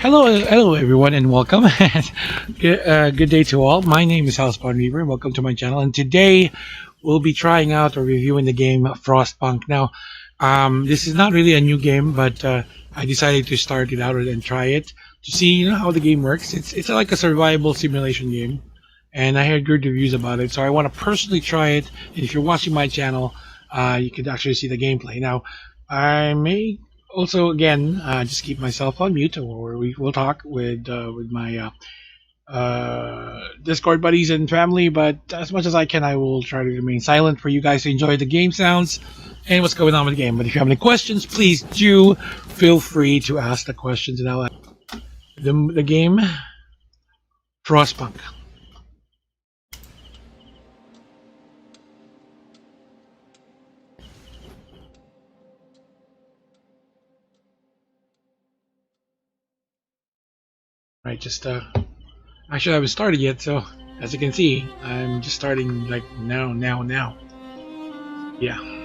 Hello everyone, and welcome. Good day to all. My name is Housebound Reaver, and welcome to my channel. And today we'll be trying out or reviewing the game Frostpunk. Now, this is not really a new game, but I decided to start it out and try it to see, how the game works. It's like a survival simulation game, and I heard good reviews about it, so I want to personally try it. And if you're watching my channel, you could actually see the gameplay. Now, I may also again just keep myself on mute, or we will talk with my Discord buddies and family, but as much as I can I will try to remain silent for you guys to enjoy the game sounds and what's going on with the game. But if you have any questions, please do feel free to ask the questions, and I'll the game Frostpunk. Right, just actually I haven't started yet, so as you can see, I'm just starting like now. Yeah.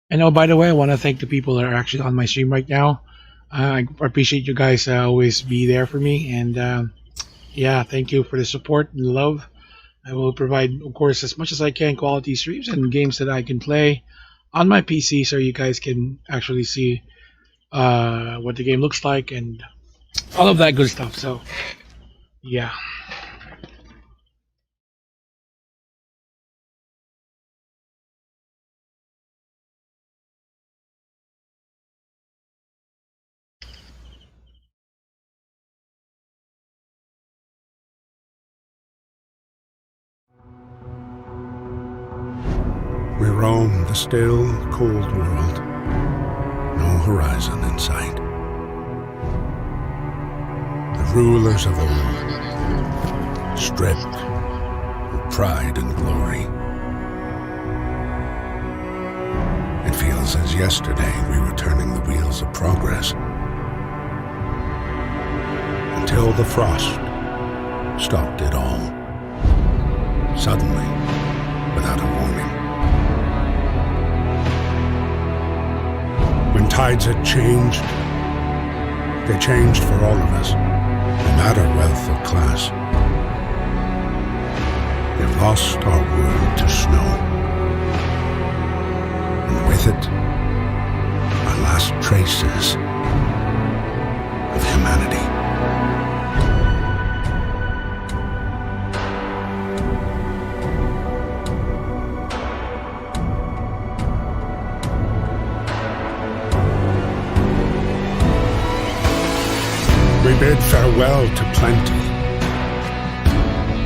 And oh, by the way, I want to thank the people that are actually on my stream right now. I appreciate you guys always be there for me, and yeah, thank you for the support and love. I will provide, of course, as much as I can, quality streams and games that I can play on my PC, so you guys can actually see what the game looks like and all of that good stuff. So, yeah. We roam the still, cold world, no horizon in sight. The rulers of old, stripped of pride and glory. It feels as yesterday we were turning the wheels of progress, until the frost stopped it all, suddenly, without a warning. When tides had changed, they changed for all of us, no matter wealth or class. They've lost our world to snow, and with it, our last traces of humanity. We bid farewell to plenty,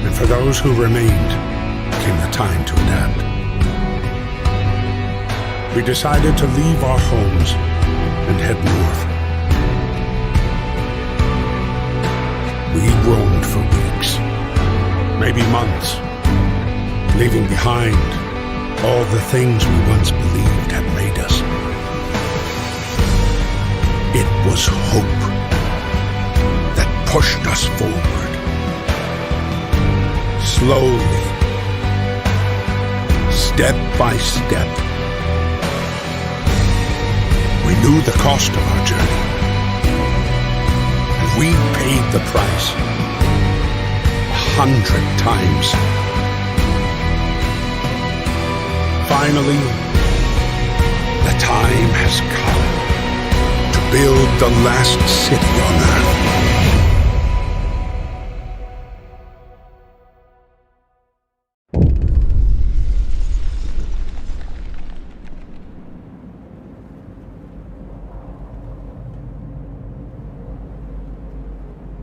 and for those who remained came the time to adapt. We decided to leave our homes and head north. We roamed for weeks, maybe months, leaving behind all the things we once believed had made us. It was hope pushed us forward, slowly, step by step. We knew the cost of our journey, and we paid the price 100 times. Finally, the time has come to build the last city on Earth.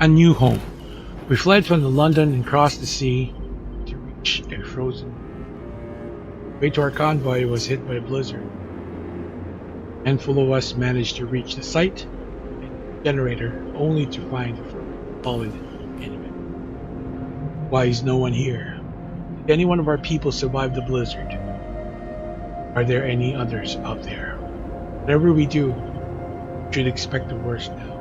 A new home. We fled from the London and crossed the sea to reach a frozen. The way to our convoy was hit by a blizzard. A handful of us managed to reach the site and the generator, only to find a fallen enemy. Why is no one here? Did any one of our people survive the blizzard? Are there any others out there? Whatever we do, we should expect the worst now.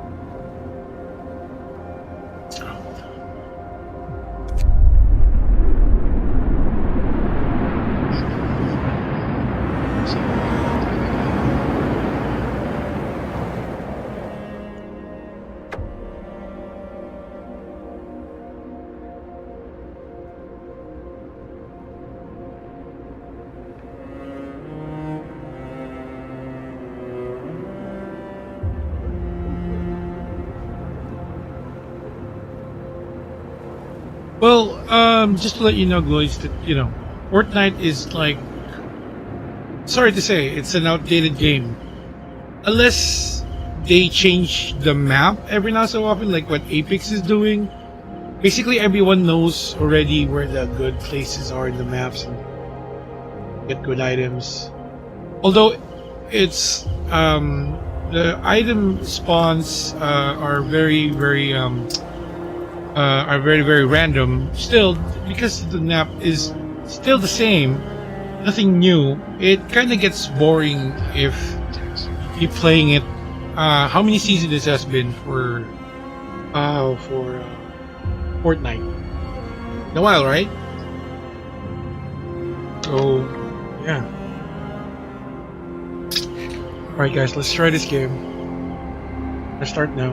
Well, just to let you know, Gloys, that Fortnite is like, sorry to say, it's an outdated game. Unless they change the map every now so often, like what Apex is doing. Basically, everyone knows already where the good places are in the maps and get good items. Although it's the item spawns are very random. Still, because the map is still the same, nothing new. It kind of gets boring if you keep playing it. How many seasons this has been for Fortnite? In a while, right? So yeah. All right, guys, let's try this game. Let's start now.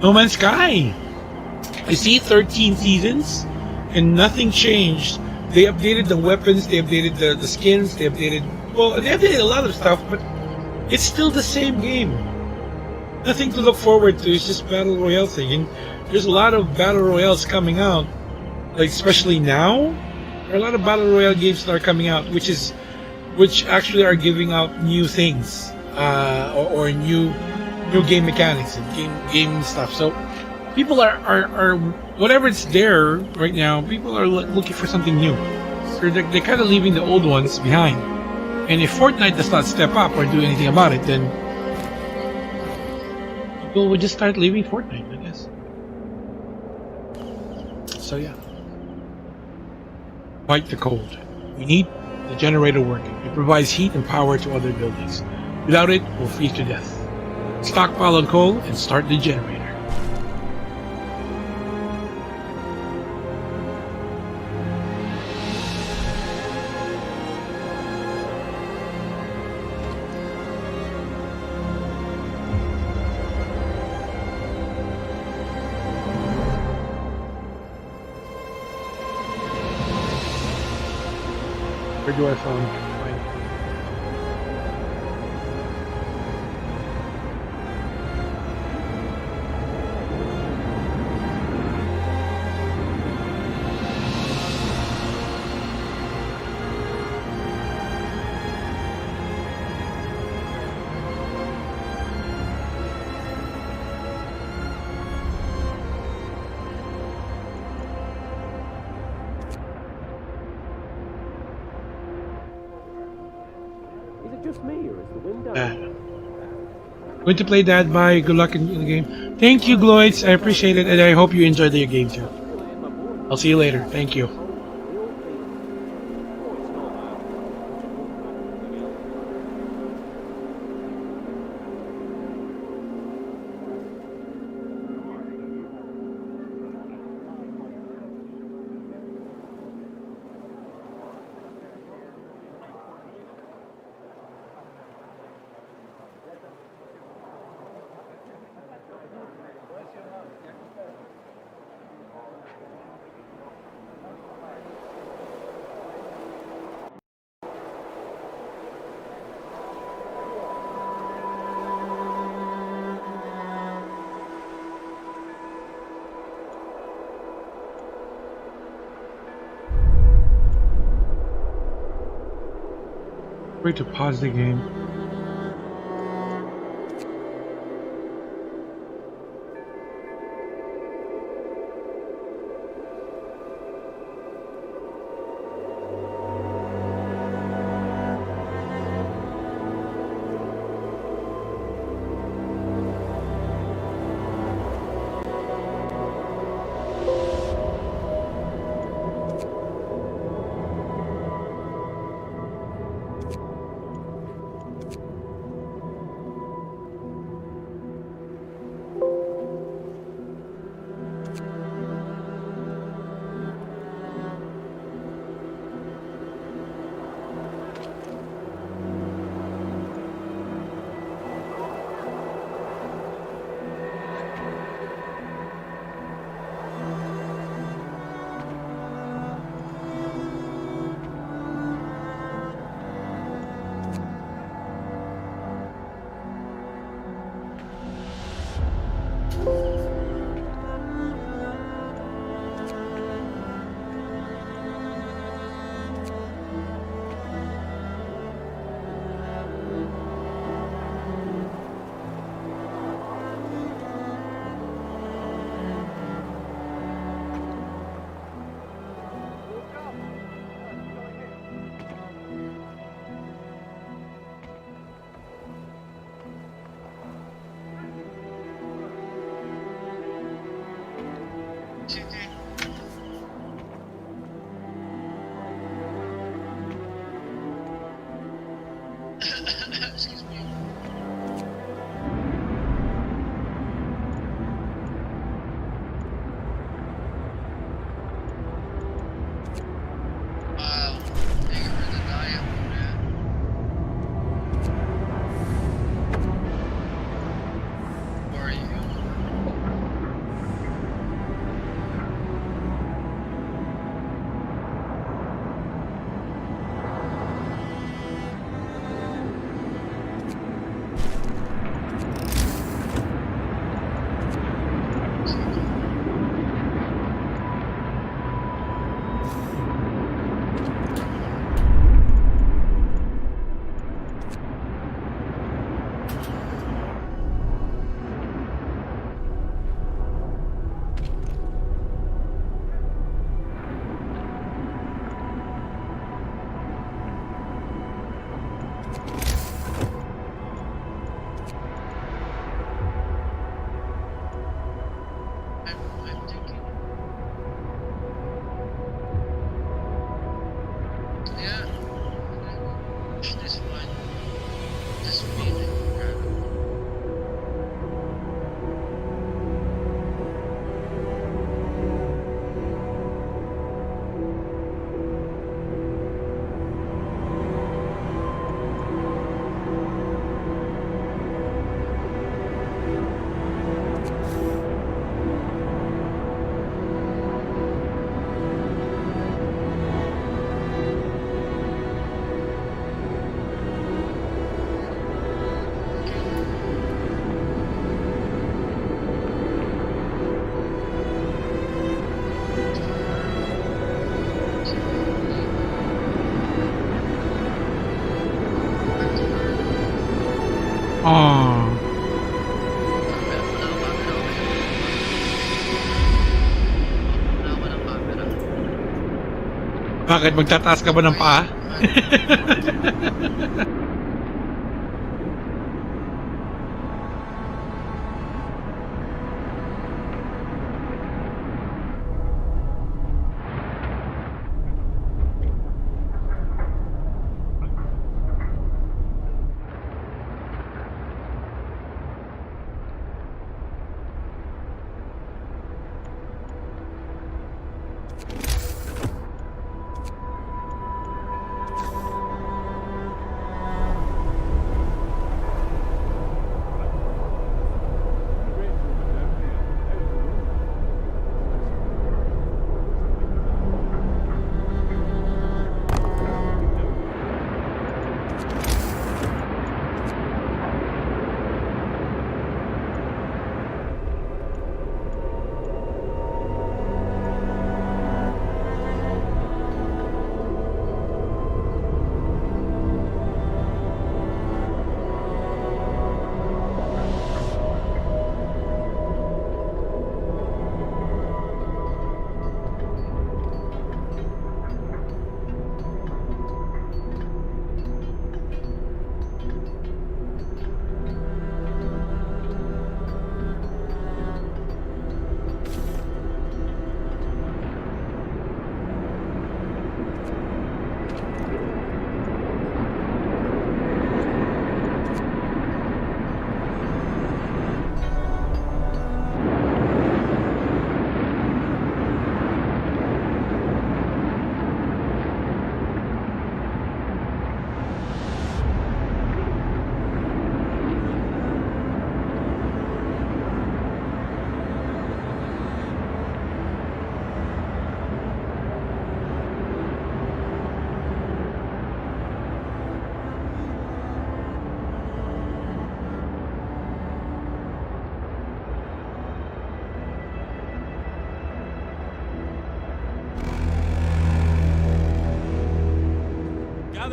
No Man's Sky. I see 13 seasons and nothing changed. They updated the weapons, they updated the skins, they updated a lot of stuff, but it's still the same game. Nothing to look forward to. It's just battle royale thing. And there's a lot of battle royales coming out, like especially now. There are a lot of battle royale games that are coming out, which actually are giving out new things or new game mechanics and game stuff. So people are whatever it's there right now. People are looking for something new. So they're kind of leaving the old ones behind. And if Fortnite does not step up or do anything about it, then people would just start leaving Fortnite, I guess. So yeah, fight the cold. We need the generator working. It provides heat and power to other buildings. Without it, we'll freeze to death. Stockpile on coal and start the generator. Where do I find? Just me, or is the window? Going to play that. Bye. Good luck in the game. Thank you, Gloids. I appreciate it, and I hope you enjoyed your game too. I'll see you later. Thank you. Where to pause the game? Excuse me. Wow. They get rid of the diamond, man. Who are you? I'm thinking. Yeah. This one. This feeling. Oh, bakit magtataas ka ba ng paa?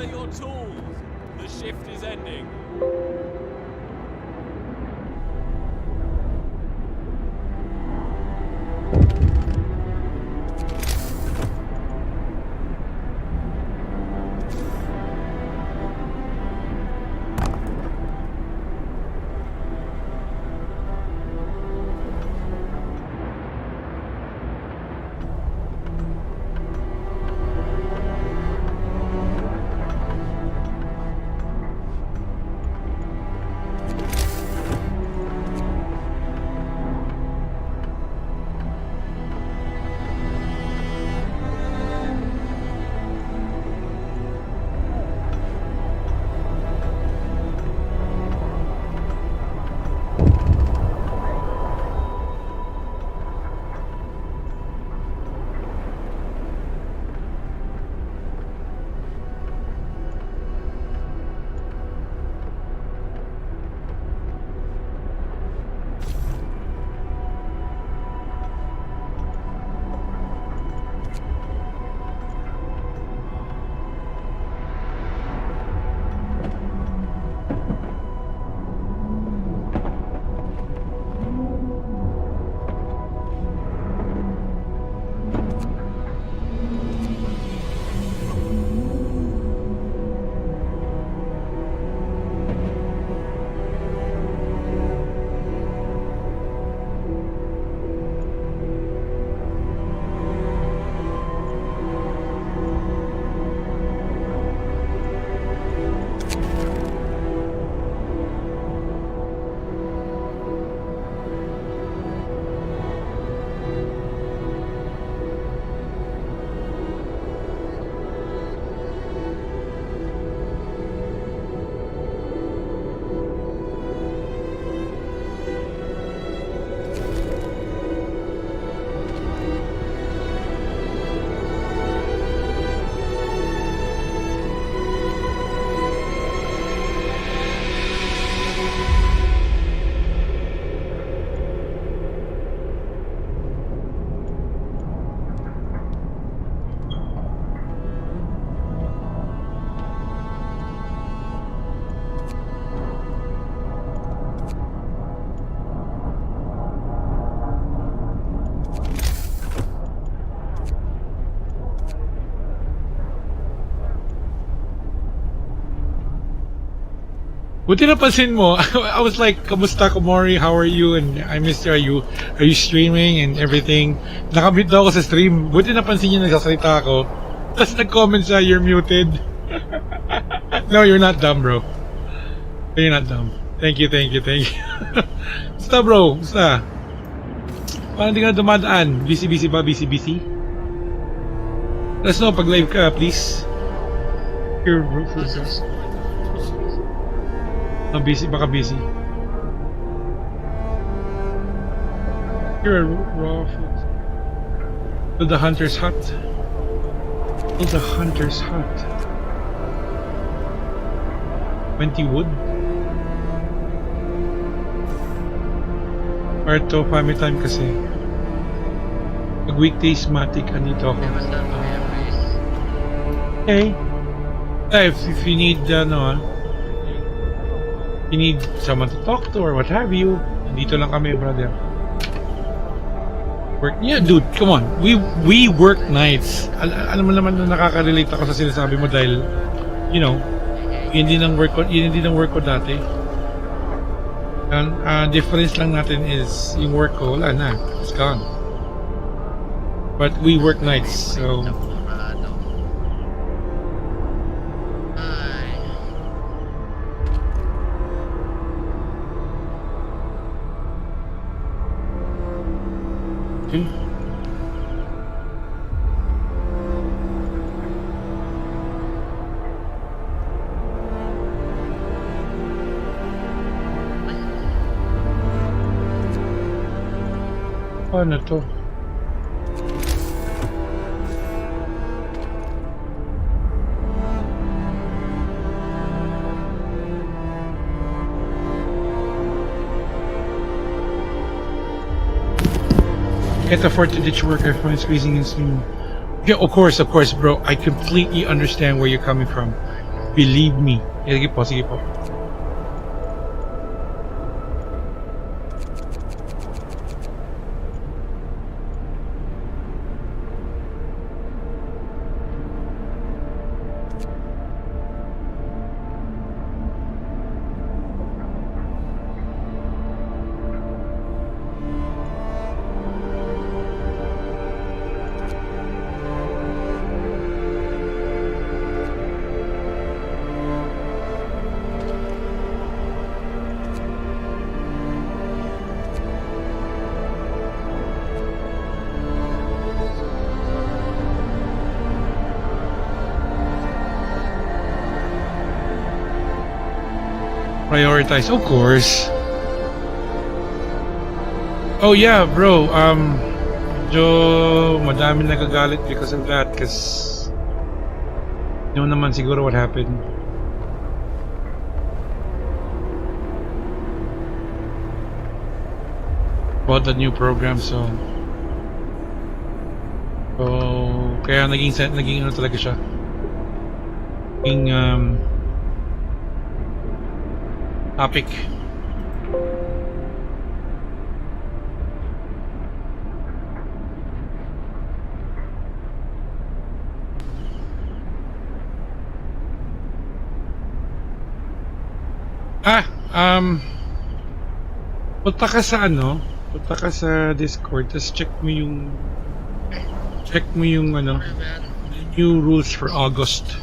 Gather your tools. The shift is ending. Buti napansin mo, I was like, kamusta Komori, how are you? And I missed you, are you streaming and everything? Nakamute daw ako sa stream. Buti napansin niyo nagsasalita ako. Tapos nag-comment siya, you're muted. No, you're not dumb, bro. You're not dumb. Thank you. Basta bro, basta. Parang di ka na dumadaan. Busy ba? Busy? Let us know pag live ka, please. You're busy, baka busy. You're a raw food. To the hunter's hut. To the hunter's hut. 20 wood. Or to family time kasi. Pag weekdays, matik, andito ako. Okay. If you need, you need someone to talk to or what have you, nandito lang kami, brother. Work, yeah, dude, come on. We work nights. Alam mo naman na nakaka-relate ako sa sinasabi mo dahil, you know, yun din ang work ko dati. Difference lang natin is yung work ko, wala na, it's gone. But we work nights, so okay. Paano to? Can't afford to ditch work if I'm squeezing in stream. Yeah, of course, bro. I completely understand where you're coming from. Believe me. Sige po, sige po. Prioritize, of course. Oh yeah, bro. Medyo madami nagagalit because of that. Cause you know naman siguro what happened. About the new program, so kaya naging ano talaga siya. Naging topic. Punta ka sa punta ka sa Discord, tapos check mo yung new rules for August.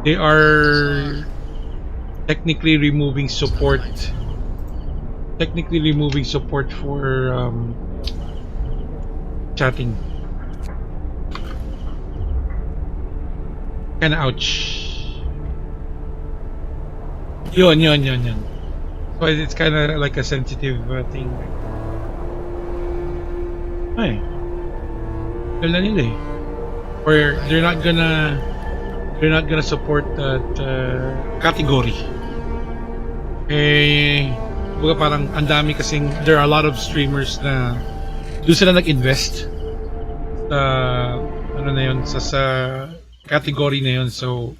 They are technically removing support for chatting. Kinda ouch. Yun. So it's kinda like a sensitive thing. Ay. Wala nila eh. Or they're not gonna support that category. Baga parang ang dami kasing there are a lot of streamers na doon sila nag-invest sa na yun sa category na yun. So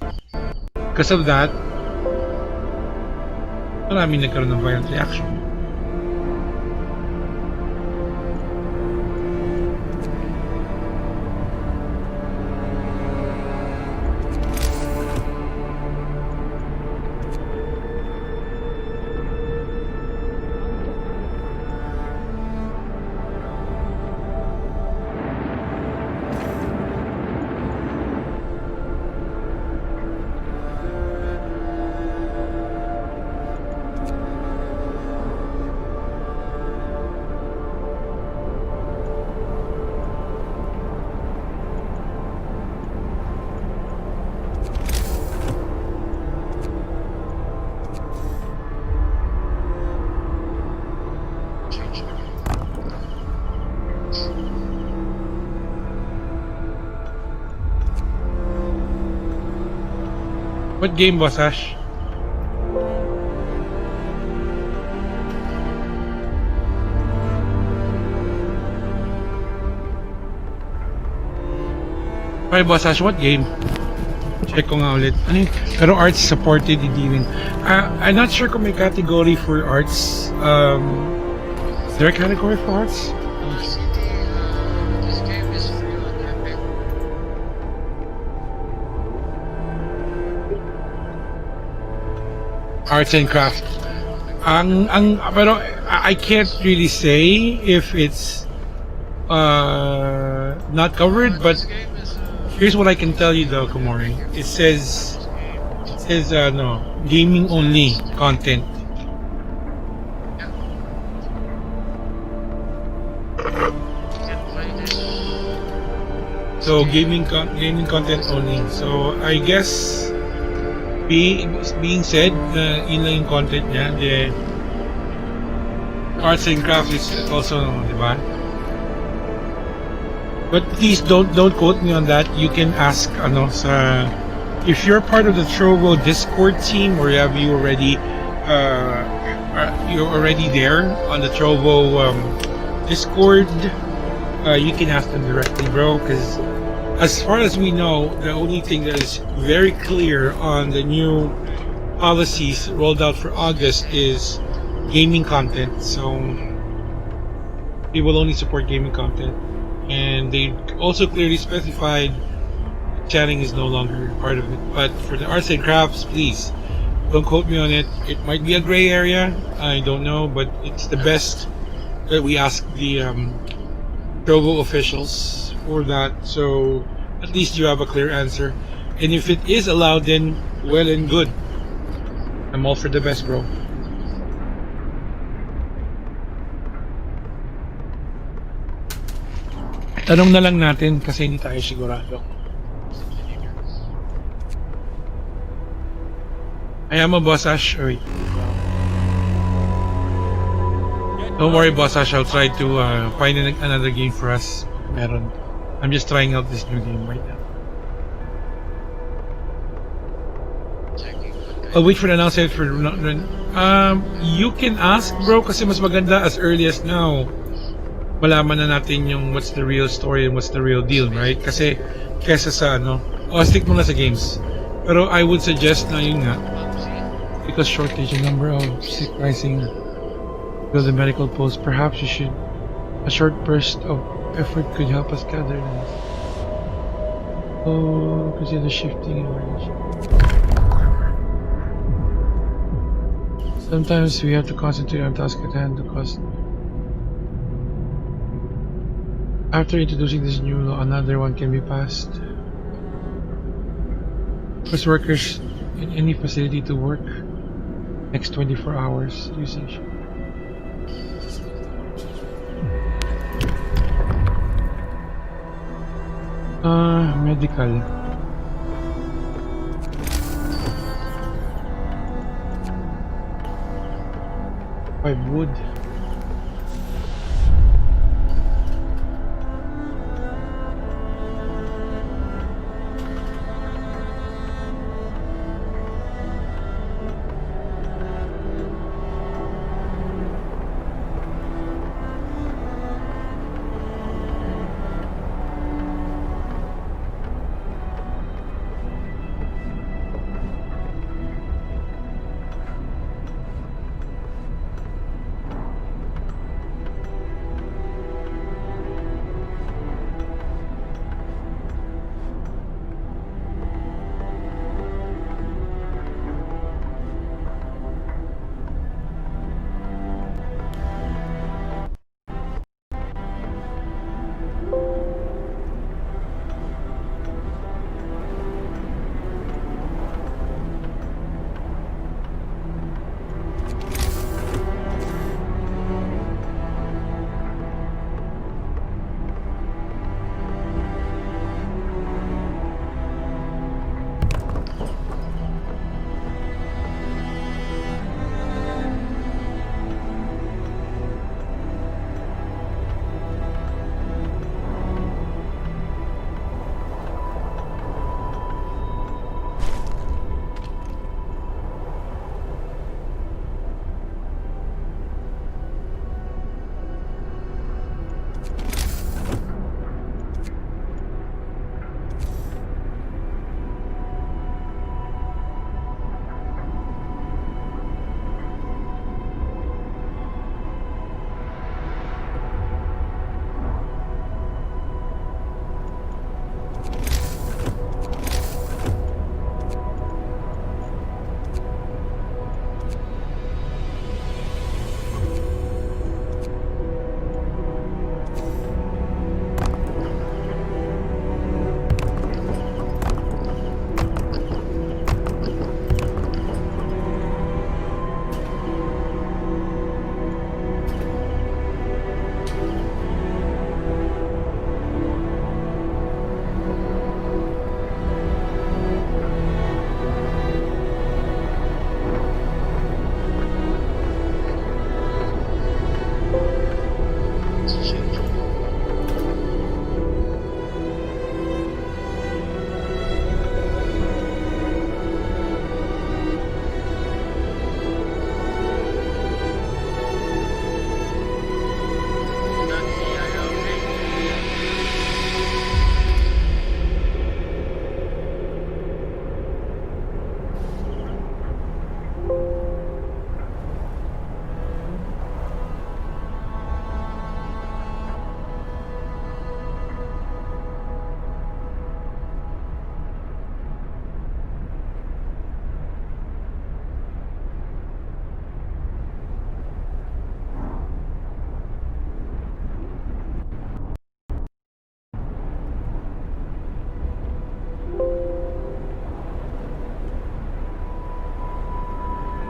because of that, maraming nagkaroon ng violent reaction. What game was Ash? Hi Boss Ash, what game? Check ko nga ulit. Ano yun? Pero arts supported, hindi rin. I'm not sure kung may category for arts. Is there a category for arts? This game is free on Epic. Arts and craft. Pero I can't really say if it's not covered, but This game is here's what I can tell you though, Komori. It says no, gaming only content. you can play this. So gaming content only. So I guess being said, yun lang yung content niya. The arts and craft is also, di ba? But please don't quote me on that. You can ask sa if you're part of the Trovo Discord team, or have you already you're already there on the Trovo Discord. You can ask them directly, bro, because as far as we know, the only thing that is very clear on the new policies rolled out for August is gaming content. So they will only support gaming content, and they also clearly specified chatting is no longer part of it. But for the arts and crafts, please don't quote me on it. It might be a gray area. I don't know, but it's the best that we ask the Trovo officials for that. So at least you have a clear answer. And if it is allowed, then well and good. I'm all for the best, bro. Tanong na lang natin kasi hindi tayo sigurado. Ayan mo, Boss Ash. Oh, wait. Don't worry, Boss Ash. I'll try to find another game for us. Meron. I'm just trying out this new game right now. I'll wait for the announcement for you can ask, bro, kasi mas maganda as early as now. Malaman na natin yung what's the real story and what's the real deal, right? Kasi kesa sa stick muna sa games. Pero I would suggest na yun nga, because shortage in number of sick rising, because the medical post, perhaps you should, a short burst of effort could help us gather this. Oh, consider shifting and variation. Sometimes we have to concentrate on task at hand because after introducing this new law, another one can be passed. Force workers in any facility to work next 24 hours usage. Medical. 5 wood.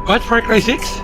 What? Far Cry 6?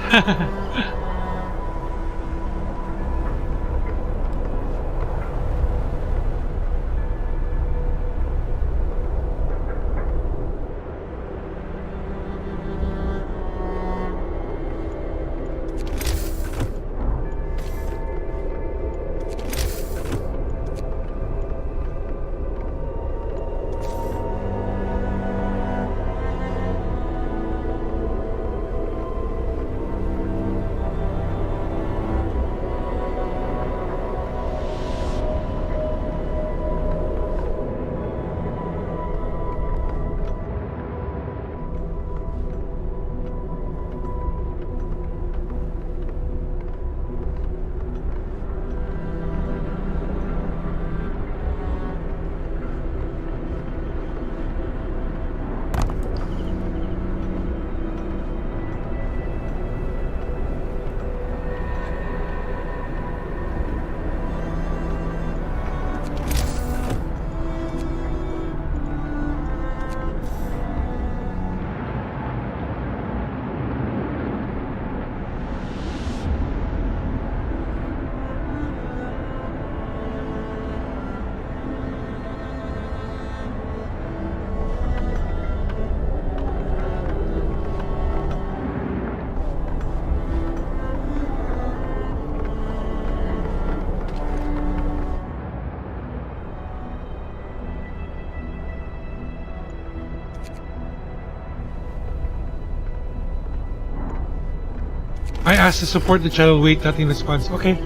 I asked to support the channel, wait, nothing response. Okay.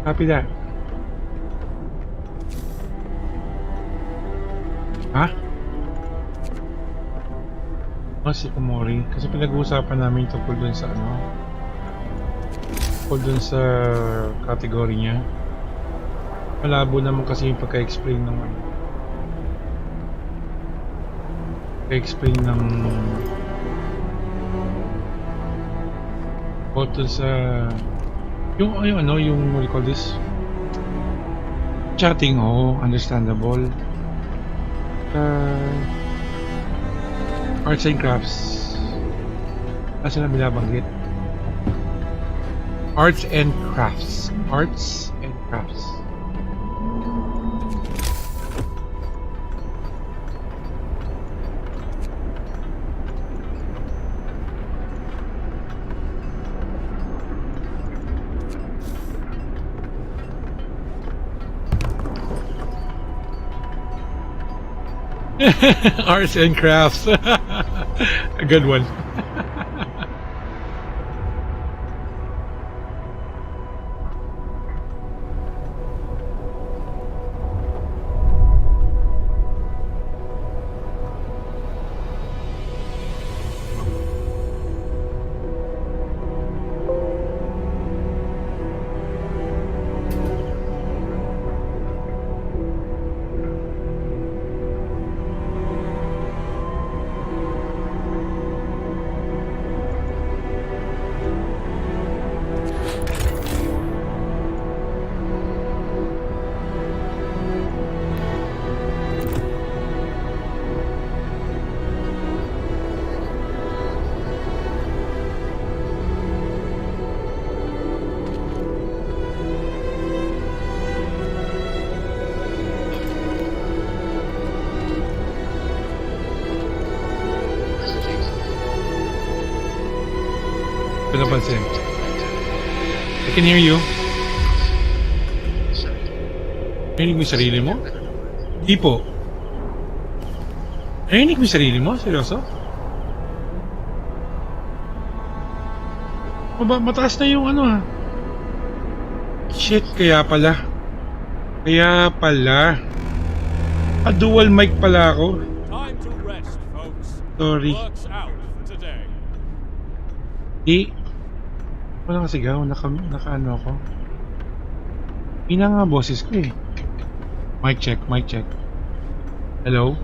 Copy that. Ha? Oh, si Kumori. Kasi pinag-uusapan namin tungkol dun sa ano. Tungkol dun sa category niya. Malabo naman kasi yung pagka-explain ng ano. Pagka-explain ng dun sa yung ano, yung what do you call this? Chatting, oh, understandable. Arts and crafts. Asa na binabanggit? Arts and crafts. Arts and crafts. Arts and crafts. A good one. Pinapansin. I can hear you. Narinig mo yung sarili mo? Di po. Narinig mo yung sarili mo? Seryoso? Mataas na yung ano ha. Shit, kaya pala. Kaya pala. Dual mic pala ako. Time to rest, folks. Sorry. Work's out for today. Walang kasigaw, naka-ano ako. Ina nga boses ko eh. Mic check, mic check. Hello?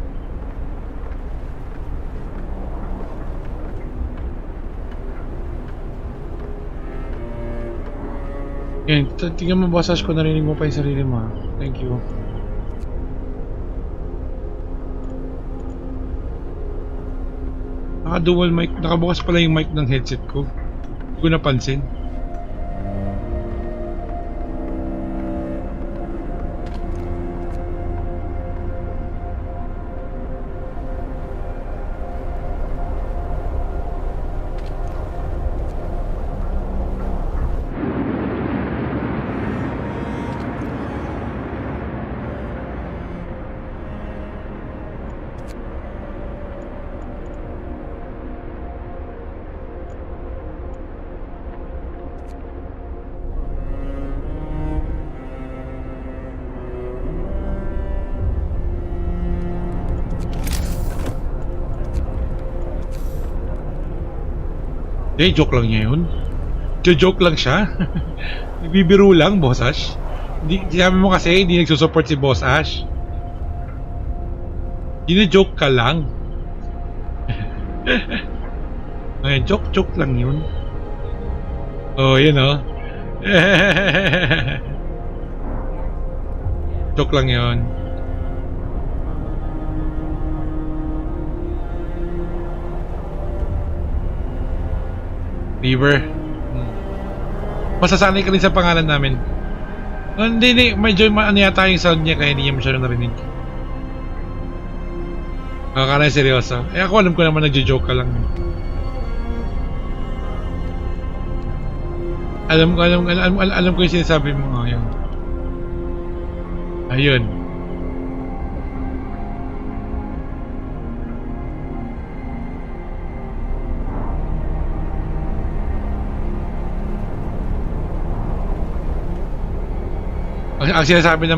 Yan, tingnan mo boses ko, narinig mo pa yung sarili mo ha. Thank you. Naka-dual mic. Nakabukas pala yung mic ng headset ko. Hindi ko napansin. Joke lang niya yun. Joke lang siya. Nagbibiro lang, Boss Ash. Sabi mo kasi, hindi nagsusupport si Boss Ash. Gina-joke ka lang. Ay, joke lang yun. Oh, yun oh. Joke lang yun. River. Masasanay ka rin sa pangalan namin. Hindi. Medyo ano yata yung sound niya kaya hindi niya masyadong narinig. Akala niya seryoso. Ako alam ko naman nagjo-joke ka lang. Alam ko yung sinasabi mo. Ayun. Ayun. Ang sinasabi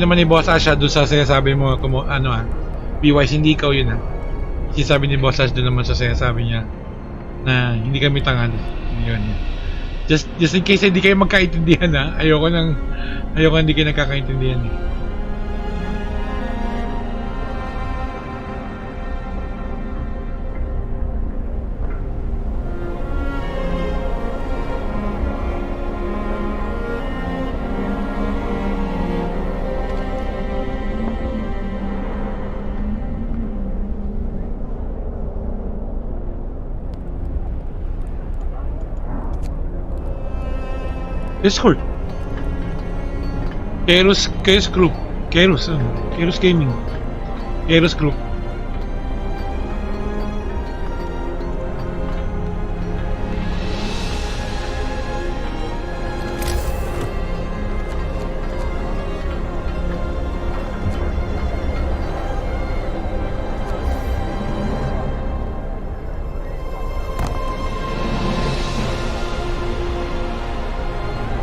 naman ni Boss Ash doon sa sinasabi mo B-Wise, hindi ikaw yun sinasabi ni Boss Ash doon naman sa sinasabi niya na hindi kami tangal yun. Just in case hindi kayo magkaintindihan ayoko hindi kayo nagkakaintindihan Discord. Keros Group. Keros Gaming. Keros Group.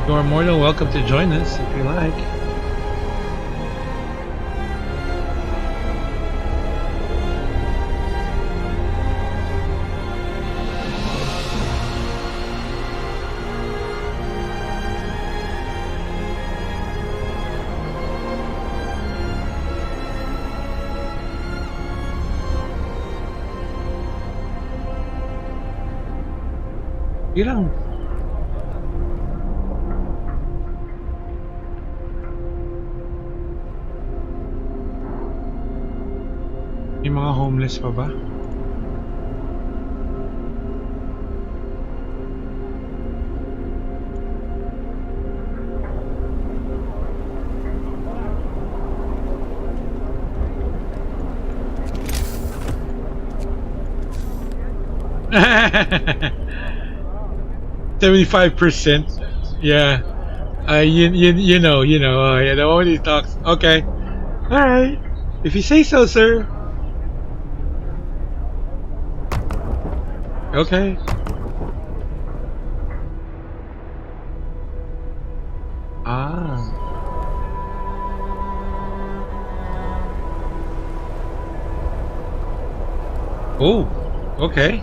You are more than welcome to join us if you like. Ilang may mga homeless pa ba? %75%. Yeah. You know. When he talks. Okay. All right. If you say so, sir. Okay. Ah. Oh. Okay.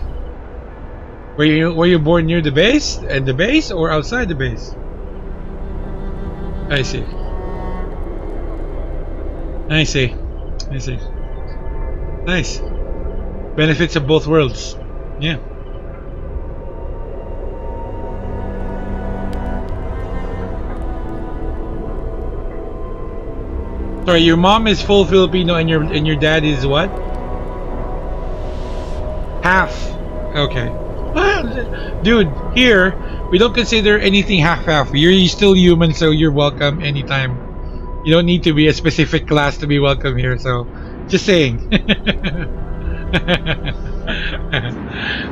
Were you born near the base? At the base or outside the base? I see. Nice. Benefits of both worlds. Yeah. Sorry, your mom is full Filipino and your dad is what? Half. Okay. Well, dude, here we don't consider anything half-half. You're still human, so you're welcome anytime. You don't need to be a specific class to be welcome here. So, just saying.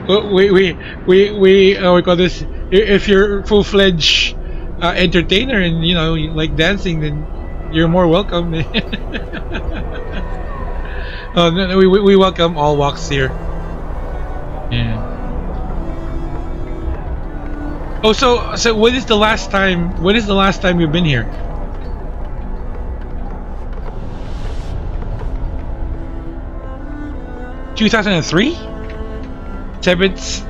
We call this, if you're full-fledged entertainer and you know you like dancing, then you're more welcome. Oh, no, we welcome all walks here. Yeah. Oh, so when is the last time? When is the last time you've been here? (2003) Seventh.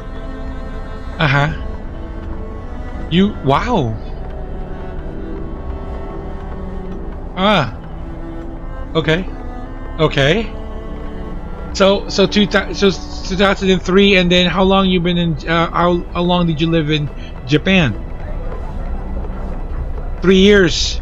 You wow. Okay. Okay. So 2003, and then how long you been in? How long did you live in Japan? 3 years.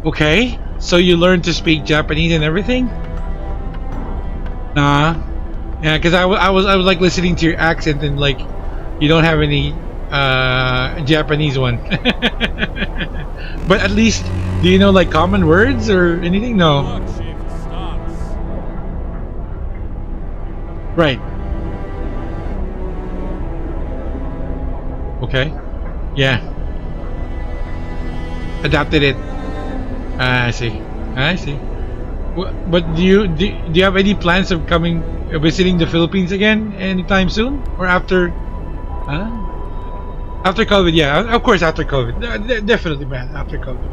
Okay. So you learned to speak Japanese and everything? Nah. Yeah, because I was like listening to your accent and like you don't have any Japanese one. But at least do you know like common words or anything? No. Work shift starts. Right. Okay. Yeah. Adapted it. I see. I see. But do you have any plans of coming visiting the Philippines again anytime soon or after? After COVID, yeah, of course after COVID, definitely, man, after COVID.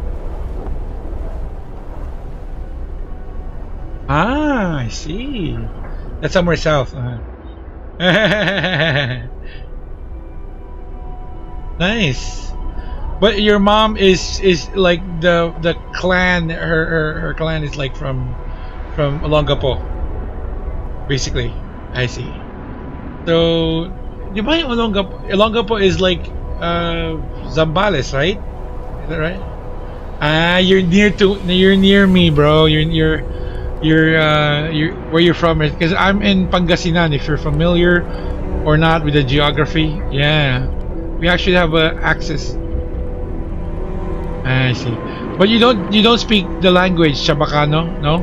Ah, I see. That's somewhere south. Nice. But your mom is like the clan. Her clan is like from Olongapo, basically. I see. So, di ba yung Olongapo is like Zambales, right? Is that right? Ah, you're near me, bro. You're where you're from? Because I'm in Pangasinan. If you're familiar or not with the geography, yeah, we actually have access. I see. But you don't speak the language Chabacano, no?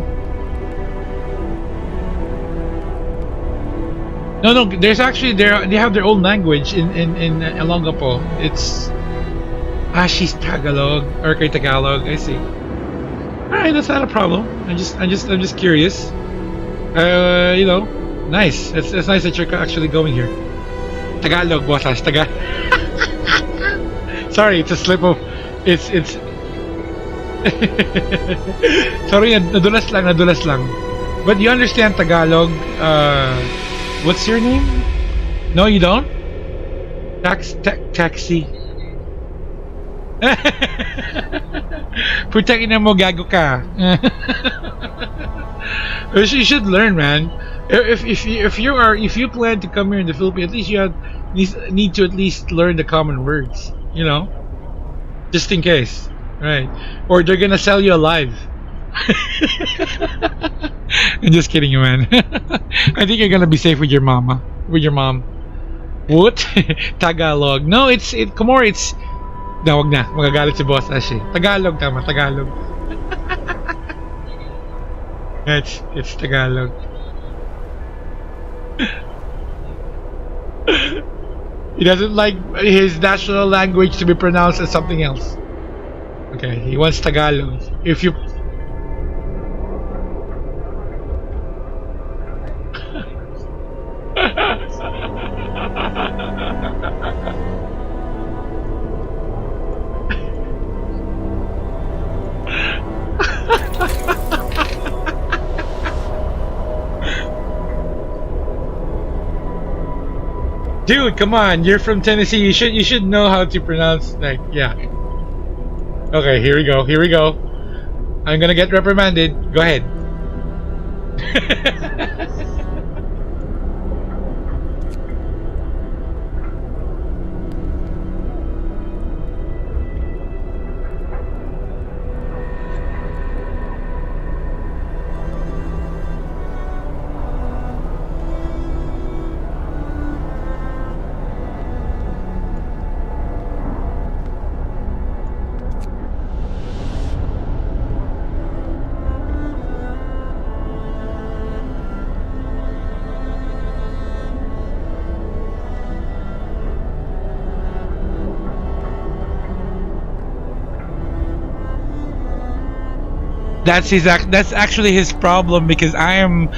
No. There's actually they have their own language in Olongapo. It's she's Tagalog or kay Tagalog. I see. All right, that's not a problem. I'm just curious. You know, nice. It's nice that you're actually going here. Tagalog, bossas. Tagalog. Sorry, it's a slip of. It's sorry, nadulas lang. But you understand Tagalog? What's your name? No, you don't? Taxi. Putang ina mo, gago ka. You should learn, man. If you plan to come here in the Philippines, at least you need to at least learn the common words. You know, just in case, right? Or they're gonna sell you alive. I'm just kidding you, man. I think you're gonna be safe with your mama, with your mom. What? Tagalog? No, it's Kumor. It's no, wag na. Magagalit si boss Ashi. Tagalog tama, Tagalog. It's Tagalog. He doesn't like his national language to be pronounced as something else. Okay, he wants Tagalog. If you Dude, come on! You're from Tennessee. You should know how to pronounce like yeah. Okay, here we go. I'm gonna get reprimanded. Go ahead. That's actually his problem because I'm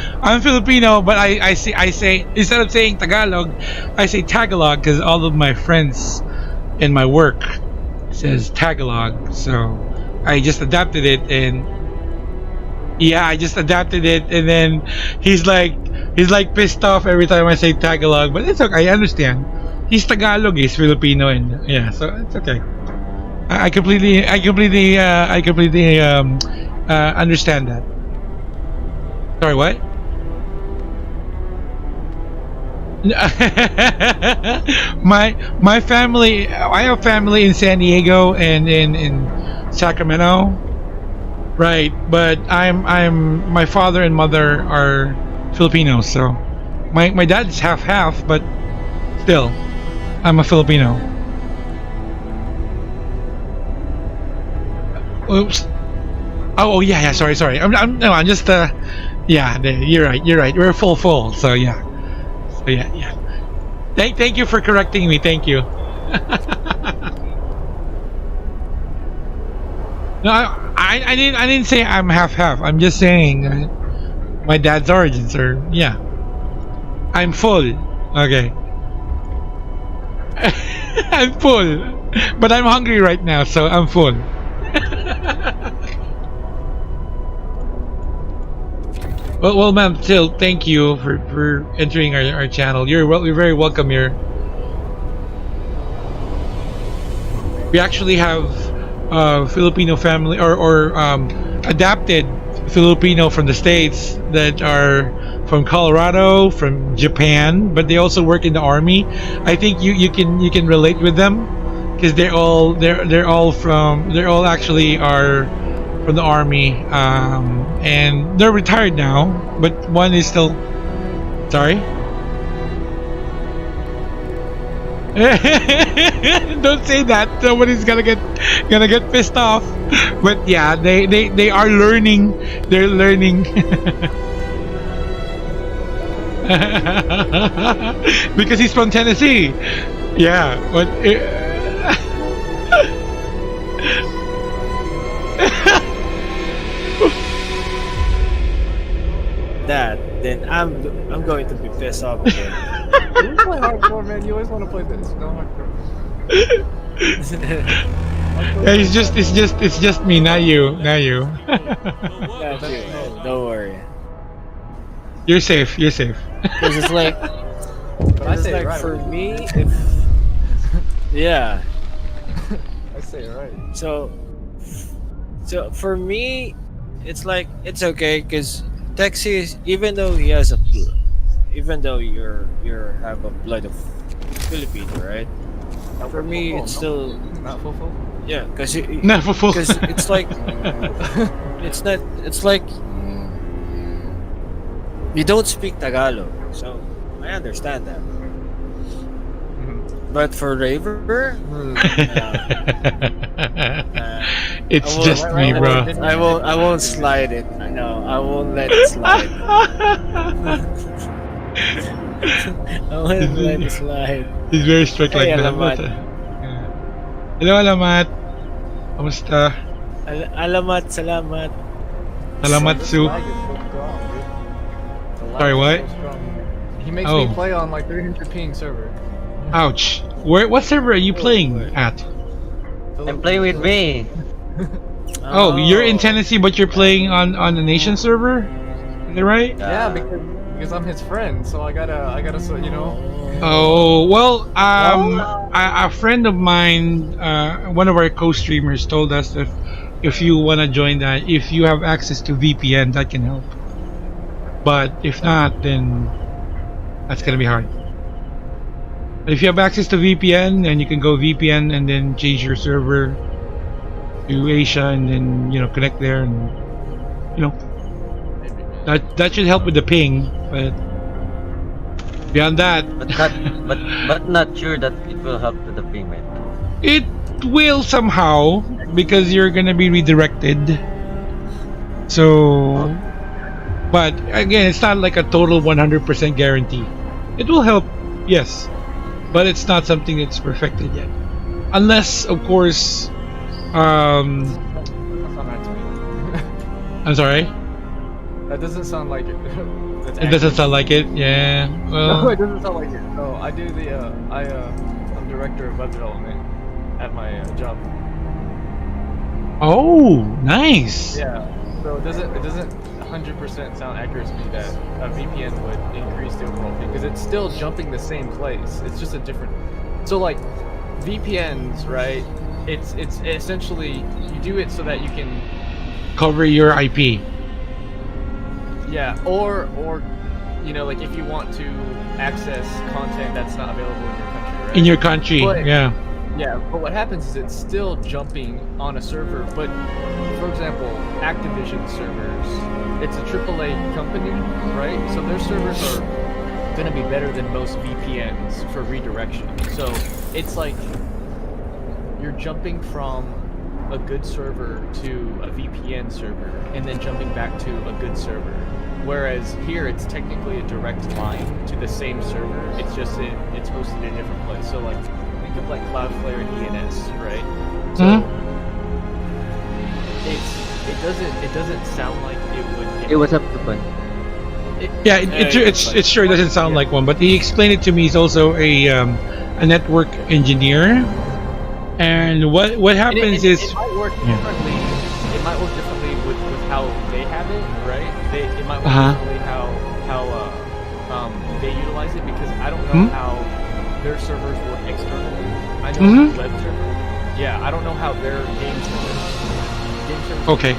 Filipino, but I say instead of saying Tagalog, I say Tagalog because all of my friends in my work says Tagalog, so I just adapted it, and yeah, I just adapted it, and then he's like pissed off every time I say Tagalog, but it's okay. I understand. He's Tagalog, he's Filipino, and yeah, so it's okay. I completely understand that. Sorry, what? My family. I have family in San Diego and in Sacramento, right? But I'm my father and mother are Filipinos, so my dad's half, but still, I'm a Filipino. Oops. Oh yeah. Sorry. No, I'm just yeah. You're right. We're full. So yeah. So yeah. Thank you for correcting me. Thank you. No, I didn't say I'm half. I'm just saying my dad's origins are yeah. I'm full. Okay. I'm full, but I'm hungry right now, so I'm full. Well, ma'am, still, thank you for entering our channel. You're very welcome here. We actually have Filipino family or adapted Filipino from the States that are from Colorado, from Japan, but they also work in the army. I think you can relate with them because they're all actually are from the army, and they're retired now, but one is still. Sorry. Don't say that. Somebody's gonna get pissed off. But yeah, they are learning. They're learning. Because he's from Tennessee. Yeah, but. That, then I'm going to be pissed off again. You play hardcore, man. You always want to play this. No hardcore. Yeah, it's just me, not you. Got you, man. Don't worry. You're safe. Because it's like, But I say it right. for me, if yeah. I say it right. So for me, it's like it's okay because Texas, even though he has even though you're have a blood of Filipino, right? For me, it's still Not full. yeah, because Not for full. it's like it's like you don't speak Tagalog, so I understand that. But for Raver, It's I will- just me, bro. I won't slide it. I know I won't let it slide. I won't let it slide. He's very strict Hey, like that. Alamat. Yeah. Hello, Alamat. Kamusta? Alamat, salamat. Salamatsu. Lag is so strong, dude. The lag Sorry, is what? so strong. He makes Oh. me play on like 300 ping server. Ouch. What server are you playing at? And play with me. Oh, you're in Tennessee, but you're playing on the nation server. Is that right? Yeah, because I'm his friend, so I gotta, so you know. Oh well, a friend of mine, one of our co-streamers, told us that if you want to join that, if you have access to VPN, that can help. But if not, then that's gonna be hard. But if you have access to VPN, then you can go VPN and then change your server to Asia, and then connect there, and that should help with the ping. But beyond that, But not sure that it will help with the payment. it will somehow because you're gonna be redirected. So, but again, it's not like a total 100% guarantee. It will help, yes, but it's not something that's perfected yet, unless, of course, That's not right to me. I'm sorry. That doesn't sound like it. That's It doesn't accurate. sound like it. Yeah. No, Well. it doesn't sound like it. No, I do the I'm director of web development at my job. Oh, nice. Yeah. So it doesn't 100% sound accurate to me that a VPN would increase the overall fee because it's still jumping the same place. It's just a different. So like VPNs, right? It's essentially you do it so that you can Cover your IP. yeah, or you know like if you want to access content that's not available in your country, right? In your country. But- Yeah. Yeah, but what happens is it's still jumping on a server. But for example, Activision servers, it's a AAA company, right? So their servers are gonna be better than most VPNs for redirection. So it's like you're jumping from a good server to a VPN server, and then jumping back to a good server. Whereas here, it's technically a direct line to the same server. It's just it's hosted in a different place. So like. Think of like Cloudflare and DNS, right? So it doesn't sound like it would. Hey, what's up, Tupan? Yeah. It's sure it doesn't sound like one, but he explained it to me. He's also a network engineer, and what happens is it might work differently. It might work differently with how they have it, right? It might work differently how they utilize it because I don't know how their servers work externally. I know web servers. Yeah, I don't know how their game servers. okay.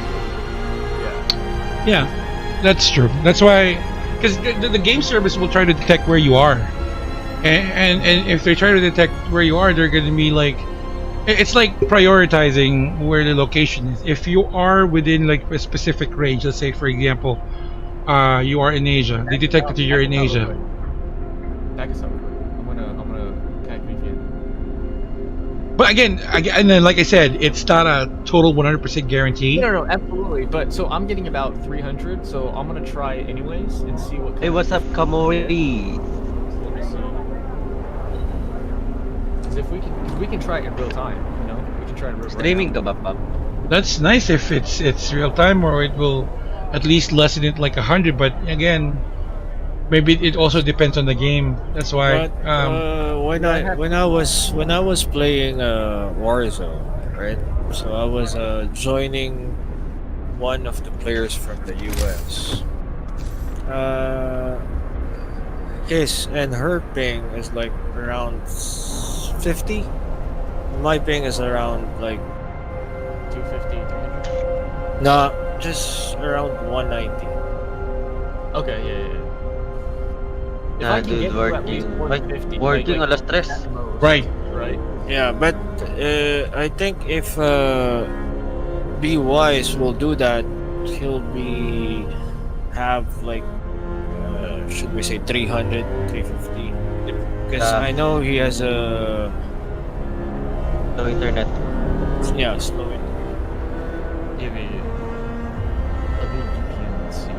Yeah. Yeah, that's true. That's why, because the game service will try to detect where you are, and if they try to detect where you are, they're going to be like, it's like prioritizing where the location is. If you are within like a specific range, let's say for example, you are in Asia, they detect that you're in Asia. That can sound good. I'm gonna connect VPN. But again, and then like I said, it's not a total 100% guarantee. No, absolutely. But so I'm getting about 300, so I'm gonna try it anyways and see what. Hey, what's up, Kamori? Let me see. 'Cause if we can try it in real time, you know, we can try it in real time. Streaming ka ba, Pam? That's nice if it's real time, or it will at least lessen it like 100. But again, maybe it also depends on the game. That's why. But when I was playing Warzone, right? So I was joining one of the players from the US. His and her ping is like around 50. My ping is around like 250, 300. nah, just around 190. Okay, yeah. If Nah, I can get dude, to at least working. 150, Working like, alas tres. at the most, Right. Right. Yeah, but I think if Be Wise will do that, he'll be have like should we say 300, 350? Because I know he has a No internet. slow it. Yeah. I think VPN, let's see.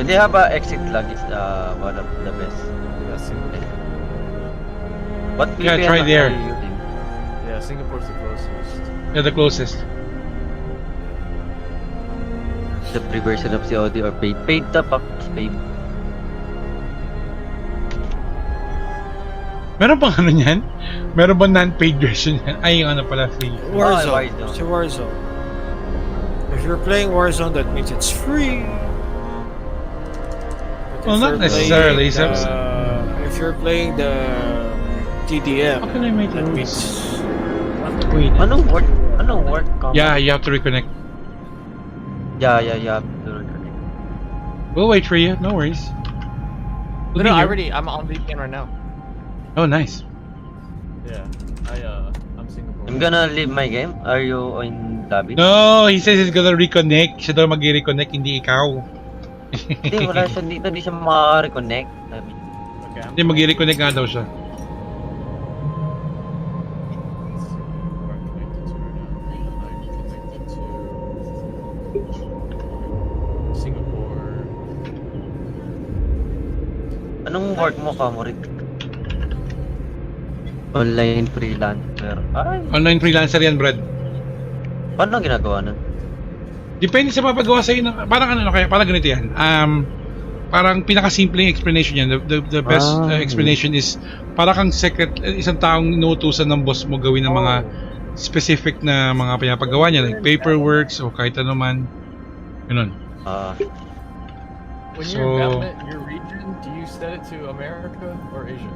And they have a exit lag is one of the best. Yeah, Singapore. What Yeah, VPN try are there. you using? Yeah, Singapore's the closest. Yeah, the closest. The free version of COD or paid? Paid top up. Paid. Meron bang ano niyan? Meron bang non-paid version yan? Ay, yung ano pala, free. Warzone. Warzone. It's a Warzone. If you're playing Warzone, that means it's free. But Well, if not you're necessarily. playing if you're playing the TDM, How can I make that rules? means Wait. Anong work? Anong work? Yeah, you have to reconnect. Yeah. We'll wait for you. No worries. We'll No, be here. I'm on VPN right now. Oh, nice. Yeah, I'm Singapore. I'm gonna leave my game. Are you in lobby? No, he says he's gonna reconnect. Siya daw mag-reconnect, hindi ikaw. Hindi, wala siya dito. Hindi siya makaka-reconnect. Sabi. Okay, Hindi, mag-reconnect nga daw siya. Singapore. Anong work mo, Kamorik? Online freelancer. Ay, Online freelancer yan, Brad. paano ginagawa nun? Depende sa mapagawa sa'yo ng, parang ano kaya, parang ganito yan. Parang pinakasimpleng explanation yan. The best explanation is parang kang isang taong inuutusan ng boss mo gawin ng mga specific na mga pinapagawa niya, like paperwork o kahit ano man. Ganun. When So- you're in Battle.net, your region, do you set it to America or Asia?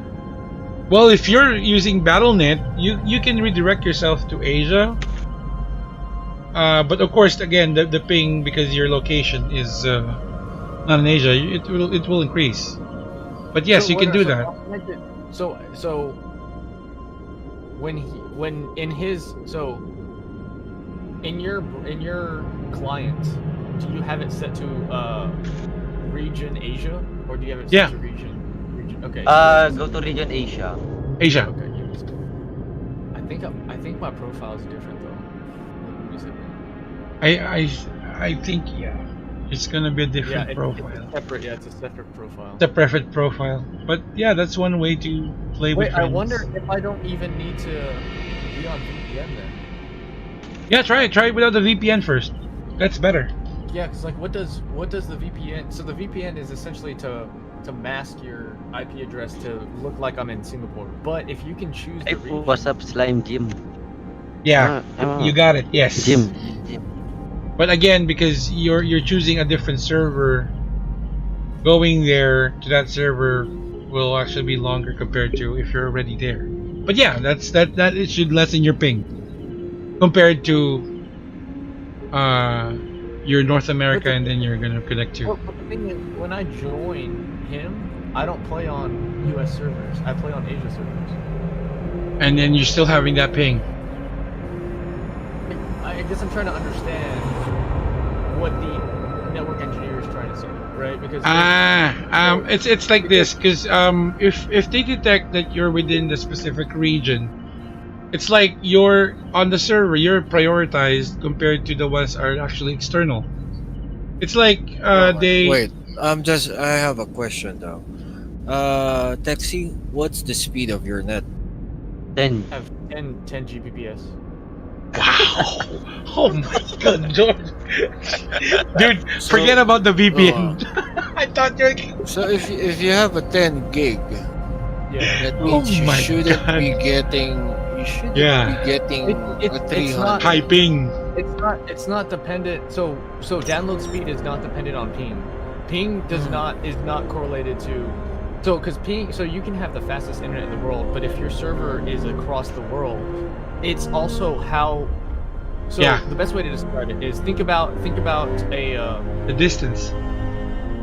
Well, if you're using Battle.net, you can redirect yourself to Asia. But of course, again, the ping, because your location is not in Asia, it will increase. But yes, So you can what- do so that. automated- So when in your client, do you have it set to region Asia, or do you have it set Yeah. to region? Okay. Go to region Asia. Asia. Okay. I think my profile is different though. Let me see. I think it's gonna be a different It's profile. separate. Yeah, it's a separate profile. It's a preferred profile. But yeah, that's one way to play with Wait, I friends. wonder if I don't even need to be on VPN then. Yeah, try it. Try it without the VPN first. That's better. Yeah, because like, what does the VPN? So the VPN is essentially to mask your IP address to look like I'm in Singapore. But if you can choose the Hey, region, what's up, Slime Jim? Yeah, you got it. Yes. Jim. But again, because you're choosing a different server, going there to that server will actually be longer compared to if you're already there. But yeah, that it should lessen your ping compared to you're North America and then you're gonna connect to. well, but the thing is, when I join him, I don't play on US servers. I play on Asia servers. And then you're still having that ping. I guess I'm trying to understand what the network engineer is trying to say, right? Because It's like this, because if they detect that you're within the specific region, it's like you're on the server, you're prioritized compared to the ones are actually external. It's like they Wait, I have a question though. Taxi, what's the speed of your net? 10. have 10 Gbps. Wow! Oh my god, George! Dude, forget about the VPN. I thought you're. So if you have a 10 gig, Yeah. that means Oh you my shouldn't God. be getting Yeah. a It's 300. not- High ping. It's not dependent. So download speed is not dependent on ping. Ping is not correlated to. So because ping, so you can have the fastest internet in the world, but if your server is across the world, it's also how. So Yeah. the best way to describe it is think about a. The distance.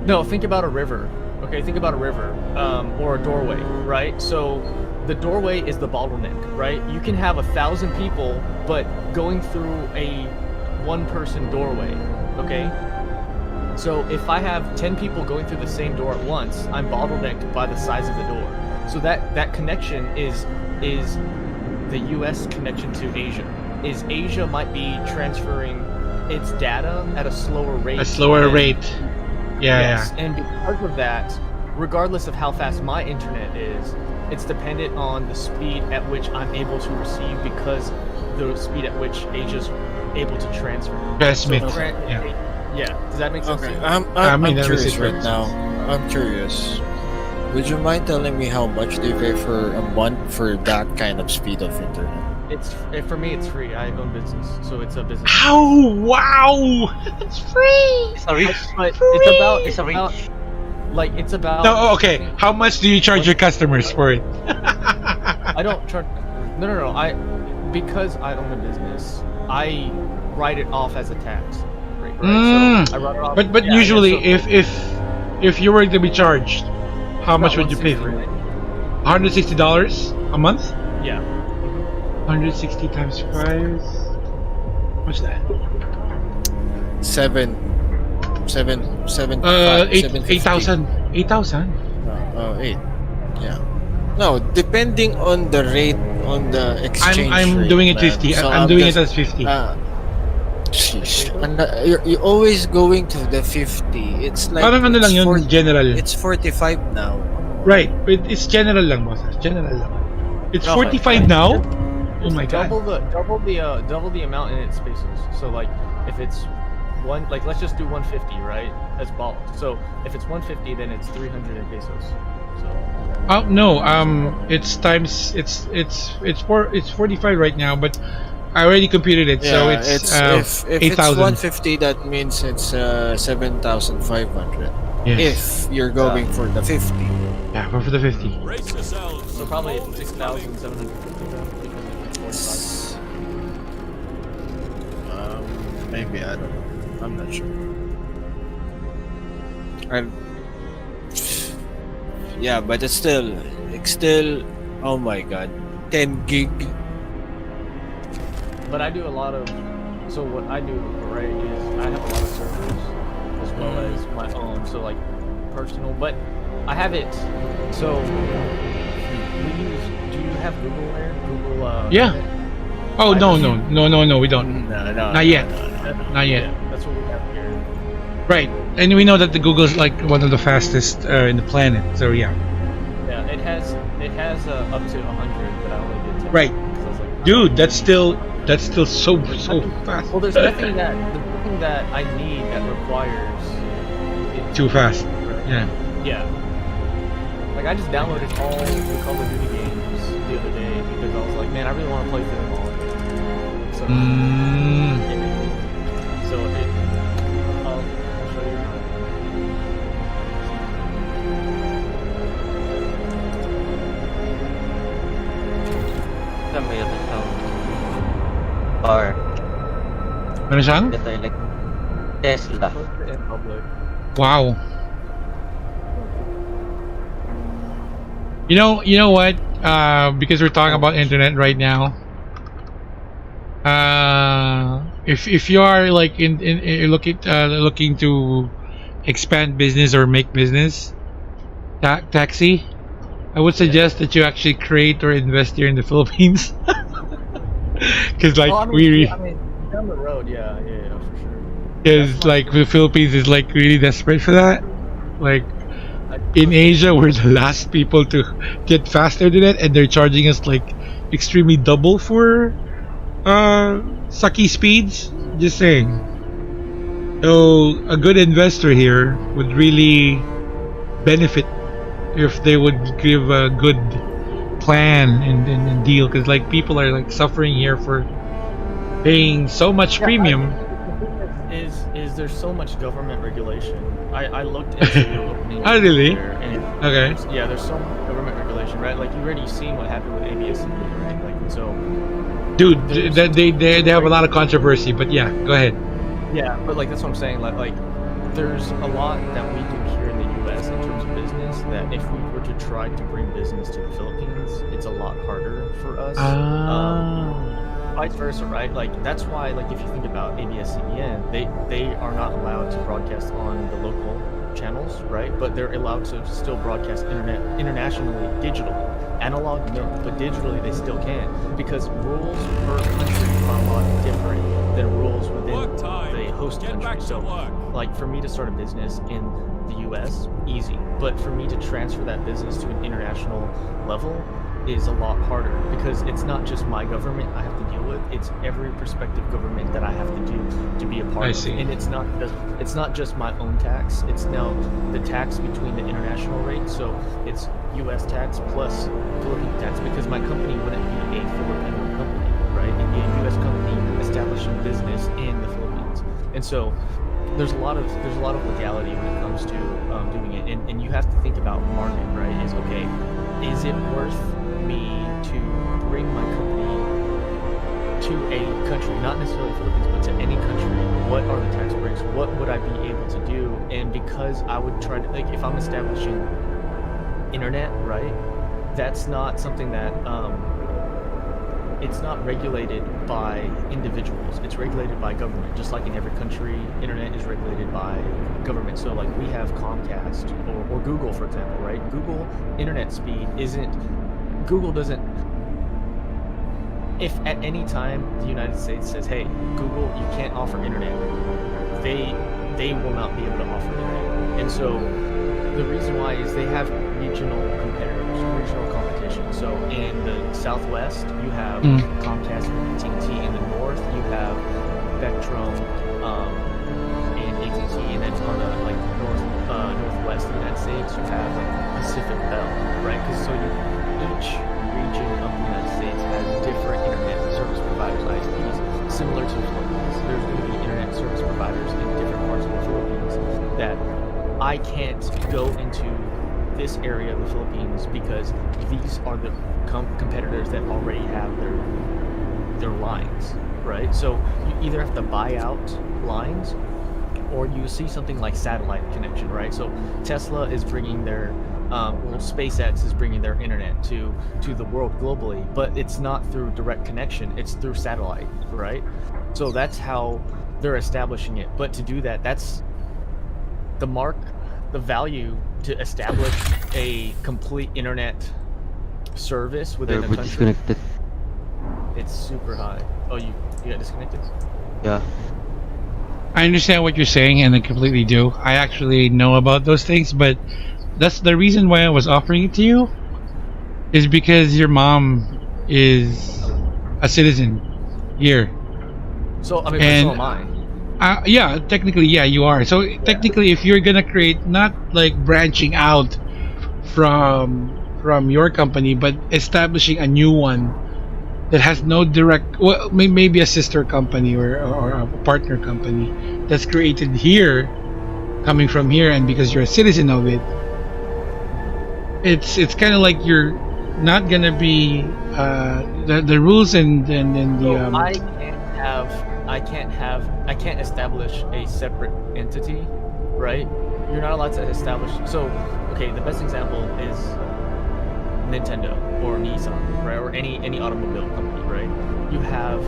No, think about a river. Okay, think about a river, or a doorway, right? So, the doorway is the bottleneck, right? You can have 1,000 people, but going through a one-person doorway, okay? So, if I have 10 people going through the same door at once, I'm bottlenecked by the size of the door. So that connection is the U.S. connection to Asia. Asia might be transferring its data at a slower rate. A slower than- rate. Yeah, Yes, and because of that, regardless of how fast my internet is, it's dependent on the speed at which I'm able to receive because the speed at which Asia's able to transfer. yeah. Best mate. Yeah. Yeah. Does that make sense? Okay, to you? I'm mean, that curious makes right sense. now. I'm curious. Would you mind telling me how much they pay for a month for that kind of speed of internet? For me, it's free. I own business, so it's a business. Ow! Wow! It's free. It's a reach. But it's about It's a about- reach. like it's about. No, okay. How much do you charge your customers for it? I don't charge. No. Because I own a business, I write it off as a tax. Right. So I write it off. But yeah, usually, yeah, so- if you were to be charged, how much would you pay for it? $160 a month? Yeah. 160 times 5. What's that? Seven, 750. 8,000. 8,000. Oh, 8. Yeah. No, depending on the rate on the exchange I'm rate, doing it man. 50. So I'm doing just- it as 50. Sheesh. And you're always going to the 50. It's like Parang ano lang it's yun, 40 general. It's 45 now. Right, but it's general lang, boss. General lang. It's No, 45 now? Oh Just my god. double the amount in its spaces. So like if it's one, like let's just do 150, right? As bulk. So if it's 150, then it's 300 in pesos. So Oh no, it's times it's 45 right now, but I already computed it, so Yeah, it's if it's 8,000. 150, that means it's 7,500. Yes. If you're going for the 50. Yeah, for the 50. Brace yourselves. so for probably cold 6,750 then, because it's 45. Maybe, I don't know. I'm not sure. I'm, yeah, but it's still, oh my god, 10 gig. But I do a lot of. So what I do, right, is I have a lot of servers as well as my own. So like personal, but I have it. So we use. Do you have Google there? Google. Yeah. Internet? Oh I no just- no we don't. No, Not yet. Not yet. Yeah, that's what we have here. Right, and we know that the Google's like one of the fastest in the planet. So yeah. Yeah, it has up to 100, but I only did 10. Right. because I was like, Dude, that's still so fast. Well, there's nothing that I need that requires it Too fast. right? Yeah. Yeah. Like I just downloaded all the Call of Duty games the other day because I was like, man, I really want to play through them all. So, so I'll show you. Kami yung car. Ano siyang? Ito like Tesla. Post it in public. Wow. You know what? Because we're talking about internet right now. If you are like in looking to expand business or make business, taxi, I would suggest that you actually create or invest here in the Philippines. Because like I mean, down the road, yeah, for sure. because like the Philippines is like really desperate for that. Like in Asia, we're the last people to get fast internet, and they're charging us like extremely double for sucky speeds. Just saying. So a good investor here would really benefit if they would give a good plan and deal, because like people are like suffering here for paying so much premium. Is there's so much government regulation. I looked into the opening. Oh, really? there, and Okay. yeah, there's so much government regulation, right? Like you already seen what happened with ABS, right? Like so. Dude, they have a lot of controversy, but yeah, go ahead. Yeah, but like that's what I'm saying. Like there's a lot that we do here in the U.S. in terms of business that if we were to try to bring business to the Philippines, it's a lot harder for us. Vice versa, right? Like that's why, like if you think about ABS-CBN, they are not allowed to broadcast on the local channels, right? But they're allowed to still broadcast internationally, digitally. Analog, no, but digitally they still can, because rules per country are a lot different than rules within Work time. the host Get country. back to So, work. like for me to start a business in the U.S., easy, but for me to transfer that business to an international level is a lot harder, because it's not just my government I have to deal with, it's every prospective government that I have to do to be a part I of. see. And it's not just my own tax, it's now the tax between the international rate. So it's US tax plus Philippine tax, because my company wouldn't be a Filipino company, right? It'd be a US company establishing business in the Philippines. And so there's a lot of legality when it comes to doing it, and you have to think about market, right? Is it worth me to bring my company to a country, not necessarily Philippines, but to any country? What are the tax breaks? What would I be able to do? And because I would try to, like, if I'm establishing internet, right, that's not something that it's not regulated by individuals, it's regulated by government. Just like in every country, internet is regulated by government. So like we have Comcast or Google, for example, right? Google internet speed doesn't, if at any time the United States says, hey, Google, you can't offer internet, they will not be able to offer internet. And so the reason why is they have regional competitors, regional competition. So in the Southwest, you have Comcast and AT&T. In the North, you have Spectrum, and then on the like northwest of the United States, you have like Pacific Belt, right? Because each region of the United States has different internet service providers, ISPs, similar to the Philippines. There's going to be internet service providers in different parts of the Philippines that I can't go into this area of the Philippines because these are the competitors that already have their lines, right? So you either have to buy out lines, or you see something like satellite connection, right? So Tesla is bringing their SpaceX is bringing their internet to the world globally, but it's not through direct connection, it's through satellite, right? So that's how they're establishing it. But to do that, that's the value to establish a complete internet service within They're a country. disconnected. It's super high. Oh, you got disconnected? Yeah. I understand what you're saying, and I completely do. I actually know about those things, but that's the reason why I was offering it to you, is because your mom is a citizen here. So I mean, And- so am I. Yeah, technically, yeah, you are. So technically, if you're gonna create, not like branching out from your company, but establishing a new one that has no direct, well, maybe a sister company or a partner company that's created here, coming from here, and because you're a citizen of it, it's kind of like you're not gonna be the rules and the So I can't establish a separate entity, right? You're not allowed to establish. So okay, the best example is Nintendo or Nissan, right? Or any automobile company, right? You have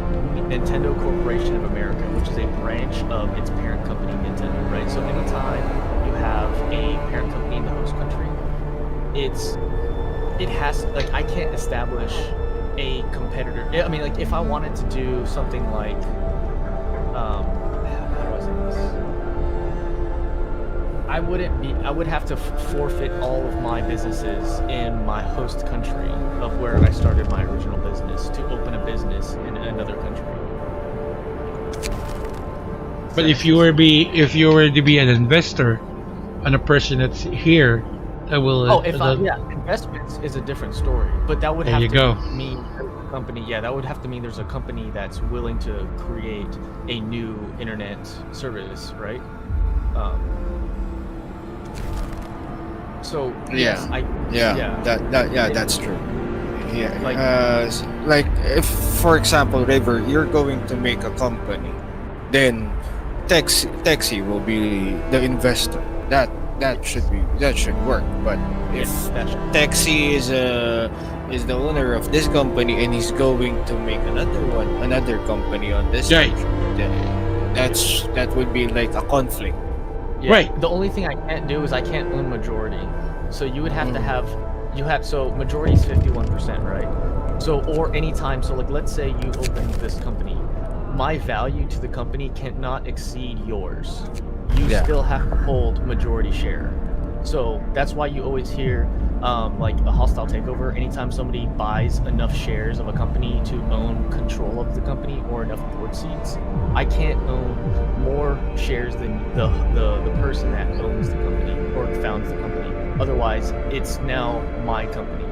Nintendo Corporation of America, which is a branch of its parent company, Nintendo, right? So anytime you have a parent company in the host country, it has, like, I can't establish a competitor. I mean, like, if I wanted to do something like how do I say this? I would have to forfeit all of my businesses in my host country of where I started my original business to open a business in another country. But if you were to be an investor on a person that's here, that will. Investments is a different story, but that would There have you to go. mean there's a company. Yeah, that would have to mean there's a company that's willing to create a new internet service, right? So yes, That's true. Yeah, Like- like if, for example, River, you're going to make a company, then Taxi will be the investor. That should work. But if Yes, that should- Taxi is the owner of this company and he's going to make another company on this Right. country, then that would be like a conflict. Yeah, Right. The only thing I can't do is I can't own majority. So you would have to have so majority is 51%, right? So or anytime. So like let's say you open this company, my value to the company cannot exceed yours. You Yeah. still have to hold majority share. So that's why you always hear like a hostile takeover. Anytime somebody buys enough shares of a company to own control of the company or enough board seats, I can't own more shares than the person that owns the company or founds the company. Otherwise, it's now my company.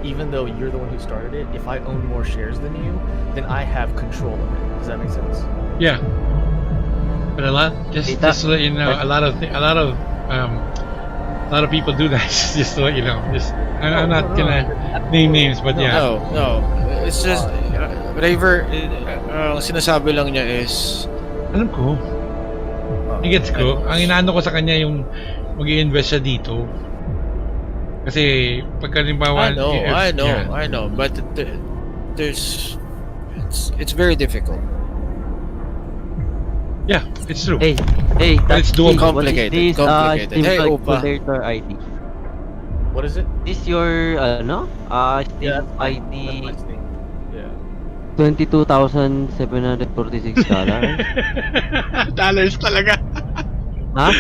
Even though you're the one who started it, if I own more shares than you, then I have control of it. Does that make sense? Yeah. But just to let you know, a lot of people do that. Just to let you know. I'm not gonna name names, but yeah. No. It's just River. Ang sinasabi lang niya is Alam ko. Gets ko. Ang inaano ko sa kanya yung mag-i-invest siya dito. Kasi pagka halimbawa, I know, yeah. but it's very difficult. Yeah, it's true. Hey, But it's that's doable. Complicated, What is this complicated. Hey, Steam Opa. calculator ID? What is it? This your Steam Yeah, ID that's my thing. Yeah. $22,746. Dollars talaga. Huh?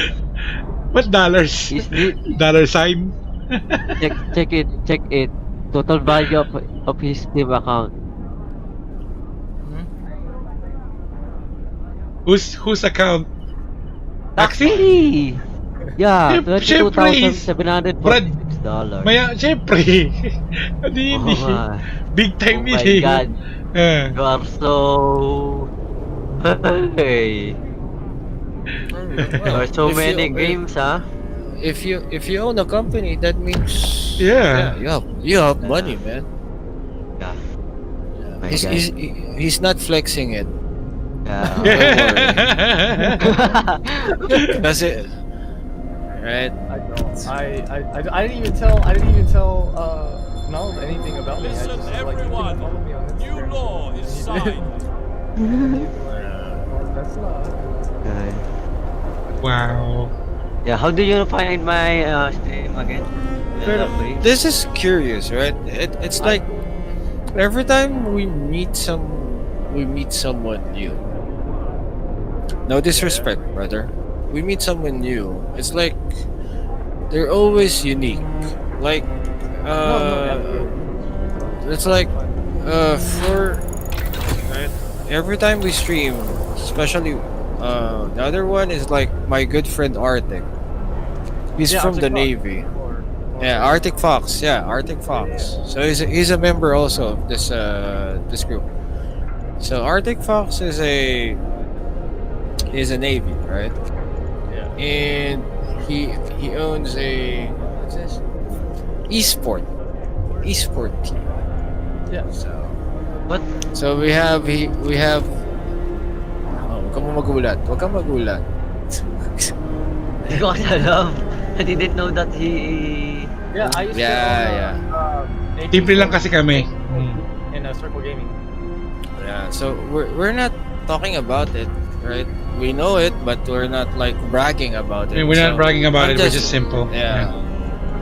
What dollars? Is it? Dollar sign? Check it. Total value of his Steam account. Whose account? Taxi? Yeah, Siyempre is Brad. $22,746. Maya, siyempre. Ano yun Oh eh. my. Big Oh time yun my eh. God. Ah. You are so... Hey. There Well, are so if many you games, huh? if you own a company, that means Yeah. you have money, man. Yeah. My He's God. he's he's not flexing it. Yeah. Don't worry. Cause it right. I don't. I didn't even tell. I didn't even tell. Nald anything about me. I Listen, just was like, you everyone. can follow me on New Instagram. law is And he did. signed. Oh, that's not. Okay. Wow. Yeah, how do you find my stream again? But That way? this is curious, right? It's like every time we meet someone new. No disrespect, brother. We meet someone new. It's like they're always unique. Like it's like for right, every time we stream, especially the other one is like my good friend Arctic. He's Yeah, from Arctic the Fox. Navy. Or Yeah, Arctic Fox. Yeah, Arctic Fox. So he's a member also of this group. So Arctic Fox is a Navy, right? Yeah. And he owns a what's this? Esport team. Yeah. So What? so we have oh, huwag kang magulat. Huwag kang magulat. Because I love. I didn't know that he. Yeah, I used Yeah, to own Simple lang kasi kami. in Circle Gaming. Yeah, so we're not talking about it, right? We know it, but we're not like bragging about it. We're not So, bragging about I'm it, we're just simple. yeah,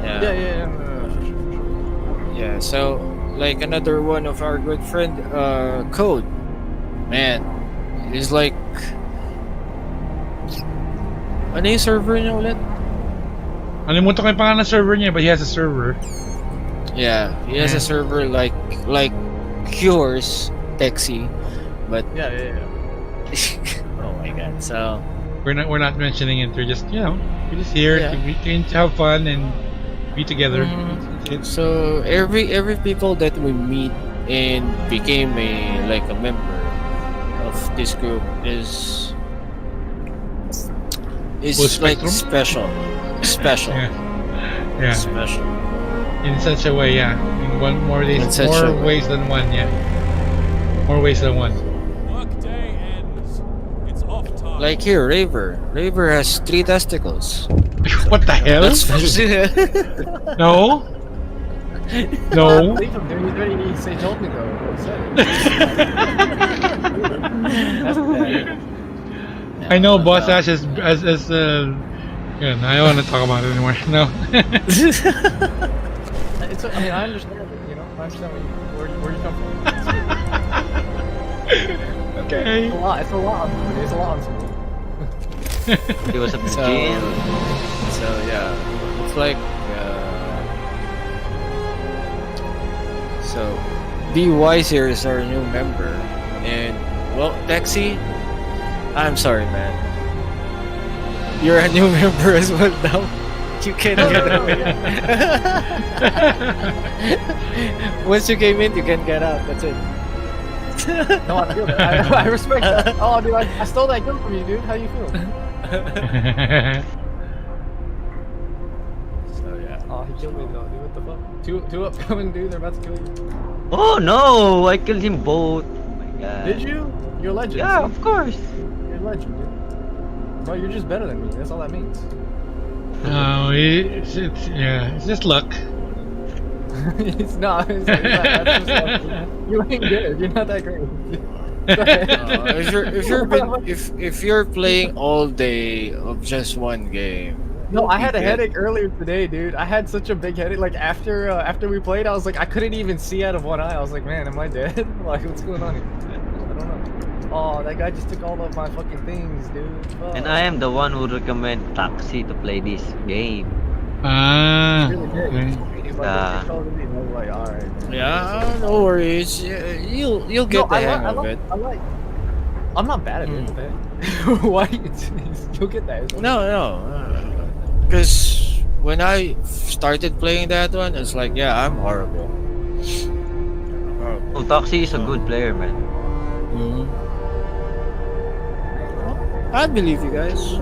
Yeah, yeah, yeah, no. yeah. So like another one of our good friend, Code, man, is like, ano yung server niya ulit? Nalimutan ko yung pangalan ng server niya, but he has a server. Yeah, he has a server like yours, Texi, but Yeah, yeah, yeah. oh my god. So We're not mentioning it. We're just we're just here Yeah. we can have fun and be together. It's so every people that we meet and became a member of this group is Full like spectrum? special, yeah, special. in such a way, yeah. In In such a more way. ways than one, yeah. More ways than one. Workday ends. It's off time. Like here, Raver has 3 testicles. What the hell? That's No. No. Leave him, dude. He say told me though. He said it. That's bad. I know Boss Ash as yeah, I don't want to talk about it anymore. No. It's. I mean, I understand it. You know, I understand where you come from. Okay. It's a lot. It's a lot. It's a lot on something. He was a So- begin. so yeah, it's like so Be Wise here is our new member, and well, Texi, I'm sorry, man. You're a new member as well now. You can't get away. Once you came in, you can get out. That's it. No, I feel that. I respect that. Oh, dude, I stole that gun from you, dude. How you feel? So yeah. Oh, he killed me though, dude. What the fuck? Two upcoming dude. They're about to kill you. Oh no! I killed him both. Oh my god. Did you? You're a legend. Yeah, see? of course. You're a legend, dude. Bro, you're just better than me. That's all that means. No, it's just luck. It's not. That's just you ain't good. You're not that great. If you're playing all day of just one game. No, I had a Good. headache earlier today, dude. I had such a big headache. Like after we played, I was like, I couldn't even see out of one eye. I was like, man, am I dead? Like, what's going on here? I don't know. Oh, that guy just took all of my fucking things, dude. Fuck. And I am the one who recommend Taxi to play this game. Ah. Really did. Okay. He's like, Ah. "Let's get called to me." And I was like, all right. Yeah, no worries. You'll get the hang of it. I'm not bad at it. But why? You'll get that. No. Because when I started playing that one, it's like, yeah, I'm horrible. Oh, Toxie is a good player, man. I believe you guys.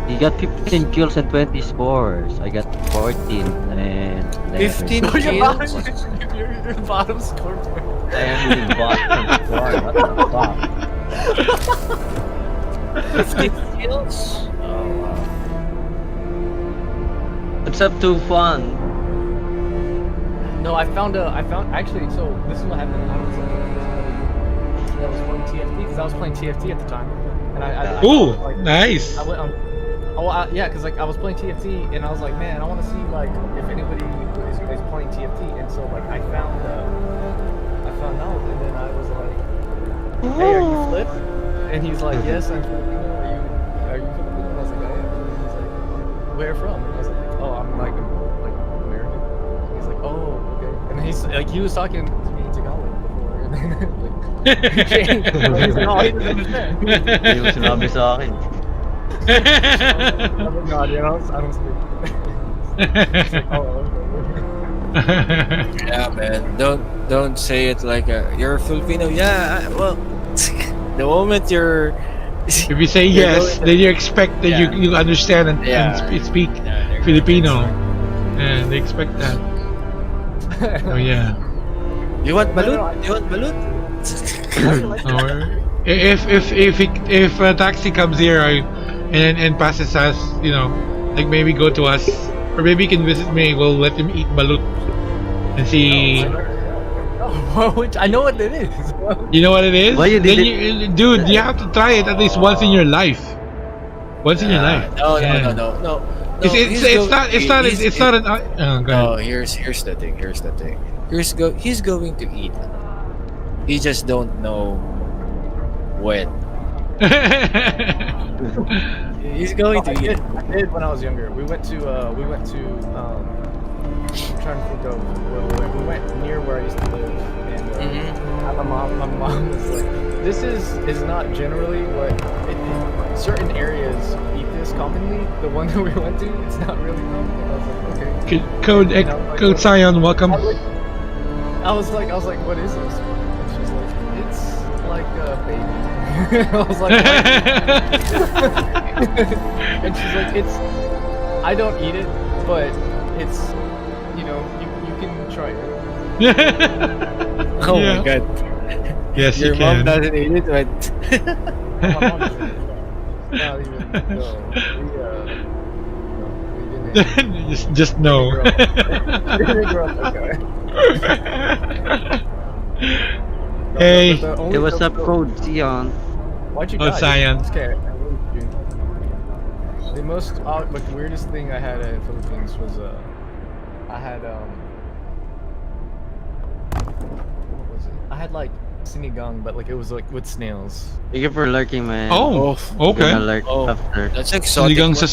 He got 15 kills and 20 scores. I got 14 and 15 Oh, you're bottom, kills. you're bottom score. I am the bottom score. What the fuck? 15 kills? Oh, wow. What's up to fun? No, I found actually. So this is what happened. I was playing TFT because I was playing TFT at the time, and I Ooh, like, nice. I went on. Yeah, because like I was playing TFT, and I was like, man, I want to see like if anybody is playing TFT, and so like I found out, and then I was like, hey, are you Flip? And he's like, yes, I'm Filipino. Are you Filipino? And I was like, I am. And he's like, where from? And I was like, oh, I'm like American. And he's like, oh, okay. And then he's like, he was talking to me in Tagalog before, and then like he changed. He's like, oh, he doesn't understand. Hindi mo sinabi sa akin. Oh my god, you know, I don't speak. It's like, oh, okay. Yeah, man. Don't say it like you're a Filipino. Yeah, well, the moment you're If you say You're yes, going to- then you expect that Yeah. you understand and Yeah. speak yeah, they're gonna Filipino. think And they expect that. Oh yeah. so. You want No, no, balut? You want balut? Or if taxi comes here and passes us, you know, like maybe go to us, or maybe he can visit me. We'll let him eat balut and see. Oh, which I know what it is. You know what it is? Why you Then didn't- dude, you have to try it at least once in your life. Once in your life. No, Yeah. no. It's he's not an. Go No, ahead. here's the thing. He's going to eat. He just don't know when. He's going to I eat. did when I was younger. We went to I'm trying to think of where we went near where I used to live, and my mom was like, this is not generally what certain areas eat this commonly. The one that we went to, it's not really common. And I was like, okay. Code Scion, welcome. I was like, what is this? And she's like, it's like a baby. I was like, and she's like, I don't eat it, but it's, you know, you can try it. Oh Yeah. my god. Yes, Your you mom can. doesn't eat it, but My mom doesn't eat it. Not even, no, we didn't. just no. We didn't grow up that way. Hey. Hey, what's up, Code Sion? Why'd you Oh, die? Cyan. It's okay. I believe you. The most like weirdest thing I had in Philippines was I had what was it? I had like sinigang, but like it was like with snails. Thank you for lurking, man. Oh, Gonna okay. lurk Oh. after. that's exotic. Sinigang sa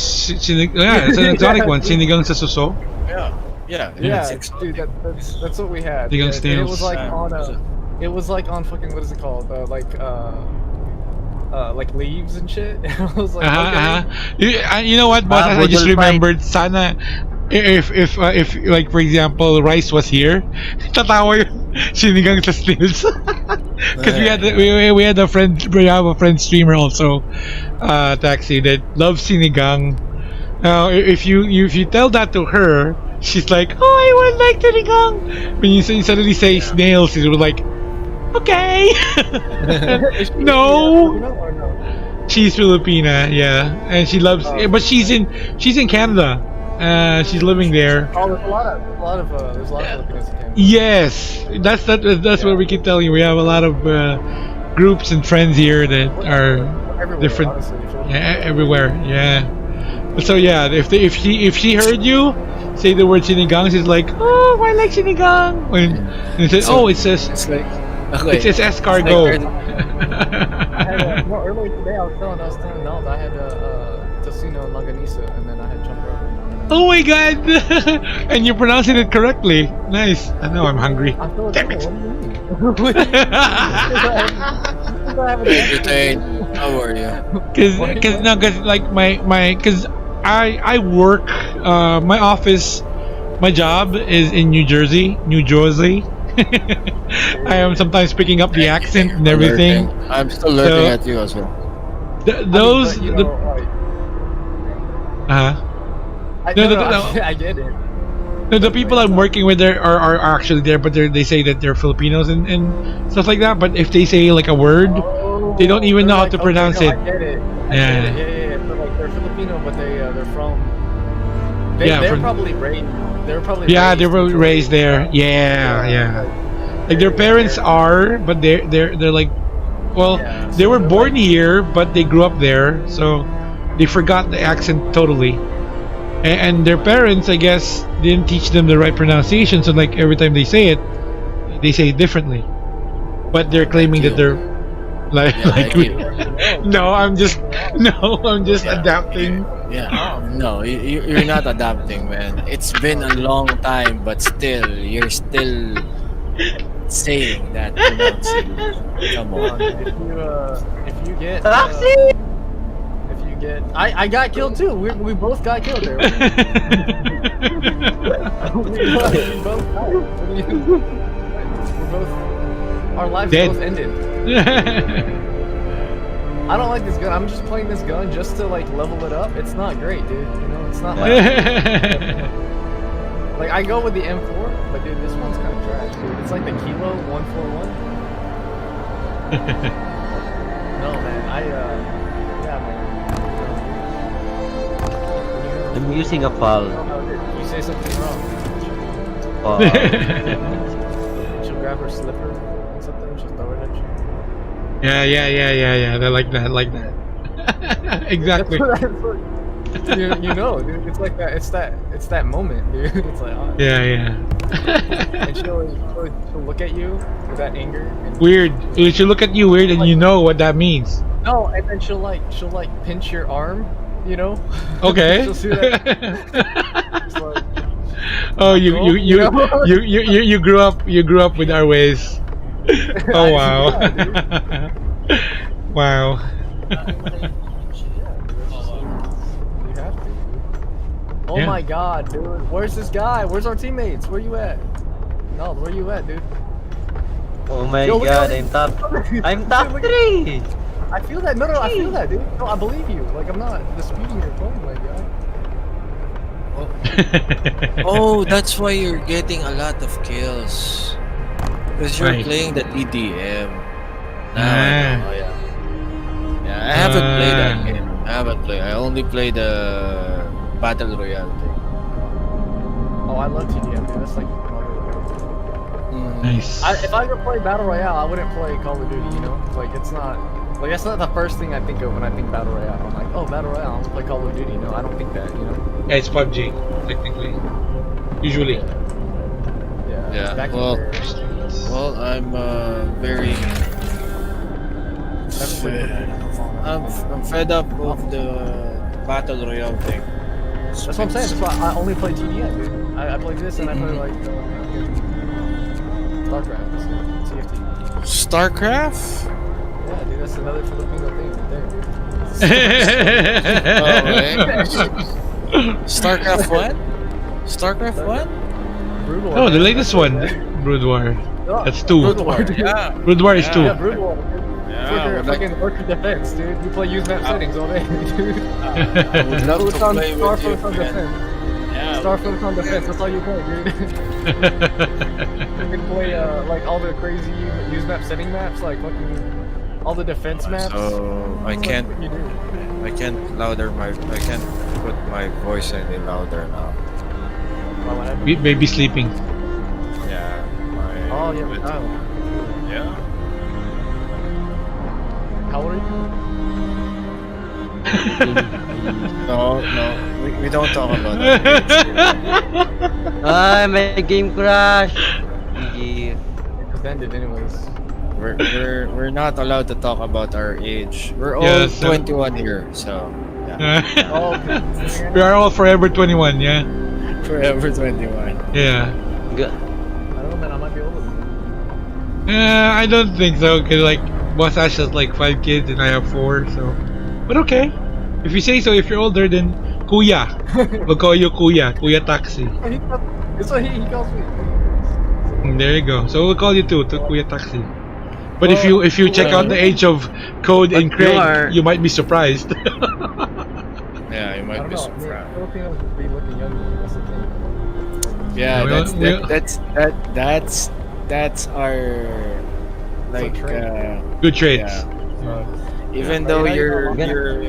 yeah, it's an exotic one. Sinigang sa suso. Yeah, Yeah, it's exotic. dude, that's what we had. Sinigang And it was snails. like on it was like on fucking what is it called? Like leaves and shit. And I was like, okay. You know what, boss? I just budol fight. remembered. Sana, if like for example, rice was here, tatawa yung sinigang sa snails. Because we had a friend, we have a friend streamer also, taxi that loves sinigang. Now, if you tell that to her, she's like, oh, I would like sinigang. When you suddenly say snails, she's like, okay. Is she No. Filipino or no? She's Filipina, yeah, and she loves. But she's in Canada. She's living there. Oh, there's a lot of Filipinos in Canada. Yes, that's what we keep telling you. We have a lot of groups and friends here that are Everywhere, different. honestly, Everywhere. Yeah. So yeah, if she heard you say the word sinigang, she's like, oh, I like sinigang. And says, So- oh, it says It's like okay. it says escargot. I had no, earlier today I was telling Nald I had tocino and longanisa, and then I had champurrado. Oh my god! And you're pronouncing it correctly. Nice. I know I'm hungry. I'm Filipino. Damn it. What do you mean? Entertain. How are you? Cause like cause I work my office, my job is in New Jersey. I am sometimes picking up the accent and everything. Alerting. I'm still alerting So at you as well. those but, you the know, like, I, no, no, no, no, no, I get it. no, the Wait, people what's I'm up? working with there are actually there, but they say that they're Filipinos and stuff like that. But if they say like a word, they don't even They're know how like, to okay, pronounce no, it. I get it. I Yeah. get it. Yeah. So like they're Filipino, but they're from. Yeah, They're from- probably raised. They're probably Yeah, they raised were in raised there. Georgia. Yeah. Like their parents are, but they're like, well, Yeah, they so were they're born like, here, but they grew up there, so they forgot the accent totally. And their parents, I guess, didn't teach them the right pronunciation, so like every time they say it differently. But they're claiming that you. they're like Yeah, like like you. no, I'm just Yeah. adapting. Yeah. No, you're not adapting, man. It's been a long time, but still, you're still saying that pronunciation. Come on. dude, if you get, Taxi! if you get, I got killed too. We both got killed there. we both died. We're both, our lives Dead. both ended. I don't like this gun. I'm just playing this gun just to like level it up. It's not great, dude. You know, it's not like like I go with the M4, but dude, this one's kind of trash, dude. It's like the Kilo 141. No, man. Yeah, man. I'm using a PAL. You say something wrong. She'll grab her slipper and something. She'll throw it at you. Yeah. They're like that. Exactly. you know, dude. It's like that. It's that moment, dude. It's like, oh. Yeah. And she'll look at you with that anger. And Weird. She'll look at you weird, and you know what that means. no, and then she'll pinch your arm. You know. Okay. She'll see that. It's like, Oh, you grew up with our ways. Oh wow. Wow. You have to. Oh Yeah. my god, dude. Where's this guy? Where's our teammates? Where you at? No, where you at, dude? Oh my Yo, look god, at- I'm top 3! I feel that. No, I feel that, dude. No, I believe you. Like, I'm not disputing your point, my guy. Oh, that's why you're getting a lot of kills. Because you're Right. playing the TDM. Now I Ah. know, yeah. Yeah, I haven't played that Ah. game. I only play the Battle Royale thing. Oh, I love TDM, dude. That's like my favorite. Nice. If I ever play Battle Royale, I wouldn't play Call of Duty, you know? Like, it's not... Like, that's not the first thing I think of when I think Battle Royale. I'm like, oh, Battle Royale, I'm gonna play Call of Duty. No, I don't think that, you know? Yeah, it's PUBG technically. Usually. Yeah, Back in well- there. Well, I'm very. Never played I'm fed up of the Battle Royale thing. That's what I'm saying. That's why I only play TDM, dude. I play this and I play like StarCraft, CFT. StarCraft? Yeah, dude, that's another Filipino thing right there, dude. Oh, right. StarCraft what? StarCraft what? Brood War. Oh, the man. latest one, Brood War. Yeah, That's 2. Brood War, dude. Yeah. Brood War is 2. Yeah, Brood War. Dude. Yeah, Fucking worker defense, dude. You play use map settings all day, dude. I would love to Photon- play Star with you, Photon man. Defense. Yeah. Star Photon Defense, that's all you play, dude. You can play like all the crazy use map setting maps, like fucking all the defense maps. So I That's can't what you do. I can't put my voice any louder now. Well, what happened? Baby sleeping. Yeah. Oh, yeah, but- oh. Yeah. How old are you? No, we don't talk about that. Ah, my game crash! GG. It ended anyways. We're not allowed to talk about our age. We're all Yes, 21 here, so yeah. Oh, okay. We are all forever 21, yeah? Forever 21. Yeah. G- I don't know, man. I might be older than you. I don't think so, cause like Boss Ash has like 5 kids and I have 4. So, but okay. If you say so, if you're older, then Kuya. We'll call you Kuya. Kuya Taxi. That's what he calls me. There you go. So we'll call you to Kuya Taxi. But Well, if you check out the age of Code and But Craig, you are- you might be surprised. Yeah, you I might don't be know. surprised. Filipinos be looking younger. That's the thing. Yeah, Well, that's our like trend. Good traits. even Yeah. though Right, you're right. you're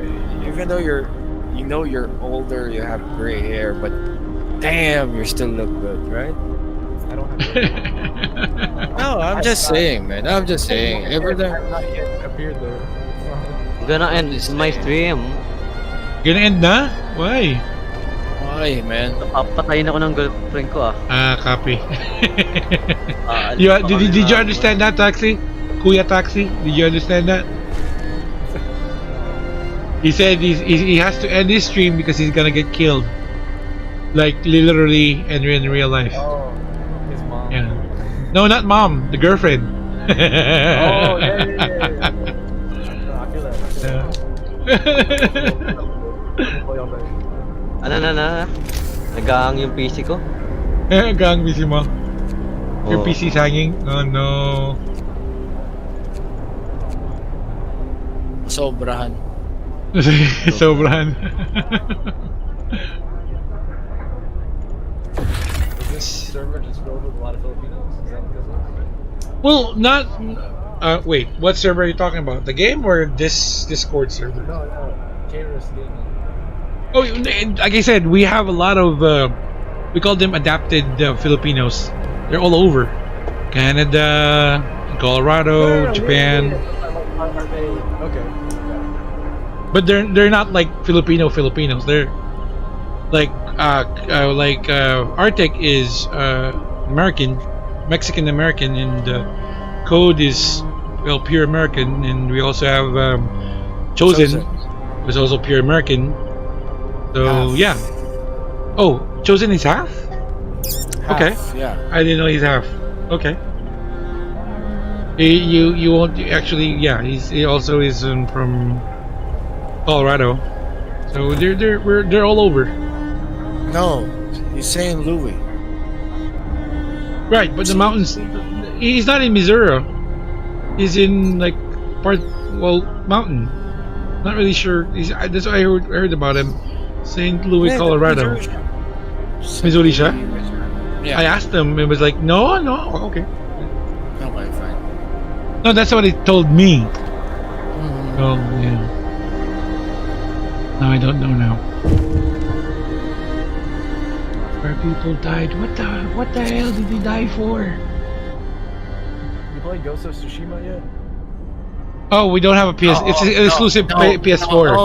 even though you're you're older, you have gray hair, but damn, you still look good, right? I don't have. No, I'm just saying, man. I'm just saying. Every time. I've not yet appeared though. I'm gonna end my stream. Gonna end na? Why? Why, man? Papatayin ako ng girlfriend ko ah. Copy. Aalis You, pa did, kami did you na- understand that, Taxi? Kuya Taxi? Did you understand that? He said he has to end his stream because he's gonna get killed. Like, literally and in real life. Oh, his mom. Yeah. No, not mom. The girlfriend. Oh, yeah. I feel that. Ano na? Nag-aang yung PC ko. Gang busy mo. Your Oh. PC's hanging? Oh no. Sobrahan. Sobrahan. Is this server just filled with a lot of Filipinos? Is that because of Well, not. Wait. What server are you talking about? The game or this Discord server? No, K-Risk Gaming. Oh, like I said, we have a lot of. We call them adapted Filipinos. They're all over. Canada, Colorado, Japan. Are they okay? But they're not like Filipinos. They're like Arctic is American, Mexican American, and Code is pure American, and we also have Chosen, who's also pure American. So Half. yeah. Oh, Chosen is half. Okay. Yeah. I didn't know he's half. Okay. You won't actually. Yeah, he also is from Colorado. So they're all over. No, he's saying Louis. Right, but the mountains. He's not in Missouri. He's in like mountain. Not really sure. That's what I heard about him. St. Louis, Colorado. Missouri siya? Yeah. I asked him. It was like no. Okay. Okay, fine. No, that's what he told me. Oh yeah. No, I don't know now. Where people died. What the hell did they die for? You played Ghost of Tsushima yet? Oh, we don't have a PS. It's an exclusive PS4.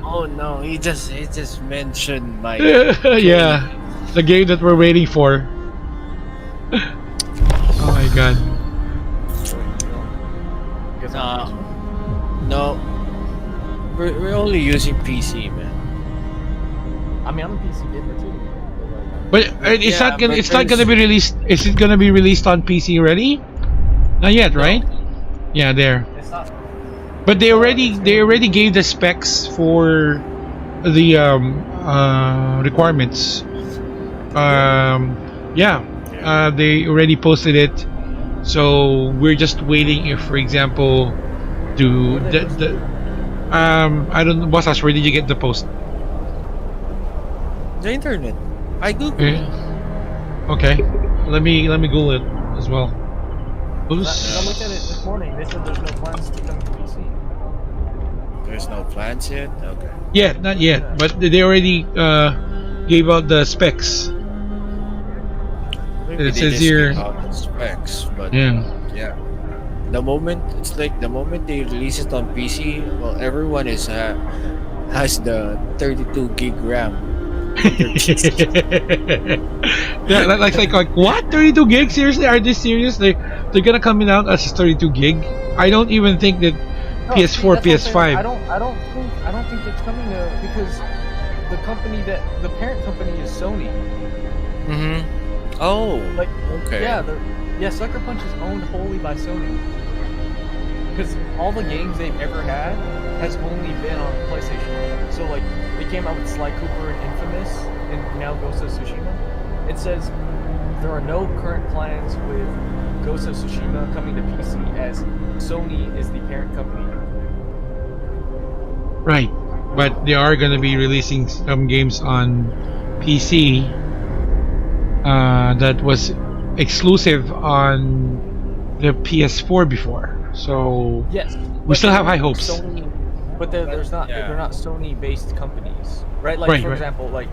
Oh no! He just mentioned my. Yeah, the game that we're waiting for. Oh my god. Guess No. We're only using PC, man. I mean, I'm a PC gamer too. But it's Yeah, not gonna. but It's not gonna be released. Is it gonna be released on PC already? Not yet, right? Yeah, there. It's not. But they already gave the specs for the requirements. They already posted it. So we're just waiting if, for example, I don't know, Boss Ash, where did you get the post? The internet. I googled it. Okay, let me Google it as well. I looked at it this morning. They said there's no plans to come to PC. There's no plans yet. Okay. Yeah, not yet, but they already gave out the specs. Maybe It they says just here- give out the specs, but Yeah. the moment they release it on PC, well, everyone has the 32 gig RAM. Yeah, like what? 32 gig? Seriously? Are they serious? They're gonna come in out as 32 gig? I don't even think that No, PS4, see, that's what I'm saying. PS5. I don't think it's coming to because the parent company is Sony. Mm-hmm. Oh. Like, Okay. yeah, Sucker Punch is owned wholly by Sony. because all the games they've ever had has only been on PlayStation. So like they came out with Sly Cooper and Infamous, and now Ghost of Tsushima. It says there are no current plans with Ghost of Tsushima coming to PC, as Sony is the parent company. Right, but they are going to be releasing some games on PC that was exclusive on the PS4 before. So Yes, we still have high hopes. Sony, but there's not Yeah. they're not Sony-based companies, right? Like Right, for right. example, like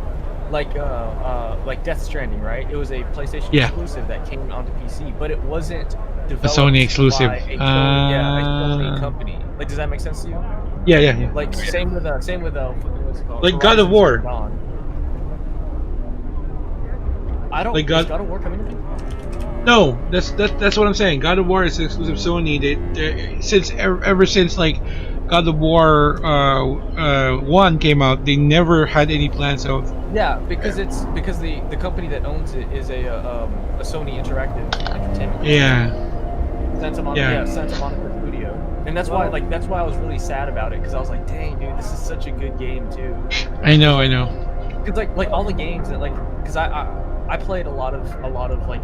Death Stranding, right? It was a PlayStation Yeah. exclusive that came onto PC, but it wasn't developed Sony exclusive. by a Sony company. Like, does that make sense to you? Yeah. Like same with what's it called? Like God of Horizon War. Zero Dawn. I don't. Like Is God- God of War coming to? No, that's what I'm saying. God of War is exclusive Sony. They since ever since like God of War 1 came out, they never had any plans of. Yeah, because the company that owns it is a Sony Interactive Entertainment. Yeah, Santa Monica, Yeah. Santa Monica Studio, and that's why I was really sad about it, because I was like, dang, dude, this is such a good game too. I know. Because like all the games that because I played a lot of like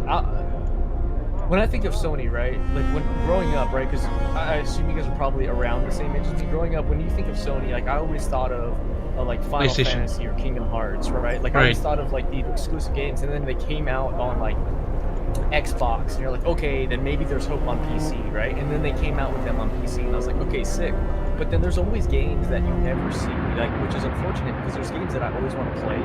when I think of Sony, right? Like when growing up, right? Because I assume you guys are probably around the same age as me. Growing up, when you think of Sony, like I always thought of like Final PlayStation. Fantasy or Kingdom Hearts, right? Like I always thought of like the exclusive games, and then they came out on like Xbox, and you're like, okay, then maybe there's hope on PC, right? And then they came out with them on PC, and I was like, okay, sick. But then there's always games that you never see, like, which is unfortunate, because there's games that I always want to play,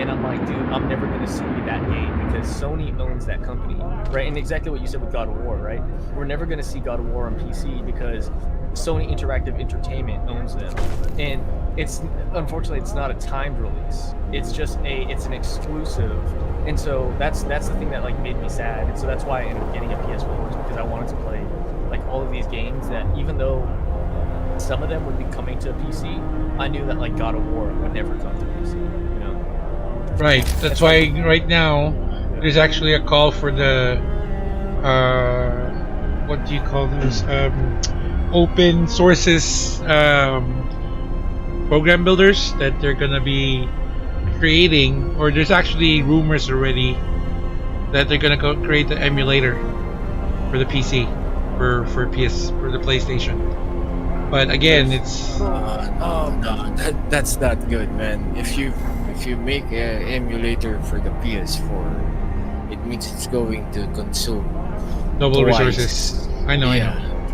and I'm like, dude, I'm never gonna see that game because Sony owns that company, right? And exactly what you said with God of War, right? We're never gonna see God of War on PC because Sony Interactive Entertainment owns them, and it's unfortunately it's not a timed release. It's just it's an exclusive, and so that's the thing that like made me sad, and so that's why I ended up getting a PS4, is because I wanted to play like all of these games that, even though some of them would be coming to PC, I knew that like God of War would never come to PC. You know? Right. That's why right now there's actually a call for the what do you call this? Open sources program builders that they're gonna be creating, or there's actually rumors already that they're gonna create the emulator for the PC for the PlayStation. But again, it's That's not good, man. If you make an emulator for the PS4, it means it's going to consume double twice. resources. I know.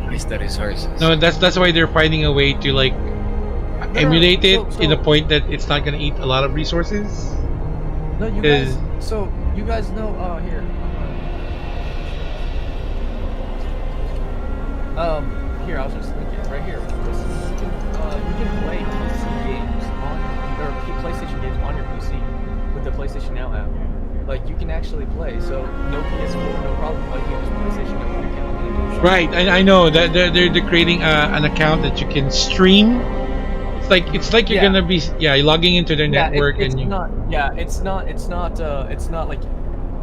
Twice the resources. No, that's why they're finding a way to like emulate it in the point that it's not gonna eat a lot of resources. No, you Is- guys. So you guys know. Here. Here, I was just thinking. Right here. You can play PC games PlayStation games on your PC with the PlayStation Now app. Like you can actually play. So no PS4, no problem. All you need is PlayStation Now account. And you can Right, I know that they're creating an account that you can stream. It's like you're Yeah. gonna be you're logging into their network it's and you. not. Yeah, it's not like.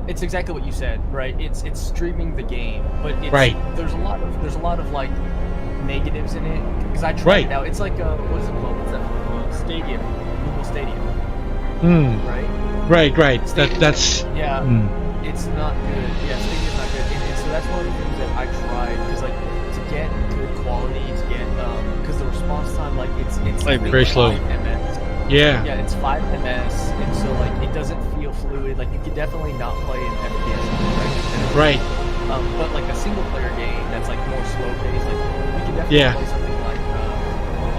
It's exactly what you said, right? It's streaming the game, but Right. There's a lot of like negatives in it, because I tried Right. it out. It's like what is it called? What's that? Stadium, Google Stadium, right? Right. That's. Yeah, Mm. it's not good. Yeah, Stadium's not good, and so that's one of the things that I tried, because like to get good quality, to get because the response time, like it's Very like slow. 5 ms. Yeah. Yeah, it's 5 ms, and so like it doesn't feel fluid. Like you could definitely not play in FPS, Right. but like a single player game that's like more slow paced, like we can definitely Yeah. play something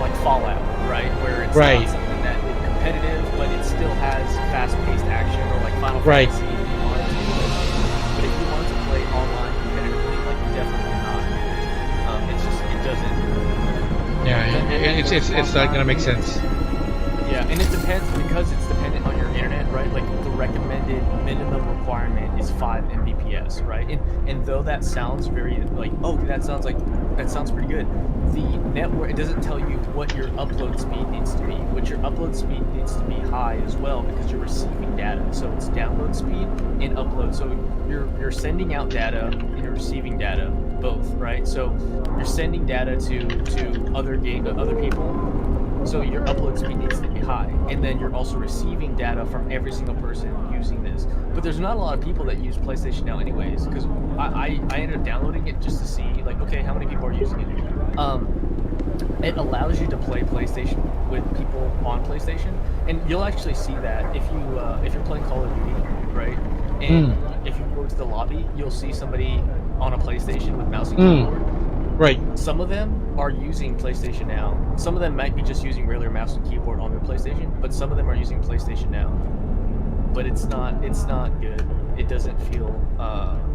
like Fallout, right? Where it's Right. not something that is competitive, but it still has fast paced action, or like Final Right. Fantasy. If you wanted to. But if you wanted to play online competitively, like you definitely cannot. It's just it doesn't. Yeah. It's not gonna make sense. Yeah, and it depends, because it's dependent on your internet, right? Like the recommended minimum requirement is 5 Mbps, right? And though that sounds very like, oh, that sounds pretty good. The network, it doesn't tell you what your upload speed needs to be. What your upload speed needs to be high as well, because you're receiving data. So it's download speed and upload. So you're sending out data and you're receiving data, both, right? So you're sending data to other people, so your upload speed needs to be high, and then you're also receiving data from every single person using this. But there's not a lot of people that use PlayStation Now, anyways, because I ended up downloading it just to see, like, okay, how many people are using it. It allows you to play PlayStation with people on PlayStation, and you'll actually see that if you're playing Call of Duty, right? And if you go to the lobby, you'll see somebody on a PlayStation with mouse and keyboard. Right. Some of them are using PlayStation Now. Some of them might be just using regular mouse and keyboard on their PlayStation, but some of them are using PlayStation Now. But it's not good. It doesn't feel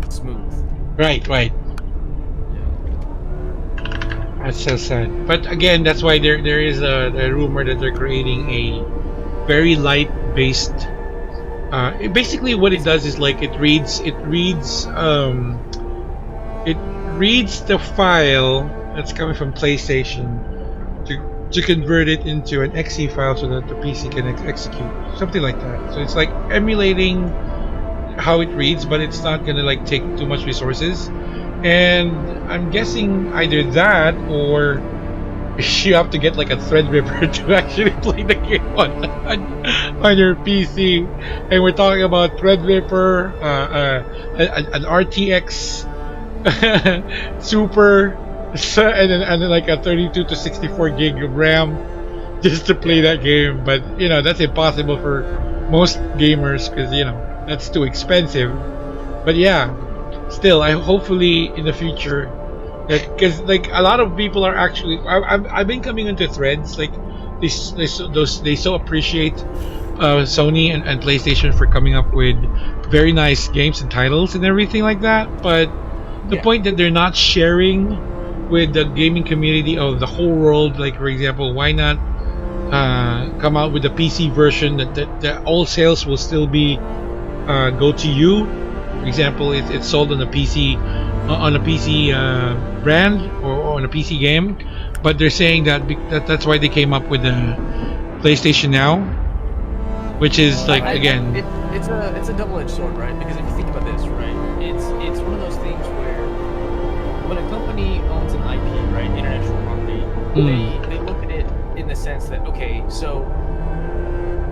smooth. Right. That's so sad. But again, that's why there is a rumor that they're creating a very light based. Basically, what it does is like it reads the file that's coming from PlayStation to convert it into an exe file so that the PC can execute something like that. So it's like emulating how it reads, but it's not gonna like take too much resources. And I'm guessing either that or you have to get like a Threadripper to actually play the game on your PC. And we're talking about Threadripper, an RTX Super, and then like a 32 to 64 gig of RAM just to play that game. But you know that's impossible for most gamers because you know that's too expensive. But yeah. Still, hopefully in the future, because like a lot of people are actually, I've been coming into threads like they so appreciate Sony and PlayStation for coming up with very nice games and titles and everything like that. But the point that they're not sharing with the gaming community of the whole world, like for example, why not come out with a PC version that all sales will still be go to you. For example, it's sold on a PC brand or on a PC game, but they're saying that's why they came up with the PlayStation Now, which is like again, it's a double-edged sword, right? Because if you think about this, right, it's one of those things where when a company owns an IP, right, intellectual property, they look at it in the sense that okay, so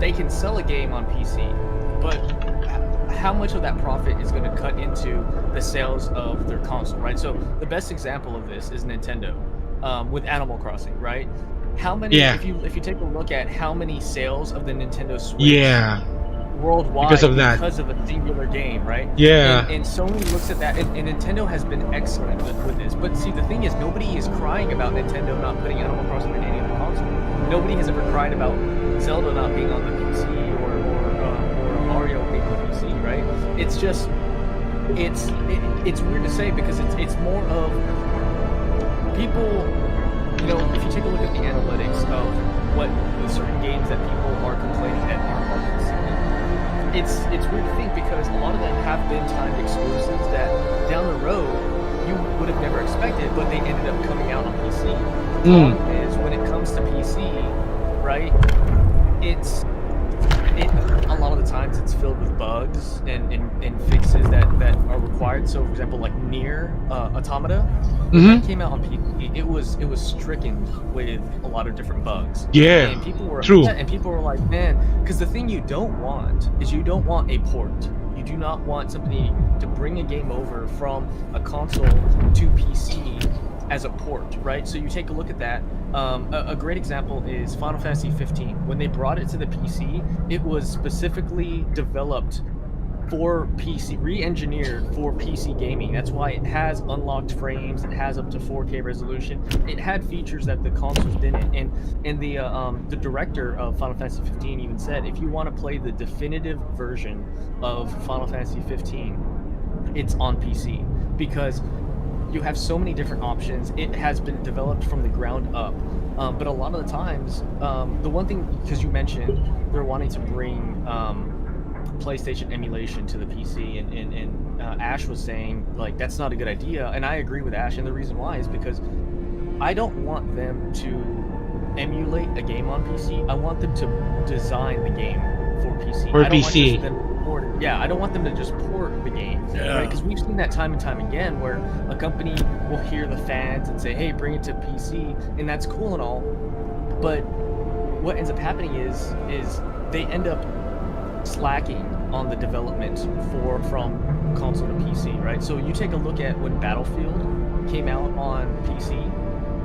they can sell a game on PC, but how much of that profit is going to cut into the sales of their console, right? So the best example of this is Nintendo with Animal Crossing, right? How many? Yeah. If you take a look at how many sales of the Nintendo Switch worldwide because of a singular game, right? Yeah. And Sony looks at that, and Nintendo has been excellent with this. But see, the thing is, nobody is crying about Nintendo not putting Animal Crossing on any other console. Nobody has ever cried about Zelda not being on the PC or Mario being on the PC, right? It's just, it's weird to say because it's more of people. You know, if you take a look at the analytics of what certain games that people are complaining that aren't on PC, it's weird to think because a lot of them have been timed exclusives that down the road you would have never expected, but they ended up coming out on PC. The problem is when it comes to PC, right? A lot of the times it's filled with bugs and fixes that are required. So, for example, like Nier Automata, when it came out on PC, it was stricken with a lot of different bugs. Yeah, and people were true. upset, and people were like, man, because the thing you don't want is you don't want a port. You do not want somebody to bring a game over from a console to PC as a port, right? So you take a look at that. A great example is Final Fantasy 15. When they brought it to the PC, it was specifically developed for PC, re-engineered for PC gaming. That's why it has unlocked frames. It has up to 4K resolution. It had features that the consoles didn't. And the director of Final Fantasy 15 even said, if you want to play the definitive version of Final Fantasy 15, it's on PC because you have so many different options. It has been developed from the ground up. But a lot of the times, the one thing, because you mentioned they're wanting to bring PlayStation emulation to the PC, and Ash was saying, like, that's not a good idea. And I agree with Ash, and the reason why is because I don't want them to emulate a game on PC. I want them to design the game for PC. For I don't PC. want just them to port it. I don't want them to just port the game, right? Because we've seen that time and time again, where a company will hear the fans and say, "Hey, bring it to PC," and that's cool and all, but what ends up happening is they end up slacking on the development from console to PC, right? So you take a look at when Battlefield came out on PC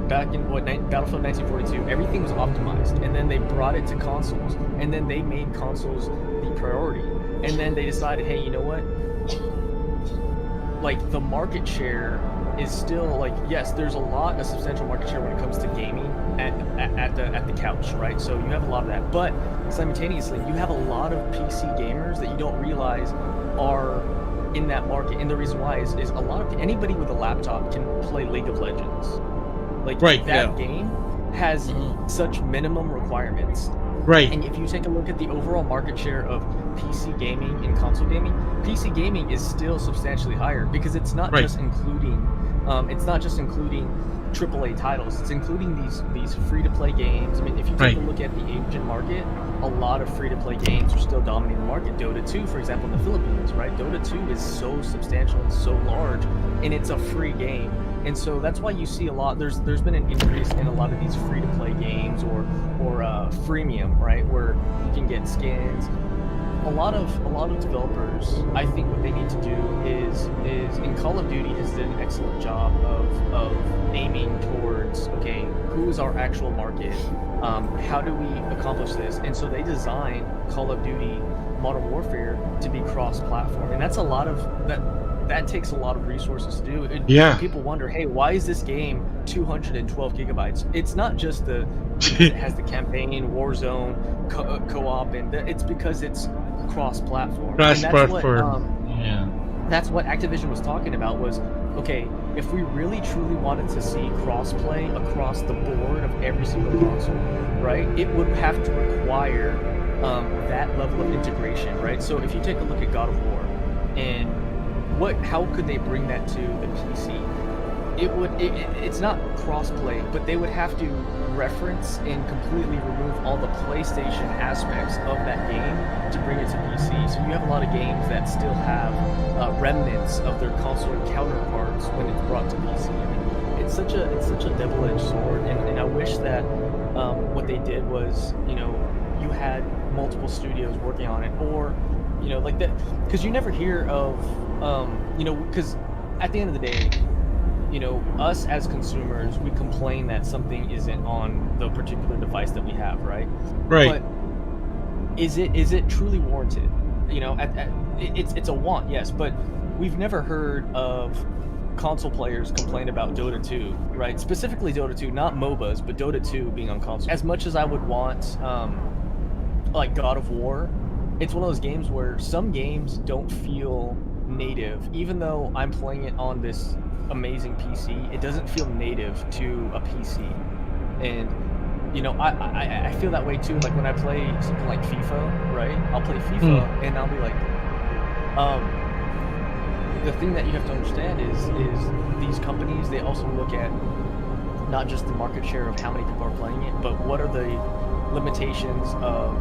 back in Battlefield 1942, everything was optimized, and then they brought it to consoles, and then they made consoles the priority, and then they decided, hey, you know what? Like, the market share is still, like, yes, there's a substantial market share when it comes to gaming at the couch, right? So you have a lot of that, but simultaneously you have a lot of PC gamers that you don't realize are in that market, and the reason why is a lot of anybody with a laptop can play League of Legends. Like, that game has such minimum requirements. Right. And if you take a look at the overall market share of PC gaming and console gaming, PC gaming is still substantially higher, because it's not just including AAA titles. It's including these free-to-play games. I mean, if you take a look at the Asian market, a lot of free-to-play games are still dominating the market. Dota 2, for example, in the Philippines, right? Dota 2 is so substantial and so large, and it's a free game. And so that's why you see a lot. There's been an increase in a lot of these free-to-play games or freemium, right, where you can get skins. A lot of developers, I think what they need to do is in Call of Duty has done an excellent job of aiming towards, okay, who is our actual market? How do we accomplish this? And so they designed Call of Duty Modern Warfare to be cross-platform, and that's a lot of that takes a lot of resources to do. People wonder, hey, why is this game 212 gigabytes? It's not just it has the campaign, Warzone, co-op, and it's because it's cross-platform. Cross-platform. That's what Activision was talking about, was, okay, if we really truly wanted to see cross-play across the board of every single console, right, it would have to require that level of integration, right? So if you take a look at God of War, and how could they bring that to the PC? It's not cross-play, but they would have to reference and completely remove all the PlayStation aspects of that game to bring it to PC. So you have a lot of games that still have remnants of their console counterparts when it's brought to PC. I mean, it's such a double-edged sword, and I wish that what they did was, you had multiple studios working on it, or like that, because you never hear of because at the end of the day, us as consumers, we complain that something isn't on the particular device that we have, right? But is it truly warranted? It's a want, yes, but we've never heard of console players complain about Dota 2, right? Specifically Dota 2, not MOBAs, but Dota 2 being on console. As much as I would want, like God of War, it's one of those games where some games don't feel native. Even though I'm playing it on this amazing PC, it doesn't feel native to a PC. And I feel that way too. Like when I play something like FIFA, right? I'll play FIFA and I'll be like, the thing that you have to understand is these companies, they also look at not just the market share of how many people are playing it, but what are the limitations of,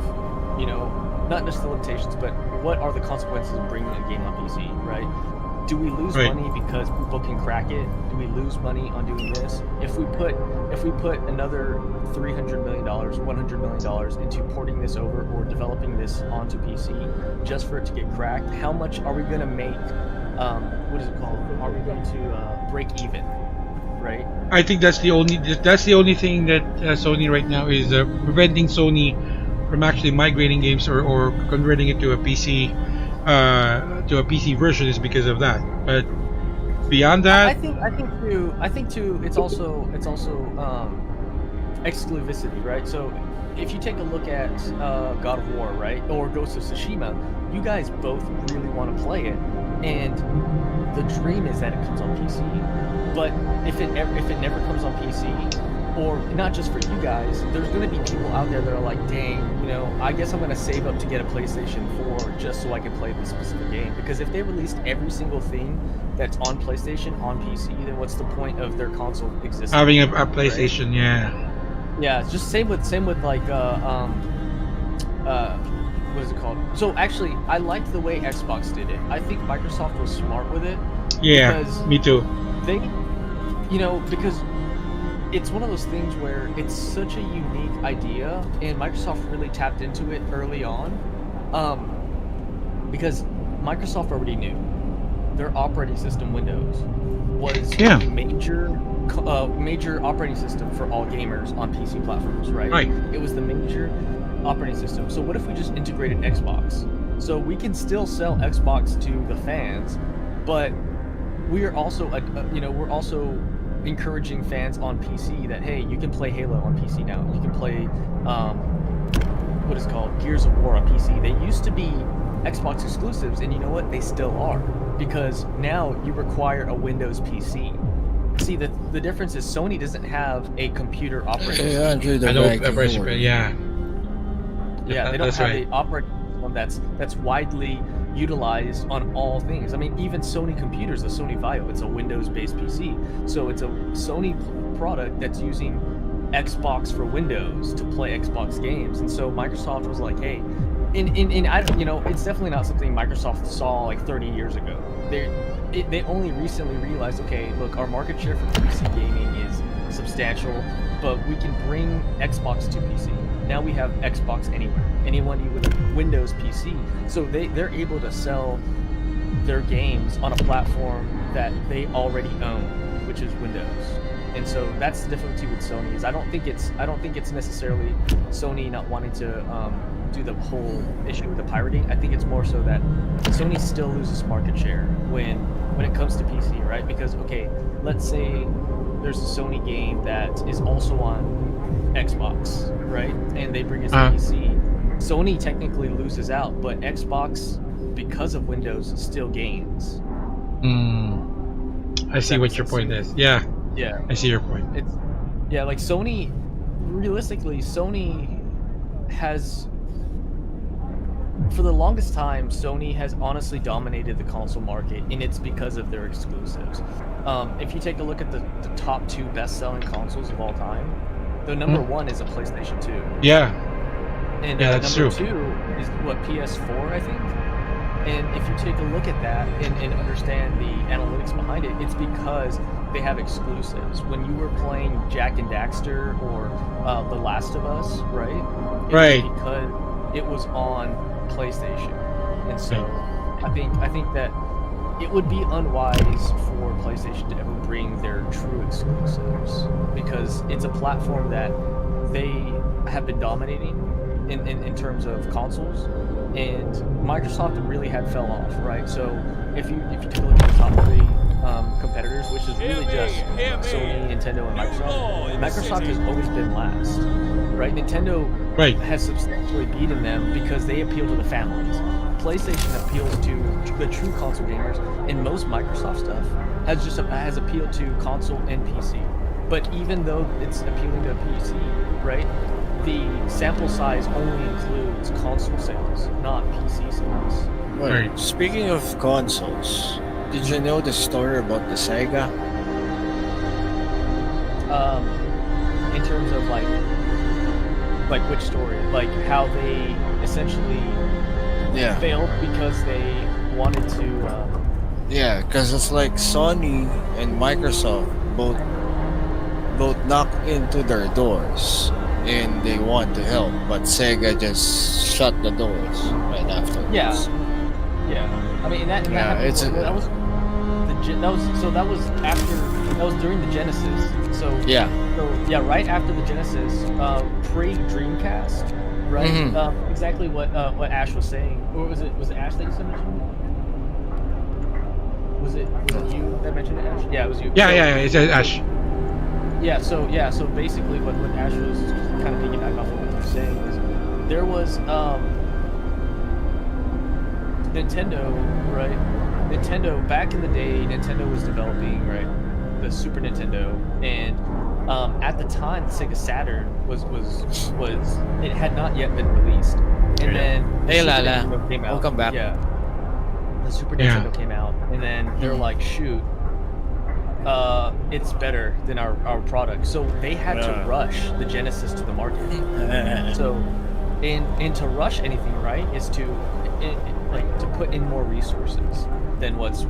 not just the limitations, but what are the consequences of bringing a game on PC, right? Do we lose money because people can crack it? Do we lose money on doing this? If we put another $300 million, $100 million into porting this over or developing this onto PC just for it to get cracked, how much are we going to make? What is it called? Are we going to break even? Right? I think that's the only thing that Sony right now is preventing Sony from actually migrating games or converting it to a PC version is because of that. But beyond that, I think too it's also exclusivity, right? So if you take a look at God of War, right, or Ghost of Tsushima, you guys both really want to play it, and the dream is that it comes on PC. But if it never comes on PC, or not just for you guys, there's going to be people out there that are like, dang, I guess I'm going to save up to get a PlayStation 4 just so I can play this specific game. Because if they released every single thing that's on PlayStation on PC, then what's the point of their console existing? Having a PlayStation, right? Yeah, just same with like what is it called? So actually, I liked the way Xbox did it. I think Microsoft was smart with it. Yeah, Because me too. they, because it's one of those things where it's such a unique idea, and Microsoft really tapped into it early on, because Microsoft already knew their operating system, Windows, was Yeah. a major operating system for all gamers on PC platforms, right? Right. It was the major operating system. So what if we just integrated Xbox? So we can still sell Xbox to the fans, but we are also, we're also encouraging fans on PC that, hey, you can play Halo on PC now. You can play, what is it called, Gears of War on PC. They used to be Xbox exclusives, and you know what? They still are, because now you require a Windows PC. See, the difference is Sony doesn't have a computer operating system. Yeah, Andrew, the I know. ranking Yeah. Yeah, they don't That's have right. the operating system that's widely utilized on all things. I mean, even Sony computers, the Sony Vaio, it's a Windows-based PC. So it's a Sony product that's using Xbox for Windows to play Xbox games. And so Microsoft was like, hey, it's definitely not something Microsoft saw like 30 years ago. They only recently realized, okay, look, our market share for PC gaming is substantial, but we can bring Xbox to PC. Now we have Xbox anywhere. Anyone with a Windows PC. So they're able to sell their games on a platform that they already own, which is Windows. And so that's the difficulty with Sony. Is I don't think it's necessarily Sony not wanting to do the whole issue with the pirating. I think it's more so that Sony still loses market share when it comes to PC, right? Because okay, let's say there's a Sony game that is also on Xbox, right? And they bring it to PC. Sony technically loses out, but Xbox, because of Windows, still gains. I see what your point is. Yeah, Yeah. I see your point. Like Sony, realistically, Sony has, for the longest time, Sony has honestly dominated the console market, and it's because of their exclusives. If you take a look at the top 2 best-selling consoles of all time, the number 1 is a PlayStation 2. Yeah. And Yeah, that's number true. 2 is what, PS4, I think. And if you take a look at that and understand the analytics behind it, it's because they have exclusives. When you were playing Jak and Daxter or The Last of Us, right? It Right. was because it was on PlayStation. And so I think that it would be unwise for PlayStation to ever bring their true exclusives, because it's a platform that they have been dominating in terms of consoles, and Microsoft really had fell off, right? So if you take a look at the top 3 competitors, which is really just Sony, Nintendo, and Microsoft has always been last, right? Nintendo has substantially beaten them because they appeal to the families. PlayStation appeals to the true console gamers, and most Microsoft stuff has appealed to console and PC. But even though it's appealing to PC, right, the sample size only includes console sales, not PC sales. Well, Right. speaking of consoles, did you know the story about the Sega? In terms of like which story, like how they essentially Yeah. failed because they wanted to. Yeah, because it's like Sony and Microsoft both knocked into their doors and they want to help, but Sega just shut the doors right after. Yeah. I mean, that happened. it's a- That was during the Genesis. So Yeah. right after the Genesis, pre Dreamcast, right? Mhm. Exactly what Ash was saying, or was it Ash that you said mentioned? Was it you that mentioned it, Ash? Yeah, it was you. Yeah. It's Ash. So basically what Ash was kind of piggyback off of what you were saying is there was Nintendo, right? Nintendo, back in the day, Nintendo was developing, right, the Super Nintendo, and at the time the Sega Saturn was it had not yet been released. And then the Hey, Super Lala. Nintendo came out. Welcome back. Yeah. The Super Yeah. Nintendo came out, and then they're like, shoot, it's better than our product. So they had to rush the Genesis to the market. So and to rush anything, right, is to like to put in more resources than what's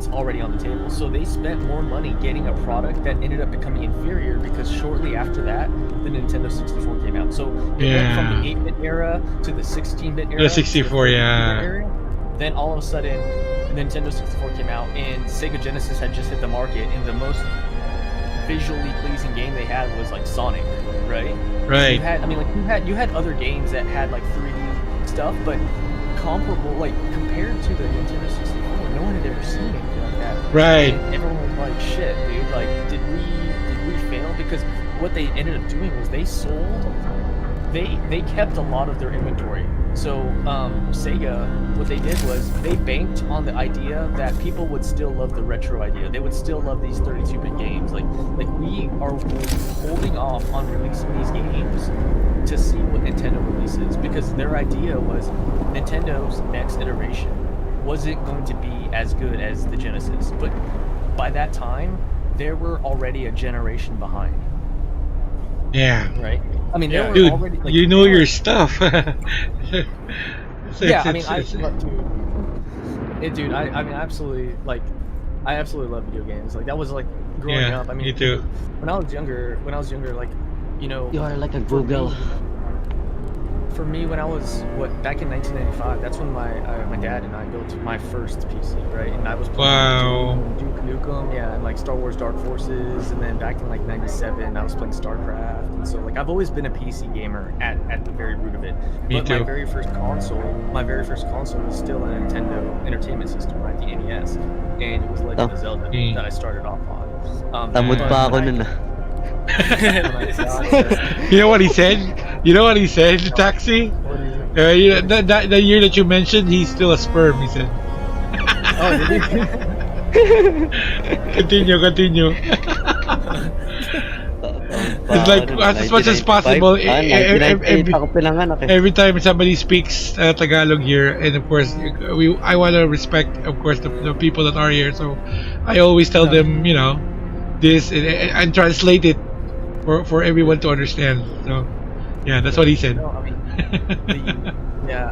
already on the table. So they spent more money getting a product that ended up becoming inferior because shortly after that, the Nintendo 64 came out. So it went from the 8-bit era to the 16-bit era. The 64, to the yeah. 32-bit era. Then all of a sudden, Nintendo 64 came out, and Sega Genesis had just hit the market, and the most visually pleasing game they had was like Sonic, right? Right. You had other games that had like 3D stuff, but comparable, like compared to the Nintendo 64, no one had ever seen anything like that. Right. And everyone was like, "Shit, dude! Like, did we fail?" Because what they ended up doing was they kept a lot of their inventory. So Sega, what they did was they banked on the idea that people would still love the retro idea. They would still love these 32-bit games. Like we are holding off on releasing these games to see what Nintendo releases, because their idea was Nintendo's next iteration wasn't going to be as good as the Genesis. But by that time, they were already a generation behind. Yeah. Right? I mean, they were Dude, already, like, you know your stuff. Dude, I mean, absolutely, like, I absolutely love video games. Like, that was like growing up. I mean, me too. When I was younger, like, you know, You are like a Google. For me, when I was back in 1995, that's when my dad and I built my first PC, right? And I was playing Duke Nukem, and like Star Wars Dark Forces, and then back in like '97, I was playing StarCraft, and so like I've always been a PC gamer at the very root of it. Me but too. my very first console was still a Nintendo Entertainment System, right? The NES, and it was Legend of Zelda that I started off on. Tamad pa ako nun. You know what he said? Taxi? The year that you mentioned, he's still a sperm, he said. Oh, did he? Continue. It's like, as much as possible, every time somebody speaks Tagalog here, and of course, I want to respect, of course, the people that are here, so I always tell them, this, and translate it for everyone to understand. So, yeah, that's what he said. No, I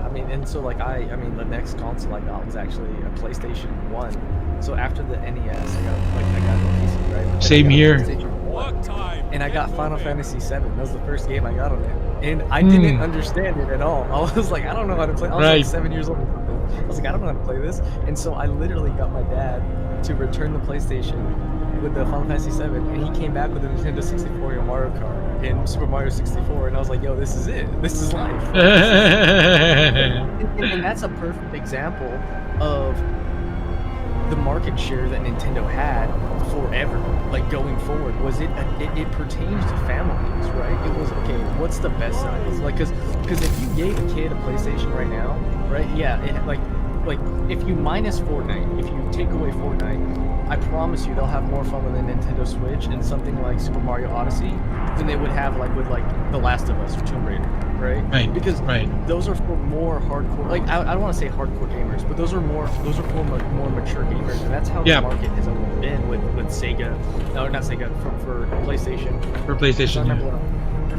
mean, and so like the next console I got was actually a PlayStation 1. So after the NES, I got the PC, right? Same here. Work time. And I got Final Fantasy VII. That was the first game I got on it, and I didn't understand it at all. I was like, I don't know how to play. I was like 7 years old. I was like, I don't know how to play this, and so I literally got my dad to return the PlayStation with the Final Fantasy VII, and he came back with a Nintendo 64 and Mario Kart and Super Mario 64, and I was like, yo, this is it. This is life. and that's a perfect example of the market share that Nintendo had forever, like going forward. Was it pertains to families, right? It was, okay, what's the best size? Like, because if you gave a kid a PlayStation right now, right? Yeah, like if you minus Fortnite, if you take away Fortnite, I promise you they'll have more fun with a Nintendo Switch and something like Super Mario Odyssey than they would have like with like The Last of Us or Tomb Raider, right? Because those are for more hardcore, like I don't want to say hardcore gamers, but those are for more mature gamers, and that's how the market has always been with Sega, no, not Sega, for PlayStation. For PlayStation, I remember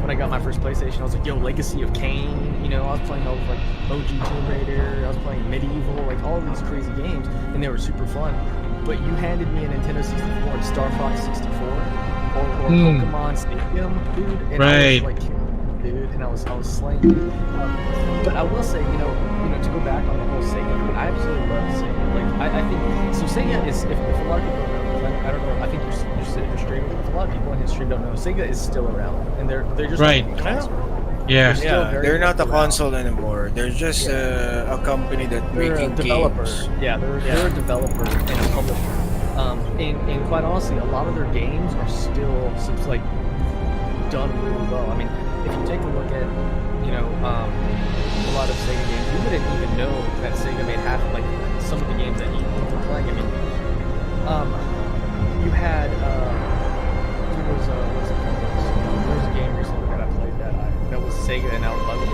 when I got my first PlayStation, I was like, yo, Legacy of Kain, I was playing all like OG Tomb Raider, I was playing Medieval, like all these crazy games, and they were super fun. But you handed me a Nintendo 64 and Star Fox 64 or Pokemon Stadium, dude, and I was like, dude, and I was slaying. But I will say, to go back on the whole Sega, I mean, I absolutely love Sega. Like, I think so. Sega is, if a lot of people don't know, I don't know. I think you're streaming. If a lot of people in his stream don't know, Sega is still around, and they're just like a console. Yeah. They're not a console anymore. They're just a company that making a developer. games. Yeah, they're a developer and a publisher. And quite honestly, a lot of their games are still like done really well. I mean, if you take a look at a lot of Sega games, you wouldn't even know that Sega made half like some of the games that you were playing. I mean, you had there was a game recently that I played that was Sega, and I loved it.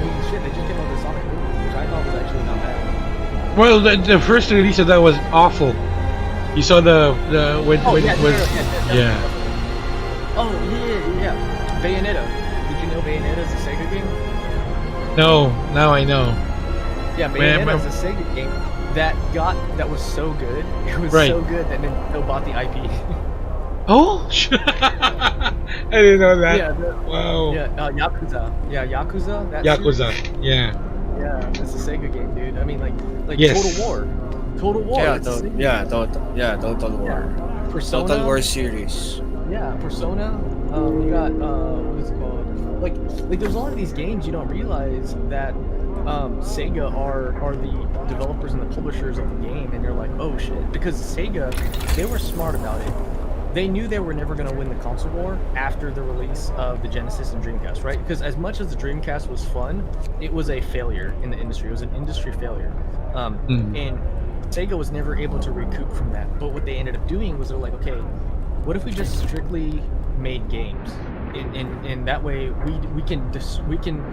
Holy shit, they just came out with Sonic Boom, which I thought was actually not bad. Well, the first release of that was awful. You saw the when Oh when yeah, it no, was no, no, yeah, yeah. Oh yeah. Bayonetta. Did you know Bayonetta is a Sega game? No, now I know. Yeah, Man, Bayonetta is a Sega game that was so good. It was right. so good that Nintendo bought the IP. Oh, I didn't know that. Yeah, Wow. Yakuza. Yeah, Yakuza. That Yakuza. series. Yeah. Yeah, it's a Sega game, dude. I mean, like Total Yes. War. Total War. Yeah, It's a Sega Total War. game. Total Persona. War series. Yeah, Persona. You got what is it called? Like there's a lot of these games you don't realize that Sega are the developers and the publishers of the game, and you're like, oh shit, because Sega, they were smart about it. They knew they were never going to win the console war after the release of the Genesis and Dreamcast, right? Because as much as the Dreamcast was fun, it was a failure in the industry. It was an industry failure, Mm. and Sega was never able to recoup from that. But what they ended up doing was they're like, okay, what if we just strictly made games, and that way we can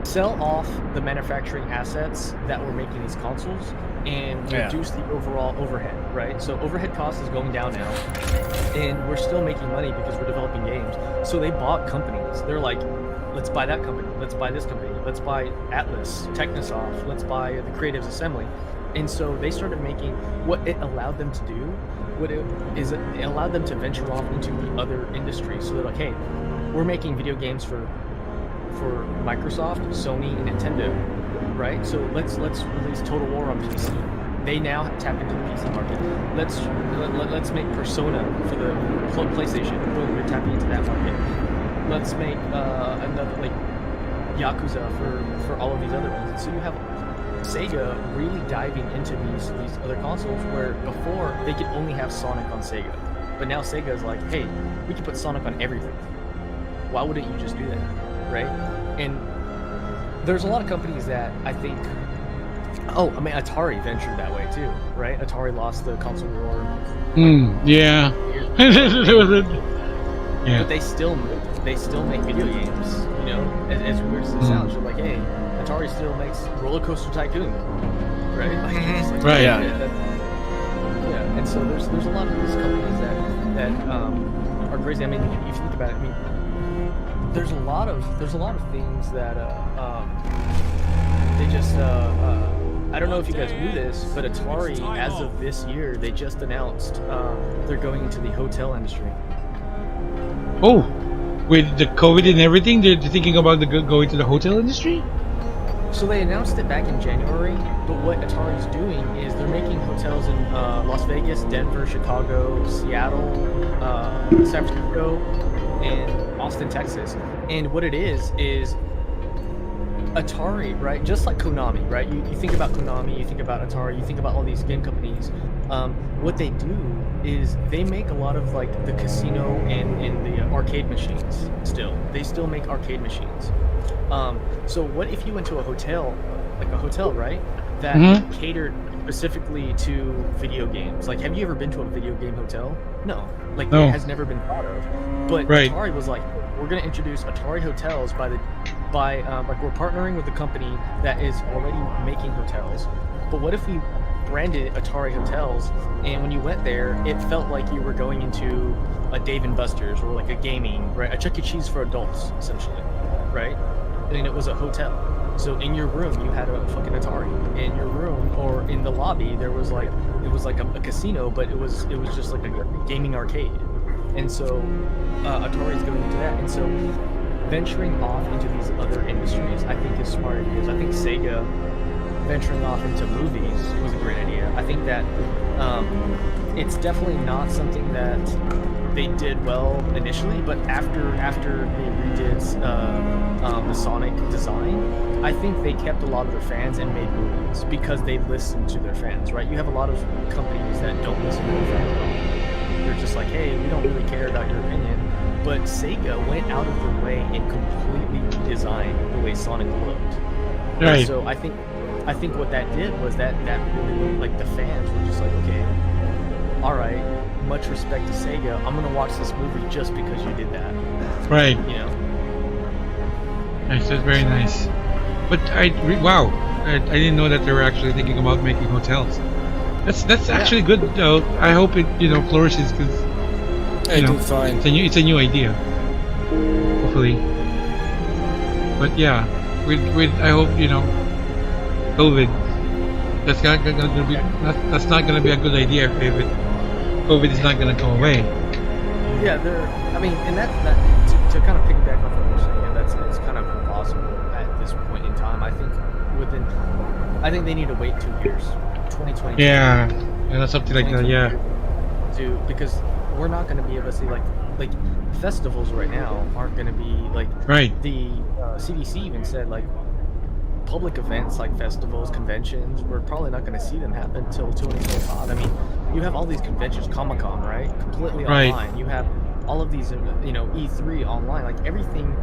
sell off the manufacturing assets that were making these consoles and Yeah. reduce the overall overhead, right? So overhead cost is going down now, and we're still making money because we're developing games. So they bought companies. They're like, let's buy that company, let's buy this company, let's buy Atlas, Technosoft, let's buy the Creatives Assembly. And so they started making what it allowed them to do. It allowed them to venture off into the other industries. So they're like, hey, we're making video games for Microsoft, Sony, and Nintendo, right? So let's release Total War on PC. They now tap into the PC market. Let's make Persona for the PlayStation. Boom, we're tapping into that market. Let's make another like Yakuza for all of these other ones. And so you have Sega really diving into these other consoles where before they could only have Sonic on Sega, but now Sega is like, hey, we can put Sonic on everything. Why wouldn't you just do that, right? And there's a lot of companies that I think, Atari ventured that way too, right? Atari lost the console war. Yeah. There was yeah. But they still make video games, you know, as weird as it sounds. You're like, hey, Atari still makes Roller Coaster Tycoon, right? Like, it's like, Right. Yeah. Yeah. And so there's a lot of these companies that are crazy. I mean, if you think about it, I mean, there's a lot of things that they just I don't know if you guys knew this, but Atari, as of this year, they just announced they're going into the hotel industry. Oh, with the COVID and everything, they're thinking about going to the hotel industry. So they announced it back in January, but what Atari's doing is they're making hotels in Las Vegas, Denver, Chicago, Seattle, San Francisco, and Austin, Texas. And what it is Atari, right? Just like Konami, right? You think about Konami, you think about Atari, you think about all these game companies. What they do is they make a lot of like the casino and the arcade machines still. They still make arcade machines. So what if you went to a hotel, right? That catered specifically to video games. Like, have you ever been to a video game hotel? No. Like, No. it has never been thought of. But Right. Atari was like, we're going to introduce Atari hotels by we're partnering with a company that is already making hotels. But what if we branded Atari hotels, and when you went there, it felt like you were going into a Dave & Buster's or like a gaming, right? A Chuck E. Cheese for adults, essentially, right? And it was a hotel. So in your room, you had a fucking Atari. In your room or in the lobby, there was like a casino, but it was just like a gaming arcade. And so Atari's going into that. And so venturing off into these other industries, I think is smart ideas. I think Sega venturing off into movies was a great idea. I think that it's definitely not something that they did well initially, but after they redid the Sonic design, I think they kept a lot of their fans and made movies because they listened to their fans, right? You have a lot of companies that don't listen to their fans at all. They're just like, hey, we don't really care about your opinion. But Sega went out of their way and completely redesigned the way Sonic looked. Right. And so I think what that did was that really, like, the fans were just like, okay, all right, much respect to Sega. I'm gonna watch this movie just because you did that. Right. You know. Nice. That's very nice. But wow, I didn't know that they were actually thinking about making hotels. That's actually good though. I hope it flourishes because I do find it's a new idea. Hopefully, but yeah, with I hope COVID. That's not gonna be a good idea if COVID is not gonna go away. Yeah, I mean, and that to kind of piggyback off what you're saying, yeah, it's kind of impossible at this point in time. I think they need to wait 2 years, 2020. Yeah, that's something like that. Yeah, because we're not going to be able to see like festivals right now aren't going to be like right. the CDC even said like public events like festivals, conventions, we're probably not going to see them happen until 2025. I mean, you have all these conventions, Comic-Con, right? Completely Right. online. You have all of these, E3 online. Like everything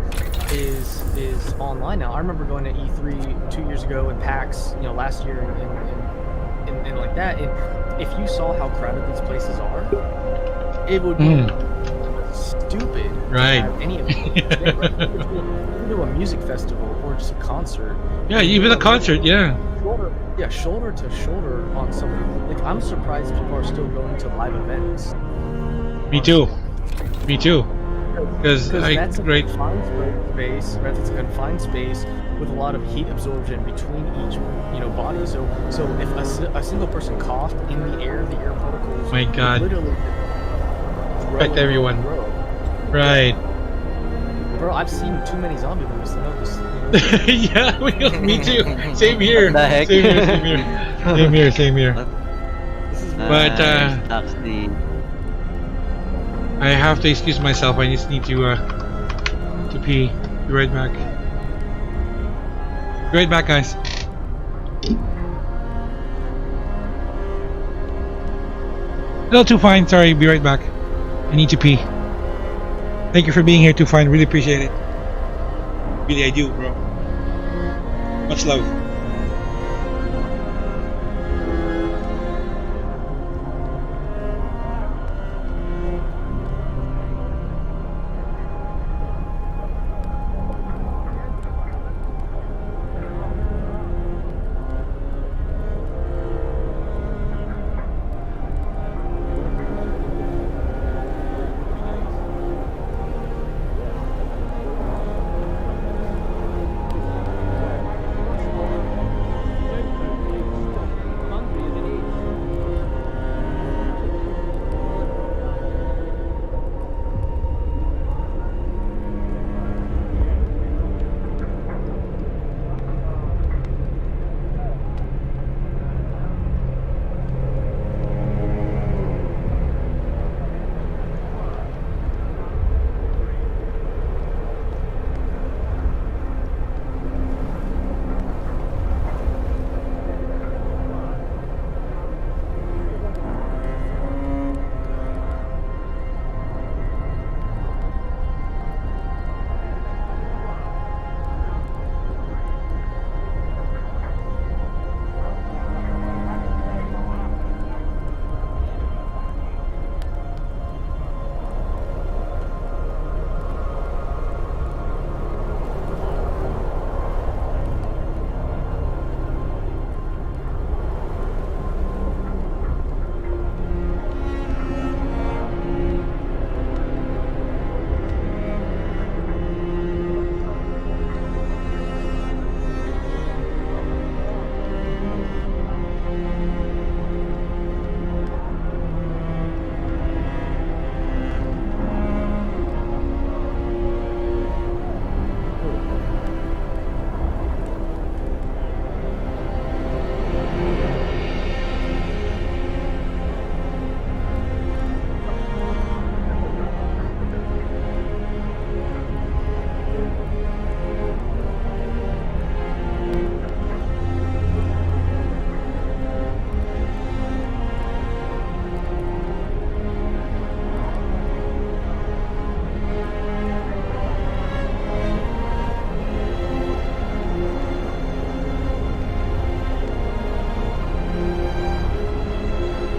is online now. I remember going to E3 2 years ago and PAX, last year and like that. And if you saw how crowded these places are, it would be stupid Right. to have any of them. Do a music festival or just a concert. Yeah, even a concert. Yeah. Shoulder to shoulder on somebody. Like I'm surprised people are still going to live events. Me too. Because that's a right. confined space. Right? It's a confined space with a lot of heat absorption between each body. So if a single person coughed in the air particles. My God. Literally. Affect everyone. Right. Bro, I've seen too many zombie movies to know this. Yeah, me too. Same here. What the heck? Same here. But that's the I have to excuse myself. I just need to pee. Be right back. Be right back, guys. No, too fine. Sorry. Be right back. I need to pee. Thank you for being here, too fine. Really appreciate it. Really, I do, bro. Much love.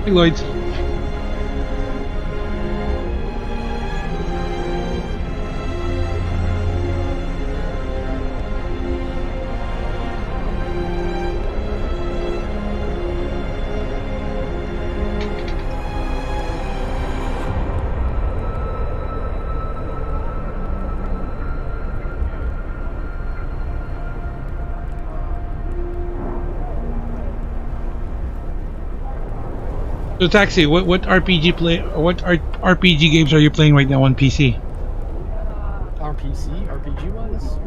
Hey, Lloyd. So Taxi, what RPG games are you playing right now on PC? RPG wise.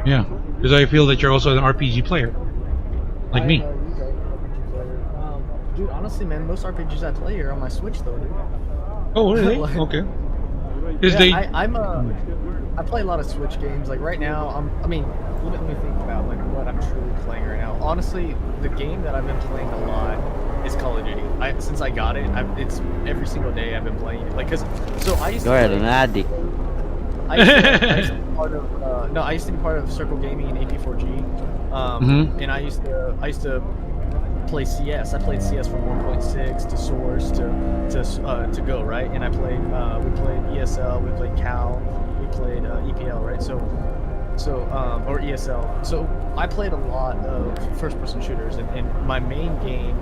Yeah, because I feel that you're also an RPG player, like I am me. a huge RPG player. Dude, honestly, man, most RPGs I play are on my Switch, though, dude. Oh, really? Like, Okay. Because yeah, they. I play a lot of Switch games. Like right now, I mean, let me think about like what I'm truly playing right now. Honestly, the game that I've been playing a lot is Call of Duty. Since I got it, it's every single day I've been playing it. Like, cause so I used to You're play. an addict. I used to be part of no, I used to be part of Circle Gaming and AP4G, Mhm. and I used to play CS. I played CS from 1.6 to Source to Go, right? And we played ESL, we played Cal, we played EPL, right? Or ESL. So I played a lot of first-person shooters, and my main game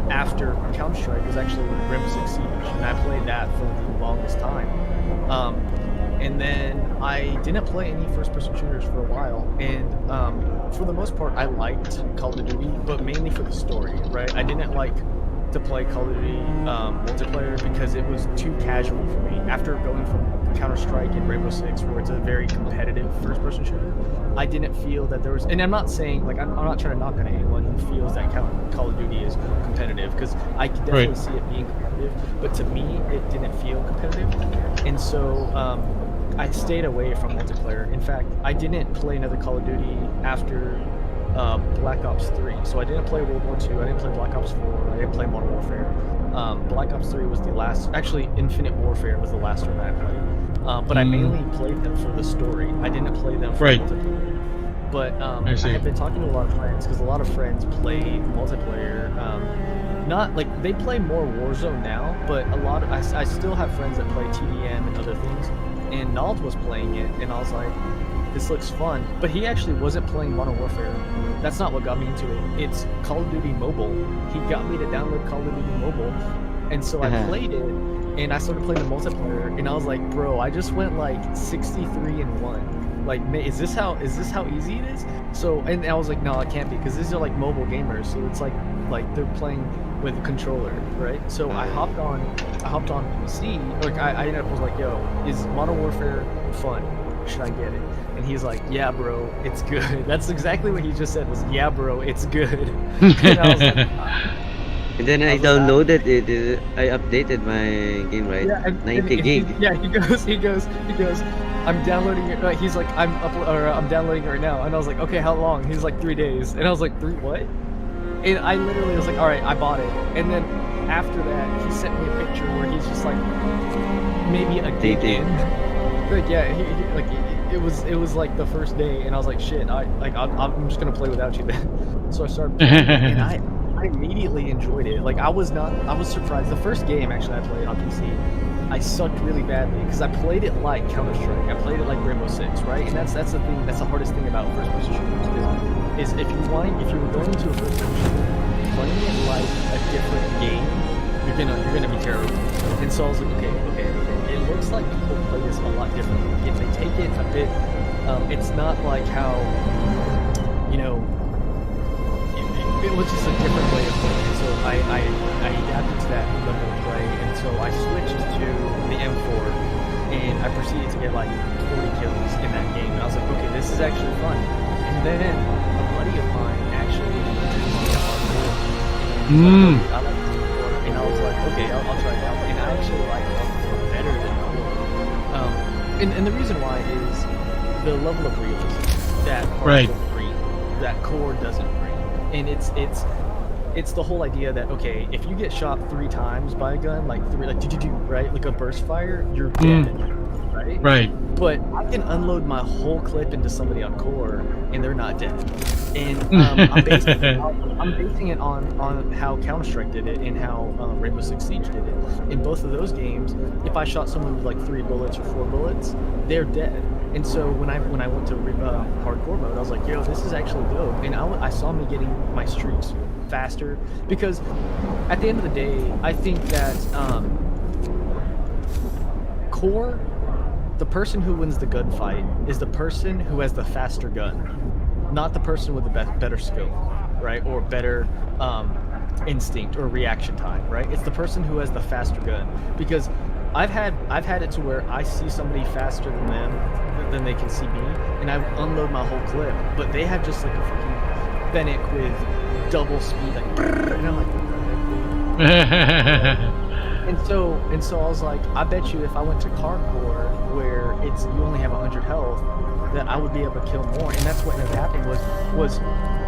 after Counter-Strike was actually Rainbow Six Siege, and I played that for the longest time. Um, and then I didn't play any first-person shooters for a while, and for the most part, I liked Call of Duty, but mainly for the story, right? I didn't like to play Call of Duty multiplayer because it was too casual for me. After going from Counter-Strike and Rainbow Six, where it's a very competitive first-person shooter, I didn't feel that there was, and I'm not saying, like, I'm not trying to knock on anyone who feels that Call of Duty is competitive, because I can definitely Right. see it being competitive, but to me, it didn't feel competitive, and so I stayed away from multiplayer. In fact, I didn't play another Call of Duty after Black Ops 3. So I didn't play World War 2, I didn't play Black Ops 4, I didn't play Modern Warfare. Black Ops 3 was the last, actually Infinite Warfare was the last one that I played. But I mainly played them for the story. I didn't play them for Right. multiplayer. But I see. have been talking to a lot of friends, because a lot of friends play multiplayer. Not like they play more Warzone now, but I still have friends that play TDM and other things. And Nald was playing it, and I was like, this looks fun. But he actually wasn't playing Modern Warfare. That's not what got me into it. It's Call of Duty Mobile. He got me to download Call of Duty Mobile, and so I played it, and I started playing the multiplayer, and I was like, bro, I just went like 63-1. Like, is this how easy it is? So, and I was like, no, it can't be, because these are like mobile gamers, so it's like they're playing with a controller, right? So I hopped on PC. Like I ended up was like, yo, is Modern Warfare fun? Should I get it? And he's like, yeah, bro, it's good. That's exactly what he just said, was, yeah, bro, it's good. And I was like, And then I downloaded it. I updated my game, right? yeah, 90 gig. He goes, I'm downloading it. He's like, I'm downloading it right now. And I was like, okay, how long? He's like, 3 days. And I was like, 3 what? And I literally was like, all right, I bought it. And then after that, he sent me a picture where he's just like, maybe a gig in. Like, yeah, it was like the first day, and I was like, shit, I'm just gonna play without you then. So I started playing, and I immediately enjoyed it. Like I was surprised. The first game actually I played on PC, I sucked really badly because I played it like Counter-Strike. I played it like Rainbow Six, right? And that's the thing. That's the hardest thing about first-person shooters is if you were going into a first-person shooter, playing it like a different game, you're gonna be terrible. And so I was like, okay. It looks like people play this a lot differently. If they take it a bit, it's not like how, you know, it was just a different way of playing it. So I adapted to that level of play, and so I switched to the M4, and I proceeded to get like 40 kills in that game. And I was like, okay, this is actually fun. And then a buddy of mine actually introduced me to hardcore. And I like hardcore, and I was like, okay, I'll try it out. And I actually like hardcore better than core. And the reason why is the level of realism that hardcore brings, that core doesn't bring. And it's the whole idea that, okay, if you get shot 3 times by a gun, like right, like a burst fire, you're dead, right? Right. But I can unload my whole clip into somebody on core, and they're not dead. And I'm basing it on how Counter-Strike did it and how Rainbow Six Siege did it. In both of those games, if I shot someone with like 3 bullets or 4 bullets, they're dead. And so when I went to hardcore mode, I was like, yo, this is actually dope. And I saw me getting my streaks faster, because at the end of the day, I think that core, the person who wins the gunfight is the person who has the faster gun, not the person with the better skill. right, or better instinct or reaction time, right? It's the person who has the faster gun, because I've had it to where I see somebody faster than them than they can see me, and I unload my whole clip, but they have just like a fucking Fennec with double speed, like, brrr, and I'm like, what the heck, dude? And so I was like, I bet you if I went to Hardcore, where it's you only have 100 health, that I would be able to kill more. And that's what ended up happening was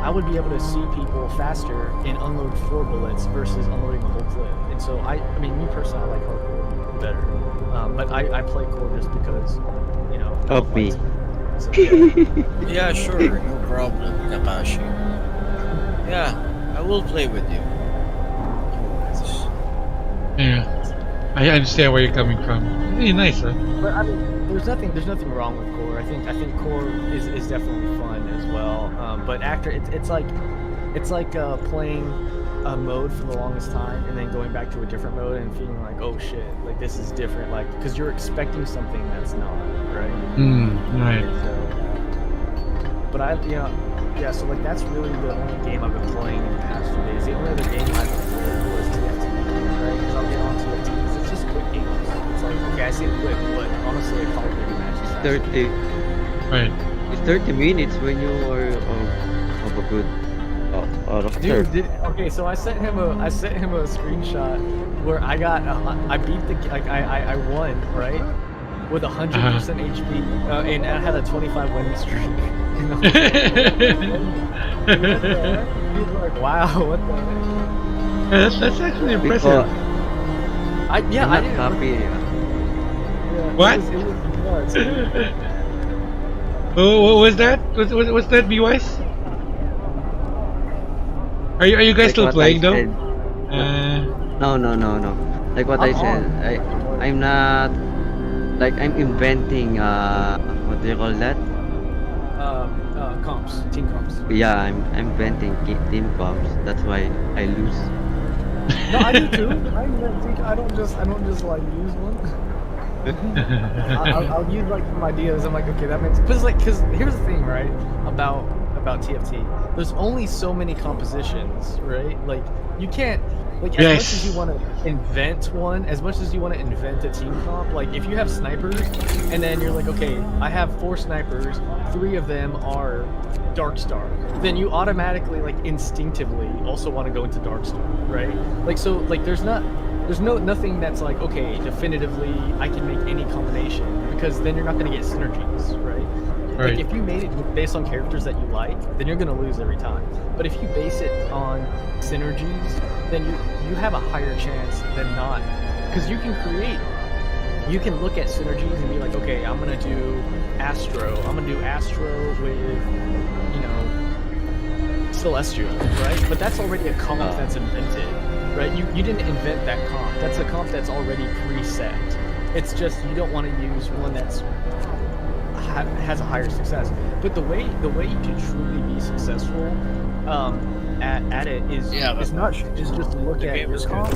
I would be able to see people faster and unload 4 bullets versus unloading the whole clip. And so I mean, me personally, I like Hardcore better, but I play Core just because, you know. Of me. So, yeah. Yeah, sure, no problem, Kapashi. Yeah, I will play with you. Yeah, I understand where you're coming from. Really nice, huh? But I mean, there's nothing wrong with Core. I think Core is definitely fun as well. But Actor, it's like playing a mode for the longest time and then going back to a different mode and feeling like, oh shit, like this is different, like because you're expecting something that's not, right? Right. So, but yeah. So like that's really the only game I've been playing in the past few days. The only other game I've played was TFT, right? Because I'll get on TFT because it's just quick games. It's like, okay, I say quick, but honestly, a Call of Duty match is faster. 30. Right. It's 30 minutes when you are of a good out of Dude, turf. okay, so I sent him a screenshot where I got I beat the I won, right, with 100% HP, and I had a 25 winning streak. And I was like, he was like, wow, what the heck? Yeah, that's actually impressive. Because I I'm I not didn't. happy. Yeah, What? It was nuts. Oh, what was that? What's that, B-Wise? Are you guys Like still what playing I though? said. No. Like what I said, I'm not like I'm inventing what do you call that? Comps, team comps. Yeah, I'm inventing team comps. That's why I lose. No, I do too. I don't just like use one. I'll use like some ideas. I'm like, okay, that makes. Because here's the thing, right? About TFT. There's only so many compositions, right? Like you can't. Like as much as you want to invent one, as much as you want to invent a team comp, like if you have snipers, and then you're like, okay, I have 4 snipers, 3 of them are Darkstar, then you automatically, like instinctively, also want to go into Darkstar, right? Like so, like there's nothing that's like, okay, definitively I can make any combination, because then you're not going to get synergies, right? Right. Like if you made it based on characters that you like, then you're gonna lose every time. But if you base it on synergies, then you have a higher chance than not. Because you can look at synergies and be like, okay, I'm gonna do Astro with, you know, Celestial, right? But that's already a comp that's invented, right? You didn't invent that comp. That's a comp that's already preset. It's just you don't want to use one that's has a higher success. But the way you can truly be successful at it is just look at your comp,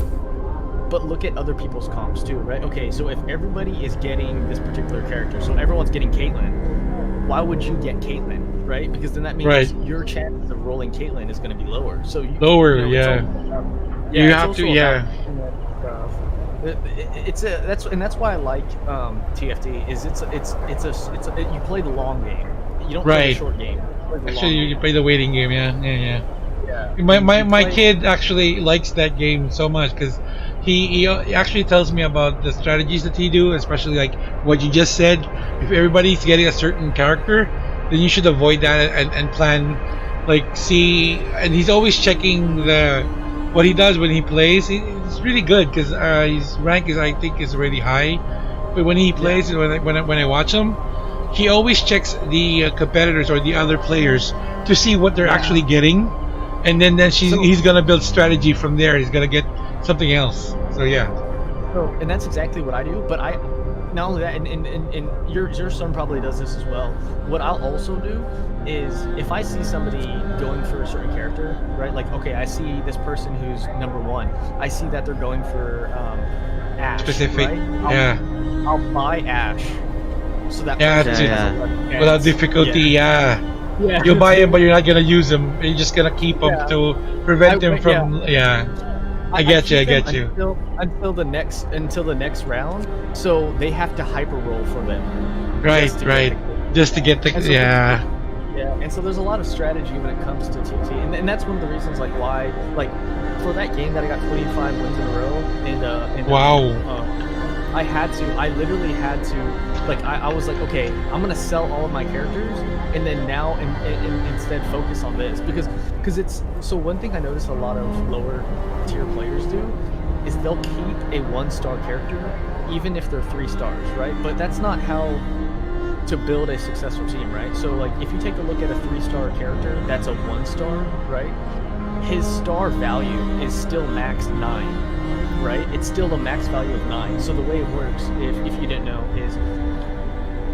but look at other people's comps too, right? Okay, so if everybody is getting this particular character, so everyone's getting Caitlyn, why would you get Caitlyn, right? Because then that means your chances of rolling Caitlyn is going to be lower. So you have to, yeah. That's why I like TFT. Is you play the long game. You don't play the short game. Actually, you play the waiting game, yeah. Yeah. My kid actually likes that game so much because he actually tells me about the strategies that he do, especially like what you just said. If everybody's getting a certain character, then you should avoid that and plan, like and he's always checking what he does when he plays. It's really good because his rank I think is really high, but when he plays, when I watch him, he always checks the competitors or the other players to see what they're actually getting, and then he's gonna build strategy from there. He's gonna get something else. So and that's exactly what I do. But I not only that, and your son probably does this as well. What I'll also do is if I see somebody going for a certain character, right? Like, okay, I see this person who's number 1. I see that they're going for Ash. Specific, right? I'll buy Ash, so that person without difficulty, Yeah. You buy them, but you're not gonna use them. You're just gonna keep them Yeah. to prevent them Yeah. from. Yeah, I I get you. I keep them get you. until the next round. So they have to hyper roll for them. Right, just to get right. the- Just to get the. And so Yeah, Yeah, and so there's a lot of strategy when it comes to TT, and that's one of the reasons like why like for that game that I got 25 wins in a row, and Wow. I literally had to like I was like, okay, I'm gonna sell all of my characters, and then now and instead focus on this because it's so one thing I noticed a lot of lower tier players do is they'll keep a 1-star character even if they're 3 stars, right? But that's not how to build a successful team, right? So like if you take a look at a 3-star character that's a 1-star, right? His star value is still max 9, right? It's still a max value of 9. So the way it works, if you didn't know, is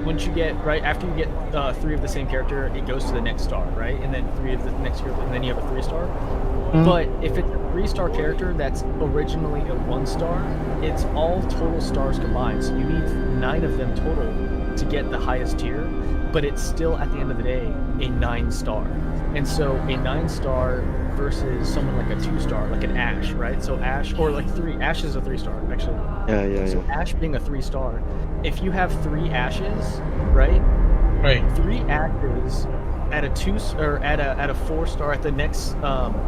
once you get right after you get 3 of the same character, it goes to the next star, right? And then 3 of the next year, and then you have a 3-star. But if it's a 3-star character that's originally a 1-star, it's all total stars combined. So you need 9 of them total to get the highest tier, but it's still at the end of the day a 9-star. And so a 9-star versus someone like a 2-star, like an Ash, right? So Ash, or like 3, Ash is a 3-star actually. So Ash being a 3-star, if you have 3 Ashes, right? right. 3 Ashes at a 2 or at a 4-star at the next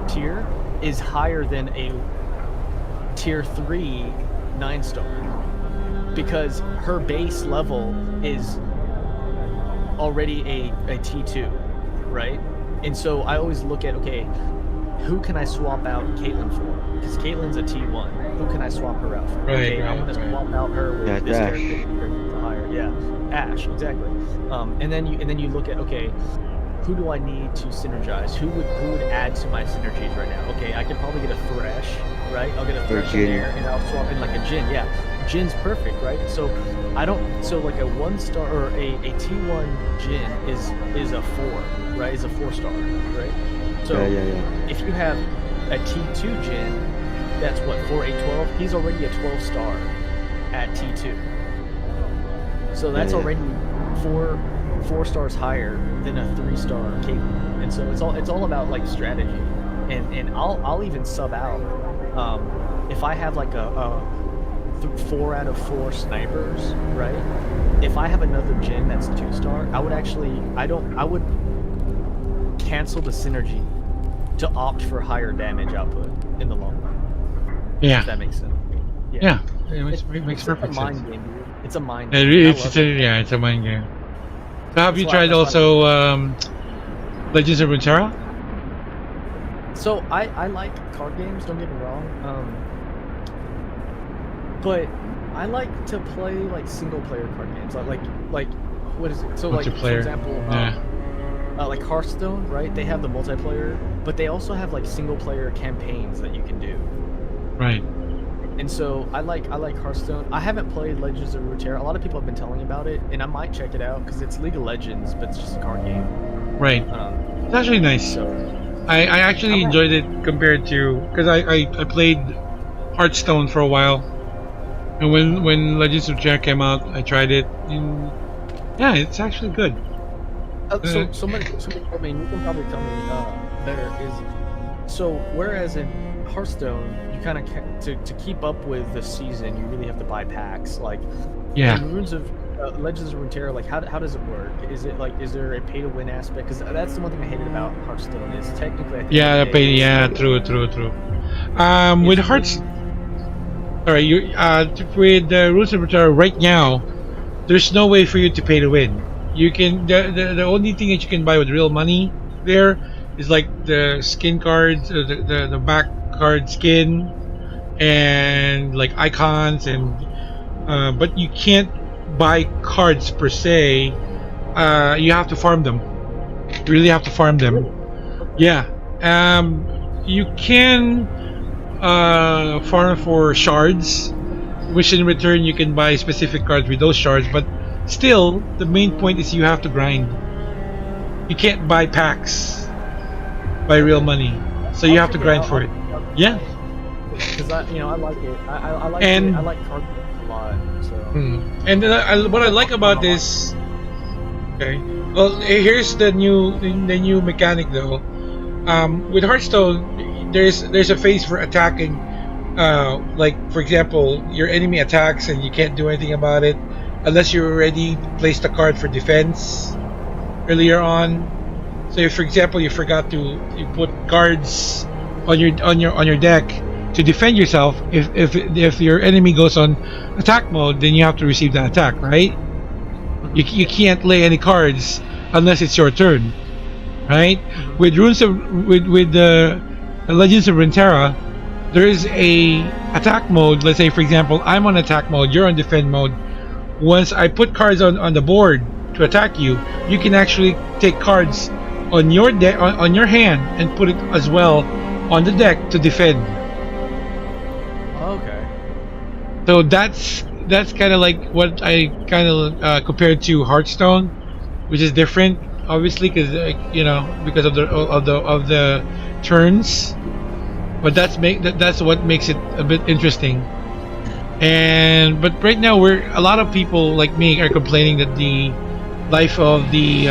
tier is higher than a tier 3 9-star. Because her base level is already a T2, right? And so I always look at, okay, who can I swap out Caitlyn for? Because Caitlyn's a T1. Who can I swap her out for? Right, Okay, I'm right, gonna swap out her with this Ash. character because it's higher. Yeah, Ash, exactly. And then you look at, okay, who do I need to synergize? Who would add to my synergies right now? Okay, I could probably get a Thresh, right? I'll get a Thresh in there, and I'll swap in like a Jhin. Yeah, Jin's perfect, right? So so like a 1-star or a T1 Jhin is a 4, right? Is a 4-star, right? So if you have a T2 Jhin, that's what 4, 8, 12. He's already a 12-star at T2. So that's already 4 stars higher than a 3-star Caitlyn. And so it's all about like strategy. And I'll even sub out if I have like a 4 out of 4 snipers, right? If I have another Jhin that's 2-star, I would cancel the synergy to opt for higher damage output in the long run. Yeah. If that makes sense. Yeah. It makes It's perfect a mind sense. game, dude. It's a mind It, game. it's a mind game. So have you That's why- tried that's why- also Legends of Runeterra? So I like card games, don't get me wrong. But I like to play like single player card games. Like what is it? So like for Multiplayer, example, like Hearthstone, right? They have the multiplayer, but they also have like single player campaigns that you can do. Right. And so I like Hearthstone. I haven't played Legends of Runeterra. A lot of people have been telling me about it, and I might check it out because it's League of Legends, but it's just a card game. Right. It's actually nice. So I actually enjoyed it compared to because I played Hearthstone for a while, and when Legends of Runeterra came out, I tried it. And yeah, it's actually good. so somebody told me, and you can probably tell me better, is so whereas in Hearthstone you kind of to keep up with the season you really have to buy packs like in Runes of Legends of Runeterra, like how does it work? Is it like is there a pay to win aspect? Because that's the one thing I hated about Hearthstone is technically I think True. With Hearts, alright, you with the Rules of Runeterra right now, there's no way for you to pay to win. You can the only thing that you can buy with real money there is like the skin cards, the back card skin, and like icons, and but you can't buy cards per se. You have to farm them. You really have to farm them. Yeah. You can farm for shards, which in return you can buy specific cards with those shards, but still the main point is you have to grind. You can't buy packs by real money, so you have to grind for it. Yeah. Because I like it. I like And- I like card games a lot. So And then what I like about this, Okay. Well, here's the new mechanic though. With Hearthstone, there's a phase for attacking. Like for example, your enemy attacks and you can't do anything about it unless you already placed a card for defense earlier on. So, if, for example, you forgot to you put cards on your deck to defend yourself, if your enemy goes on attack mode, then you have to receive that attack, right? You can't lay any cards unless it's your turn, right? With runes of with the Legends of Runeterra, there is a attack mode. Let's say, for example, I'm on attack mode, you're on defend mode. Once I put cards on the board to attack you, you can actually take cards on your deck on your hand and put it as well on the deck to defend. Okay. So that's kind of like what I kind of compared to Hearthstone, which is different, obviously, because because of the turns. But that's what makes it a bit interesting. But right now, a lot of people like me are complaining that the life of the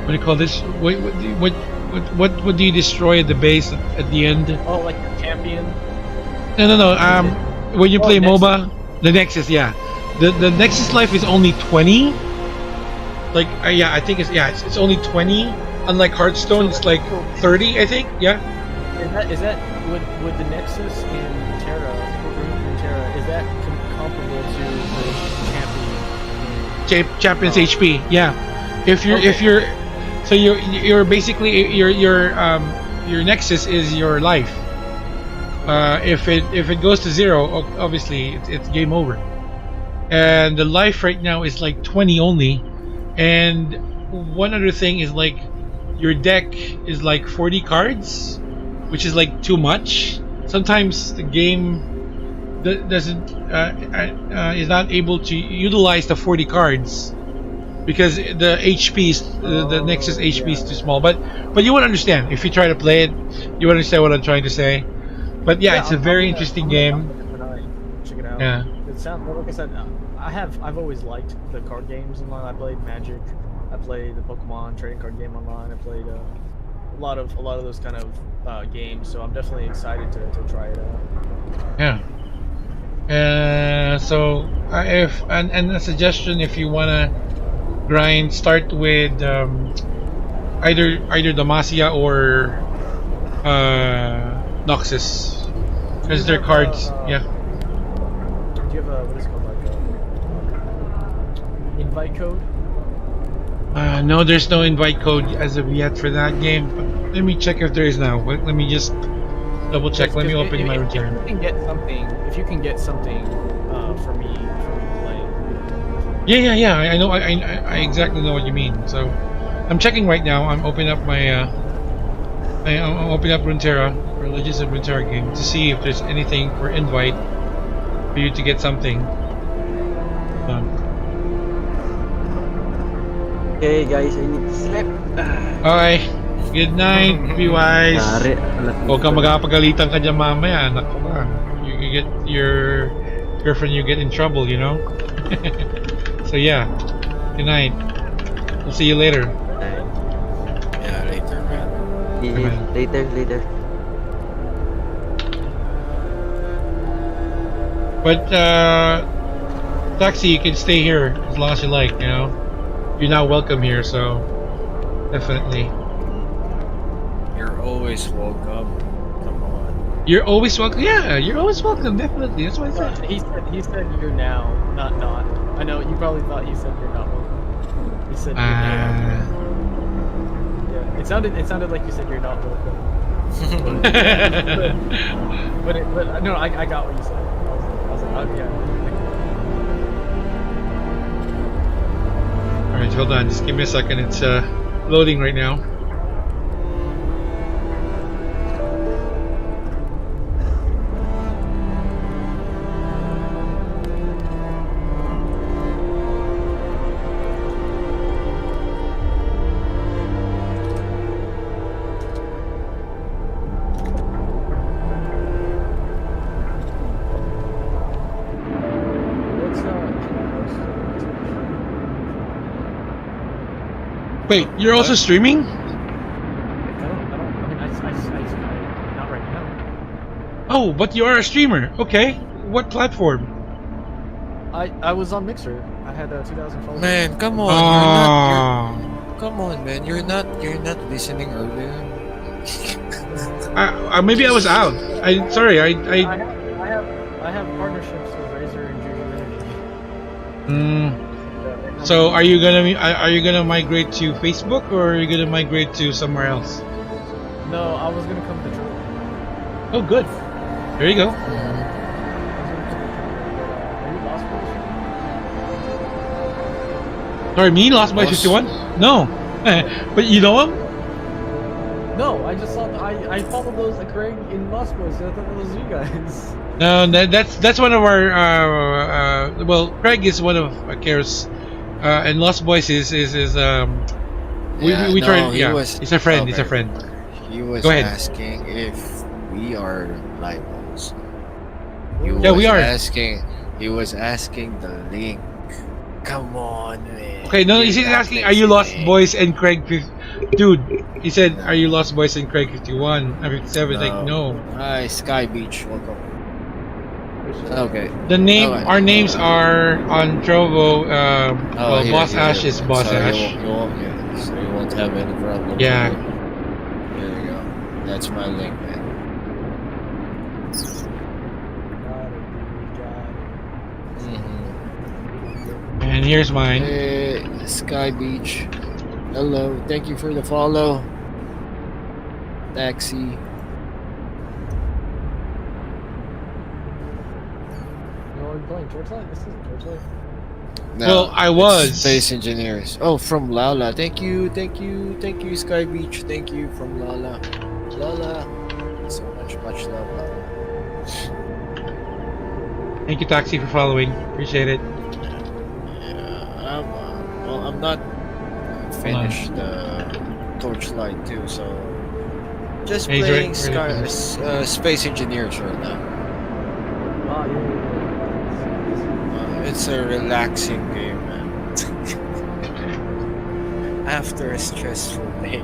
what do you call this? What do you destroy at the base at the end? Oh, like the champion. No. When you play Nexus. MOBA, the Nexus, yeah, the Nexus life is only 20. Like, yeah, I think it's only 20. Unlike Hearthstone, it's like 30, I think. Yeah. Is that with the Nexus in Terra? Is that comparable to the champion? Champion's HP, yeah. If you're so you're basically your Nexus is your life. If it goes to 0, obviously it's game over. And the life right now is like 20 only. And one other thing is, like, your deck is like 40 cards, which is like too much. Sometimes the game doesn't is not able to utilize the 40 cards because the the Nexus HP is too small. But you would understand if you try to play it. You would understand what I'm trying to say. But yeah, it's a very interesting game. Check it out. Yeah. It sounds, like I said, I've always liked the card games online. I played Magic. I played the Pokemon trading card game online. I played a lot of those kind of games. So I'm definitely excited to try it out. Yeah. So if and a suggestion, if you wanna grind, start with either Demacia or Noxus, because their cards. Yeah. Do you have what is it called, like invite code? No, there's no invite code as of yet for that game. But let me check if there is now. Let me just double check. Let me open my return. If you can get something for me playing. Yeah. I know. I exactly know what you mean. So, I'm checking right now. I'm opening up my. I'm opening up Runeterra, Religions of Runeterra game, to see if there's anything for invite for you to get something. Okay, guys, I need to sleep. Okay. Good night. Be wise. Yari, Huwag kang magpagalitan ka dyan mamaya. Naku ka. You get your girlfriend, you get in trouble, you know? So yeah. Good night. We'll see you later. Yeah, later, man. Later. But Taxi, you can stay here as long as you like, you know? You're not welcome here, so definitely. You're always welcome. Come on. You're always welcome. Yeah, you're always welcome. Definitely. That's what I said. He said you're now, not. I know you probably thought he said you're not welcome. He said you're now. Yeah, it sounded like you said you're not welcome. but no, I got what you said. I was like, oh, yeah. Alright, hold on. Just give me a second. It's loading right now. What's Wait, you're also streaming? Not right now. Oh, but you are a streamer. Okay. What platform? I was on Mixer. I had 2,000 followers. Man, come on. Oh. Come on, man. You're not listening earlier. Maybe I was out. Sorry. I have partnerships with Razer and Junior Energy. So are you gonna migrate to Facebook, or are you gonna migrate to somewhere else? No, I was gonna come to True. Oh, good. There you go. Are you Lost Boys? Sorry, me, Lost Boys 51? No. But you know him? No, I just saw. I followed those Craig in Lost Boys. So I thought that was you guys. No, that's one of our. Well, Craig is one of Karen's, and Lost Boys is we tried. Yeah, it's a friend. It's a friend. He was Go ahead. asking if we are live also. Yeah, we are. He was asking the link. Come on, man. Okay, no, he's asking, are you Lost Boys and Craig? Dude, he said, are you Lost Boys and Craig 51? I'm 57. Like, no. Hi, Sky Beach. Welcome. Okay. Our names are on Trovo. Well, Boss Ash is Boss Ash. So you won't have any problem. Yeah. There you go. That's my link, man. And here's mine. Hey, Sky Beach. Hello. Thank you for the follow. Taxi. You know, playing Torchlight? This isn't Torchlight. No, Well, I was. Space Engineers. Oh, from Lala. Thank you, Sky Beach. Thank you from Lala. Lala. So much love, Lala. Thank you, Taxi, for following. Appreciate it. Well, I'm not finished the Torchlight too, so just He's playing ready. Space Engineers right now. Ah, yeah. It's a relaxing game, man. After a stressful day.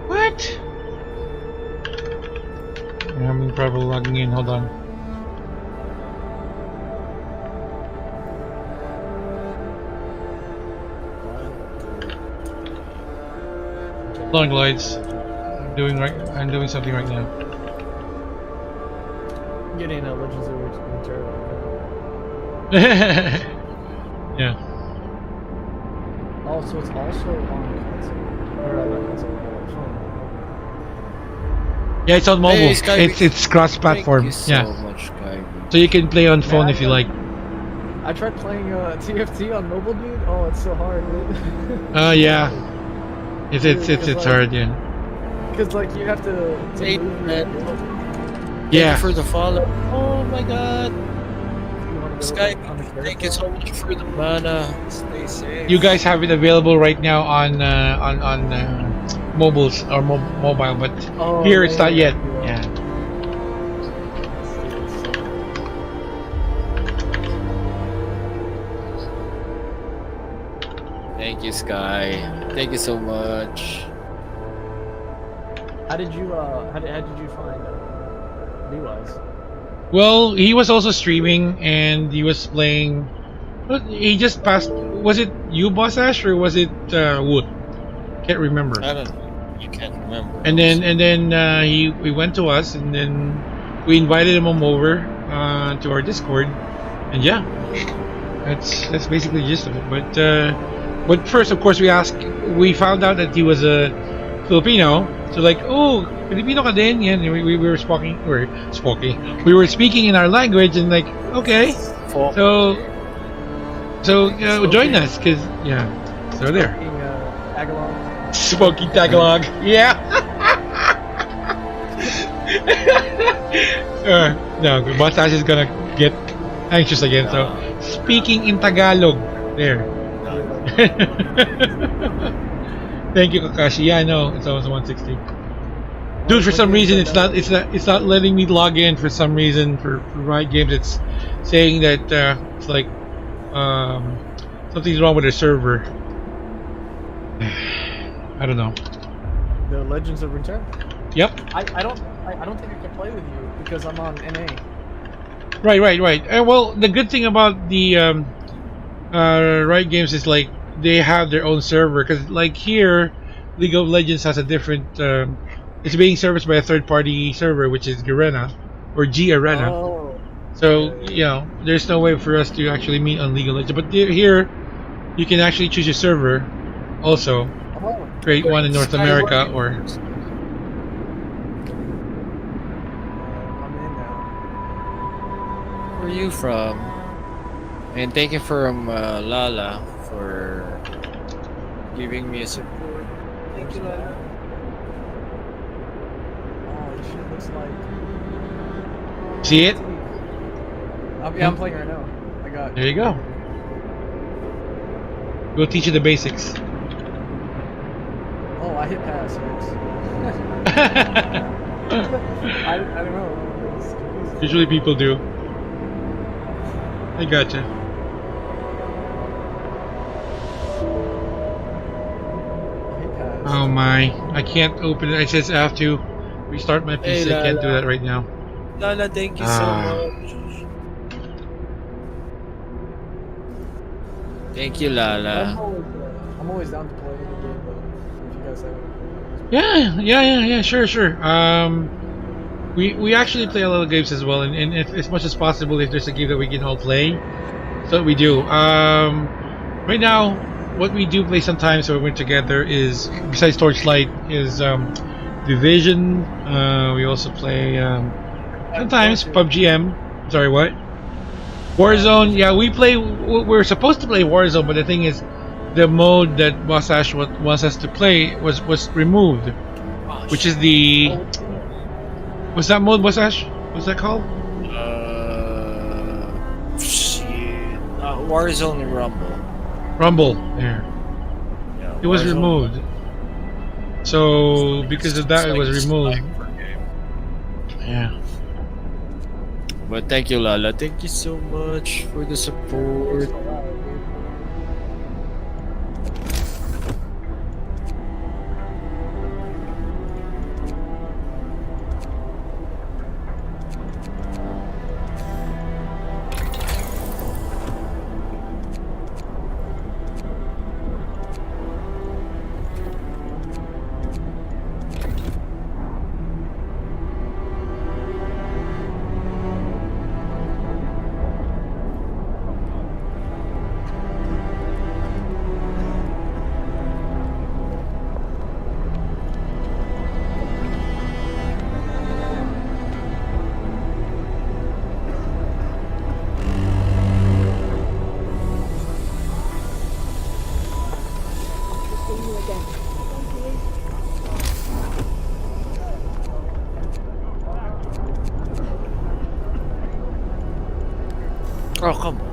What? I'm having trouble logging in. Hold on. Hold on, Glides. I'm doing something right now. Getting a Legends of Runeterra. Yeah. Oh, so it's also on console. Or not console, phone. Yeah, it's on mobile. Hey, Sky, It's cross-platform. Thank you so Yeah. much, Sky. So you can play on phone Yeah, if you like. I tried playing TFT on mobile, dude. Oh, it's so hard, dude. Yeah. It's hard, yeah. Because like you have to Hey, move man. Yeah. Thank you for the follow. Oh my god. you wanna go Sky, on the thank you so much for the mana. Stay safe. You guys have it available right now on mobiles or mobile, but Oh, here it's not yet. yeah. Yeah. Thank you, Sky. Thank you so much. How did you find Levi's? Well, he was also streaming and he was playing. He just passed. Was it you, Boss Ash, or was it Wood? Can't remember. I don't know. You can't remember. And then he went to us, and then we invited him over to our Discord, and yeah, that's basically the gist of it. But first, of course, we found out that he was a Filipino. So like, oh, Filipino ka din? Yeah, we were speaking in our language, and like, okay, so join us, cause yeah, so there. Tagalog. Smoky Tagalog, yeah. No, Boss Ash is gonna get anxious again. So speaking in Tagalog, there. Thank you, Kakashi. Yeah, I know it's almost 160. Dude, for some games reason are it's better? not it's not letting me log in for some reason for Riot Games. It's saying that it's like um, something's wrong with the server. I don't know. The Legends of Return. Yep. I don't think I can play with you because I'm on NA. Right. Well, the good thing about the Riot Games is like they have their own server because like here, League of Legends has a different. It's being serviced by a third-party server, which is Garena or G Arena. Oh. So you know, there's no way for us to actually meet on League of Legends. But here, you can actually choose your server. Also, Oh. create one in North America or. I'm in now. Where are you from? And thank you from Lala for giving me a support. Thank you, Lala. Oh, this shit looks like. See it? I'm playing right now. I got. There you go. We'll teach you the basics. Oh, I hit pass. I don't know. It's confusing. Usually people do. I gotcha. I hit pass. Oh my, I can't open it. I just have to restart my Hey, PC. I can't do Lala. that right now. Lala, thank you Ah. so much. Thank you, Lala. I'm always down to play any game though. If you guys have any. Yeah. Sure. We actually play a lot of games as well, and if, as much as possible, if there's a game that we can all play, so we do. Right now, what we do play sometimes when we're together is, besides Torchlight, is Division. We also play sometimes PUBG M. Sorry, what? Warzone. Yeah, we play. We're supposed to play Warzone, but the thing is, the mode that Boss Ash wants us to play was removed, which is the. What's that mode, Boss Ash? What's that called? Shit. Warzone and Rumble. Rumble. There. Yeah, It was Warzone. removed. So because of that, it was removed. Yeah. But thank you, Lala. Thank you so much for the support. Oh, come on.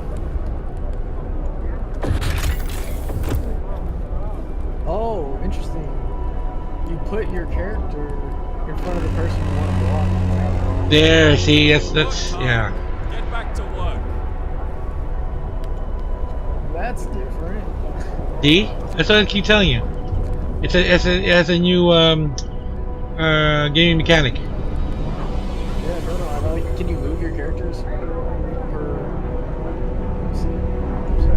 Oh, interesting. You put your character in front of the person you want to block. There. See, that's yeah. Get back to work. That's different. See, that's what I keep telling you. It has a new gaming mechanic. Yeah, no, I like. Can you move your characters?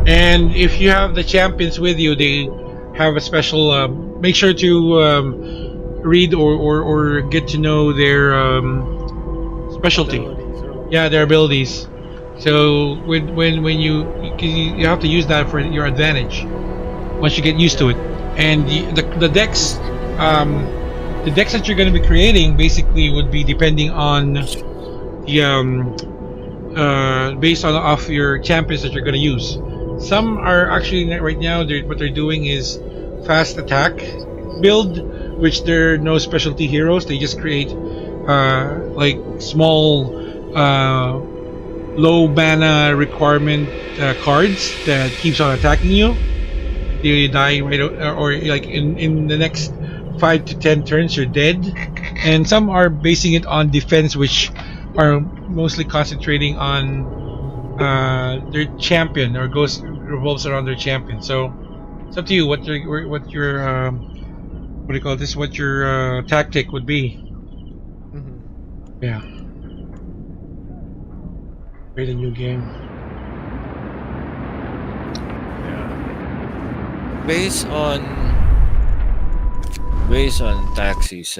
And if you have the champions with you, they have a special. Make sure to read or get to know their specialty. Yeah, their abilities. So when you have to use that for your advantage once you get used to it. And the decks that you're going to be creating basically would be depending on the based on off your champions that you're going to use. Some are actually right now what they're doing is fast attack build, which there are no specialty heroes. They just create like small low mana requirement cards that keeps on attacking you. You die right or like in the next 5 to 10 turns you're dead, and some are basing it on defense, which are mostly concentrating on their champion, or goes revolves around their champion. So it's up to you what your what do you call this? What your tactic would be. Mhm. Yeah. Create a new game. Based on Taxi's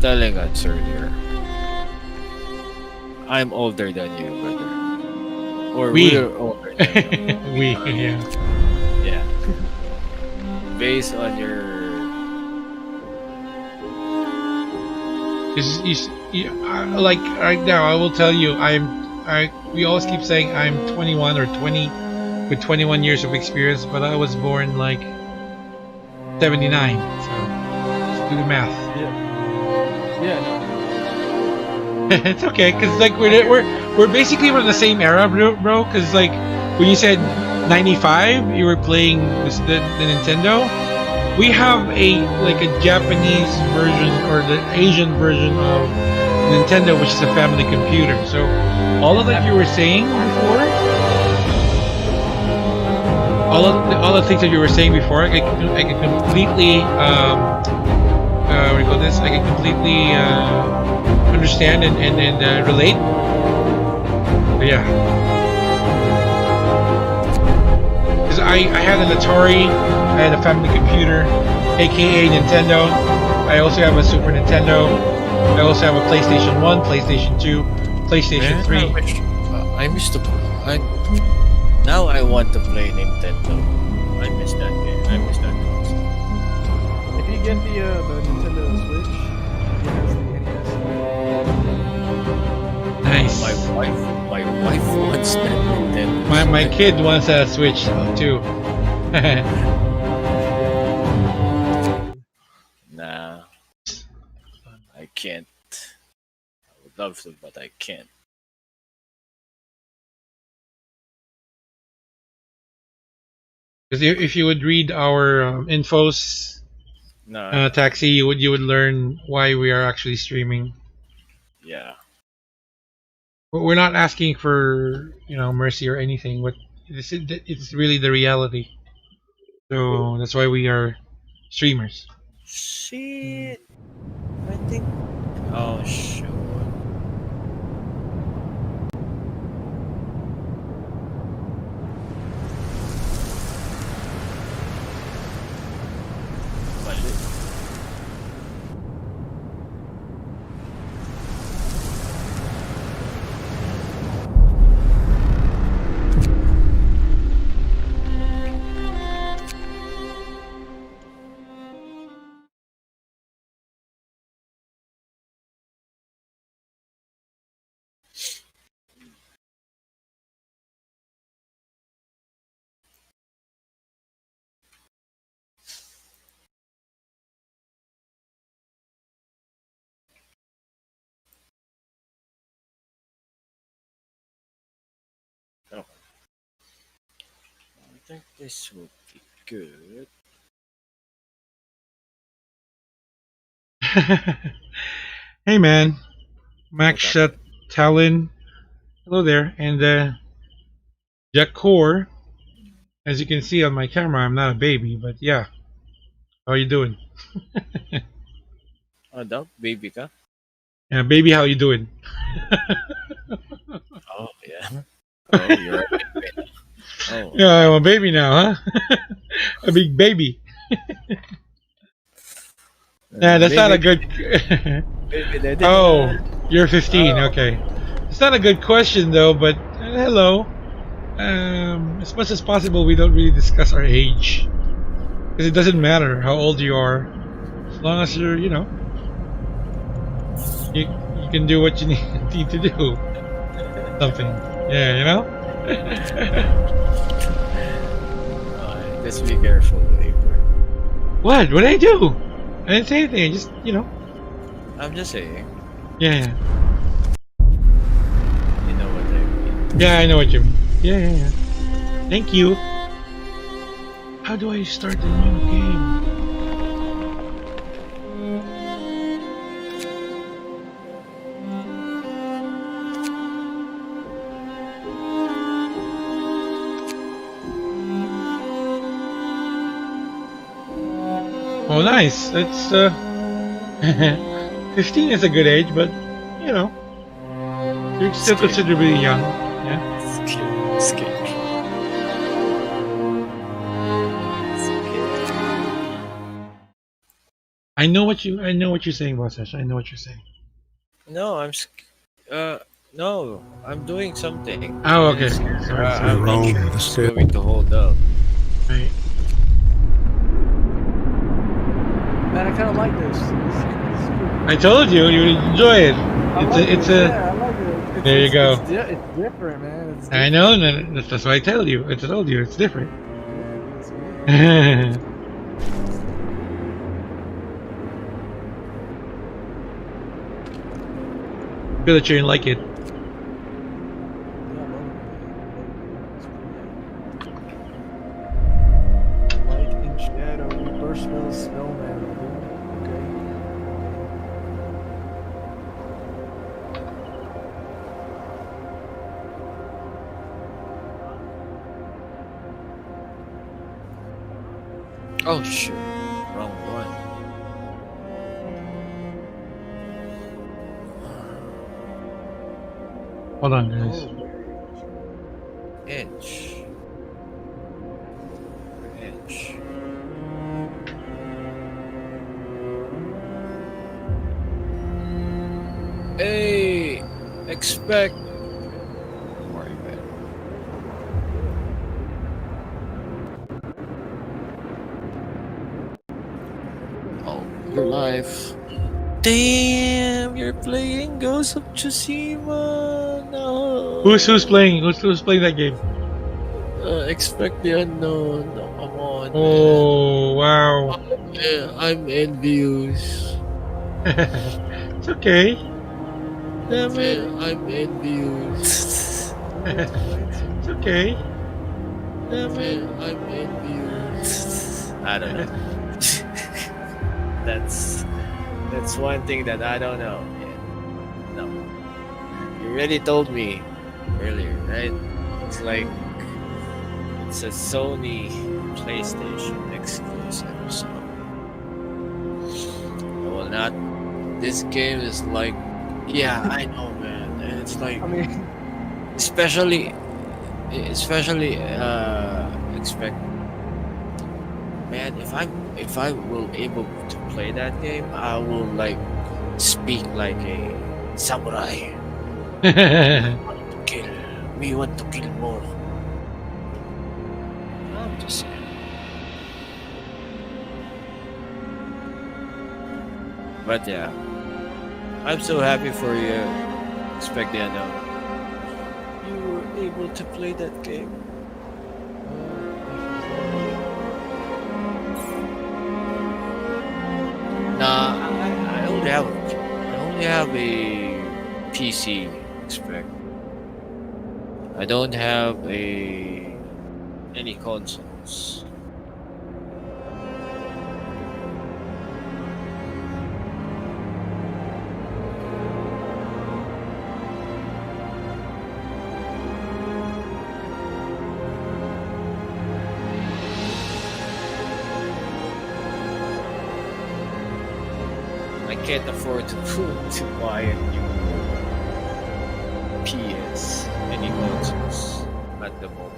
telling us earlier, I'm older than you, brother. Or We. we're older than you. We. Yeah. Yeah. Based on your Like right now, I will tell you, we always keep saying I'm 21 or 20 with 21 years of experience, but I was born like 79. So just do the math. Yeah, no. It's okay, cause like we're basically from the same era, bro. Cause like when you said 95, you were playing the Nintendo. We have a Japanese version or the Asian version of Nintendo, which is a family computer. So all of that you were saying before, all the things that you were saying before, I can completely what do you call this? I can completely understand and relate. But yeah. Because I had an Atari, I had a family computer, aka Nintendo. I also have a Super Nintendo. I also have a PlayStation 1, PlayStation 2, PlayStation 3. I missed the. Now I want to play Nintendo. I miss that game. I miss that console. If you get the Nintendo Switch, it has the NES. Nice. My wife wants that Nintendo. My kid wants a Switch too. Nah, I can't. I would love to, but I can't. Because if you would read our infos, No. Taxi, you would learn why we are actually streaming. Yeah. We're not asking for mercy or anything. But it's really the reality. So that's why we are streamers. Shit. I think. Oh shoot. Mali. Oh, I think this will be good. Hey man, Max What's up? Talon, hello there, and Jack Core. As you can see on my camera, I'm not a baby, but yeah, how you doing? Oh, dog, baby ka? Yeah, baby, how you doing? Oh, yeah. Oh, you're a baby. Oh, Yeah, I'm a baby now, huh? A big baby. Yeah, that's not a good. baby. Oh, you're 15. Oh. Okay, it's not a good question though. But hello. As much as possible, we don't really discuss our age because it doesn't matter how old you are, as long as you're, you can do what you need to do. Something. Yeah. Just be careful, April. What? What did I do? I didn't say anything. I just, I'm just saying. Yeah. You know what I mean. Yeah, I know what you mean. Yeah. Thank you. How do I start the new game? Oh, nice. It's 15 is a good age, but you know, you're still Scary. considerably young. Yeah. Scary. Scary. I know what you're saying, Boss. I know what you're saying. No, uh, no, I'm doing something. Oh, And okay. it's, Sorry, sorry. I'm Your not own, sure the if it's still. going to hold up. Right. Man, I kind of like this. It's cool. I told you you would enjoy it. I It's like a, it's this. a. Yeah, I like it. There you go. It's different, man. It's I different. know. That's why I tell you. I told you it's different. It's weird. Feel that you didn't like it. Light and shadow, marshmallow snowman. Okay. Oh shit, wrong one. Hold on, guys. Inch. Inch. Hey, expect. Don't worry about it. Oh, your life. Damn, you're playing Ghost of Tsushima. No. Who's playing that game? Expect the unknown. No, come on, man. Oh wow. Yeah, I'm envious. It's okay. Damn it, I'm envious. It's okay. Damn it, I'm envious. I don't know. that's one thing that I don't know. Yeah. No, you already told me earlier, right? It's like it's a Sony PlayStation exclusive, so well, not. This game is like, yeah, I know, man. And it's like, I mean, especially expect, man. If I will able to play that game, I will like speak like a samurai. Kill. We want to kill more. I'm just saying. But yeah, I'm so happy for you. Expect the unknown. You were able to play that game. Nah, I only have a PC. Expect. I don't have any consoles. I can't afford to buy a new PS, any consoles at the moment.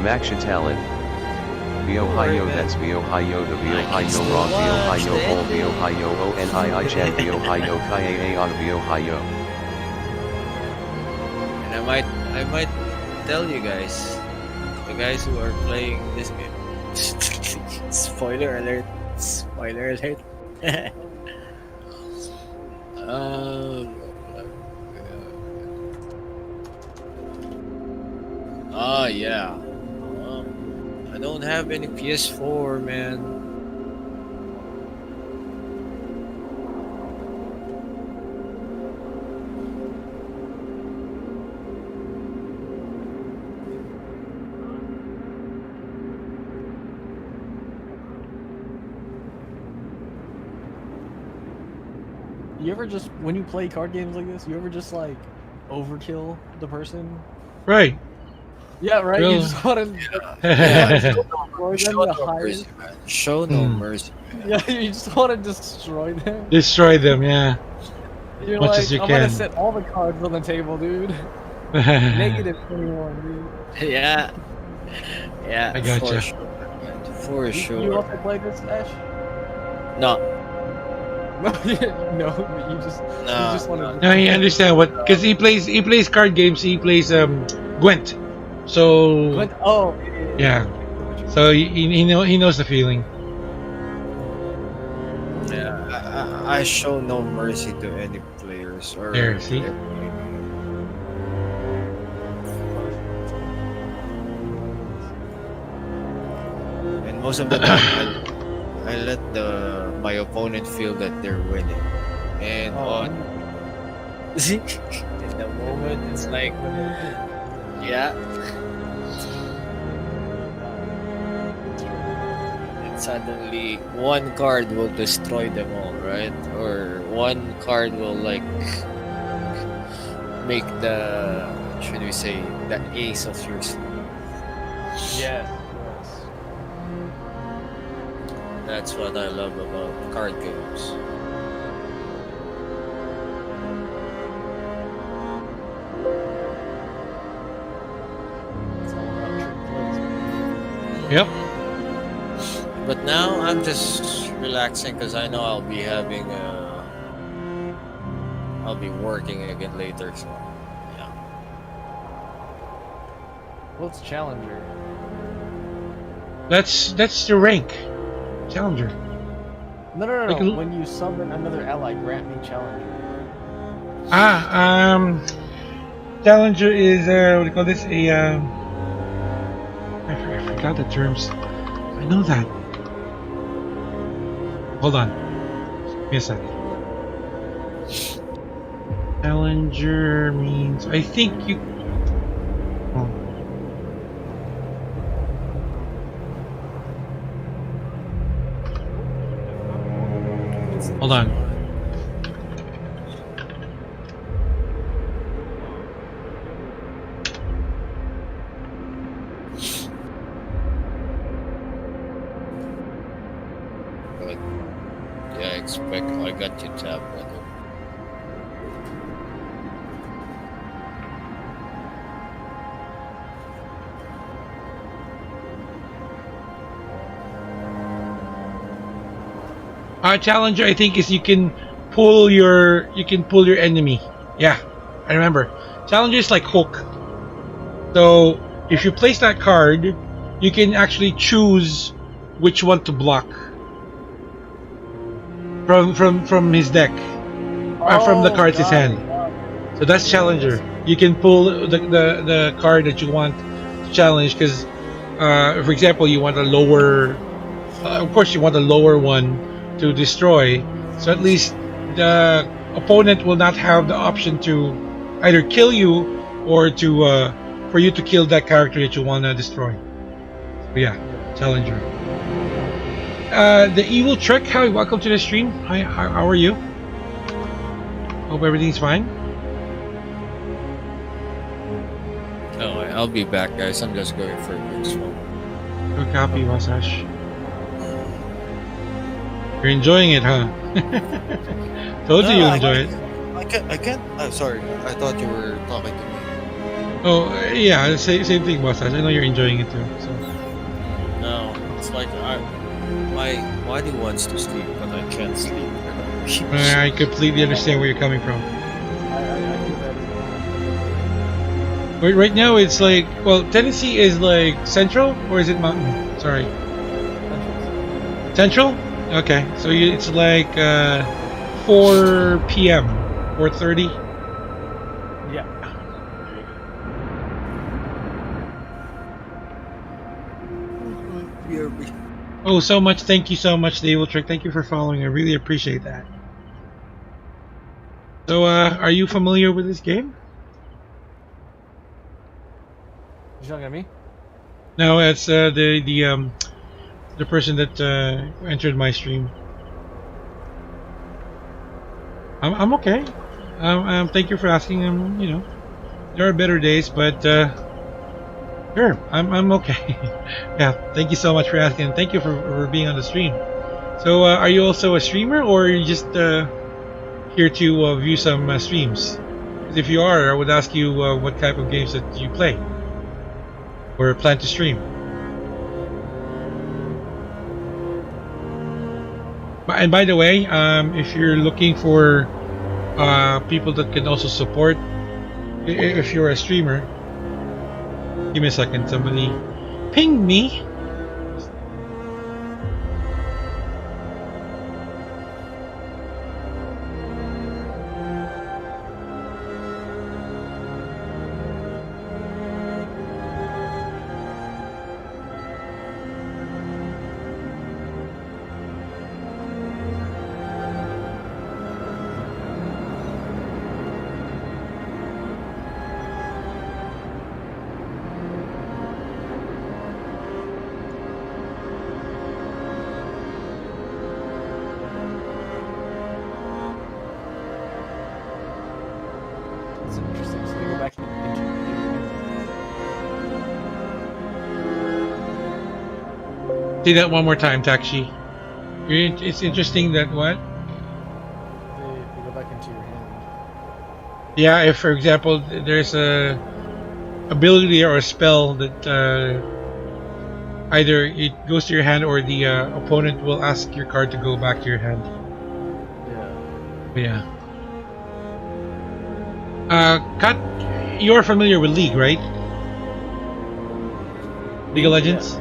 Maksha Talent. Ohio, that's Ohio, the Ohio Rock, Ohio Hole, Ohio ONII Chan, Ohio Kaia on Ohio. And I might tell you guys, the guys who are playing this game. Spoiler alert! Spoiler alert! um, yeah. I don't have any PS4, man. You ever just when you play card games like this, you ever just like overkill the person? Right. Yeah, right. You Real- just want to Show no mercy, man. Show no mercy. Yeah, you just want to destroy them. Destroy them, yeah. You're Much like, as you I'm can. gonna set all the cards on the table, dude. Negative 21, dude. Yeah. Yeah. I gotcha. For sure. You also play this, Ash? No. No, you just want to. No, I understand what because he plays card games. He plays Gwent, so Oh. yeah. So he knows the feeling. Yeah, I show no mercy to any players or. There, see? And most of the time, I let my opponent feel that they're winning, and See, in the moment, it's like, yeah. And suddenly, one card will destroy them all, right? Or one card will like make the, should we say, the ace of your sleeve. Yes. That's what I love about card games. Yep. But now I'm just relaxing because I know I'll be having I'll be working again later, so yeah. What's Challenger? That's the rank, Challenger. No. Like a- When you summon another ally, grant me Challenger. Challenger is what do you call this? I forgot the terms. I know that. Hold on. Give me a second. Challenger means I think you. Oh. Hold on. But yeah, I got you tab, brother. Challenger, I think, is you can pull your enemy. Yeah, I remember. Challenger is like hook. So if you place that card, you can actually choose which one to block from his deck, from the cards his hand. So that's Challenger. You can pull the card that you want to challenge because, for example, you want a lower. Of course, you want a lower one to destroy, so at least the opponent will not have the option to either kill you or to for you to kill that character that you want to destroy. So yeah, Challenger. The Evil Trick, hi, welcome to the stream. Hi, how are you? Hope everything's fine. Oh, I'll be back, guys. I'm just going for a quick smoke. Good copy, Wasash. You're enjoying it, huh? Told you you'll enjoy it. I can't. I'm sorry. I thought you were talking to me. Oh, yeah, same thing, Wasash. I know you're enjoying it too. So. No, it's like my body wants to sleep, but I can't sleep. I completely understand where you're coming from. But right now it's like, well, Tennessee is like central, or is it mountain? Sorry. Central? Okay, so it's like 4 p.m. 4:30. Yeah. Oh, so much! Thank you so much, the Evil Trick. Thank you for following. I really appreciate that. So, are you familiar with this game? You talking at me? No, it's the person that entered my stream. I'm okay. Thank you for asking. There are better days, but sure, I'm okay. Yeah, thank you so much for asking. Thank you for being on the stream. So, are you also a streamer, or are you just here to view some streams? 'Cause if you are, I would ask you what type of games that you play or plan to stream. And by the way, if you're looking for people that can also support, if you're a streamer, give me a second. Somebody ping me. It's interesting. So they go back into Say that one more time, Takshi. It's interesting that what? they go back into your hand. Yeah, if for example there's a ability or a spell that either it goes to your hand or the opponent will ask your card to go back to your hand. Yeah. Yeah. Kat, you're familiar with League, right? League of Legends?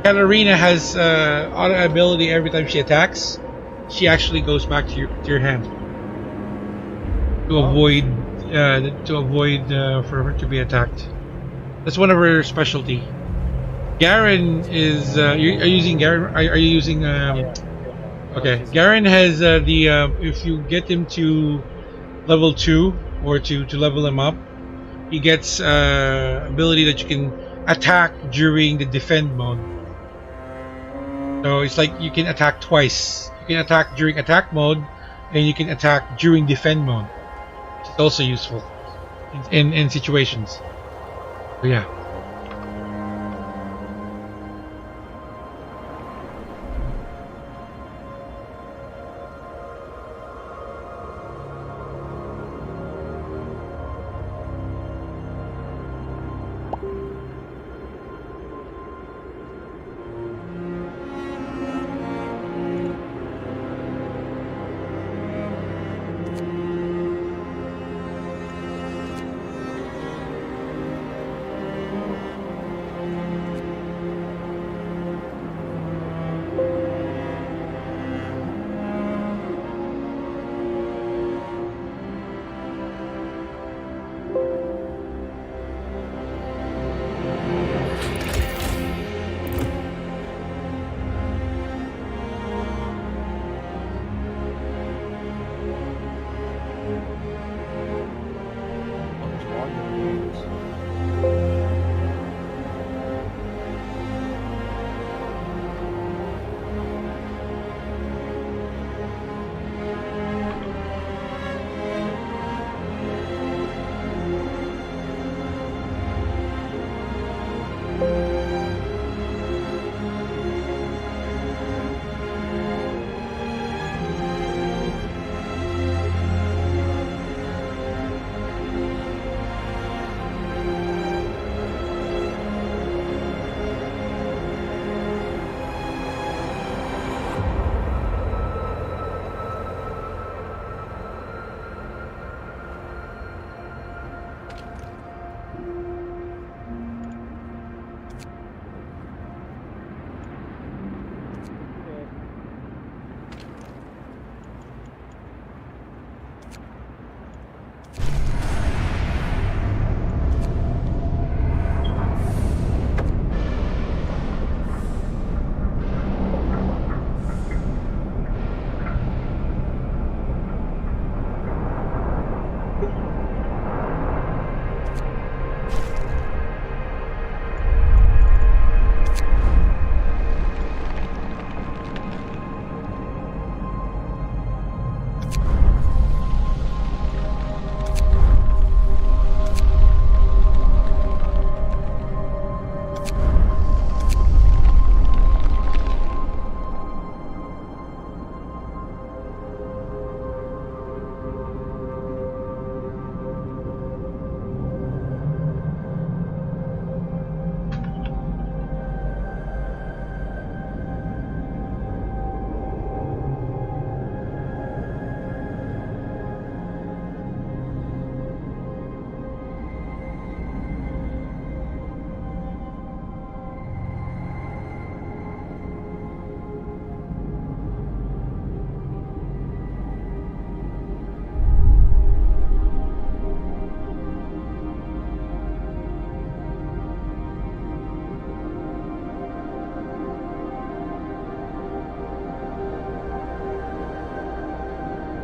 Katarina has auto ability every time she attacks. She actually goes back to your hand to avoid for her to be attacked. That's one of her specialty. Garen is are you using Garen? Are you using Okay, Garen has the if you get him to level 2 or to level him up, he gets ability that you can attack during the defend mode. So it's like you can attack twice. You can attack during attack mode, and you can attack during defend mode. It's also useful in situations. So yeah.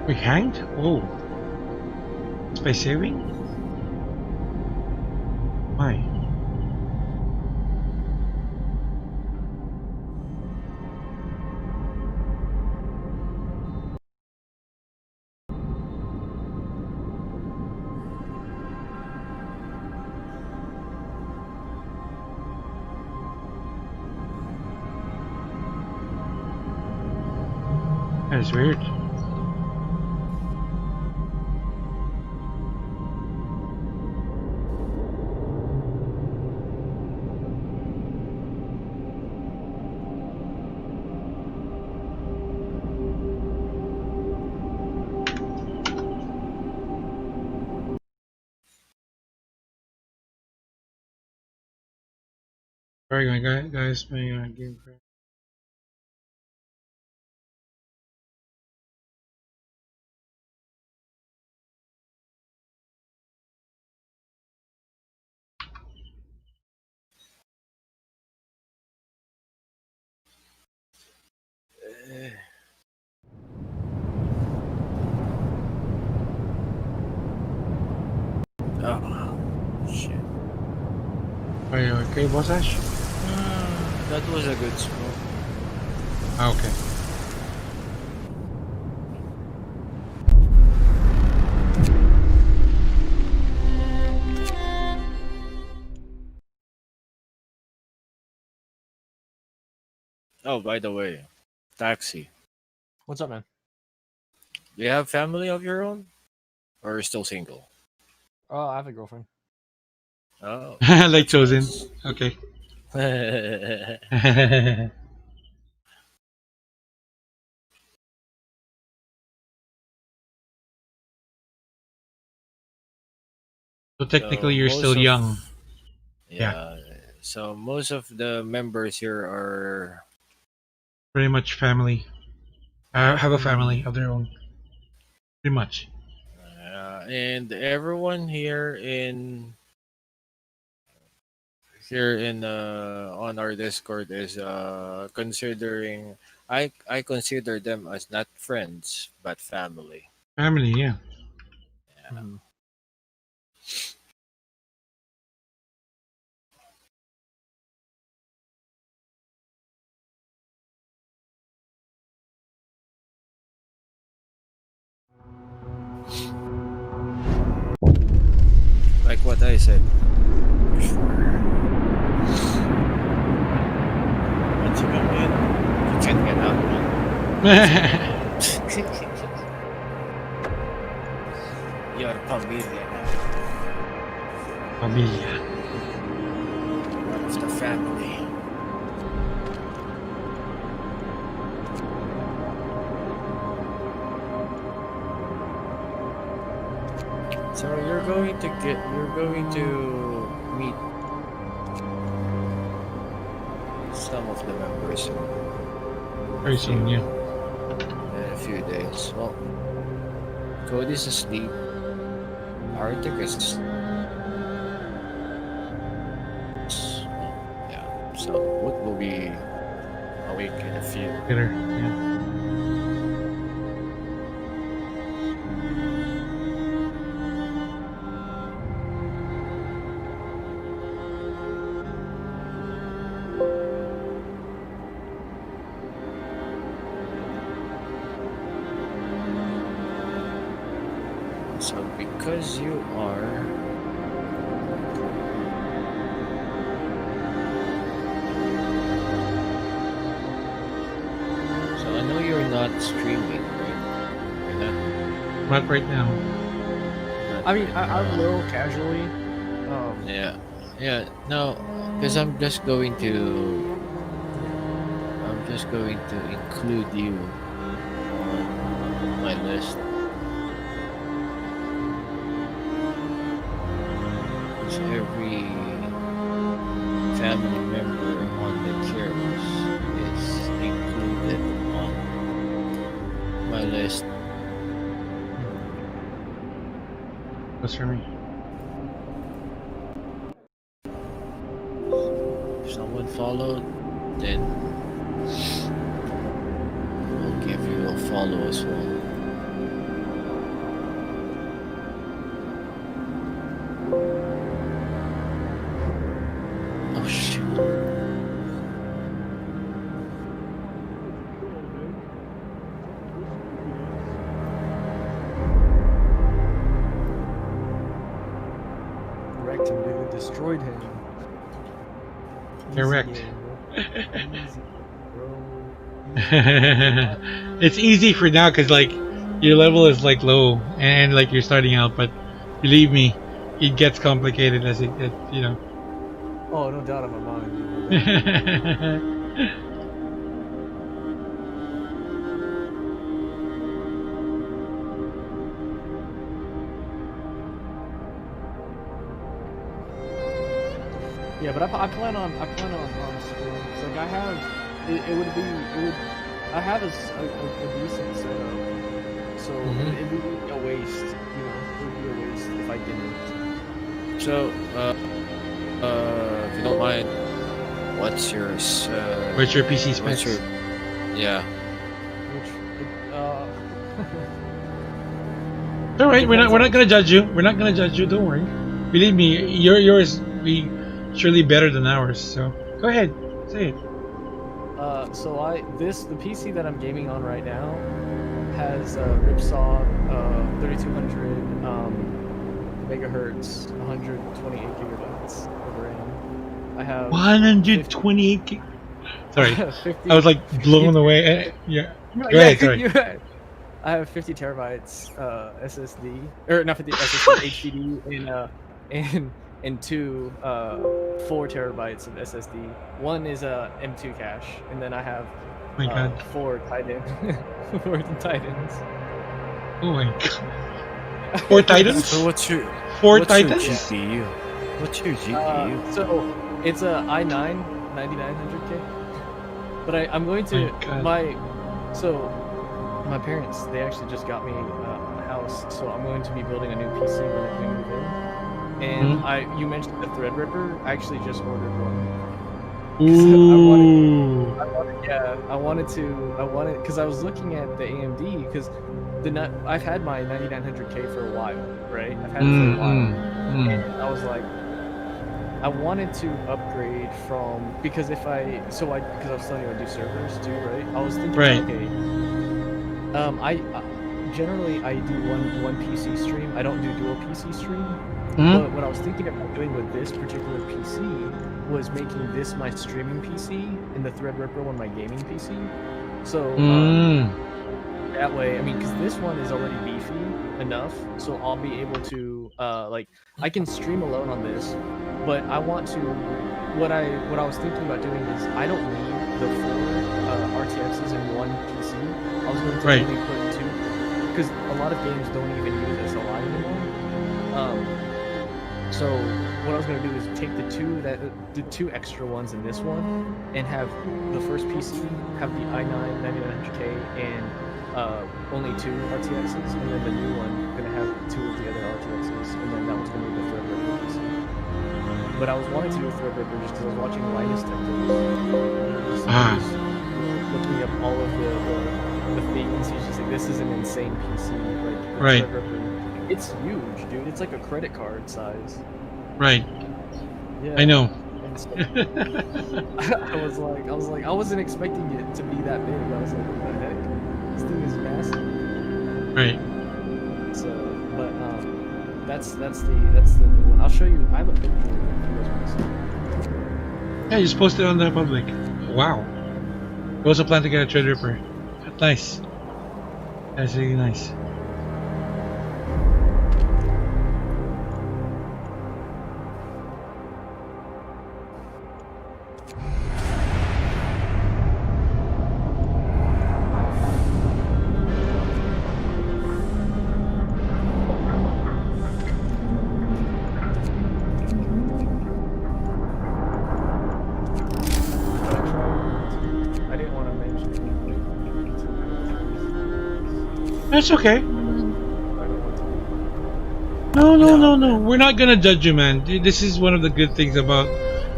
We hanged? Oh. It's by saving? Why? That's weird. Sorry, guys, my game crashed. Oh, shit. Are you okay, Boss Ash? That was a good smoke. Ah, okay. Oh, by the way, taxi. What's up, man? Do you have family of your own? Or are you still single? Oh, I have a girlfriend. Oh, Like that's chosen. nice. Okay. So So technically, you're still most of young. Yeah, yeah, so most of the members here are pretty much family. yeah, Have a family of their own. Pretty much. and everyone here in on our Discord is considering I consider them as not friends but family. Family, yeah. Yeah. Mhm. Like what I said before. Once you come in, you can't get out, man. You're familia now. Familia. Part of the family. So you're going to meet some of the members Very soon, yeah. in a few days. Well, Cody's asleep. Arctic is yeah. So Wood will be awake in a few. Later, yeah. So because you are so I know you're not streaming, right? You're not. Not right now. I mean, I will casually. Yeah, yeah. No, because I'm just going to include you on my list. Because every family member on the Carols is included on my list. That's for me. If someone followed, then I'll give you a follow as well. destroyed him. Easy Correct. game, bro. Easy, bro. It's easy for now because like your level is like low and like you're starting out, but believe me, it gets complicated as you know. Oh, no doubt in my mind. Dude, no doubt. Yeah, but I plan on streaming. So like I have I have a decent setup. So it'd be a waste, you know, it would be a waste if I didn't. So, if you don't mind, what's your What's your PC specs? what's your yeah? Which All right, we're not gonna judge you. We're not gonna judge you. Don't worry. Believe me, yours be surely better than ours. So go ahead, say it. so the PC that I'm gaming on right now has Ripsaw 3200 megahertz, 128 gigabytes of RAM. I have 128 gig. Sorry, 50, I was like blown away. Yeah, go ahead. Sorry. you're right. I have 50 terabytes SSD, or not 50 SSD, HDD, and two 4 terabytes of SSD. One is a M2 cache, and then I have Oh my God. 4 Titans. 4 Titans. Oh my God. 4 Titans? So what's your 4 what's Titans? Your GPU? What's your GPU? So it's a i9 9900K. But I'm going to my parents, they actually just got me a house, so I'm going to be building a new PC when we move in. And you mentioned the Threadripper. I actually just ordered one. Ooh. I wanted because I was looking at the AMD because I've had my 9900K for a while, right? I've had it for a while, and I was like, I wanted to upgrade from because because I was telling you I do servers too, right? I was thinking, okay, generally I do one PC stream. I don't do dual PC stream. But what I was thinking about doing with this particular PC was making this my streaming PC and the Threadripper one my gaming PC. So that way, I mean, because this one is already beefy enough, so I'll be able to I can stream alone on this. But I want to. What I was thinking about doing is I don't need the 4 RTXs in one PC. I was going to only put 2 because a lot of games don't even use SLI anymore. So what I was going to do is take the 2 extra ones in this one and have the first PC have the i9 9900K and only 2 RTXs, and then the new one going to have 2 of the other RTXs, and then that was going to be the Threadripper PC. But I was wanting to do a Threadripper just because I was watching Linus Tech Tips. Looking up all of the things. He's just like, this is an insane PC. Like the Threadripper. It's huge, dude. It's like a credit card size. Right. Yeah. I know. And so, I wasn't expecting it to be that big. I was like, what the heck? This thing is massive. Right. So, but that's the new one. I'll show you. I have a picture if you guys want to see. Yeah, you just posted it on the public. Wow. We also plan to get a Threadripper. That's nice. That's really nice. That's okay. No. We're not gonna judge you, man. This is one of the good things about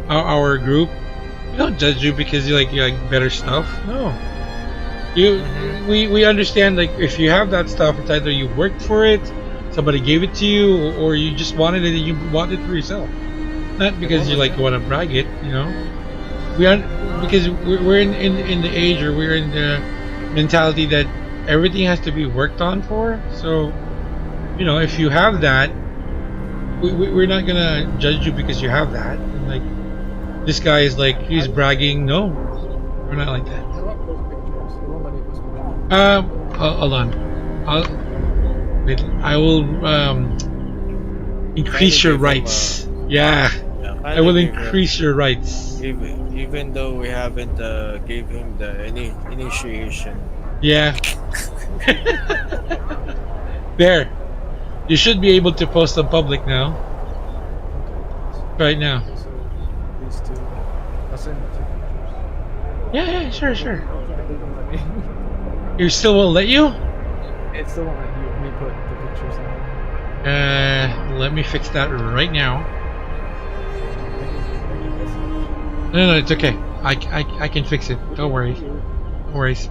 our group. We don't judge you because you like better stuff. No. We understand, like, if you have that stuff, it's either you worked for it, somebody gave it to you, or you just wanted it and you want it for yourself. Not because you want to brag it, you know. Because we're in the age, or we're in the mentality that everything has to be worked on for. So, if you have that, we're not gonna judge you because you have that. And like this guy is like he's bragging. No, we're not like that. I love those pictures. It won't let me post pictures. Hold on. Wait, I will increase your give him rights. Yeah, Yeah, I will kindly give him- increase your rights. even though we haven't gave him the any initiation. Yeah. There. You should be able to post on public now. Right now. So these two, I'll send you two pictures. Yeah, sure. It won't let me. You still won't let you? It still won't let me put the pictures in. Let me fix that right now. I can miss it. No, it's okay. I can fix it. Don't worry. No worries.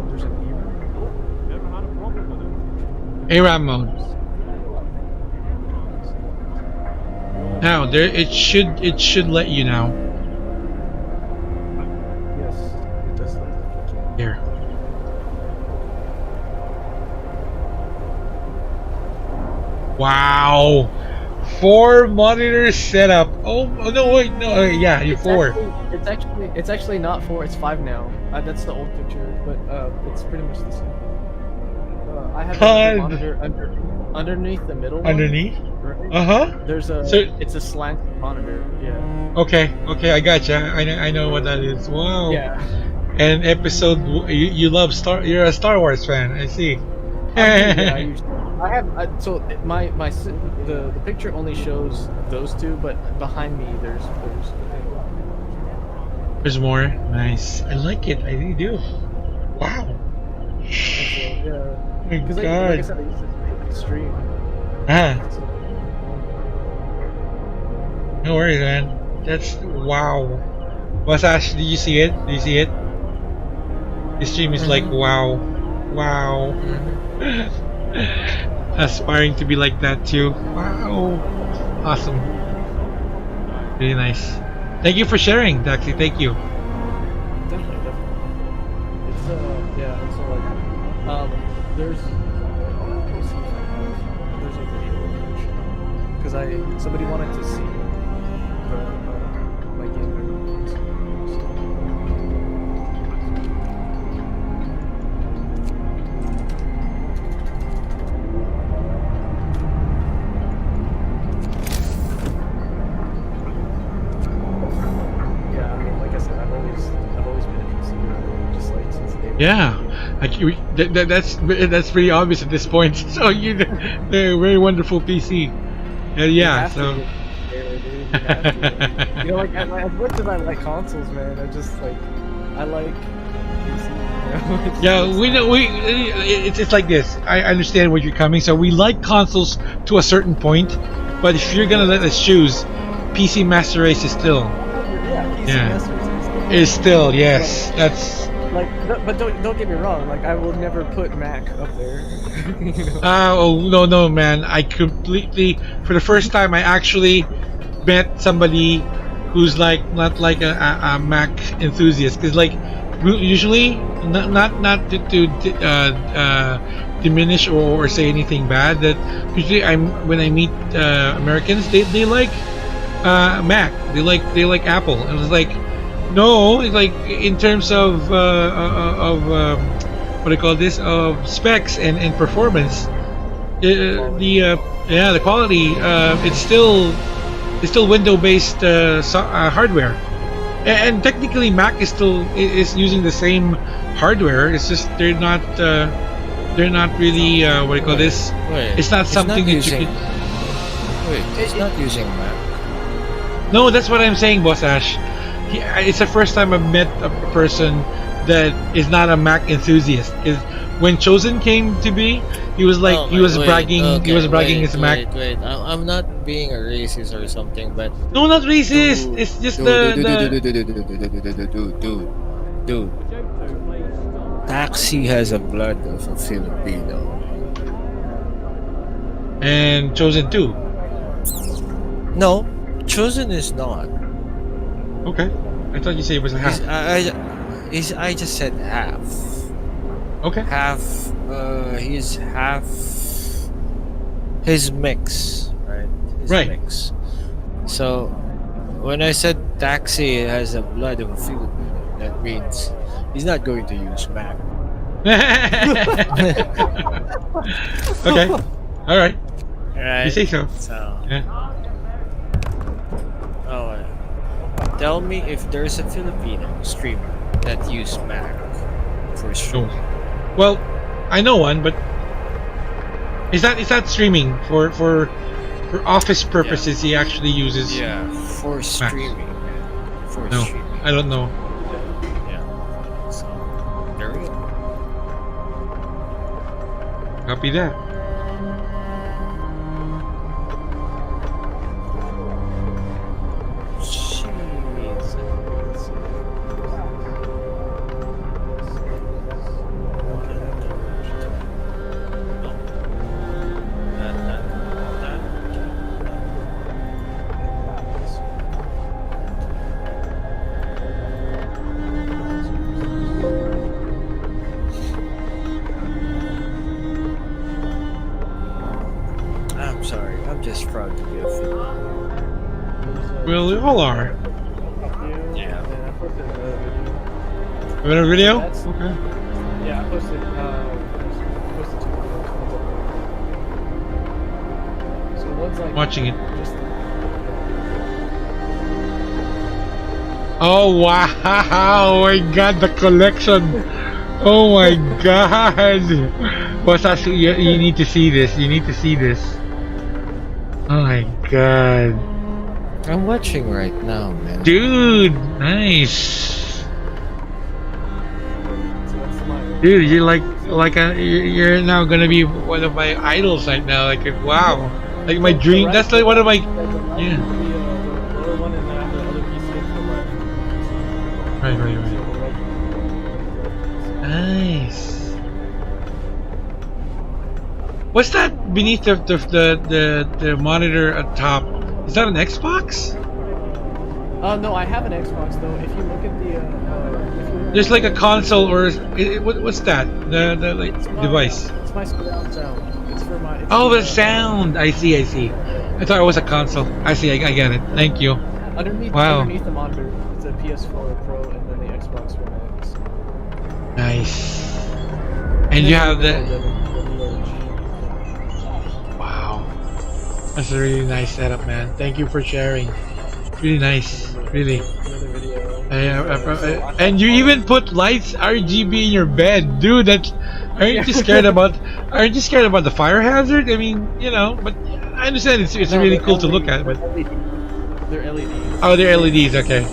There's an Never had a problem with it. ARAM mode. Now there it should let you now. Yes, it does look like it can. Here. Wow. 4 monitors setup. Oh no wait no yeah you're 4. It's actually not 4. It's 5 now. That's the old picture, but it's pretty much the same. I have God. the monitor underneath the middle one. Underneath? Right? There's a So- it's a slant monitor. Yeah. Okay I gotcha. I know what that is. Wow. Yeah. And episode you love you're a Star Wars fan. I see. I have so the picture only shows those two, but behind me there's There's more. Nice. I like it. I really do. Wow. yeah. My Because like God. I said, I used to stream. Ah, So, no worries, man. That's wow. What's Ash? Did you see it? Did you see it? The stream is like wow, wow. Aspiring to be like that too. Wow. Awesome. Really nice. Thank you for sharing, Daxi. Thank you. definitely. It's yeah. So like there's a video because somebody wanted to see my game. Yeah, I mean, like I said, I've always been a PC gamer, just like since day one. Yeah. That's pretty obvious at this point. So they're a very wonderful PC. You Yeah. have to So. be a gamer, dude. You have to. You know, like as much as I like consoles, man, I just like I like PC. You know? It's- Yeah, it's- we know it's like this. I understand where you're coming. So we like consoles to a certain point, but if you're gonna let us choose, PC Master Race is still Yeah, PC Yeah. Master Race is still yes. That's like, but don't get me wrong. Like, I will never put Mac up there. You know? oh no man. I completely for the first time I actually met somebody who's like not like a Mac enthusiast because like usually not to diminish or say anything bad that usually when I meet Americans they like Mac they like Apple and it was like no it's like in terms of what do you call this of specs and performance the quality it's still window based hardware and technically Mac is still is using the same hardware it's just they're not really what do you call this Wait, it's not something that using, you can Wait, it's not using Mac. no that's what I'm saying boss Ash it's the first time I've met a person that is not a Mac enthusiast is when Chosen came to be he was like he was bragging his Mac Wait, I'm not being a racist or something, but no not racist it's just the dude. Taxi has a blood of a Filipino. And Chosen 2. No, Chosen is not. Okay. I thought you said it was a half. I just said half. Okay. Half. He's half. His mix, right? His Right. mix. So, when I said Taxi has a blood of a Filipino, that means he's not going to use Mac. Okay. All right. Right? You say so. So, Yeah. tell me if there's a Filipino streamer that use Mac for streaming. Well, I know one, but is that streaming for office purposes? He actually uses. Yeah, for streaming. For No, streaming. I don't know. Yeah. So, there we go. Copy that. I'm sorry, I'm just proud to be a Filipino. Well, we all are. Yeah. You want a video? Okay. Yeah, I posted. Posted 2 videos. So one's like Watching it. Just, Oh wow! Oh my God, the collection! Oh my God! What's that? You need to see this. You need to see this. Oh my God, I'm watching right now, man. dude! Nice, so that's my. dude. You're you're now gonna be one of my idols right now. Like wow, like my dream. That's like one of my yeah. The lower one, and then I have the other PC to the left. Right. Nice. What's that beneath the monitor at top? Is that an Xbox? No, I have an Xbox though. If you look at the, if you look There's like a console or what's that? The like it's my, device. It's my surround sound. It's for my. It's Oh, for the sound. I see. I thought it was a console. I see. I get it. Thank you. Underneath, Wow. underneath the monitor, it's a PS4 Pro, and then the Xbox One X. Nice. And you have the. the Wow. That's a really nice setup, man. Thank you for sharing. Really nice. Really. another video. And you even put lights RGB in your bed, dude. That aren't you scared about? Aren't you scared about the fire hazard? I mean, you know, but I understand it's No, really they're cool to LED. look at. But They're LEDs. oh, they're LEDs. Okay.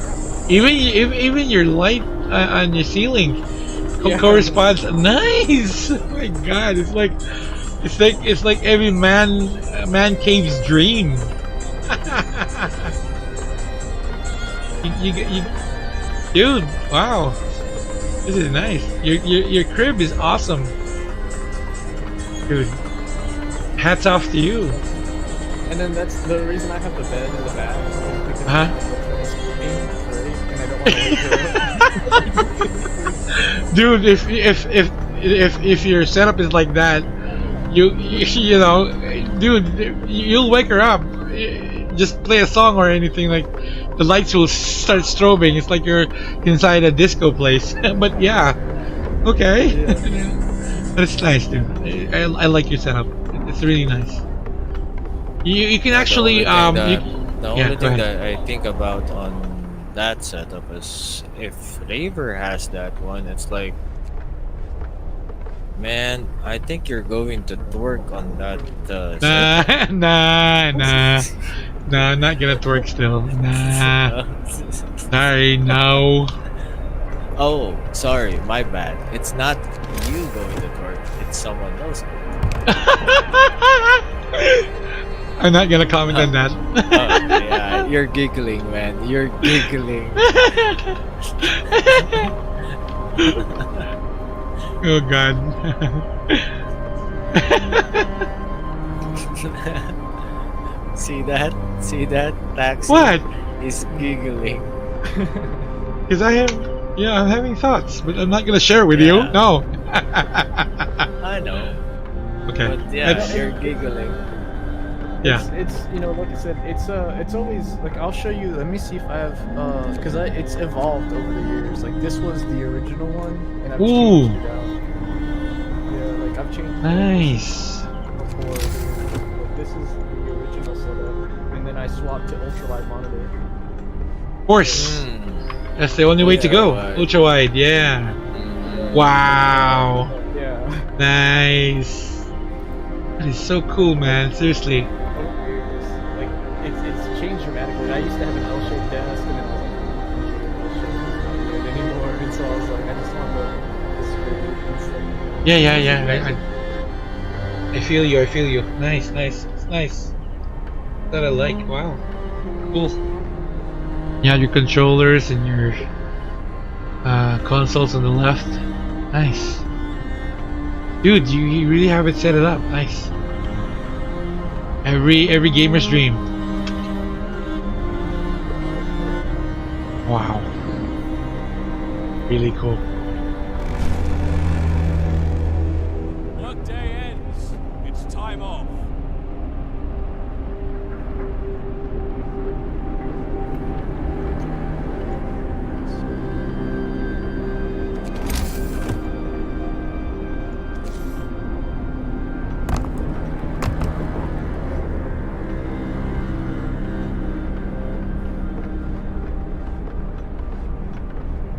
Even your light on your ceiling Yeah. corresponds. Nice. Oh my God, it's like every man cave's dream. you, dude, wow, this is nice. Your crib is awesome, dude. Hats off to you. And then that's the reason I have the bed in the back. Because Huh? my sleeping, right? And I don't want to wake her up. Dude, if your setup is like that, you know, dude, you'll wake her up. Just play a song or anything, like the lights will start strobing. It's like you're inside a disco place. But yeah, okay. But it's nice, dude. I like your setup. It's really nice. You can actually The only yeah, go thing ahead. that I think about on that setup is if Raver has that one, it's like, man, I think you're going to twerk on that. Setup. Nah, I'm not gonna twerk still. Nah, sorry, no. Oh, sorry, my bad. It's not you going to twerk. It's someone else. I'm not gonna comment on that. Yeah, you're giggling, man. You're giggling. Oh God. See that? See that? Taxi. What? He's giggling. Because I'm having thoughts, but I'm not gonna share with you. Yeah. No. I know. Okay. But yeah, Let's- you're giggling. Yeah. It's like I said, it's always like I'll show you. Let me see if I have because it's evolved over the years. Like this was the original one, and I've Ooh. changed it out. Yeah, like I've changed. Nice. Before. Like, this is the original setup, and then I swapped to ultralight monitor. Of course. That's the only way to go. Ultra wide. Yeah. Wow. Yeah. Nice. That is so cool, man. Seriously. Like it's changed dramatically. I used to have an L-shaped desk, and then I was like, I'm not doing it anymore. And so I was like, I just want the screen and stuff. Yeah. I feel you. I feel you. Nice. It's nice. That I like. Wow. Cool. Yeah, your controllers and your consoles on the left. Nice. Dude, you really have it set it up. Nice. Every gamer's dream. Wow. Really cool. Workday ends. It's time off.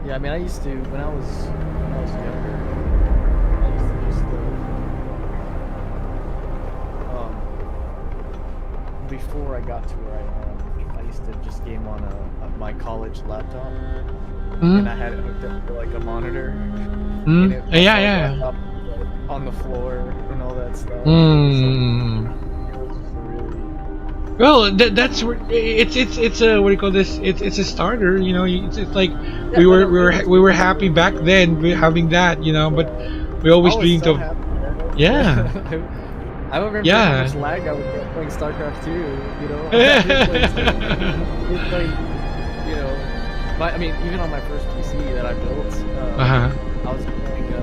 Yeah, I mean, I used to when I was younger. I used to just before I got to where I used to just game on my college laptop, and I had it hooked up to like a monitor. And it, my college laptop was, like, on the floor and all that stuff. So, it was just really. Well, that's where it's a what do you call this? It's a starter, you know. It's like we were happy back then with having that, you know. But we always I was dreamed so of happy, man. yeah. I remember Yeah. how much lag I would get playing StarCraft 2, you know? It's like, you know, I mean, even on my first PC that I built, I was playing,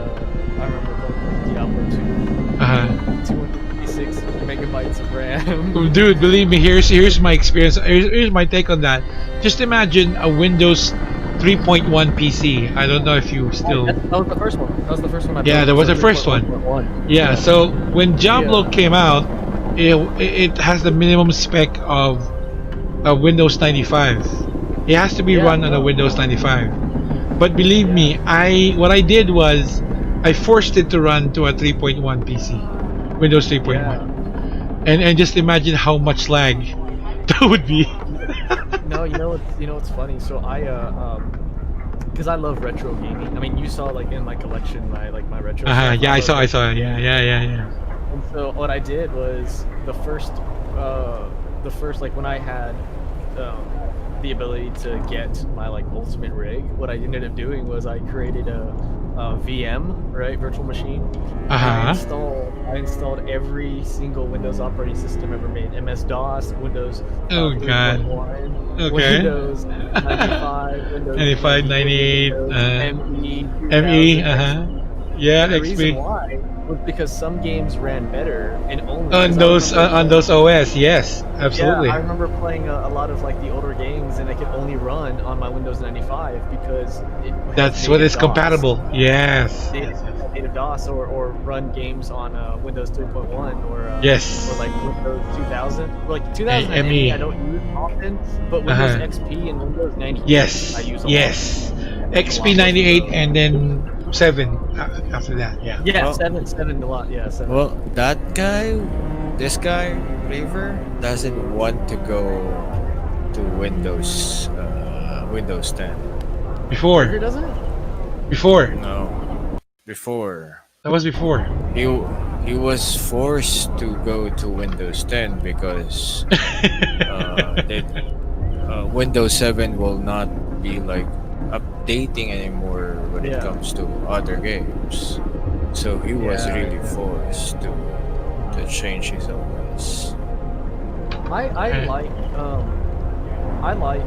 I remember playing Diablo 2, 256 megabytes of RAM. Dude, believe me, here's my experience. Here's my take on that. Just imagine a Windows 3.1 PC. I don't know if you still. That was the first one. That was the first one I built. Yeah, that was the a first one. 3.1. Yeah. So when Diablo came out, it has the minimum spec of a Windows 95. It has to be run on a Windows 95. But believe me, what I did was I forced it to run to a 3.1 PC, Windows 3.1, and just imagine how much lag that would be. No, you know what's funny? So because I love retro gaming. I mean, you saw like in my collection my retro. Stuff. Yeah, I saw. Yeah. And so what I did was the first like when I had the ability to get my like ultimate rig, what I ended up doing was I created a VM, right, virtual machine. I installed every single Windows operating system ever made. MS-DOS, Windows. Oh God. 3.1, Okay. Windows 95, Windows 95, 98, ME, ME. 2000. Yeah, And the XP. reason why was because some games ran better and only On those OS, yes, absolutely. Yeah, I remember playing a lot of like the older games, and they could only run on my Windows 95 because That's what is compatible. Yes. Native DOS, or run games on Windows 3.1 or Yes. or like Windows 2000. Like 2000 and ME. I don't use often, but Windows XP and Windows 98 Yes. I use a Yes. lot. XP 98 and then 7 after that. Yeah. Yeah, Well- 7 a lot. Yeah, 7. Well, this guy, Raver, doesn't want to go to Windows 10. Before. Who doesn't? Before. No, before. That was before. He was forced to go to Windows 10 because Windows 7 will not be like updating anymore when it Yeah. comes to other games. So he was Yeah, really yeah. forced to change his OS. I like I like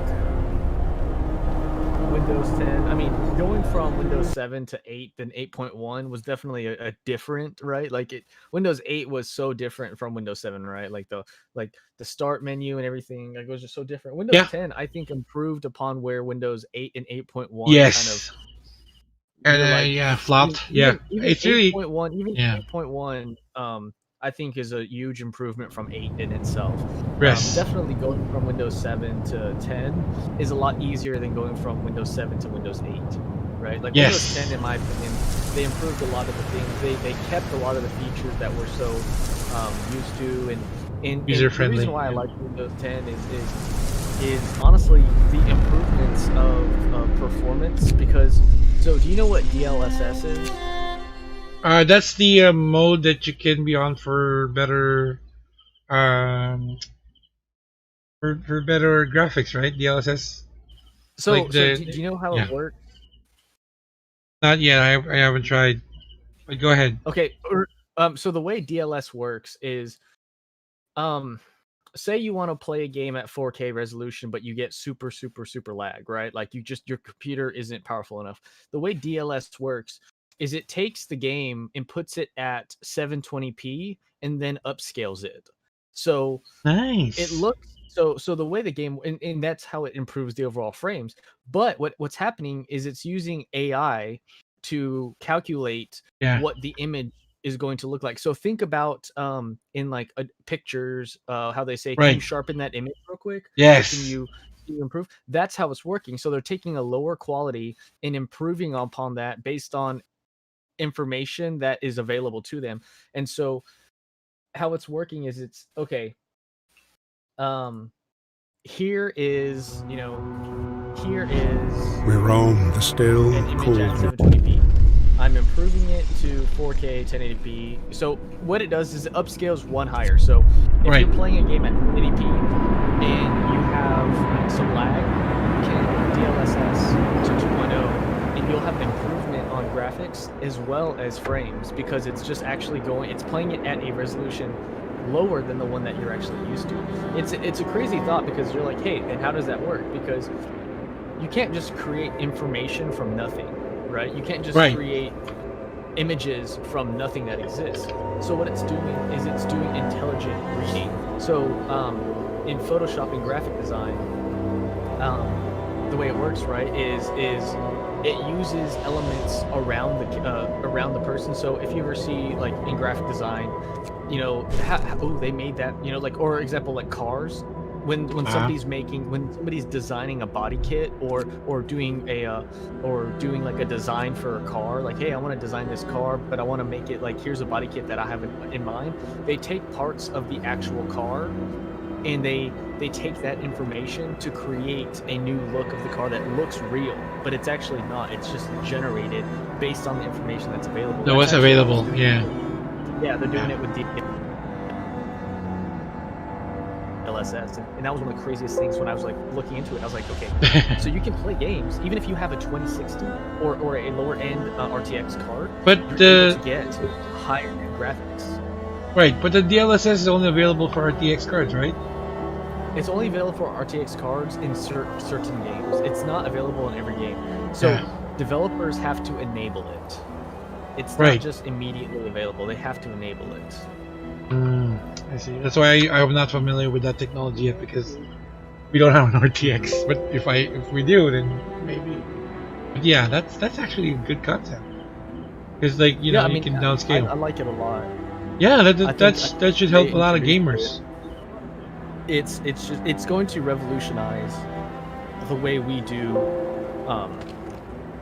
Windows 10. I mean, going from Windows 7 to 8 then 8.1 was definitely a different, right? Like Windows 8 was so different from Windows 7, right? Like the start menu and everything, like it was just so different. Windows Yeah. 10 I think improved upon where Windows 8 and 8.1 kind of Yes. And were like yeah, flopped. Yeah. even It's really 8.1 even yeah. 8.1 I think is a huge improvement from 8 in itself. Yes. Definitely going from Windows 7 to 10 is a lot easier than going from Windows 7 to Windows 8, right? Like Windows 10 Yes. in my opinion, they improved a lot of the things. They kept a lot of the features that we're so used to, User and the friendly. reason why I Yeah. like Windows 10 is honestly the improvements of performance because so do you know what DLSS is? That's the mode that you can be on for better um for better graphics, right? DLSS. Like So the do you know how it yeah. works? Not yet. I haven't tried. But go ahead. Okay, so the way DLS works is um say you want to play a game at 4K resolution but you get super lag, right? Like you just your computer isn't powerful enough. The way DLS works is it takes the game and puts it at 720p and then upscales it. So it Nice. looks so the way the game and that's how it improves the overall frames. But what's happening is it's using AI to calculate Yeah. what the image is going to look like. So think about in like pictures, how they say, can you Right. sharpen that image real quick, or Yes. can you improve? That's how it's working. So they're taking a lower quality and improving upon that based on information that is available to them. And so how it's working is it's okay. Um, here is here is We roam the still, an image at cold 720p. I'm improving it to 4K 1080p. So what it does is it upscales one higher. So if Right. you're playing a game at 1080p and you have some lag, you can DLSS to 2.0 and you'll have improvement on graphics as well as frames because it's just actually it's playing it at a resolution lower than the one that you're actually used to. It's a crazy thought because you're like, hey, and how does that work? Because you can't just create information from nothing, right? You can't just Right. create images from nothing that exists. So what it's doing is it's doing intelligent reading. So in Photoshop and graphic design, the way it works, right, is it uses elements around the person. So if you ever see like in graphic design, they made that, like, or example like cars. When somebody's designing a body kit or doing like a design for a car, like, hey, I want to design this car, but I want to make it like, here's a body kit that I have in mind. They take parts of the actual car and they take that information to create a new look of the car that looks real, but it's actually not. It's just generated based on the information that's available. That was That's actually available. what it's Yeah. doing. Yeah, they're doing it with DLSS, and that was one of the craziest things when I was like looking into it. I was like, okay, so you can play games even if you have a 2060 or a lower end RTX card, But you're able to get higher graphics. right, but the DLSS is only available for RTX cards, right? It's only available for RTX cards in certain games. It's not available in every game. So Yeah. developers have to enable it. It's Right. not just immediately available. They have to enable it. I see. That's why I'm not familiar with that technology yet because we don't have an RTX. But if we do, then maybe. But yeah, that's actually a good concept. Because like you can downscale. I like it a lot. Yeah, I that should help a lot of gamers. It's going to revolutionize the way we do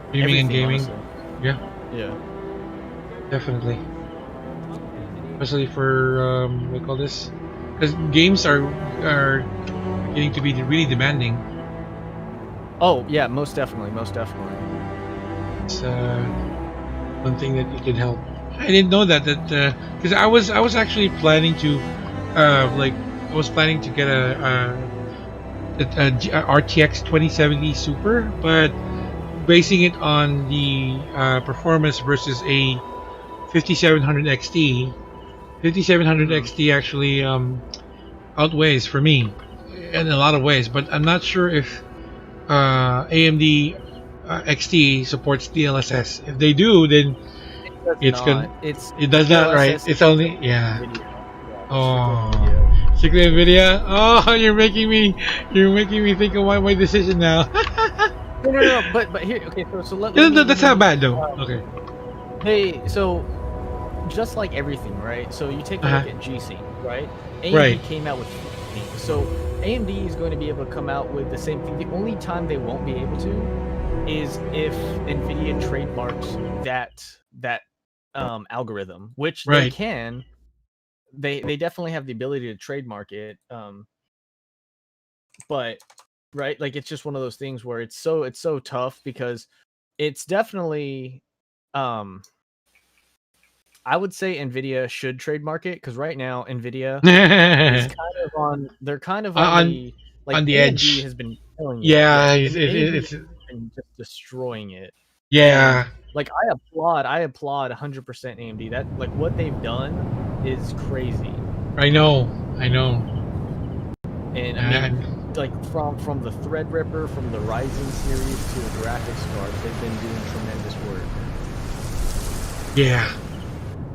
Streaming and gaming. honestly. Yeah, Yeah. definitely. Especially for what do you call this? Because games are getting to be really demanding. Oh yeah, most definitely. It's one thing that you can help. I didn't know that because I was actually planning to get a RTX 2070 Super, but basing it on the performance versus a 5700 XT. 5700 XT actually outweighs for me in a lot of ways, but I'm not sure if AMD XT supports DLSS. If they do, then It does it's not. gonna. It's It does not, right? DLSS is It's only strictly yeah. NVIDIA. Yeah, it's strictly Oh, NVIDIA. strictly Nvidia. Oh, you're making me think of my decision now. No, no, no. But here, okay. So No, let no, me that's not bad though. uh, Okay. so just like everything, right? So you take a Uh look huh. at GC, right? AMD Right. came out with 15. So AMD is going to be able to come out with the same thing. The only time they won't be able to is if NVIDIA trademarks that algorithm, which they Right. can. They definitely have the ability to trademark it. But right, like it's just one of those things where it's so tough because it's definitely um I would say Nvidia should trademark it because right now Nvidia is kind of on they're kind of on on the like on the AMD edge. has been killing it. Yeah, Yeah, it's, and AMD it's has been just destroying it. And yeah. like I applaud 100% AMD. That like what they've done is crazy. I know. I know. And I mean And like from the Threadripper, from the Ryzen series to the graphics cards, they've been doing tremendous work. yeah.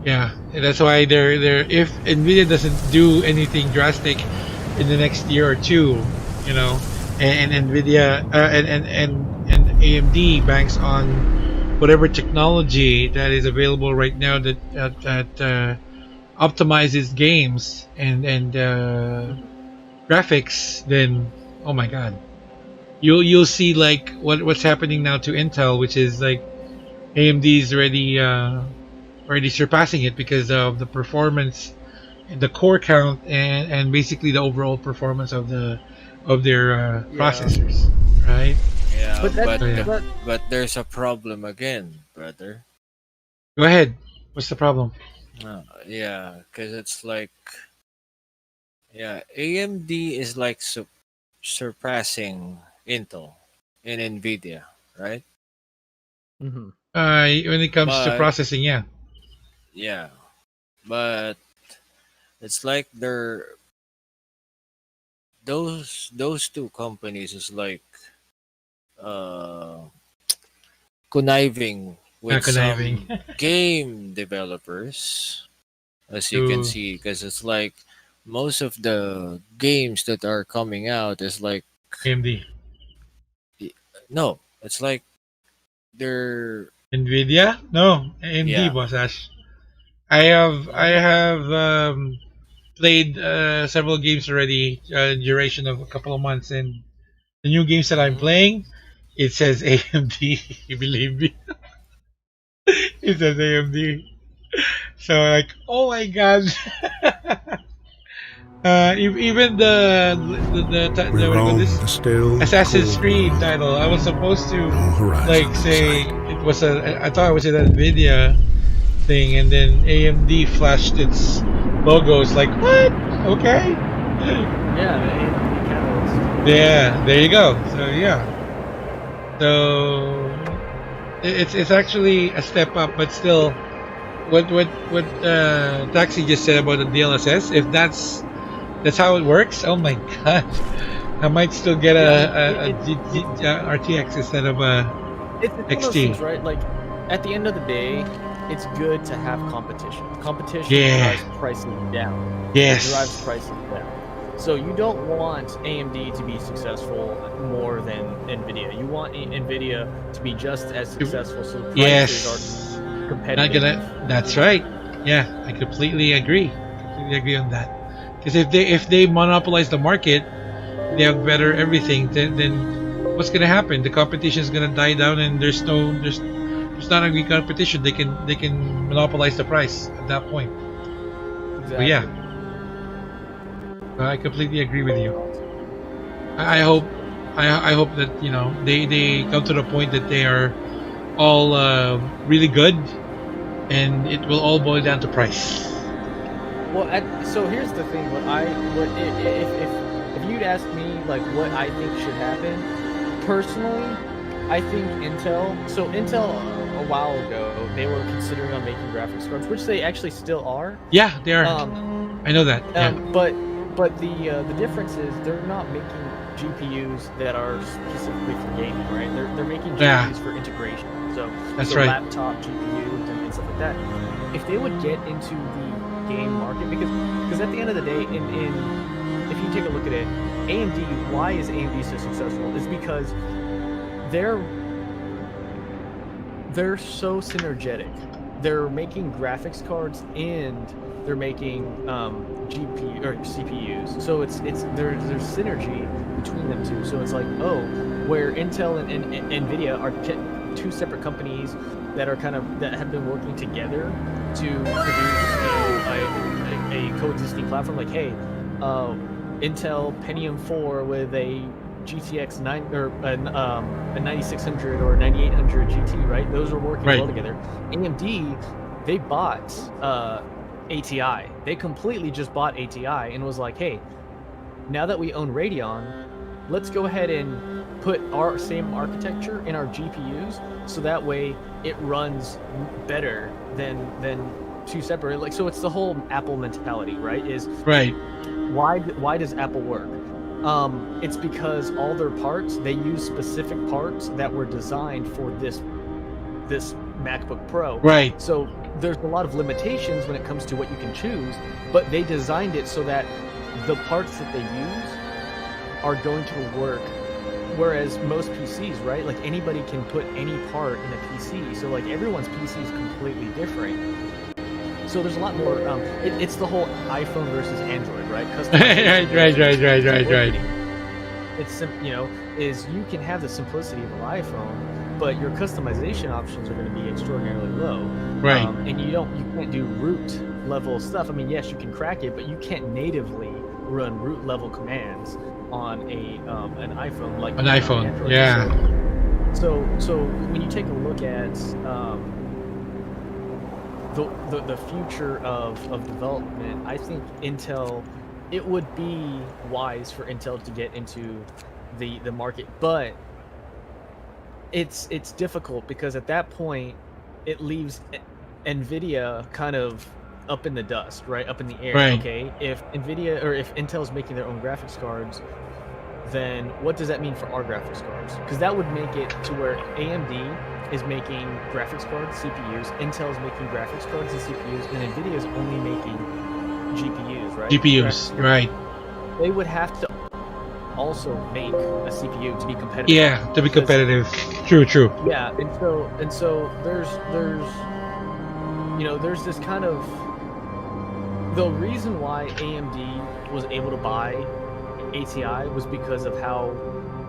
Yeah, and that's why they're if Nvidia doesn't do anything drastic in the next year or two, you know, and Nvidia and AMD banks on whatever technology that is available right now that optimizes games and graphics, then oh my god, you'll see like what's happening now to Intel, which is like AMD is already surpassing it because of the performance and the core count and basically the overall performance of their Yeah. processors, right? Yeah, But that So yeah, but but there's a problem again, brother. go ahead. What's the problem? Yeah, because it's like, yeah, AMD is like surpassing Intel in Nvidia, right? mhm. When it comes to But processing, yeah, yeah, but it's like those two companies is like uh conniving with not conniving. some game developers, as you can To see, because it's like most of the games that are coming out is like, AMD, no, it's like they're, Nvidia, no, AMD, yeah. boss Ash. I No. have played several games already, duration of a couple of months, and the new games that I'm Mhm. playing, it says AMD. You believe me? It says AMD. So like, oh my god. Even the We what do you call roam this the still, Assassin's cold Creed world. title, I was supposed to No horizon like in say sight. it was I thought it was an Nvidia thing, and then AMD flashed its logos. Like what? Okay. Yeah, the AMD Catalyst. Yeah, there you go. So yeah, so it's actually a step up, but still, what Taxi just said about the DLSS, if that's how it works, oh my god, I might still get Yeah, I mean RTX instead of a it's one of those XT. things, right? Like at the end of the day, it's good to have competition. Competition Yeah. drives prices down. It drives Yes. prices down. So you don't want AMD to be successful more than Nvidia. You want Nvidia to be just as successful, so the prices Yes. are Not competitive. gonna. That's right. Yeah, I completely agree. Completely agree on that. Because if they monopolize the market, they have better everything. Then what's gonna happen? The competition is gonna die down, and there's not gonna be competition. They can monopolize the price at that point. So yeah, Exactly. I completely agree with you. I So hope I hope that they come to the point that they are all really good, and it will all boil down to price. well, so here's the thing. What if you'd ask me like what I think should happen, personally, I think Intel. So Intel a while ago, they were considering on making graphics cards, which they actually still are. Yeah, they are. I know that. Yeah. But the difference is they're not making GPUs that are specifically for gaming, right? They're making GPUs for integration. So That's right. Laptop GPUs and stuff like that. If they would get into the game market, because at the end of the day, if you take a look at it, AMD, why is AMD so successful? Is because they're so synergetic. They're making graphics cards and they're making GPU or CPUs. So it's there's synergy between them two. So it's like, oh, where Intel and Nvidia are two separate companies that are that have been working together to produce a coexisting platform. Like, hey, Intel Pentium 4 with a GTX 9 or a 9600 or 9800 GT, right? Those are working well together. AMD, they bought ATI. They completely just bought ATI and was like, hey, now that we own Radeon, let's go ahead and put our same architecture in our GPUs, so that way it runs better than two separate. Like, so it's the whole Apple mentality, right? Why does Apple work? It's because all their parts, they use specific parts that were designed for this MacBook Pro. Right. So there's a lot of limitations when it comes to what you can choose, but they designed it so that the parts that they use are going to work. Whereas most PCs, right? Like, anybody can put any part in a PC. So like, everyone's PC is completely different. So there's a lot more. It's the whole iPhone versus Android, right? Right. It's is you can have the simplicity of an iPhone, but your customization options are going to be extraordinarily low. Right. And you can't do root level stuff. I mean, yes, you can crack it, but you can't natively run root level commands on an iPhone like an iPhone. Android. Yeah. So when you take a look at the future of development, I think Intel, it would be wise for Intel to get into the market, but it's difficult because at that point it leaves Nvidia kind of up in the dust, right? Up in the air. Right. Okay, if Nvidia or if Intel's making their own graphics cards, then what does that mean for our graphics cards? Because that would make it to where AMD is making graphics cards, CPUs, Intel's making graphics cards and CPUs, and Nvidia is only making GPUs, right? GPUs, right. They would have to also make a CPU to be competitive. Yeah, to be competitive. True. Yeah, and so there's this kind of, the reason why AMD was able to buy ATI was because of how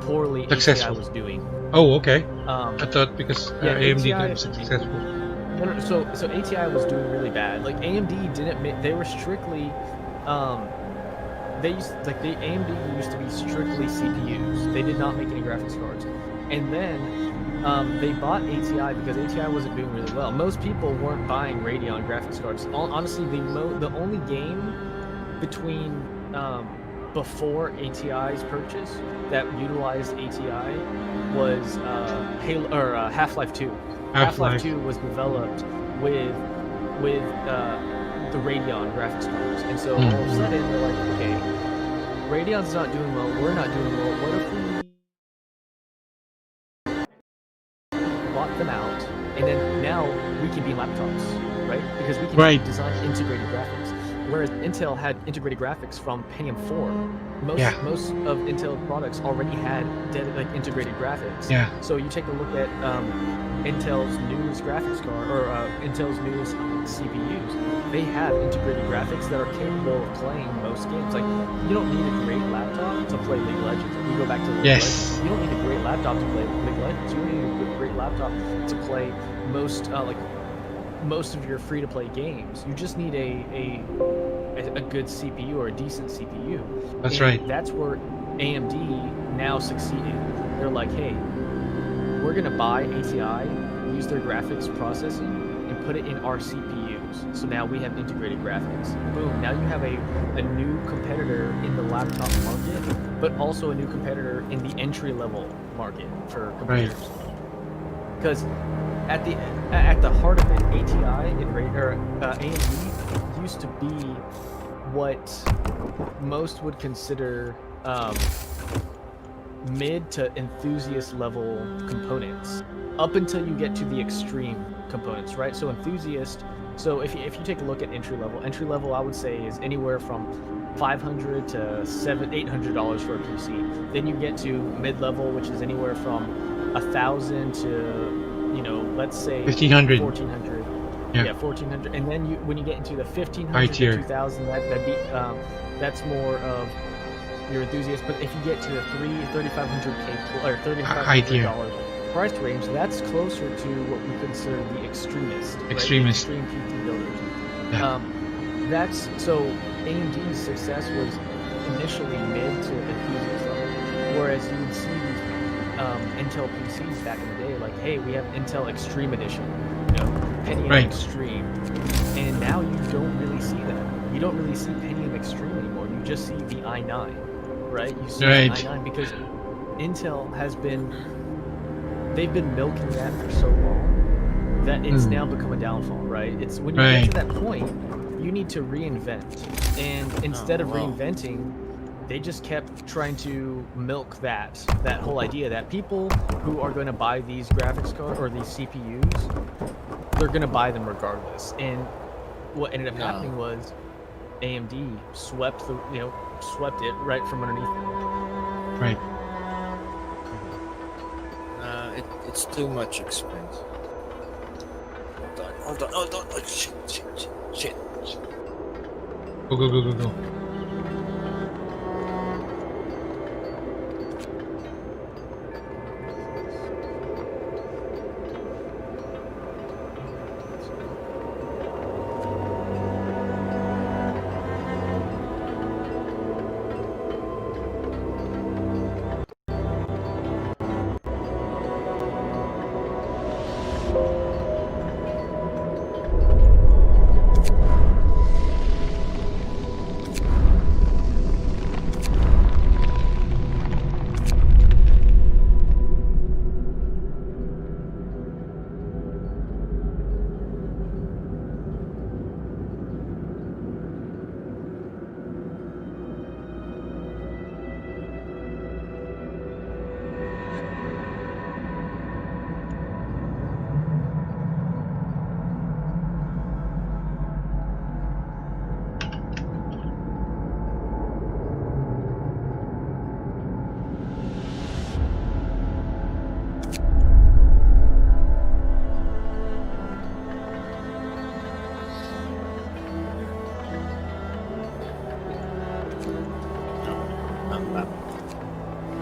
poorly successful. ATI was doing. Oh, okay. I thought because AMD was successful. No, so ATI was doing really bad. Like, AMD didn't. They were strictly. AMD used to be strictly CPUs. They did not make any graphics cards, and then they bought ATI because ATI wasn't doing really well. Most people weren't buying Radeon graphics cards. Honestly, the only game between before ATI's purchase that utilized ATI was Half-Life 2. Half-Life 2 was developed with the Radeon graphics cards, and so all of a sudden they're like, okay, Radeon's not doing well, we're not doing well. What if we bought them out, and then now we can be laptops, right? Because we can design integrated graphics. Whereas Intel had integrated graphics from Pentium 4. Most of Intel products already had integrated graphics. Yeah. So you take a look at Intel's newest graphics card, or Intel's newest CPUs. They have integrated graphics that are capable of playing most games. Like, you don't need a great laptop to play League of Legends. If we go back to League of Legends, you don't need a great laptop to play League of Legends. You don't need a great laptop to play most of your free-to-play games. You just need a good CPU or a decent CPU. That's right. That's where AMD now succeeded. They're like, hey, we're gonna buy ATI, use their graphics processing, and put it in our CPUs. So now we have integrated graphics. Boom, now you have a new competitor in the laptop market, but also a new competitor in the entry-level market for computers. Because at the heart of it, ATI or AMD used to be what most would consider mid to enthusiast level components, up until you get to the extreme components, right? So enthusiast. So if you take a look at entry level, I would say is anywhere from $500 to $800 for a PC. Then you get to mid level, which is anywhere from 1,000 to, you know, let's say 1,500. 1,400. Yeah, 1,400. And then when you get into the 1,500 High to tier. 2,000, that's more of your enthusiast. But if you get to the 3,500K or $3,500 price range, that's closer to what we consider the extremist. Right? Extremist. Extreme PC builders. Yeah. That's so AMD's success was initially mid to enthusiast level, whereas you would see Intel PCs back in the day, like, hey, we have Intel Extreme Edition, you know, Pentium Right. Extreme, and now you don't really see that. You don't really see Pentium Extreme anymore. You just see the i9, right? You see Right. the i9 because Intel they've been milking that for so long that it's now become a downfall, right? It's when you get to that point, you need to reinvent, and instead of reinventing, they just kept trying to milk that whole idea that people who are going to buy these graphics cards or these CPUs, they're going to buy them regardless. And what ended up happening was AMD swept it right from underneath them. Right. It's too much expense. Hold on. Oh, shit. Go.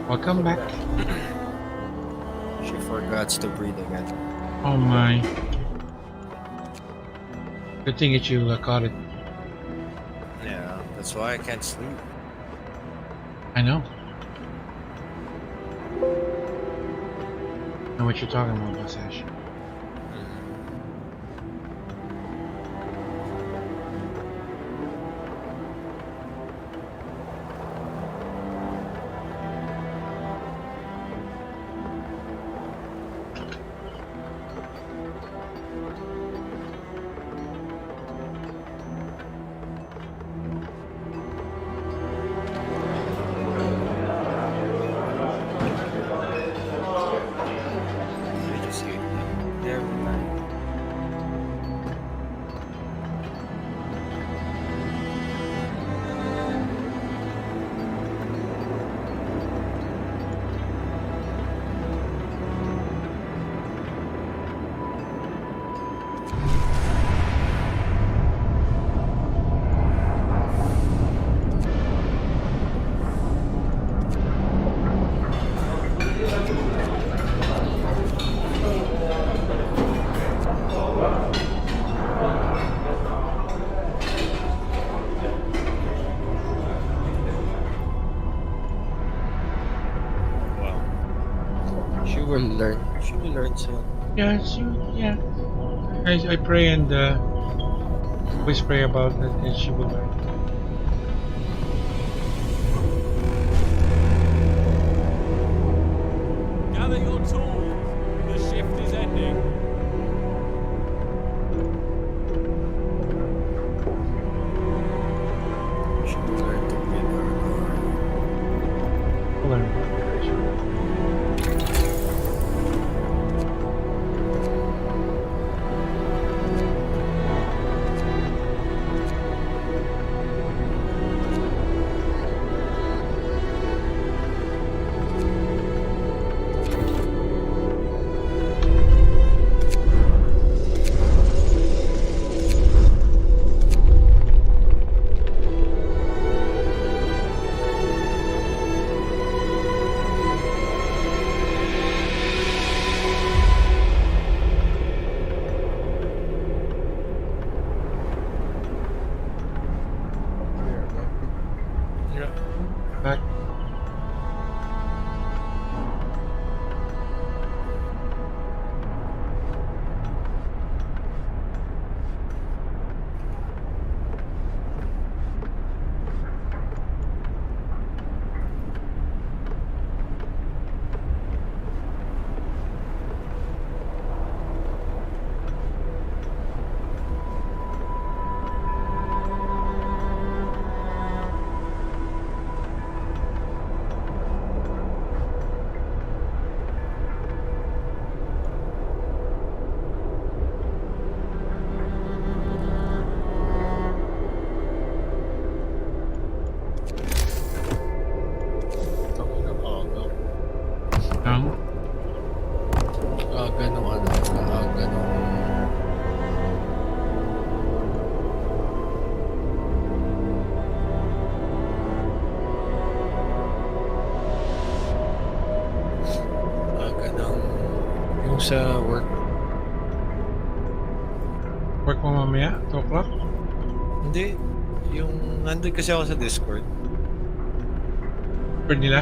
Welcome back. She forgot to breathe again. Oh my. Good thing that you caught it. Yeah, that's why I can't sleep. I know. Know what you're talking about, Boss Ash. I just hate it. Never mind. She will learn soon. Yeah, yeah. I pray and always pray about it, and she will learn. Gather your tools. The shift is ending. ganong ganang yung sa work. Work mo mamaya, 2 o'clock? Hindi, yung nandun kasi ako sa Discord. Discord nila?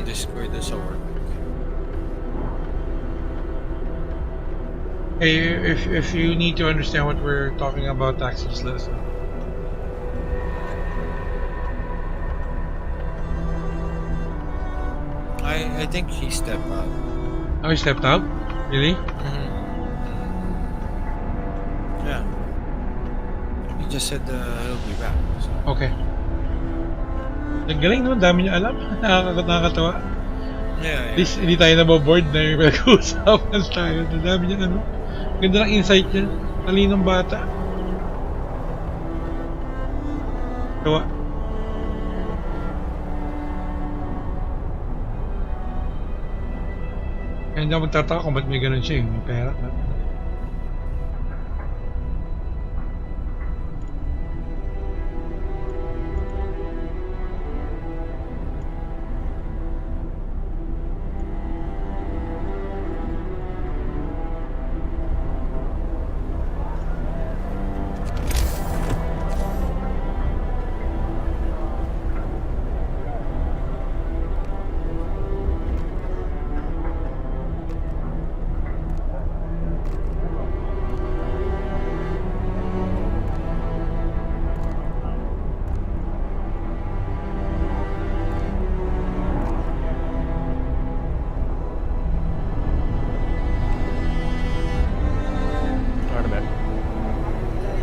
Discord sa work. Hey, if you need to understand what we're talking about, Taxi, just let us know. I think he stepped out. Oh, he stepped out? Really? Yeah. He just said he'll be back. So. Okay. Ang galing naman, dami niya alam. Nakakatawa. Yeah. At least hindi tayo naboboard na yung pinag-uusapan tayo. Ang dami niya ano. Ganda ng insight niya. Talinong bata. Tawa. Kaya hindi ako magtataka kung ba't may ganun siya yung pera.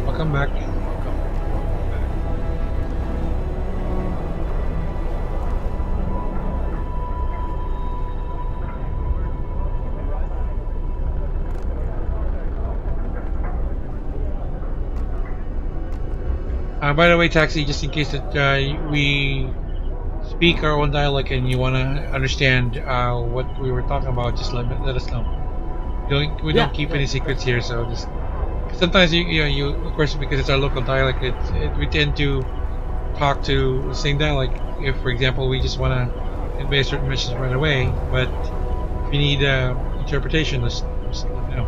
Welcome back. By the way, Taxi, just in case that we speak our own dialect and you want to understand what we were talking about, just let us know. We don't keep any secrets here, so just sometimes you of course, because it's our local dialect, we tend to talk to the same dialect. If, for example, we just want to convey a certain message right away, but if you need interpretation, just let me know.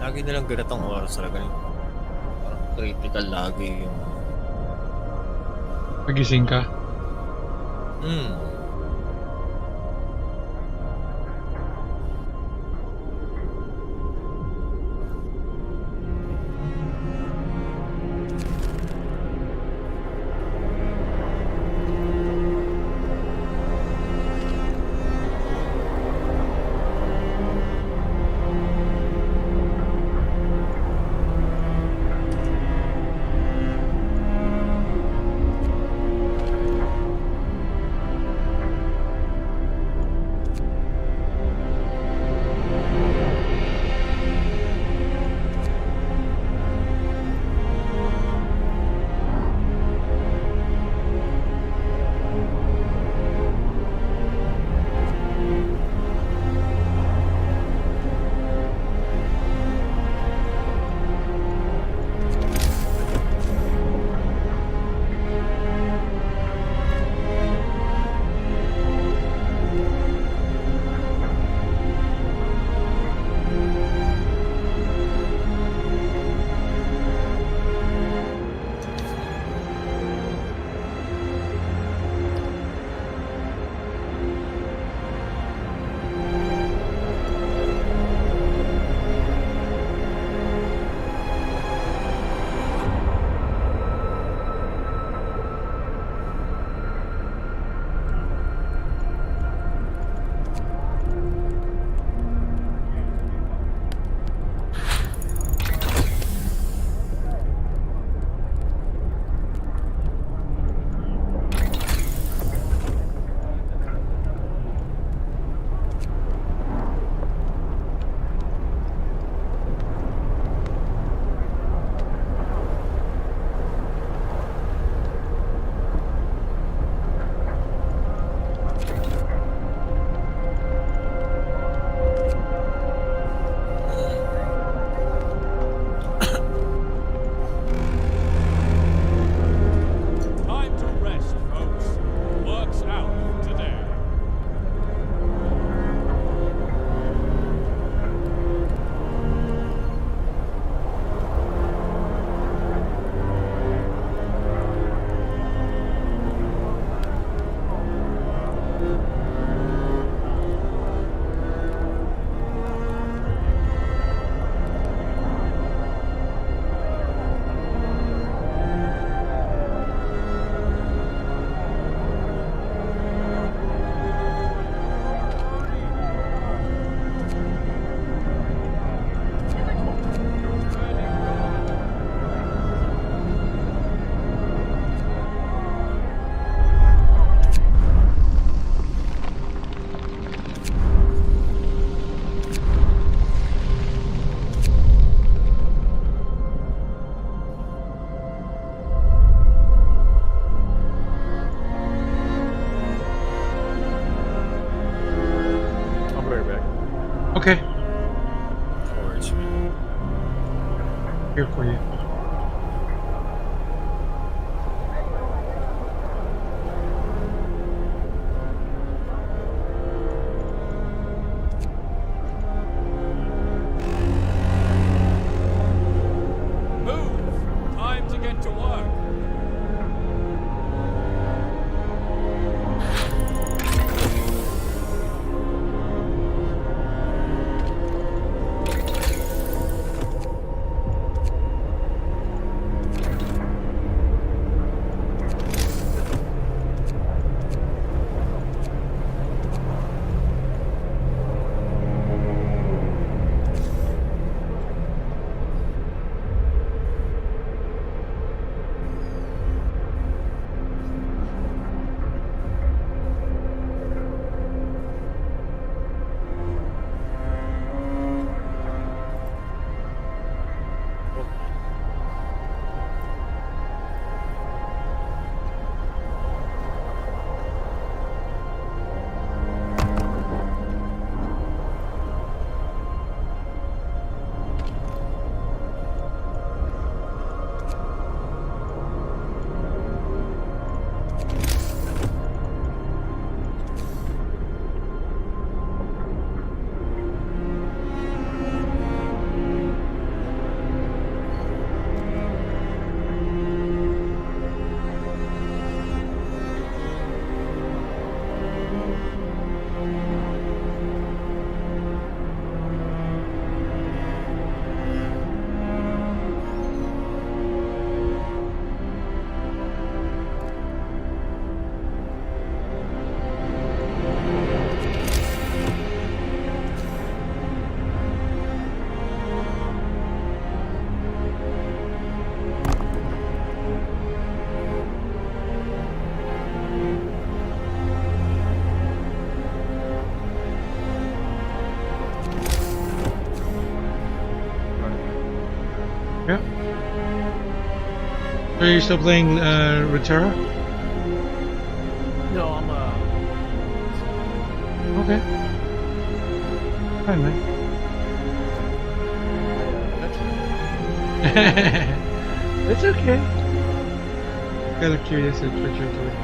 Lagi nilang ganitong oras talaga. Parang critical lagi yung... Pagising ka. Hmm. Time to rest, folks. Work's out today. I'll be right back. Okay, No worries, man. here for you. Move! Time to get to work. you're still playing Reterra? No, I'm Okay. Fine, man. It's okay. Kind of curious at what you're doing.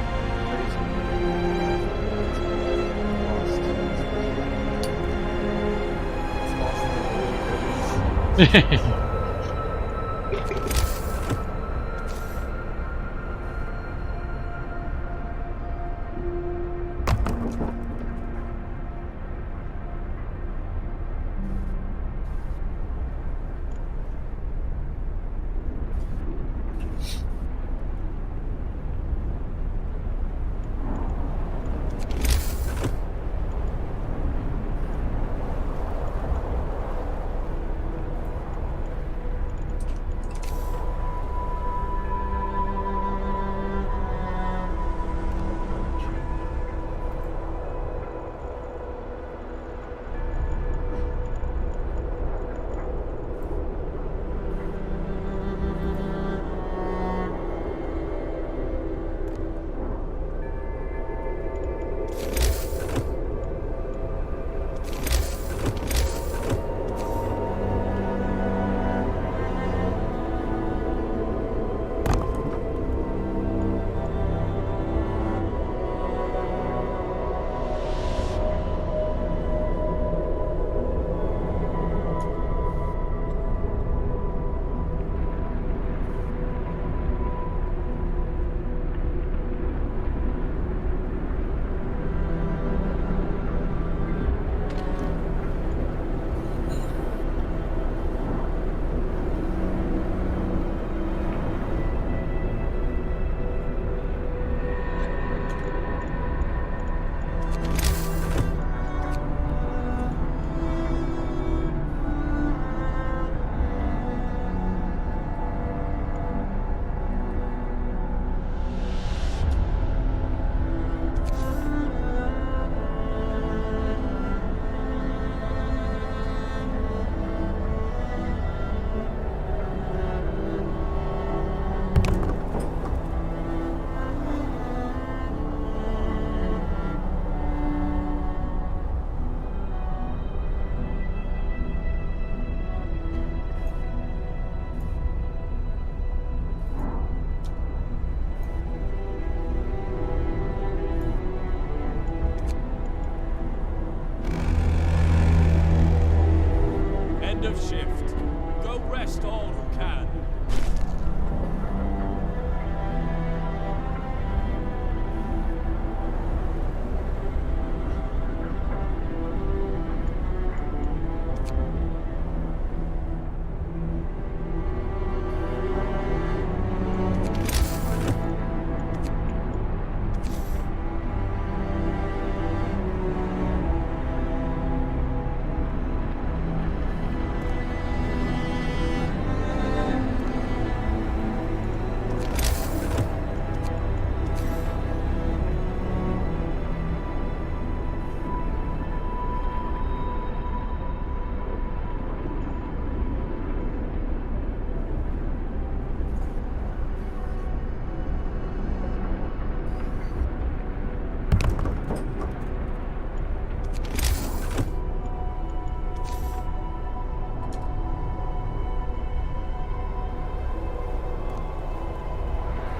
End of shift. Go rest all who can.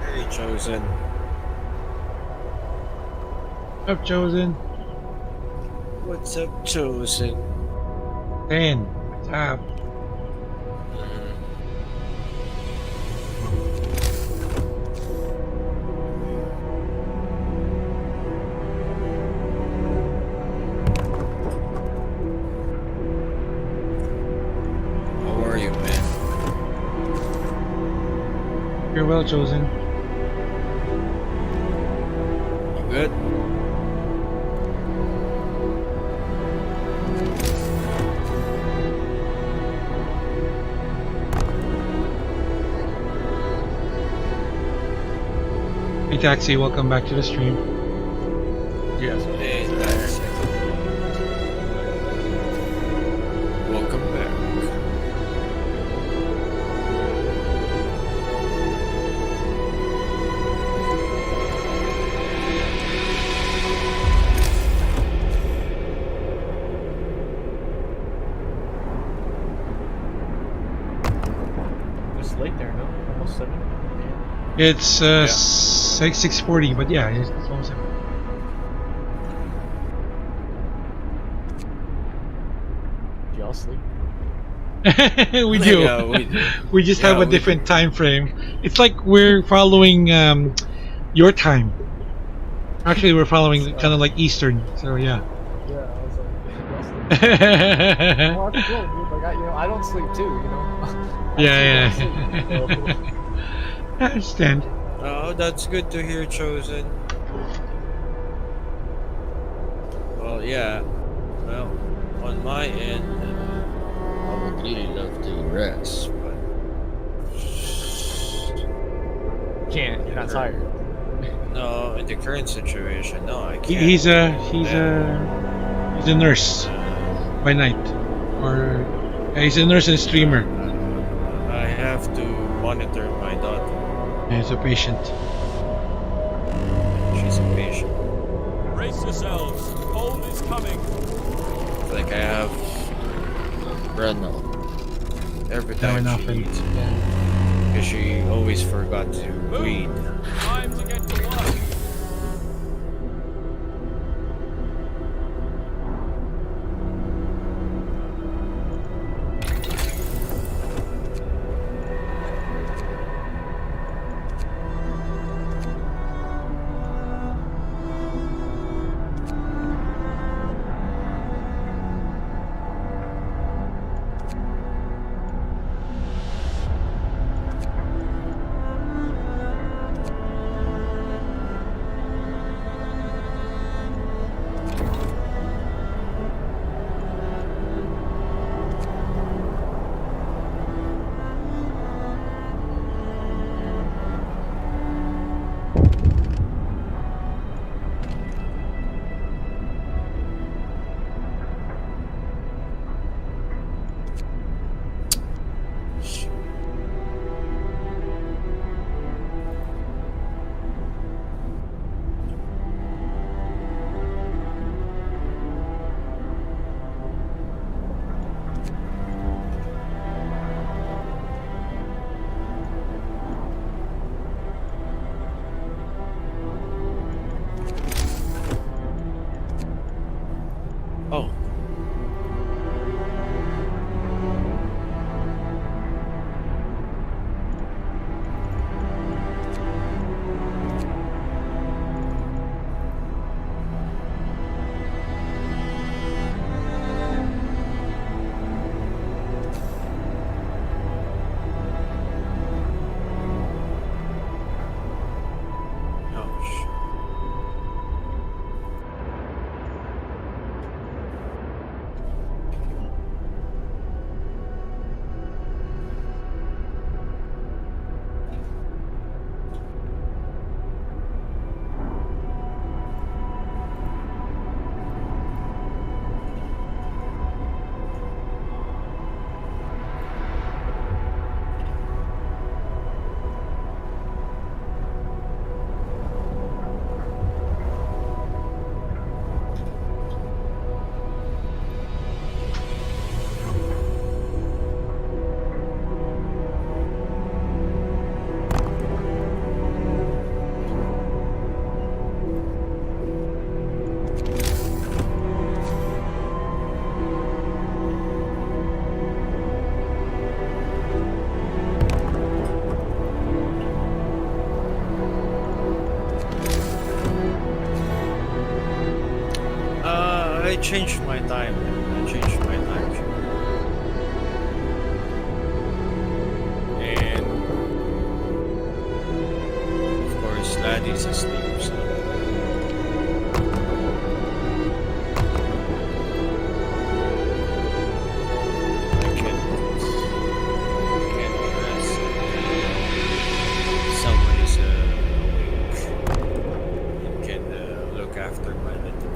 Hey, Chosen. Up, Chosen. What's up, Chosen? 10. What's up? How are you, man? You're well, Chosen. You good? Hey, Taxi, welcome back to the stream. yes. Hey, that's welcome back. It's Yeah. 6:40, but yeah, it's almost. Do y'all sleep? We do. Yeah, we do. We just have Yeah, a we different do. time frame. It's like we're following your time. Actually, we're following kind of like Eastern. So yeah. Yeah, I was like, y'all sleep. Yeah, Well, that's cool, dude. Like, I don't sleep too, you know? I yeah. still don't sleep. So, I understand. Oh, that's good to hear, Chosen. Well, yeah. Well, on my end, I would really love to rest, but can't. You're not tired. no, in the current situation, no, I He- can't. He's a he's Yeah. a he's a nurse by night, or he's a nurse and streamer. I have to monitor my daughter. And he's a patient. She's a patient. Brace yourselves. Cold is coming. Like I have Renault every Fair time enough, she and- eats. Because she always forgot to breathe. Time to get to work. Oh. Ouch. I changed my time. I changed my time. And of course, Laddie's asleep. So I can't rest. Someone is awake and can look after my little.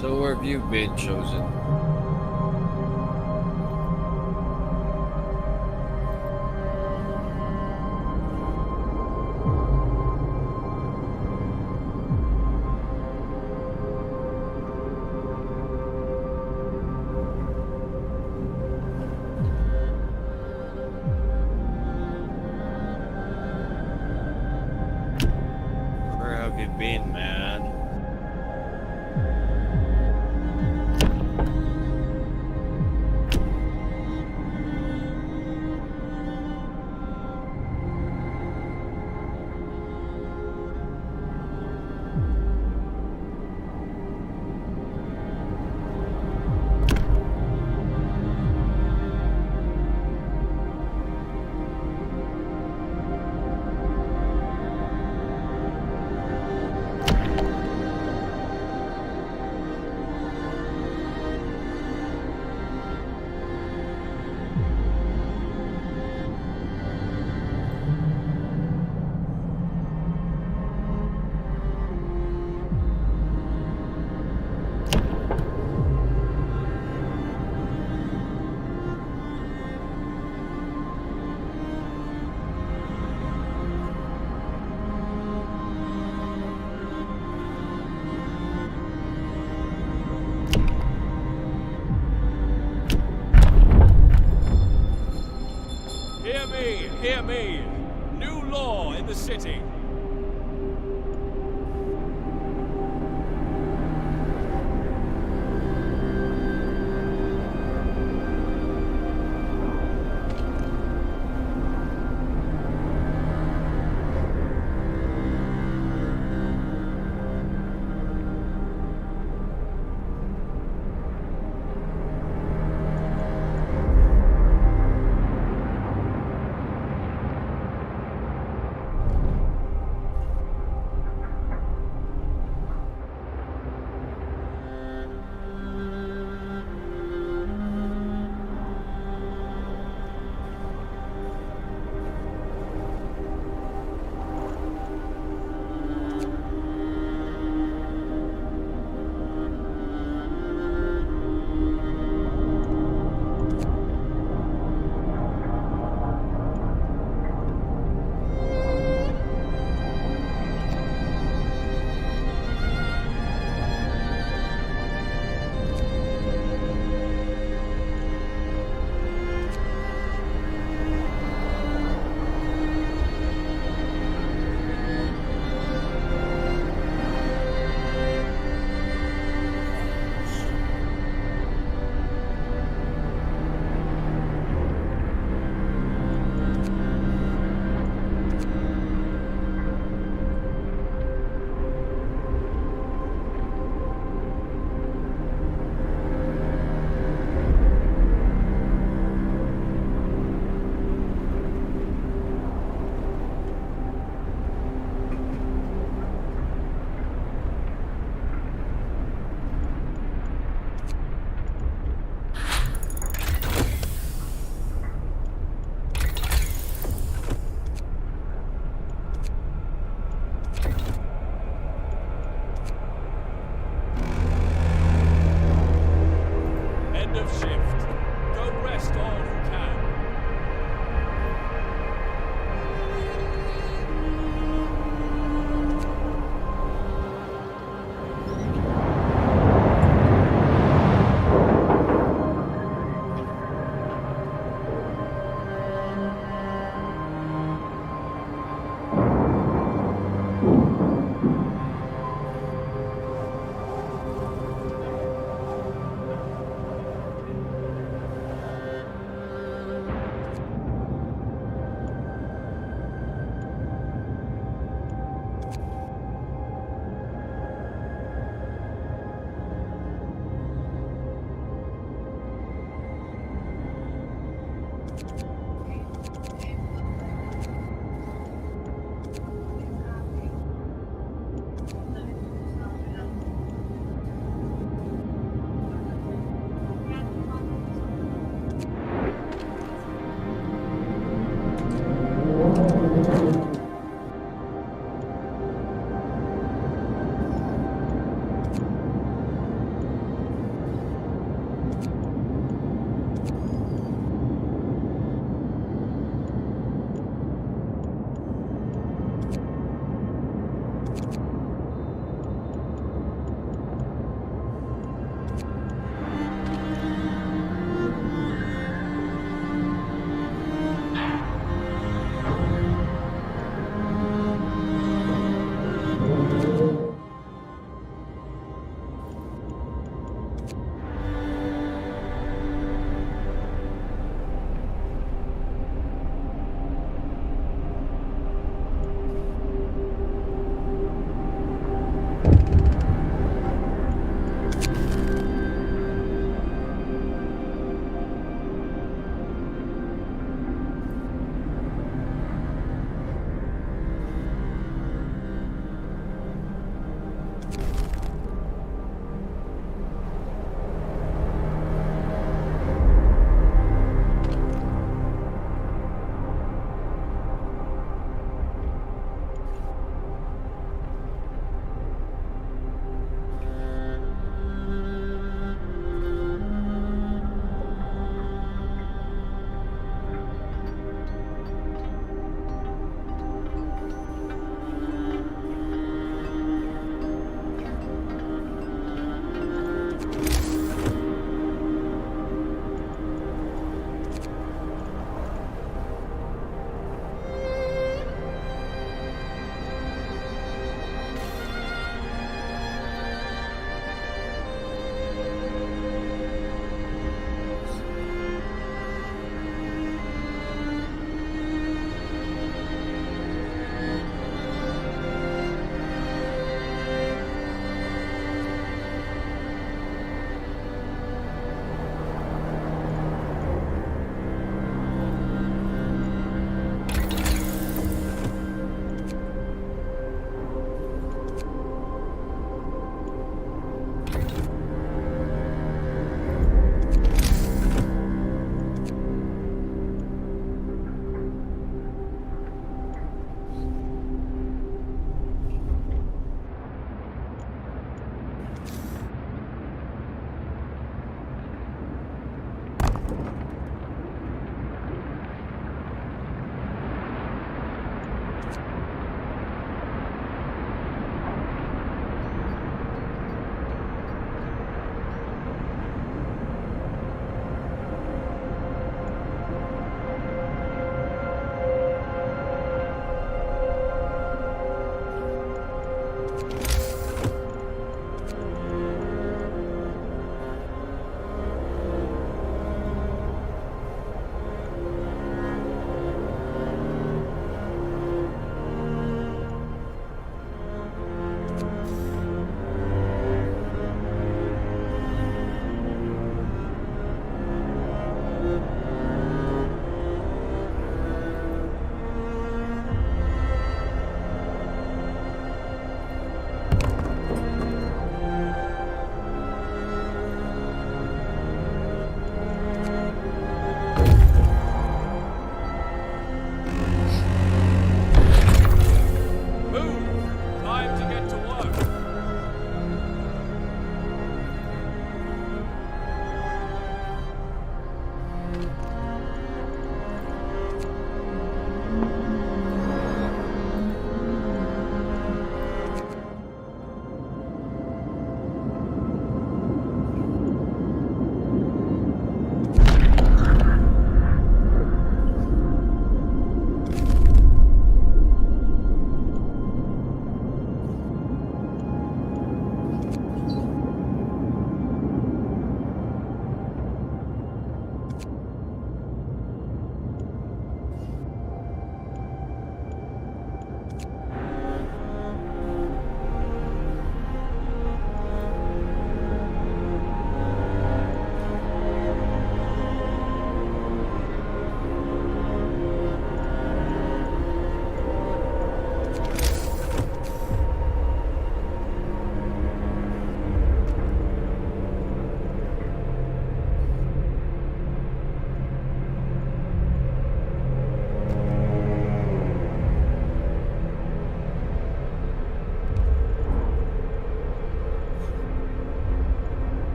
So where have you been, Chosen? Where have you been, man?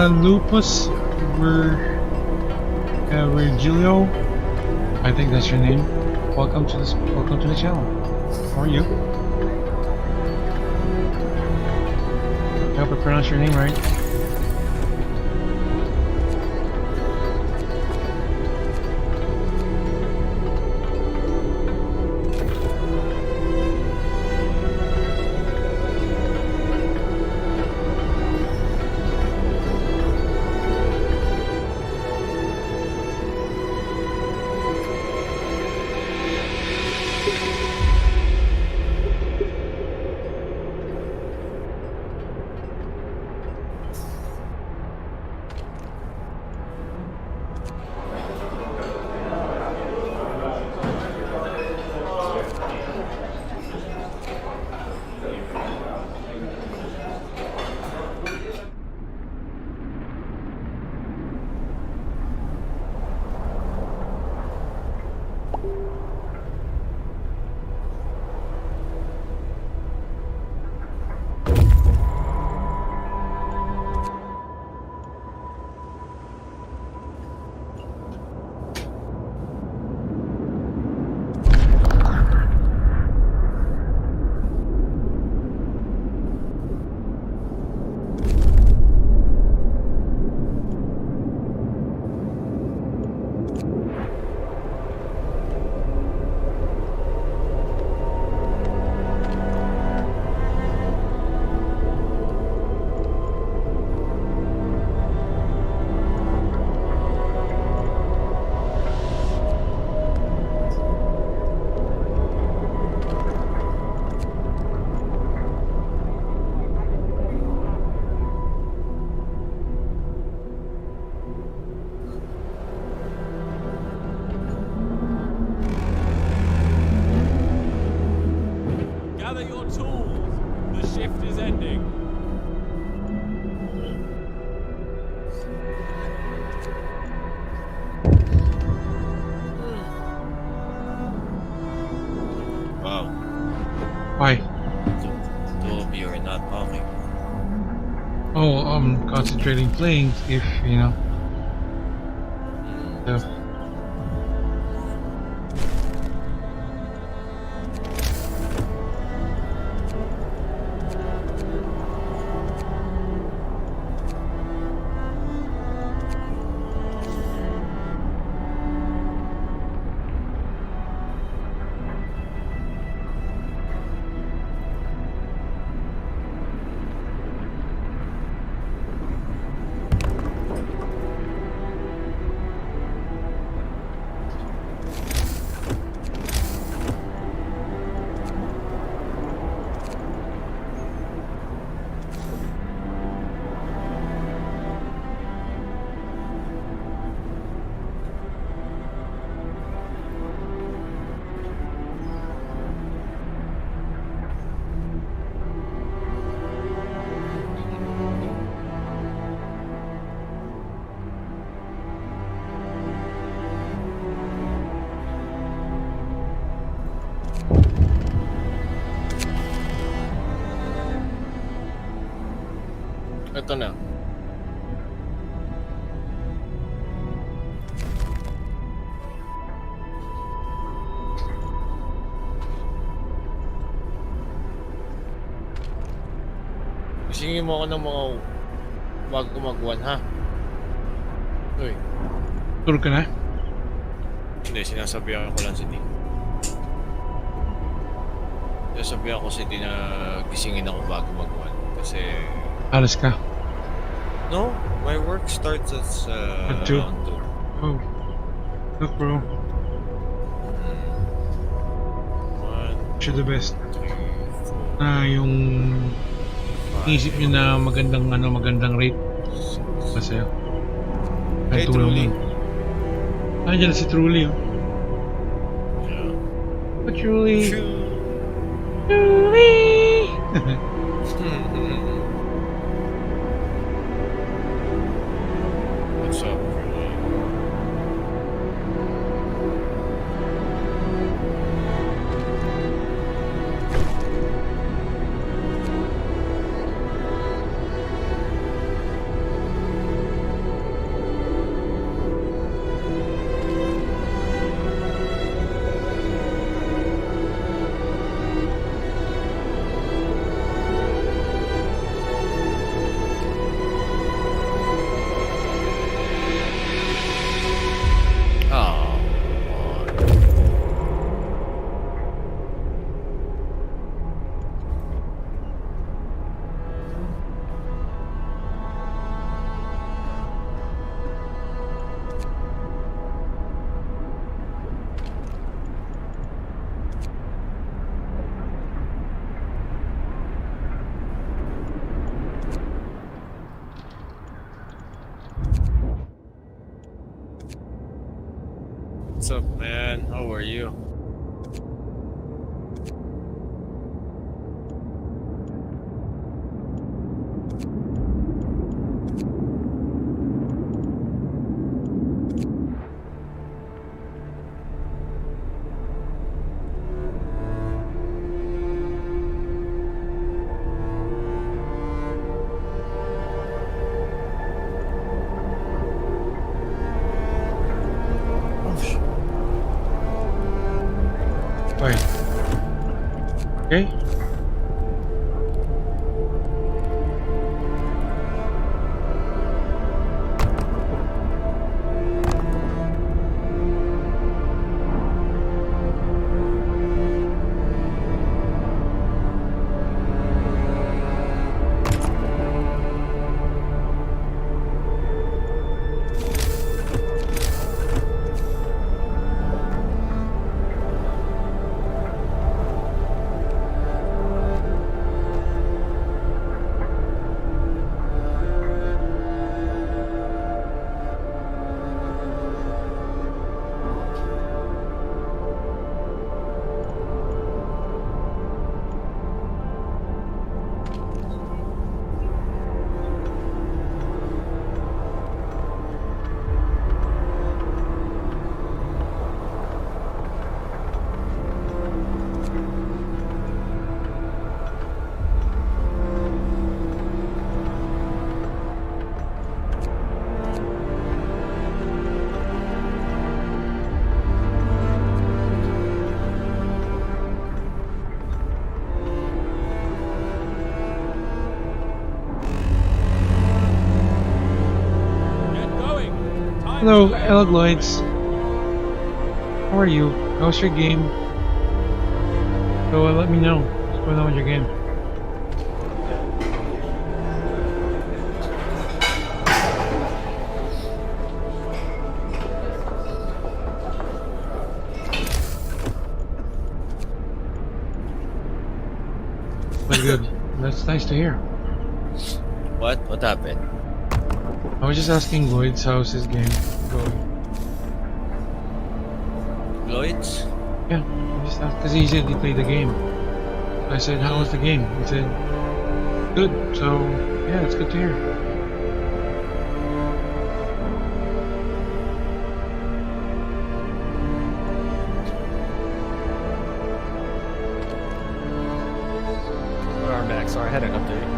Lupus Virgilio. I think that's your name. Welcome to this. Welcome to the channel. How are you? I hope I pronounced your name right. Gather your tools. The shift is ending. Wow. Why? Two of you are not talking. Oh, I'm concentrating playing. If you know. So, Ito na. Isingin mo ako ng mga bago mag-1 ha? Uy, tulog ka na? hindi, sinasabihan ko lang si D. Sinasabihan ko si D na gisingin ako bago mag-1. Kasi, Alas ka. no, my work starts at At 2. around 2. Oh. Look, bro. 1, Wish you the best. 3, 4, Na yung 5. isip nyo na magandang rate pa sa'yo. Hey, tulong Truly. yun. Dyan si Truly, oh. Yeah. But Truly. Shoo. Truly! What's up, Truly? are you? Wait. Okay. Get going. Time's Hello, up. hello, Lloyds. How are you? How's your game? So let me know what's going on with your game. Very good. That's nice to hear. What? What happened? I was just asking Lloyd's how's his game going. Lloyd's? Yeah, I just asked because he said he played the game. I said, "How was the game?" He said, "Good." So yeah, it's good to hear. I'm back. Sorry, I had an update.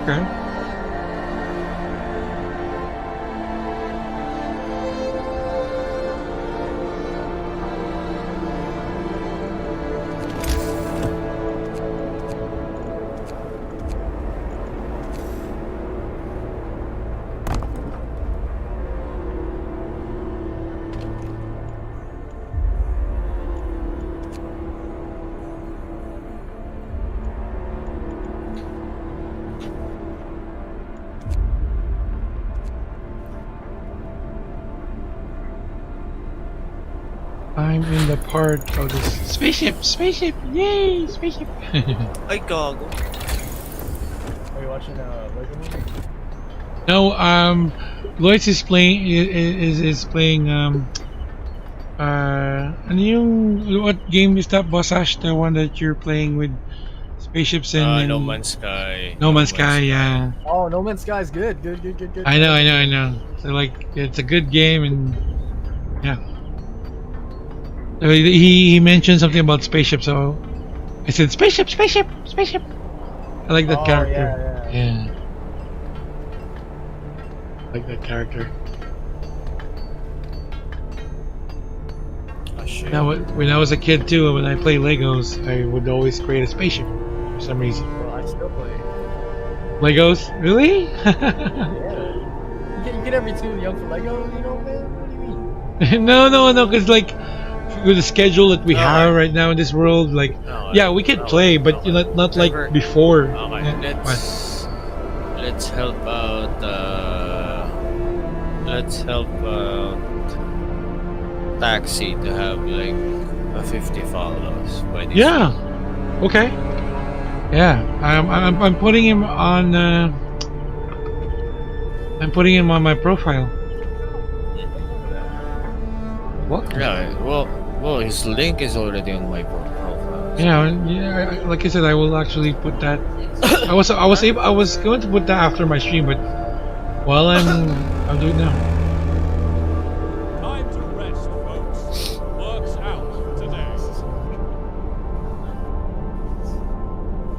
Okay. I'm in the part of this spaceship. Spaceship! Yay! Spaceship! Ay, gago. Are you watching Lego movie? No, Lloyd's is playing is playing ano yung what game is that, Boss Ash? The one that you're playing with spaceships and No Man's Sky. No Man's Sky, yeah. Oh, No Man's Sky is good. Good. I know. So like it's a good game and yeah. So he mentioned something about spaceship, so I said spaceship. I like that character. Yeah. I like that character. Oh, shit. Now, when I was a kid too, when I play Legos, I would always create a spaceship for some reason. Well, I still play. Legos? Really? Yeah. You get every too young for Lego, you know, man? What do you mean? no, because like with the schedule that we Oh, have right now in this world, like No, yeah, we could play, but you know, not like Never- before. Okay, Yeah, let's help out. Let's help out Taxi to have like a 50 follows by this. yeah. Okay. Yeah, I'm putting him on. I'm putting him on my profile. What? Yeah, well, his link is already on my profile. Yeah. Like I said, I will actually put that. I was going to put that after my stream, but while I'll do it now. Time to rest, folks. Work's out today.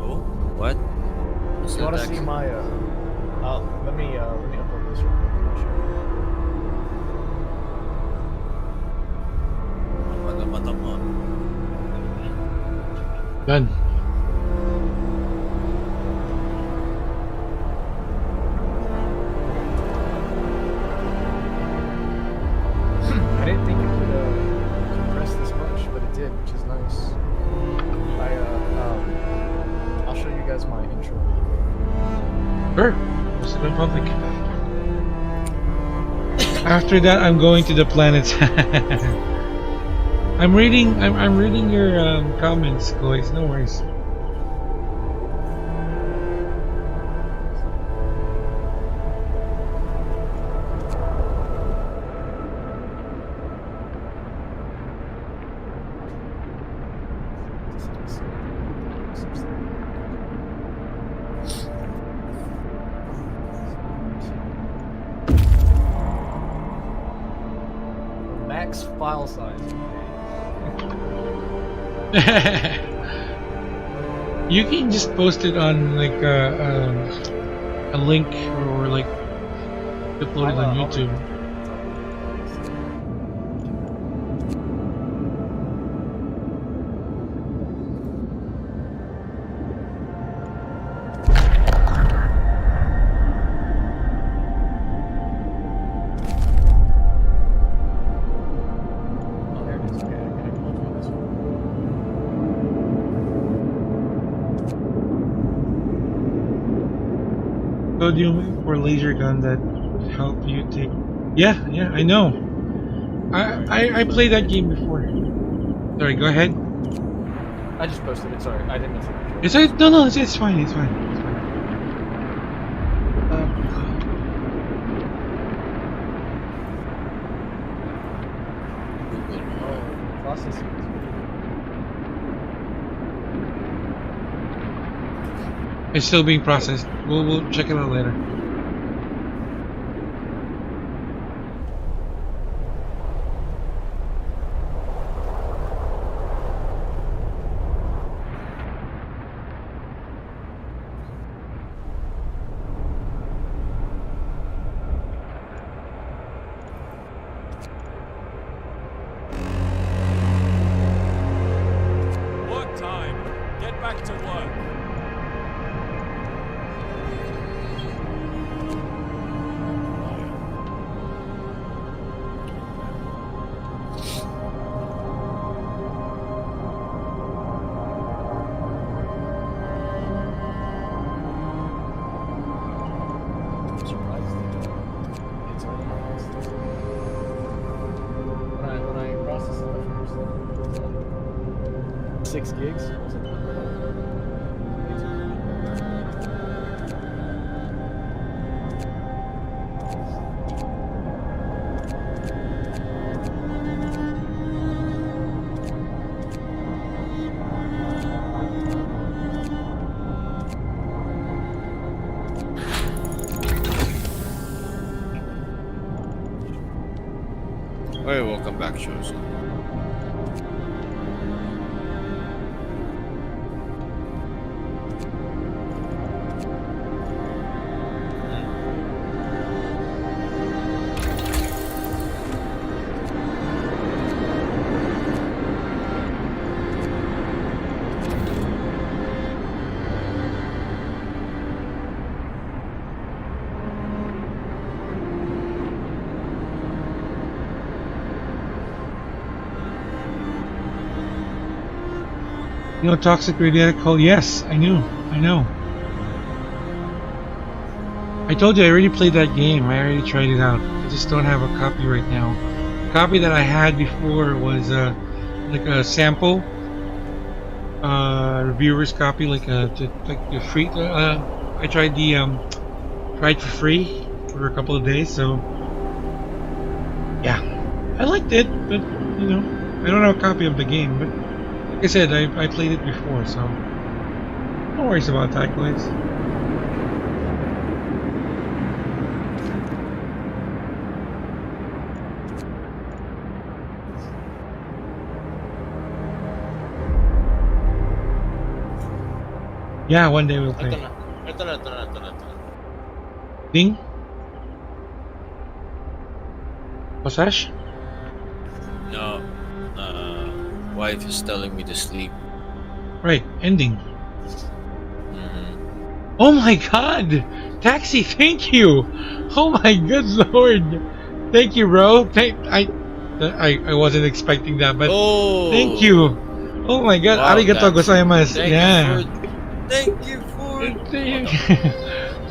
Oh, what? What's You want to that see accent? my? Let me upload this real quick. I'm not sure. Mata-mata mo. Done. I didn't think it would compress this much, but it did, which is nice. I'll show you guys my intro. Sure. Post it in public. After that, I'm going to the planets. I'm reading your comments, guys. No worries. Max file size. You can just post it on like a link or like upload it on YouTube. Oh, there it is. Okay, I can upload this one. Sodium or laser gun that help you take. Yeah, I know. I played that game before. Sorry, go ahead. I just posted it. Sorry, I didn't mean to. It's no, it's fine. It's fine. It's fine. Oh, processing. It's still being processed. We'll check it out later. Work time. Get back to work. I'm surprised. It's when I processed it first. 6 gigs. Was it? Hey, welcome back, Chosen. You know, toxic radical. Yes, I know. I told you I already played that game. I already tried it out. I just don't have a copy right now. The copy that I had before was like a sample, reviewer's copy, like the free. I tried tried for free for a couple of days. So yeah, I liked it, but you know, I don't have a copy of the game. But like I said, I played it before, so no worries about that, guys. Yeah, one day we'll play. Ito na. Ding? Posash? No. Wife is telling me to sleep. Right, ending. Mhm. Oh my god! Taxi, thank you! Oh my good lord! Thank you, bro. I wasn't expecting that, but Oh! thank you! Oh my god, Wow, arigato Taxi. gozaimasu. Yeah. Thank you for...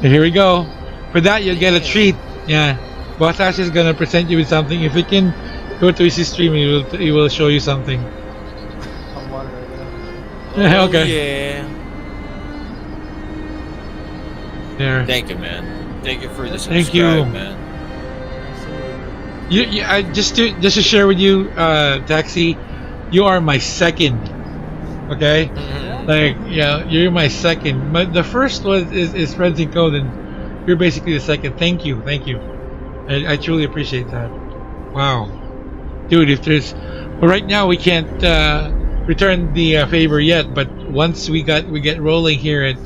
Here we go. For that, you'll get a Damn. treat. Yeah. Boss Ash is gonna present you with something. If we can go to his stream, he will show you something. I'm on it right now. Oh, Okay. yeah. There. Thank you, man. Thank you for the Thank subscribe, you. man. Just to share with you, Taxi, you are my second. Okay. Like, yeah, you're my second. But the first one is Friends in Code, and you're basically the second. Thank you. I truly appreciate that. Wow, dude. If there's, well, right now we can't return the favor yet, but once we get rolling here at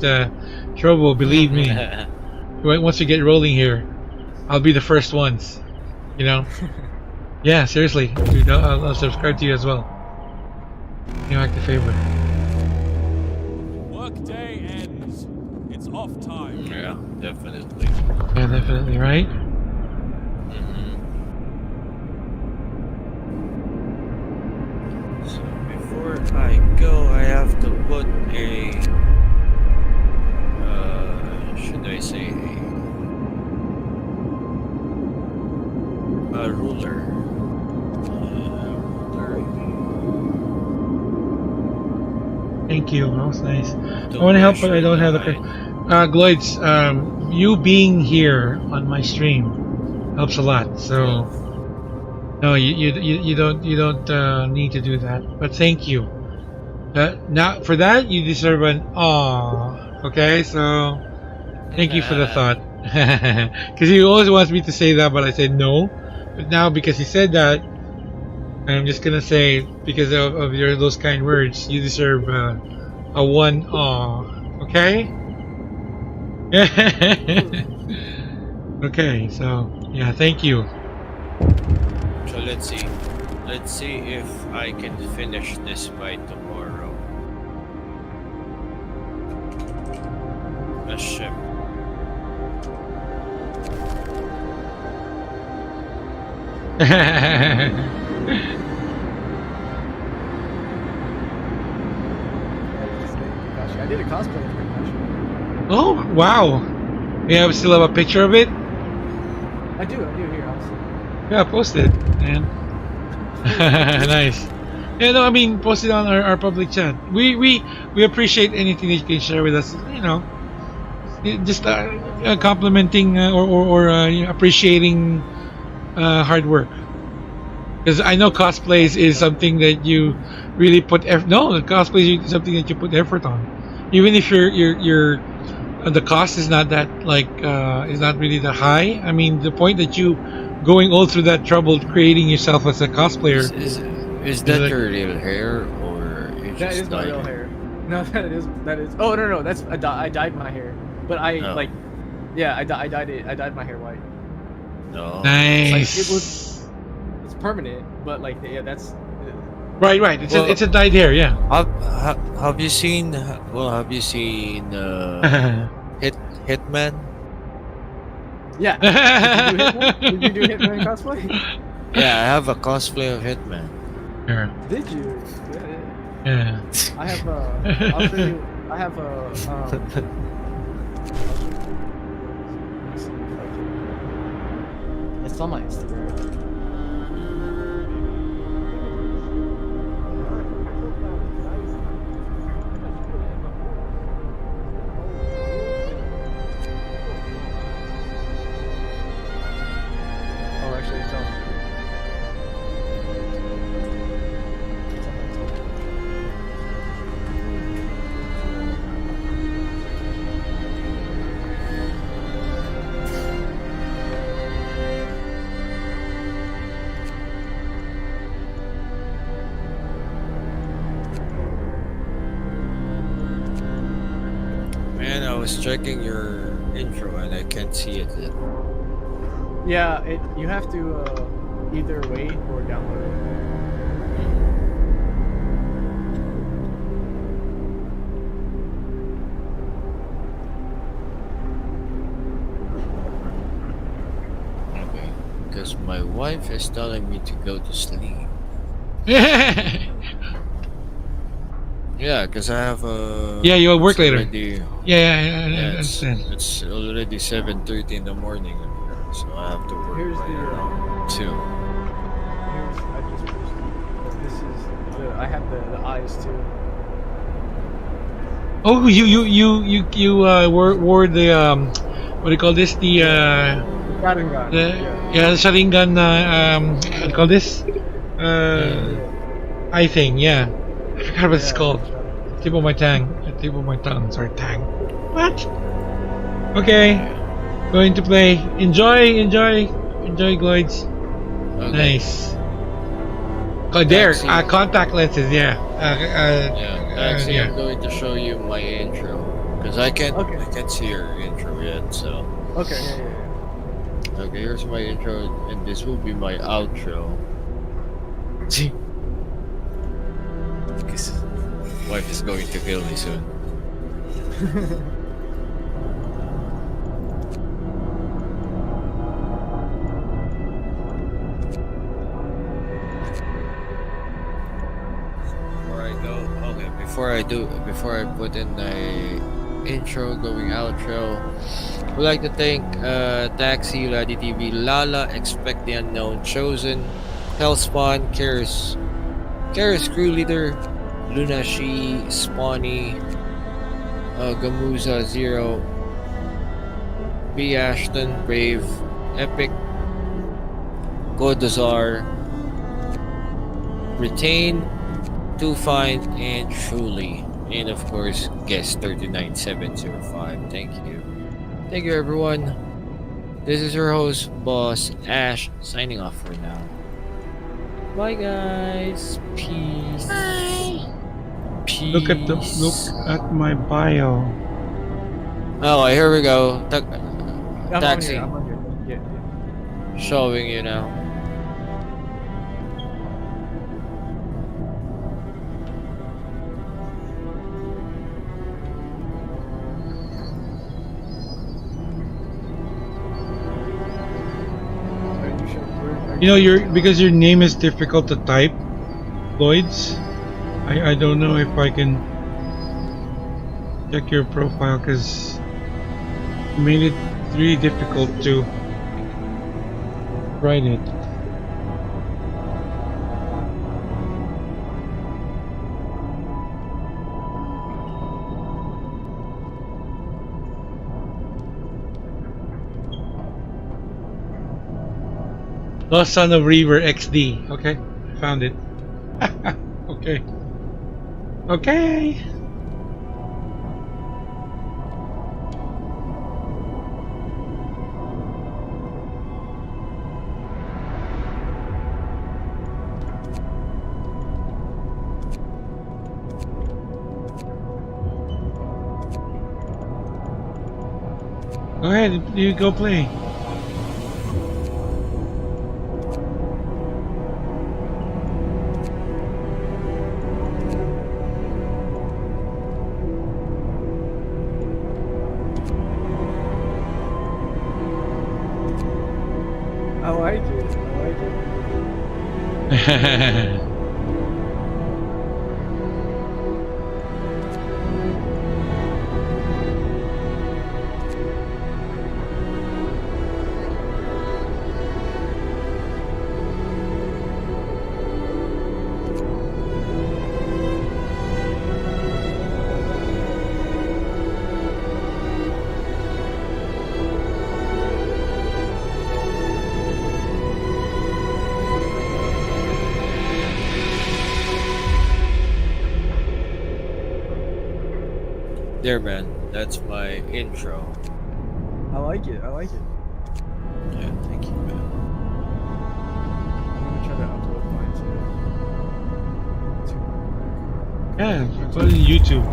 Trovo, believe me, once we get rolling here, I'll be the first ones. You know? Yeah, seriously. Dude, I'll subscribe to you as well. You know, like the favor. Workday ends. It's off time. Yeah, definitely. Yeah, definitely, right? So before I go, I have to put a... should I say a ruler? Thank you. That was nice. I want to help, but I don't have the. Gloids, you being here on my stream helps a lot. So, no, you don't need to do that. But thank you. Now for that you deserve an aw. Okay, so thank you for the thought. Because he always wants me to say that, but I said no. But now because he said that, I'm just gonna say because of your those kind words, you deserve a one aw. Okay. Okay, so yeah, thank you. So let's see if I can finish this by tomorrow. A ship. Gosh, I did a cosplay of Kakashi. Oh wow! Yeah, we still have a picture of it. I do here. Yeah, post it, man. Nice. Yeah, no, I mean, post it on our public chat. We appreciate anything that you can share with us. You know, just complimenting or appreciating hard work. Because I know cosplays is something that you really put effort. No, the cosplay is something that you put effort on. Even if you're the cost is not that is not really that high. I mean, the point that you going all through that trouble creating yourself as a cosplayer. Is that your real hair or you That just is my dyed real it? hair. No, that is. Oh no, that's I dyed my hair, but I Oh. I dyed it. I dyed my hair white. No. Nice. It's permanent, but that's. Right. It's a dyed hair, yeah. Have you seen? Well, have you seen Hitman? Yeah. Did you do Hitman cosplay? Yeah, I have a cosplay of Hitman. Sure. Did you? Yeah. I have I'll show you. I have It's on my Instagram. Oh, actually, it's on. was checking your intro and I can't see it yet. Yeah, you have to either wait or download it. Okay. Because my wife is telling me to go to sleep. Yeah, Yeah, because I have a. you'll work it's later. Already, Yeah, I yeah, understand. it's already 7:30 in the morning in here, so I have to work Here's by the, around 2. Here's I just posted. This is I have the eyes too. Oh, you wore the what do you call this? Sharingan. The Sharingan. What do you call this? Eye thing. Yeah, I forgot what it's called. Tip of my tongue. Tip of my tongue. Sorry, tang. What? Okay, going to play. Enjoy, Gloids. Okay. Nice. Oh, there. Taxi. Contact lenses. Yeah. Yeah, Taxi. Yeah. I'm going to show you my intro because I can't see your intro yet. So. Okay. Yeah. Okay, here's my intro, and this will be my outro. See. Because wife is going to kill me soon. Before I put in the intro, going outro, we'd like to thank Taxi, Ladi TV, Lala, Expect the Unknown, Chosen, Hellspawn, Karis Crew Leader, Luna Shi, Spawny, Gamuza Zero, B Ashton, Brave, Epic, Godazar, Retain, Too Fine, and Truly. And of course, guest 39705. Thank you. Thank you, everyone. This is your host, Boss Ash, signing off for now. Bye, guys. Peace. Bye. Peace. Look at my bio. Oh, here we go. Taxi. I'm on here. Yeah. Showing you now. You know, because your name is difficult to type, Lloyd's. I don't know if I can check your profile because you made it really difficult to write it. Lost Son of Reaver XD. Okay, I found it. Okay. Okay. Go ahead, you go play. I like it. There, man. That's my intro. I like it. Yeah, thank you, man. I'm gonna try to upload mine too. Yeah, put it on YouTube.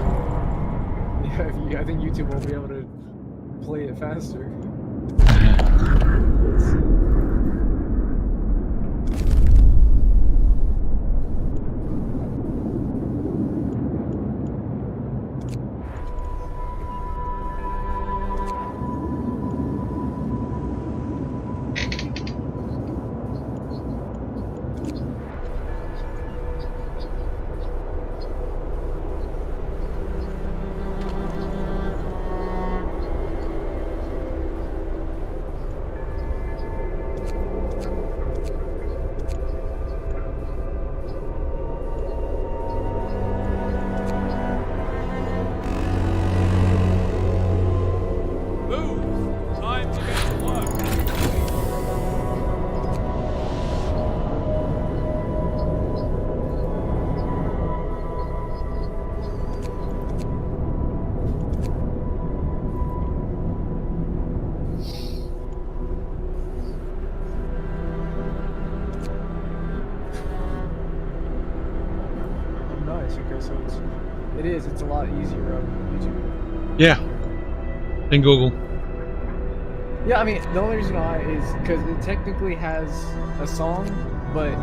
Yeah, I think YouTube won't be able to play it faster. Move! Time to get to work. Nice. Okay, so it's a lot easier on YouTube. Yeah. Then Google. Yeah, I mean, the only reason why is because it technically has a song, but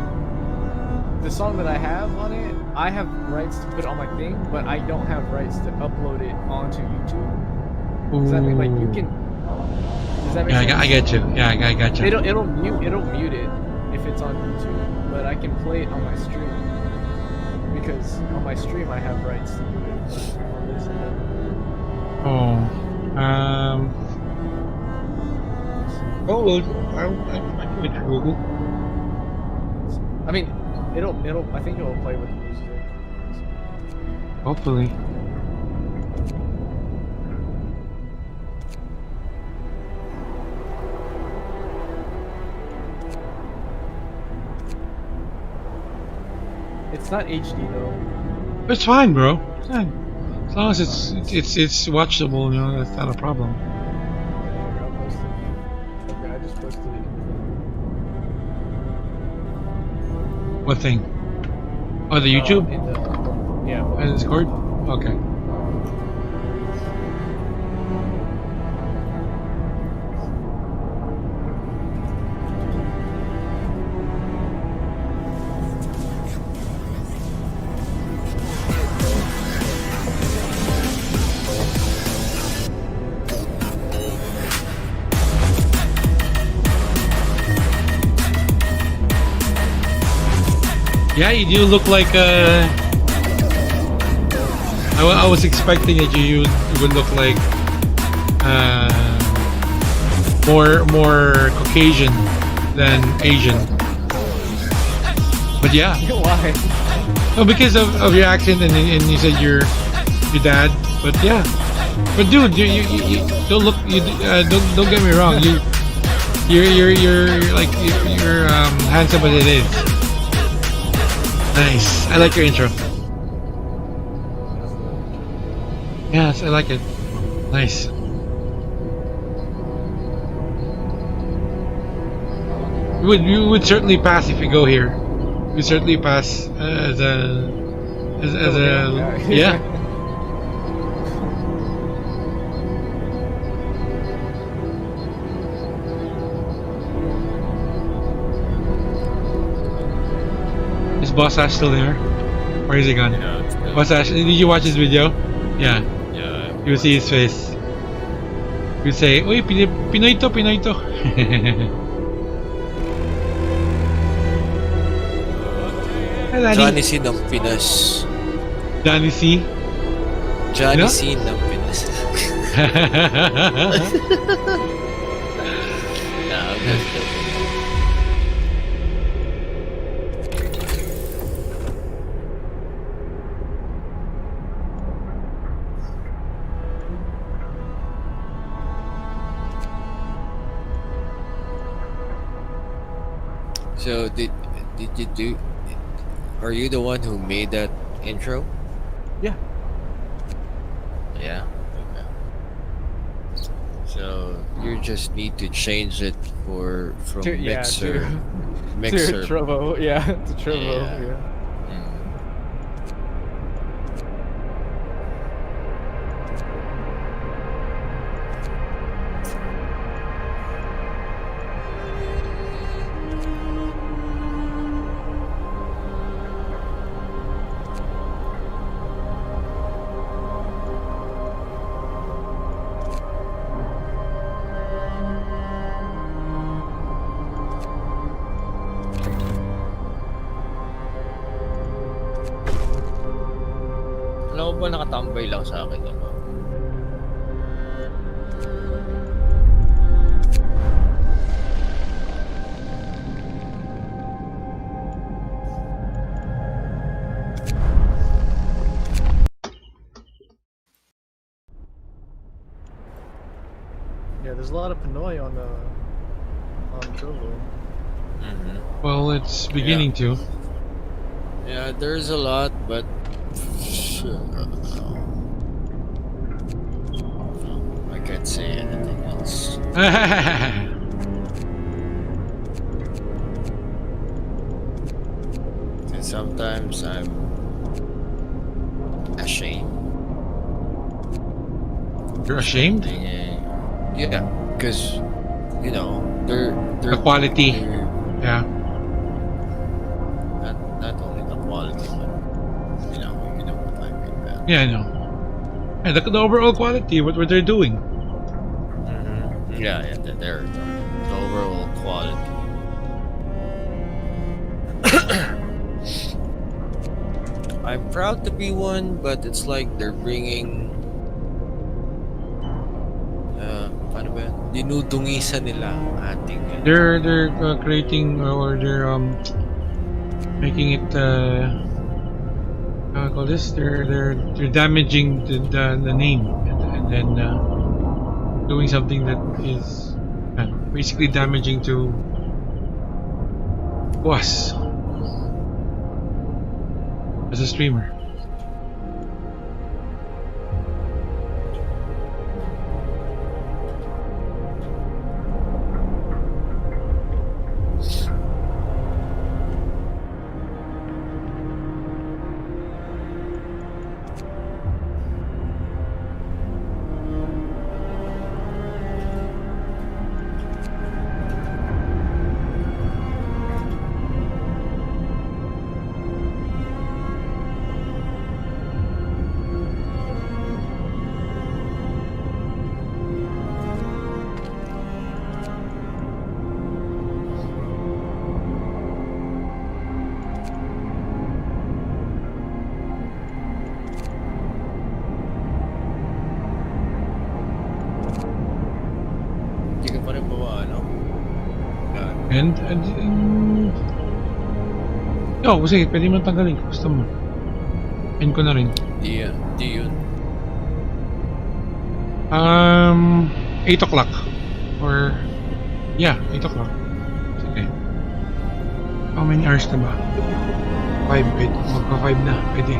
the song that I have on it, I have rights to put on my thing, but I don't have rights to upload it onto YouTube. Does that mean like you can? Does that make Yeah, sense? I get you. Yeah, I got you. It'll mute it if it's on YouTube, but I can play it on my stream because on my stream I have rights to do it. But on this, I don't. Oh, well, I can wait for Google. I mean, I think it'll play with the music. Hopefully. It's not HD though. It's fine, bro. It's fine. As long as it's watchable, you know, that's not a problem. Okay, I just posted it. What thing? Oh, the YouTube? In the, yeah. Discord? Okay. Yeah, you do look like I was expecting that you would look like more Caucasian than Asian. But yeah. Why? Oh, because of your accent and you said your dad. But yeah. But dude, you don't look. Don't get me wrong. You're like you're handsome as it is. Nice. I like your intro. Yes, I like it. Nice. You would certainly pass if you go here. You would certainly pass as a yeah. Is Boss Ash still there? Where is he gone? Yeah, it's still- Boss Ash, did you watch his video? Yeah. Yeah. You will see his face. You say, "Uy, Pinoy to, Pinoy to." Hi, Danny. Johnny C ng Pinas. Danny C. Johnny Ano? C ng Pinas. No, that's good. So did you do? Are you the one who made that intro? Yeah. Yeah. Okay. So you just need to change it from mixer to mixer. Trovo, yeah, to Trovo, Yeah. yeah. Alam mo ba nakatambay lang sa akin yun? Yeah, there's a lot of Pinoy on Trovo. Well, it's beginning to. Yeah, there's a lot, but I can't say anything else. And sometimes I'm ashamed. You're ashamed? Yeah, because you know they're The quality. they're- Yeah. not only the quality, but you know what I mean. Man. Yeah, I know. And look at the overall quality. What they're doing. Yeah, they're the overall quality. I'm proud to be one, but it's like they're bringing paano ba yun? Dinudungisan nila ang ating They're creating or they're making it how do I call this? They're damaging the name and then doing something that is basically damaging to us as a streamer. Hindi ka pa rin ano? And oh, sige, pwede mo tanggalin kung gusto mo. End ko na rin. Di yun. 8 o'clock. Or, yeah, 8 o'clock. Sige. How many hours na ba? 5, pwede. Magpa 5 na, pwede.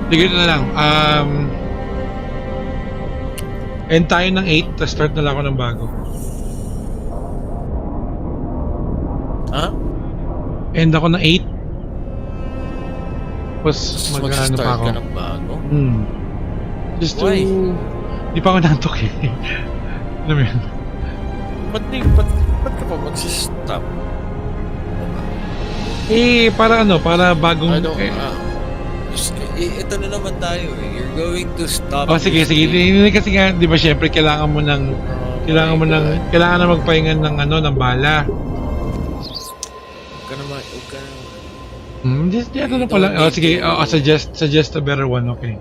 Sige, ito na lang. End tayo ng 8, tapos start na lang ako ng bago. Ha? End ako ng 8. Tapos Tapos mag-ano mag-start pa ako. ka ng bago? Just to... Why? Di pa ako nantok eh. Alam mo yun? Ba't ka pa magsistop? Eh, para ano? Para bagong... Ito na naman tayo eh. You're going to stop. Oh, sige. Hindi kasi nga, di ba syempre, kailangan mo ng... Kailangan na magpahinga ng ano, ng bala. Huwag ka naman. Just, ano na pala. Oh, sige, suggest a better one, okay.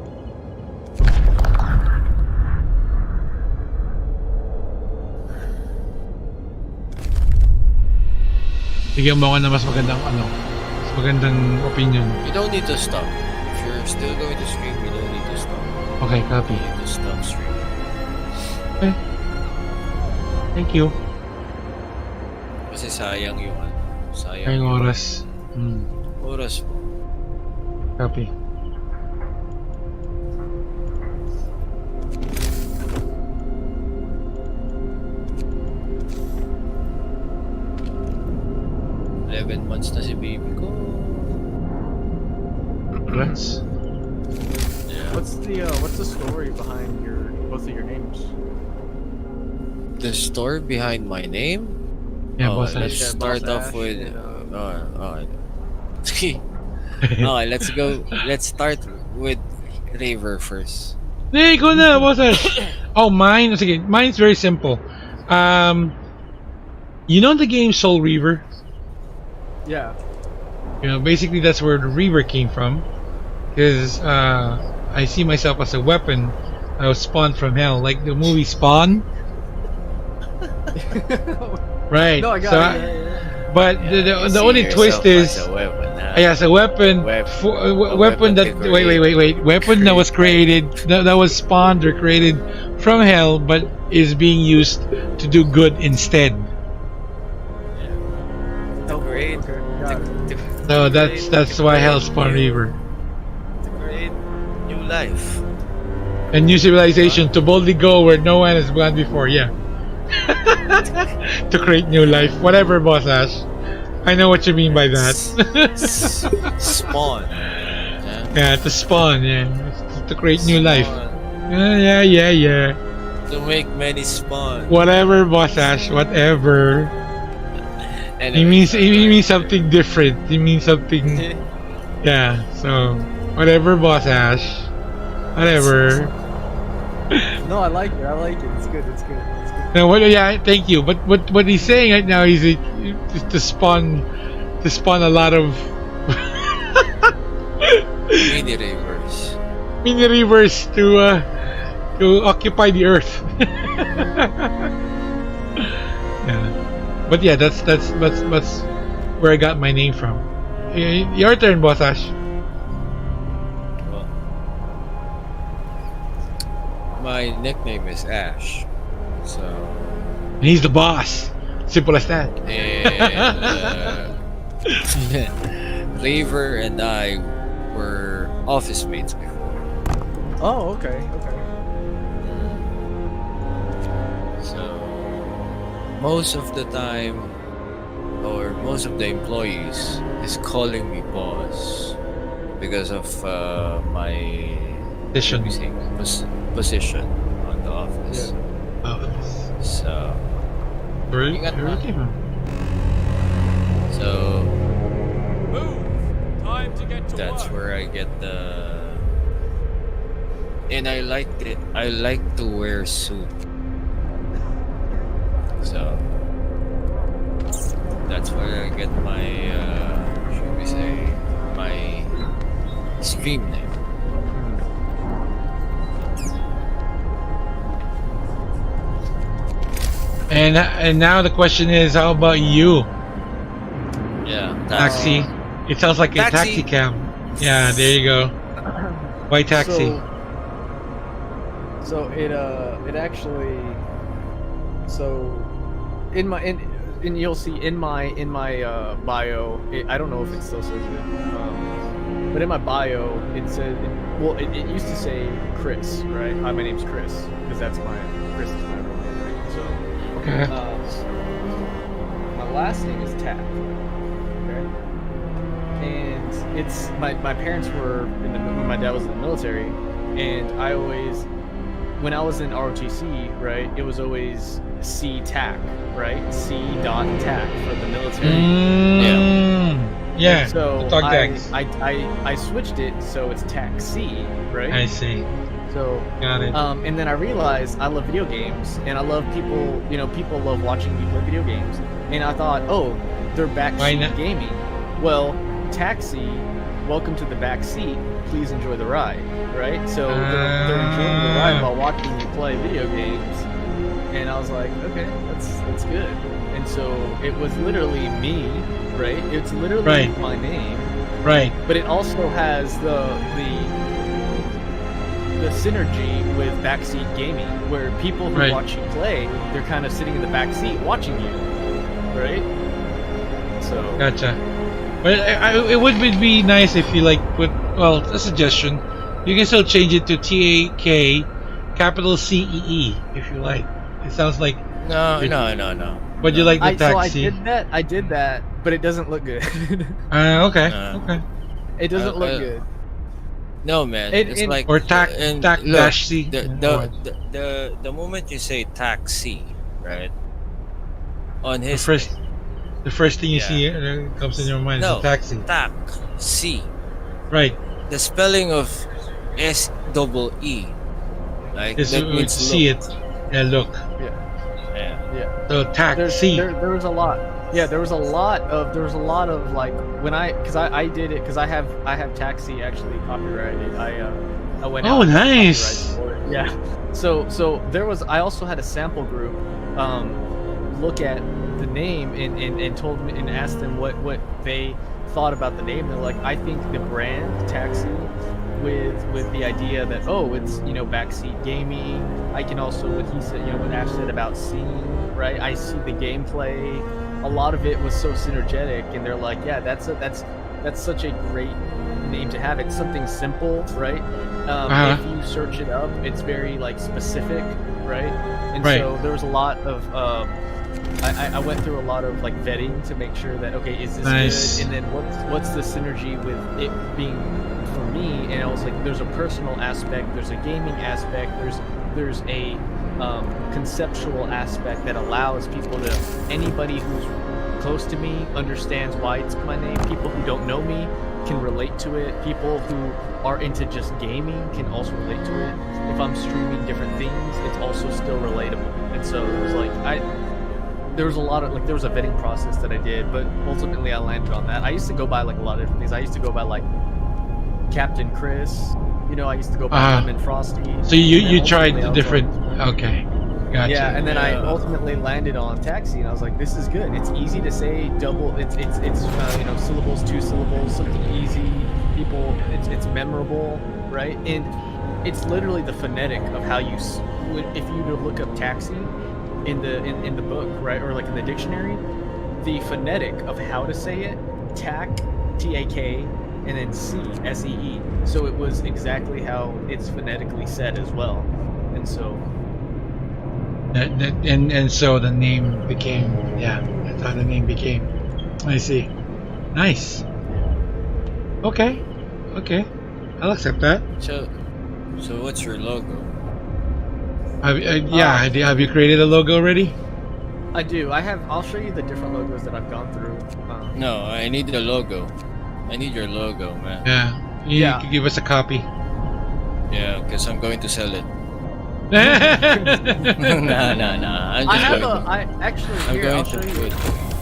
Bigyan mo ako na mas magandang mas magandang opinion. You don't need to stop. If you're still going to stream, you don't need to stop. Okay, copy. You need to stop streaming. Okay. Thank you. Kasi sayang yung sayang Ay, oras. oras mo. Copy. Months na si baby ko. Congrats. Yeah. What's the story behind both of your names? The story behind my name? Yeah, oh, boss let's Ash. start off with okay, let's start with Raver first. Hey, go na, boss Ash. Oh, mine. Sige, mine's very simple. You know the game Soul Reaver? Yeah. You know, basically that's where the Reaver came from. Because I see myself as a weapon. I was spawned from hell, like the movie Spawn. Right. No, I So, got it. but the only twist is, as a weapon, weapon that wait, weapon that was created, that was spawned or created from hell, but is being used to do good instead. To create, So that's why Hellspawn Reaver. to create new life. And new civilization to boldly go where no one has gone before. Yeah. To create new life, whatever, Boss Ash. I know what you mean by that. Spawn. Yeah, to spawn. Yeah, to create new life. Spawn. Yeah. To make many spawn. Whatever, Boss Ash. Whatever. Anyway, He means something different. He means something. Yeah. So whatever, Boss Ash. Whatever. No, I like it. It's good. No, yeah, thank you. But what he's saying right now is to spawn a lot of mini rivers. mini rivers to occupy the earth. Yeah. But yeah, that's where I got my name from. Your turn, Boss Ash. Well, my nickname is Ash. So. And he's the boss. Simple as that. And Lever and I were office mates before. Oh, okay. So most of the time, or most of the employees is calling me boss because of my position on the office. So Move. Time to get to that's work. where I get the. And I liked it. I like to wear suit. So that's where I get my should we say my stream name. And now the question is, how about you? Yeah, Taxi. It sounds like a taxi cam. Yeah, there you go. Why taxi? So it actually, so in you'll see in my bio, I don't know if it still says it, but in my bio it said, it used to say Chris, right? My name's Chris because Chris is my real name, right? So Okay. my last name is Tack. Okay. And it's my parents were when my dad was in the military, and I always, when I was in ROTC, right, it was always C TAC, right? C dot TAC for the military. Yeah. So Talk tags. I switched it so it's TAC C, right? I see. So Got it. and then I realized I love video games, and I love people. People love watching me play video games, and I thought, oh, they're backseat gaming. Well, taxi, welcome to the back seat. Please enjoy the ride, right? So they're enjoying the ride while watching me play video games, and I was like, okay, that's good. And so it was literally me, right? It's literally my name, right? But it also has the synergy with backseat gaming, where people who watch you play, they're kind of sitting in the back seat watching you, right? So Gotcha. But it would be nice if you put, well, a suggestion. You can still change it to TAK capital CEE if you like. It sounds like No. But you like the taxi? So I did that, but it doesn't look good. Okay. It doesn't look good. No, man. It's like or tac dash C. The moment you say taxi, right? On his the first thing you see comes in your mind is a taxi. Taxi. Right. The spelling of SEE, like Is that means see look. it. Yeah, look. Yeah. Yeah. So taxi. There was a lot. Yeah, there was a lot of like when I did it because I have Taxi actually copyrighted. I went Oh, out and got nice. copyright for it. Yeah. So there was I also had a sample group look at the name and told me and asked them what they thought about the name. They're like, I think the brand Taxi with the idea that it's backseat gaming. I can also what he said what Ash said about seeing, right? I see the gameplay. A lot of it was so synergetic, and they're like, yeah, that's such a great name to have. It's something simple, right? If you search it up, it's very like specific, right? And Right. so there was a lot of I went through a lot of like vetting to make sure that okay, is this Nice. good? And then what's the synergy with it being for me? And I was like, there's a personal aspect, there's a gaming aspect, there's a conceptual aspect that allows people to anybody who's close to me understands why it's my name. People who don't know me can relate to it. People who are into just gaming can also relate to it. If I'm streaming different things, it's also still relatable. And so it was like there was a lot of like there was a vetting process that I did, but ultimately I landed on that. I used to go by like a lot of different things. I used to go by like Captain Chris. I used to go by Lemon Frosty. So you tried ultimately the I was different. like, Okay. Gotcha. yeah, and then I ultimately landed on Taxi, and I was like, "This is good. It's easy to say. Double. It's syllables, 2 syllables, something easy. People. It's memorable, right? And it's literally the phonetic of how you. If you were to look up Taxi in the book, right, or like in the dictionary, the phonetic of how to say it, tack, T-A-K, and then C, S-E-E. So it was exactly how it's phonetically said as well, and so. And so the name became that's how the name became. I see. Nice. Okay. I'll accept that. So what's your logo? Have you created a logo already? I do. I'll show you the different logos that I've gone through. No, I need the logo. I need your logo, man. Yeah. You can give us a copy. Yeah, because I'm going to sell it. I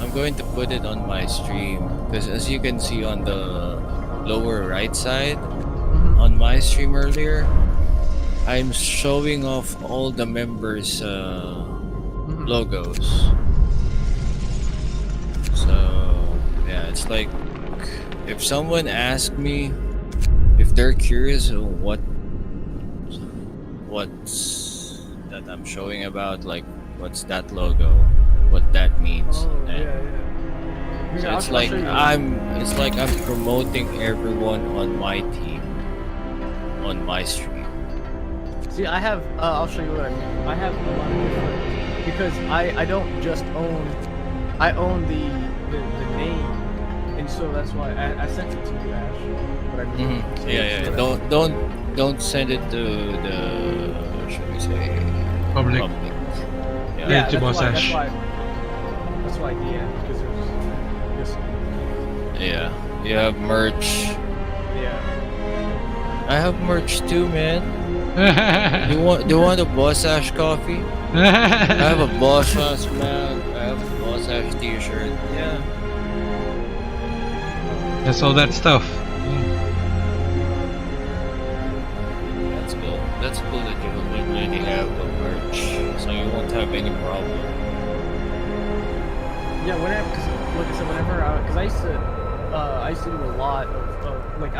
I'm going to put it on my stream because as you can see on the lower right side on my stream earlier, I'm showing off all the members' logos. So yeah, it's like if someone asks me if they're curious what's that I'm showing about, like what's that logo, what that means. So it's like I'm promoting everyone on my team on my stream. See, I have I'll show you what I mean. I have a lot of different because I don't just own I own the name, and so that's why I sent it to you, Ash. But I mean, so Don't send it to the should we say Public. Yeah, to Boss Ash. That's why I DM because there's this. Yeah, you have merch. Yeah. I have merch too, man. Do you want a Boss Ash coffee? I have a Boss Ash mug. I have a Boss Ash t-shirt. Yeah. That's all that stuff. That's cool that you already have the merch, so you won't have any problem. Yeah, because I used to do a lot of like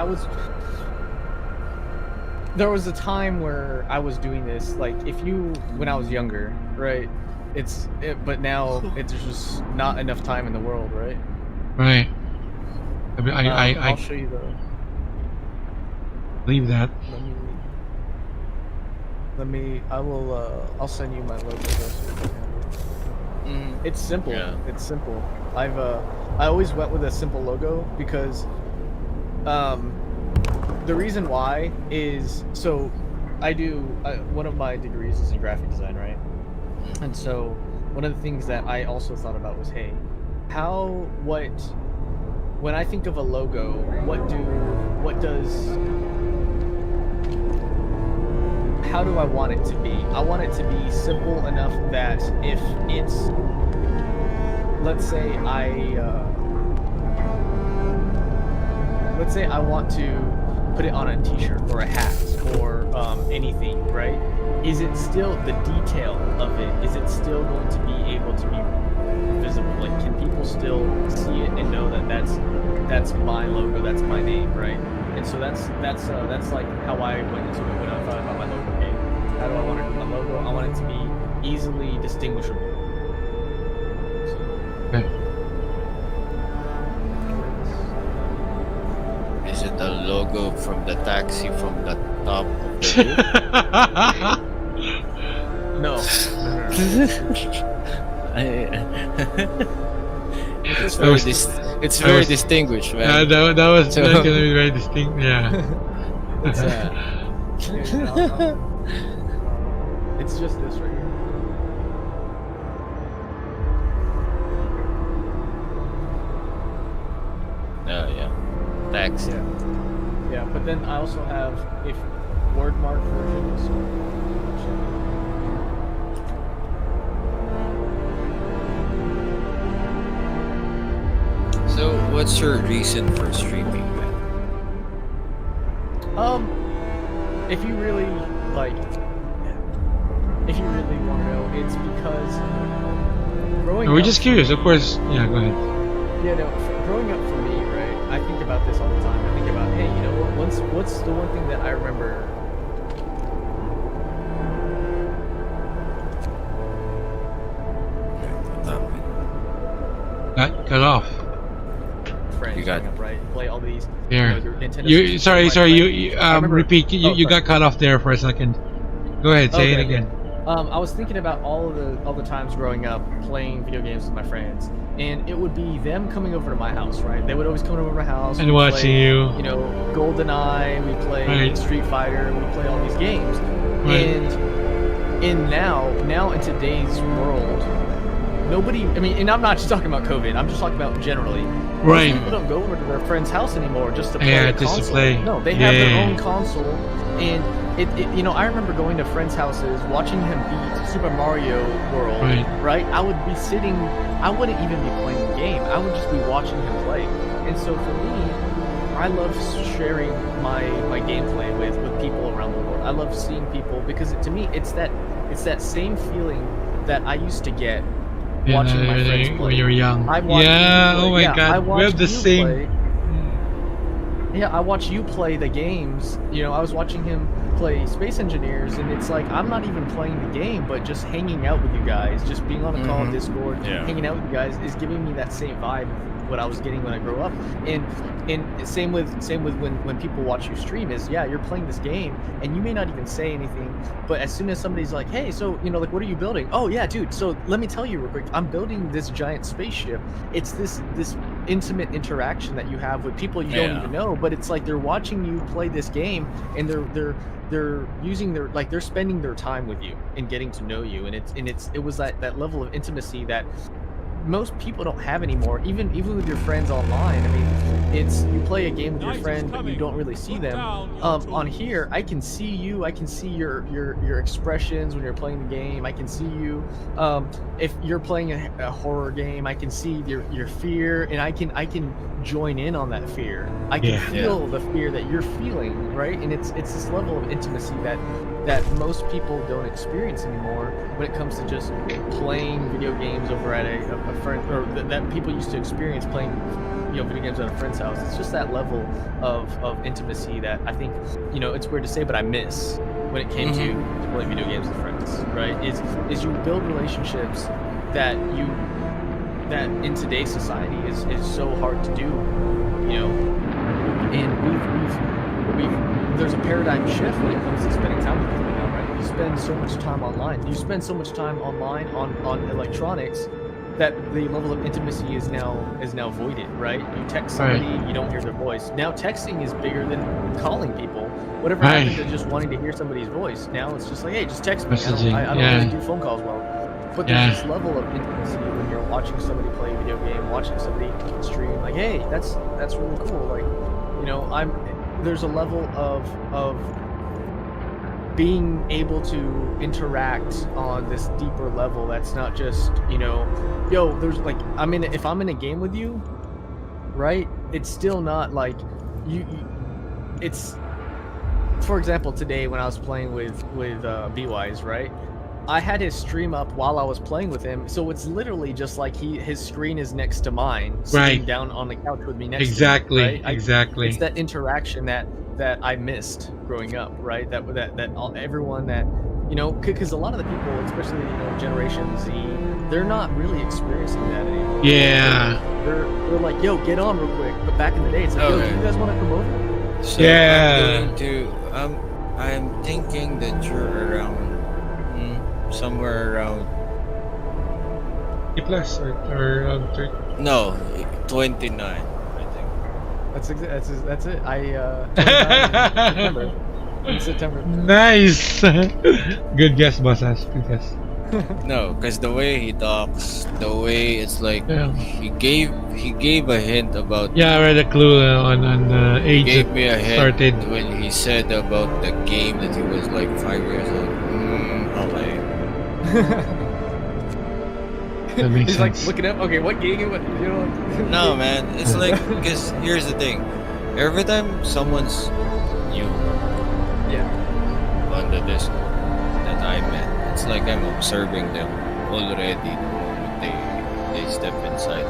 there was a time where I was doing this like when I was younger, right? But now it's just not enough time in the world, right? Right. I'll show you the. Believe that. I'll send you my logo. It's simple. Yeah. It's simple. I always went with a simple logo because the reason why is so one of my degrees is in graphic design, right? And so one of the things that I also thought about was, hey, when I think of a how do I want it to be? I want it to be simple enough that if it's, let's say I want to put it on a t-shirt or a hat or anything, right? Is it still the detail of it? Is it still going to be able to be visible? Like, can people still see it and know that that's my logo, that's my name, right? And so that's like how I went into it when I thought about my logo game. How do I want my logo? I want it to be easily distinguishable. Okay. Is it the logo from the taxi from the top of the No. It's That was- it's that very was- distinguished, man. that was So- not gonna be very distinct. Yeah. It's it's just this right here. Oh yeah, taxi. Yeah, but then I also have if word mark version. So So, what's your reason for streaming, man? if you really want to know, it's because growing We're up just for curious, of me- course. Yeah, go ahead. Yeah, no. Growing up for me, right? I think about this all the time. I think about, hey, you know what? What's the one thing that I remember? Cut off. Friends You got- growing up, right? Play all these. Here. You know, your Nintendo You 64, sorry, my sorry. friend- You I remember- repeat. You sorry. got cut off there for a second. Go ahead. Say it Okay, again. I was thinking about all the times growing up playing video games with my friends, and it would be them coming over to my house, right? They would always come over to my house And we'd watching play, you. You know, GoldenEye. We play Right. Street Fighter. We play all these games, Right. and now in today's world, nobody. I mean, and I'm not just talking about COVID. I'm just talking about generally. Most Right. people don't go over to their friend's house anymore just to play Yeah, a just to console. play. No, they have their Yeah. own console, and it you know, I remember going to friends' houses, watching him beat Super Mario World. Right. I would be sitting. I wouldn't even be playing the game. I would just be watching him play. And so for me, I love sharing my gameplay with people around the world. I love seeing people because to me, it's that same feeling that I used to get Yeah, watching my friends play. when you were young. I watched Yeah. you play. Oh my Yeah, I God. We watched have the you same. play. Yeah, I watch you play the games. You know, I was watching him play Space Engineers, and it's like I'm not even playing the game, but just hanging out with you guys, just being on a call on Discord, Yeah. hanging out with you guys is giving me that same vibe of what I was getting when I grew up. And same with when people watch you stream is, yeah, you're playing this game and you may not even say anything, but as soon as somebody's like, hey, so you know, like, what are you building? Oh yeah, dude, so let me tell you real quick, I'm building this giant spaceship. It's this intimate interaction that you have with people you don't Yeah. even know, but it's like they're watching you play this game and they're using they're spending their time with you and getting to know you, and it was that level of intimacy that most people don't have anymore, even with your friends online. I mean, it's you play a game with your Night is friend, but you coming. don't really see Put them. down your On tools. here, I can see you. I can see your expressions when you're playing the game. I can see you. If you're playing a horror game, I can see your fear, and I can join in on that fear. I can Yeah. feel the fear that you're feeling, right? And it's this level of intimacy that most people don't experience anymore when it comes to just playing video games over at a friend, or that people used to experience playing, you know, video games at a friend's house. It's just that level of intimacy that I think, you know, it's weird to say, but I miss when it came to playing video games with friends, right? Is you build relationships that in today's society is so hard to do, you know, and we've there's a paradigm shift when it comes to spending time with people now, right? You spend so much time online. You spend so much time online on electronics that the level of intimacy is now voided, right? You text somebody, you don't hear their voice. Now texting is bigger than calling people. Whatever happened to just wanting to hear somebody's voice? Now it's just like, hey, just text me. Messaging, I don't yeah. really do phone calls well. But there's this level of intimacy when you're watching somebody play a video game, watching somebody stream. Like, hey, that's really cool. Like, you know, there's a level of being able to interact on this deeper level that's not just, you know, yo, there's like if I'm in a game with you, right? It's still not like it's, for example, today when I was playing with B-Wise, right? I had his stream up while I was playing with him, so it's literally just like his screen is next to mine, sitting down on the couch with me next Exactly, to me, right? exactly. It's that interaction that I missed growing up, right? That everyone that, you know, because a lot of the people, especially, you know, Generation Z, they're not really experiencing that anymore. Yeah. They're like, yo, get on real quick. But back in the day, it's like, yo, do you guys want to come over? So Yeah. I'm thinking that you're around somewhere around A plus or 30. 29. That's it. In September. Nice. Good guess, Bosas. Good guess. No, because the way he talks, the way it's like Yeah. he gave a hint about. Yeah, I read a clue on the He age gave that me a hint started. when he said about the game that he was like 5 years old. Okay. That makes He's like sense. looking up. Okay, what game? What, you know? No, man. It's like, because here's the thing. Every time someone's new Yeah. on the disc that I met, it's like I'm observing them already the moment they step inside.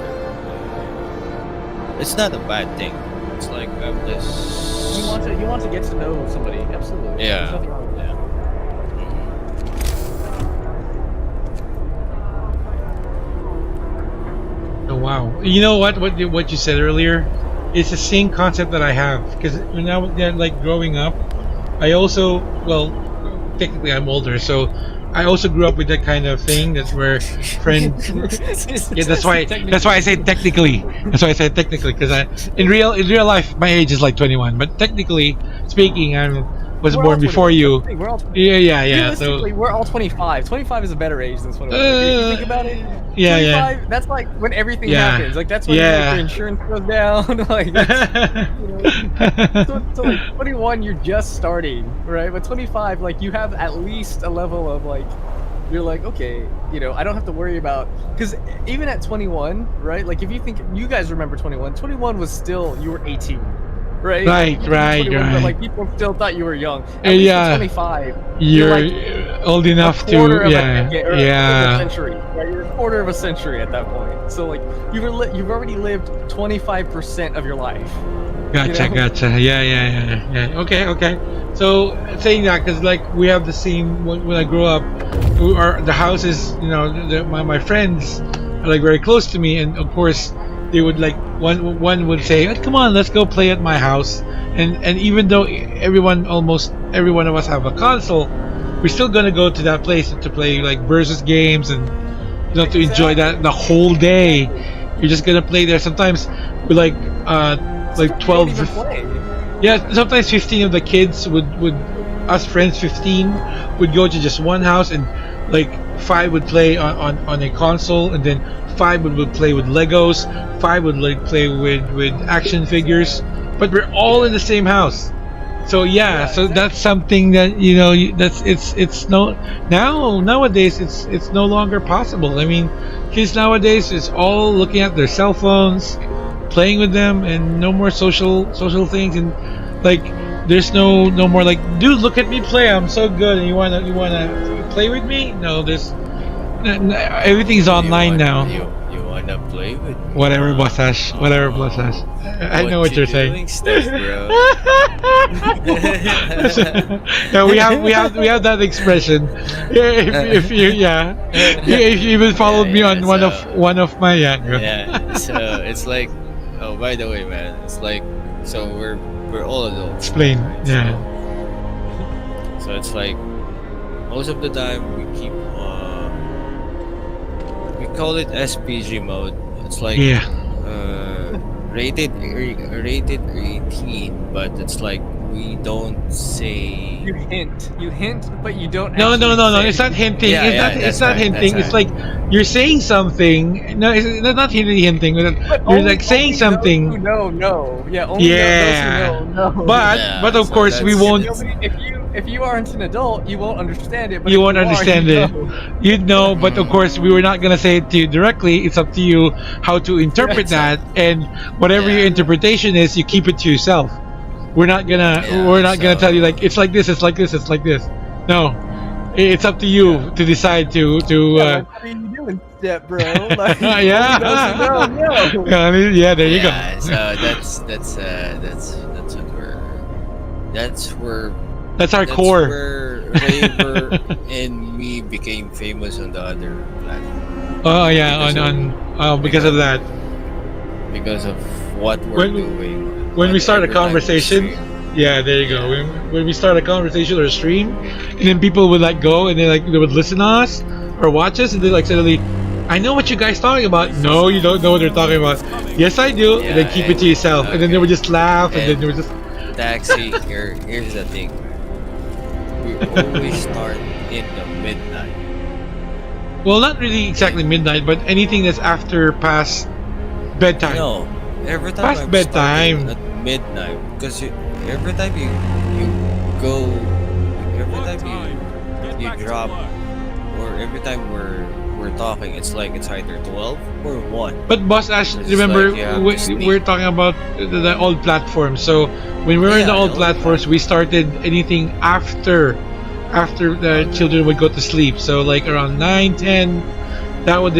It's not a bad thing. It's like I'm just. You want to get to know somebody. Absolutely. Yeah. There's nothing wrong with that. Oh wow! You know what you said earlier? It's the same concept that I have, because when I was like growing up, I also, well, technically I'm older, so I also grew up with that kind of thing. That's where friends. Yeah, that's why I say technically. That's why I say technically, because in real life my age is like 21, but technically speaking, I was We're born all before 21. you. We're all 21. Yeah. Realistically, we're all 25. 25 is a better age than 21. If you think about it, Yeah, 25, that's like when everything Yeah. happens. Like that's when Yeah. like, your insurance goes down. Like that's, you know, so like 21, you're just starting, right? But 25, like you have at least a level of like, you're like, okay, you know, I don't have to worry about, because even at 21, right? Like if you think, you guys remember 21. 21 was still, you were 18. Right, Right, You were right, 21, but, right. like people still thought you were young. At least Yeah. at 25, You're like old enough a quarter to, of yeah, a decade, or a yeah. century, right? You're a quarter of a century at that point. So like you've already lived 25% of your life. Gotcha, You know? gotcha. Yeah. Okay. So saying that, because like we have the same. When I grew up, the houses, you know, my friends are like very close to me, and of course they would like one would say, "Oh, come on, let's go play at my house," and even though almost every one of us have a console, we're still gonna go to that place to play like versus games and, you know, to enjoy that the whole day. You're just gonna play there. Sometimes we like You 12 don't even play. yeah, sometimes 15 of the kids would us friends 15 would go to just one house, and like 5 would play on a console, and then 5 would play with Legos, 5 would like play with action figures, but we're all in the same house. So yeah, so that's something that, you know, it's no nowadays it's no longer possible. I mean, kids nowadays is all looking at their cell phones, playing with them, and no more social things, and like there's no more like, dude, look at me play, I'm so good, and you wanna play with me? No, there's everything's online now. You wanna play with me? Whatever, Bosash. Whatever, Bosash. I know what you're saying. Doing, Steph, bro? No, we have that expression. Yeah, if you even followed me on one of my go. Yeah. So it's like, oh, by the way, man, it's like, so we're all adults. Explain. Right? Yeah. So it's like most of the time we keep we call it SPG mode. It's like Yeah. rated 18, but it's like we don't say. You hint, but you don't. No. actually It's say. not hinting. Yeah, It's that's not right, hinting. that's It's like you're saying something. No, it's not hinting. But But you're only- like saying only something. those who know. Yeah, only Yeah. those who know. But Yeah, of so course we that's- won't. Nobody, if you aren't an adult, you won't understand it. But You if won't are, understand you it. know. You'd know, but of course, we were not gonna say it to you directly. It's up to you how to interpret that, and whatever your Yeah. interpretation is, you keep it to yourself. We're not gonna Yeah, we're not gonna so- tell you like it's like this, it's like this, it's like this. No, it's up to you to decide to Yeah, like, what are you doing, step bro? Like, Yeah. only those who know, yeah, there you go. Yeah, so that's what That's our that's core. where Raver and me became famous on the other platform Oh yeah, Because on because of that. because of what we're When- doing. When we on start a every time we conversation, stream. yeah, there you go. When we start a conversation or a stream, and then people would like go and they would listen to us or watch us, and they like suddenly, I know what you guys talking about. No, you don't know what they're talking about. Yes, I do. and then Yeah, keep it to yourself, and then they would just laugh, and then And- they would just. Taxi, here's the thing. We always start in the midnight. Well, not really exactly midnight, but anything that's after past bedtime. No, every time Past I'm bedtime. starting at midnight, because every time you go, every time you drop, or every time we're talking, it's like it's either 12 or 1. But Boss Ash, It's remember like you have we, to sneak. we're talking about the old platforms. So when we were in the Yeah, old the old platforms, we started anything after the children would go to sleep. So like around 9, 10, that would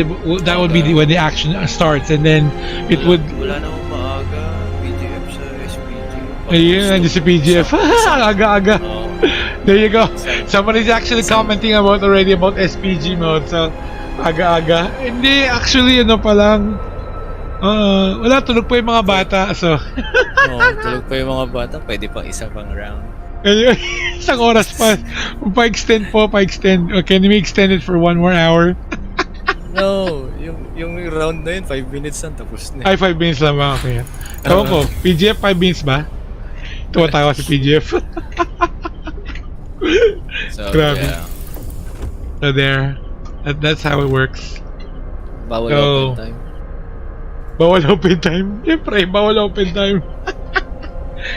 be when the action starts, and then it would. Wala namang maaga, PGF sa SPG. Yeah, just a PGF. Aga. Oh, There you go. Somebody's actually commenting about SPG mode. So aga. Hindi, actually ano pa lang. Wala, tulog pa yung mga bata. So tulog pa yung mga bata, pwede pang isa pang round. Ayun, isang oras pa. Pa-extend. Can we extend it for 1 more hour? No, yung round na yun, 5 minutes lang, tapos na. Ay, 5 minutes lang ba? Okay. Ewan ko, PGF 5 minutes ba? Tumatawa si PGF. So, Grabe. yeah. So there. That's how it works. Bawal So, open time. Bawal open time? Siyempre, bawal open time.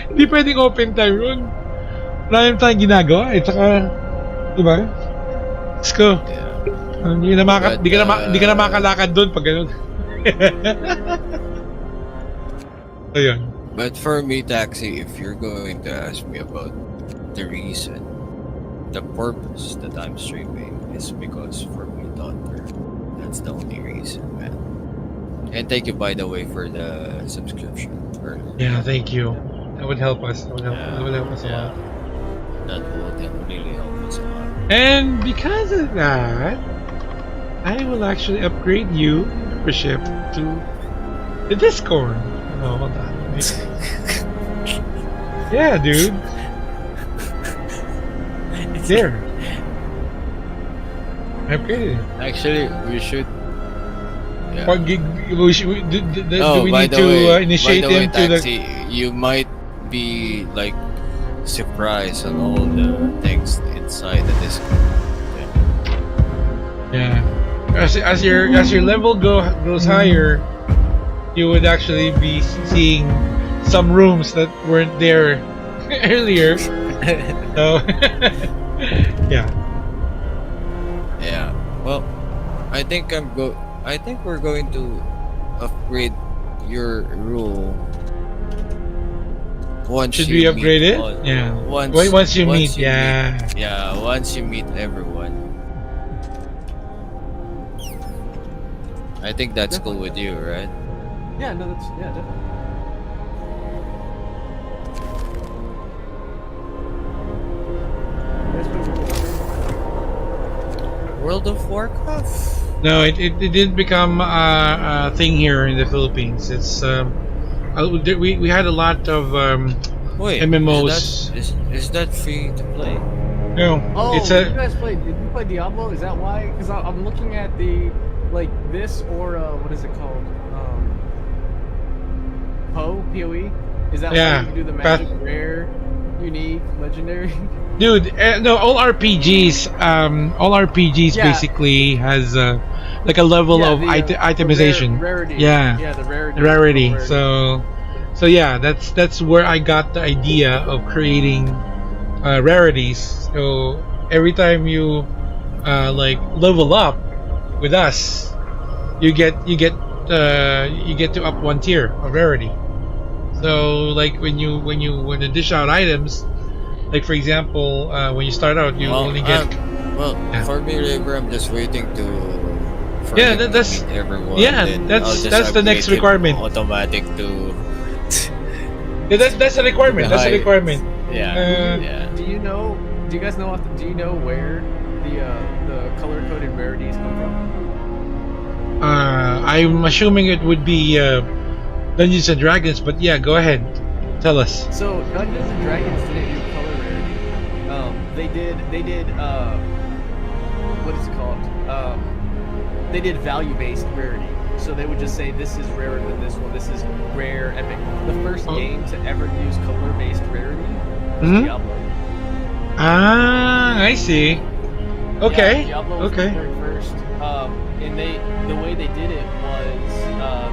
Hindi pwedeng open time yun. Marami tayong ginagawa. Saka, diba? Let's go. Yeah. Hindi ka na makalakad doon pag ganun. So yun. But for me, Taxi, if you're going to ask me about the reason, the purpose that I'm streaming is because for my daughter. That's the only reason, man. And thank you, by the way, for the subscription earlier. Yeah, thank you. That would help us. That would help us a lot. That will really help us a lot. And because of that, I will actually upgrade you membership to the Discord. No, hold on. Yeah, dude. There. I upgraded it. Actually, we should. Yeah. Do we need to initiate by the way, him to the? Taxi, you might be like surprised on all the things inside the Discord. Yeah. As your level goes higher, you would actually be seeing some rooms that weren't there earlier. So yeah. Yeah. Well, I think we're going to upgrade your rule. Once Should you we upgrade meet it? all- Yeah. Once you meet, yeah. Yeah. Once you meet everyone. I think that's cool with you, right? Yeah, no, that's definitely. World of Warcraft. No, it did become a thing here in the Philippines. It's we had a lot of Wait, MMOs. Is that free to play? No, Oh, it's did you play Diablo? Is that why? Because I'm looking at the this or what is it called? PoE. Is that Yeah, why you do the Path- magic, rare, unique, legendary? dude. No, all RPGs. All RPGs Yeah. basically has like a level Yeah, of the itemization. rarity. Yeah. Yeah, the rarity. Rarity. So yeah, that's where I got the idea of creating rarities. So every time you like level up with us, you get to up one tier of rarity. So like when you dish out items, like for example, when you start out, you Well, only get for me, River, I'm just waiting for yeah. him to That's meet everyone. yeah. Then I'll just That's the upgrade next him requirement. automatic to Yeah, that's a requirement. the That's a high. requirement. Yeah, yeah. Do you know? Do you guys know? Do you know where the color coded rarities come from? I'm assuming it would be Dungeons and Dragons, but yeah, go ahead, tell us. So Dungeons and Dragons didn't do color rarity. They did what is it called? They did value based rarity. So they would just say this is rarer than this one. This is rare, epic. The first game to ever use color based rarity was Diablo. Ah, I see. Okay. Yeah, Diablo was Okay. the very first. And the way they did it was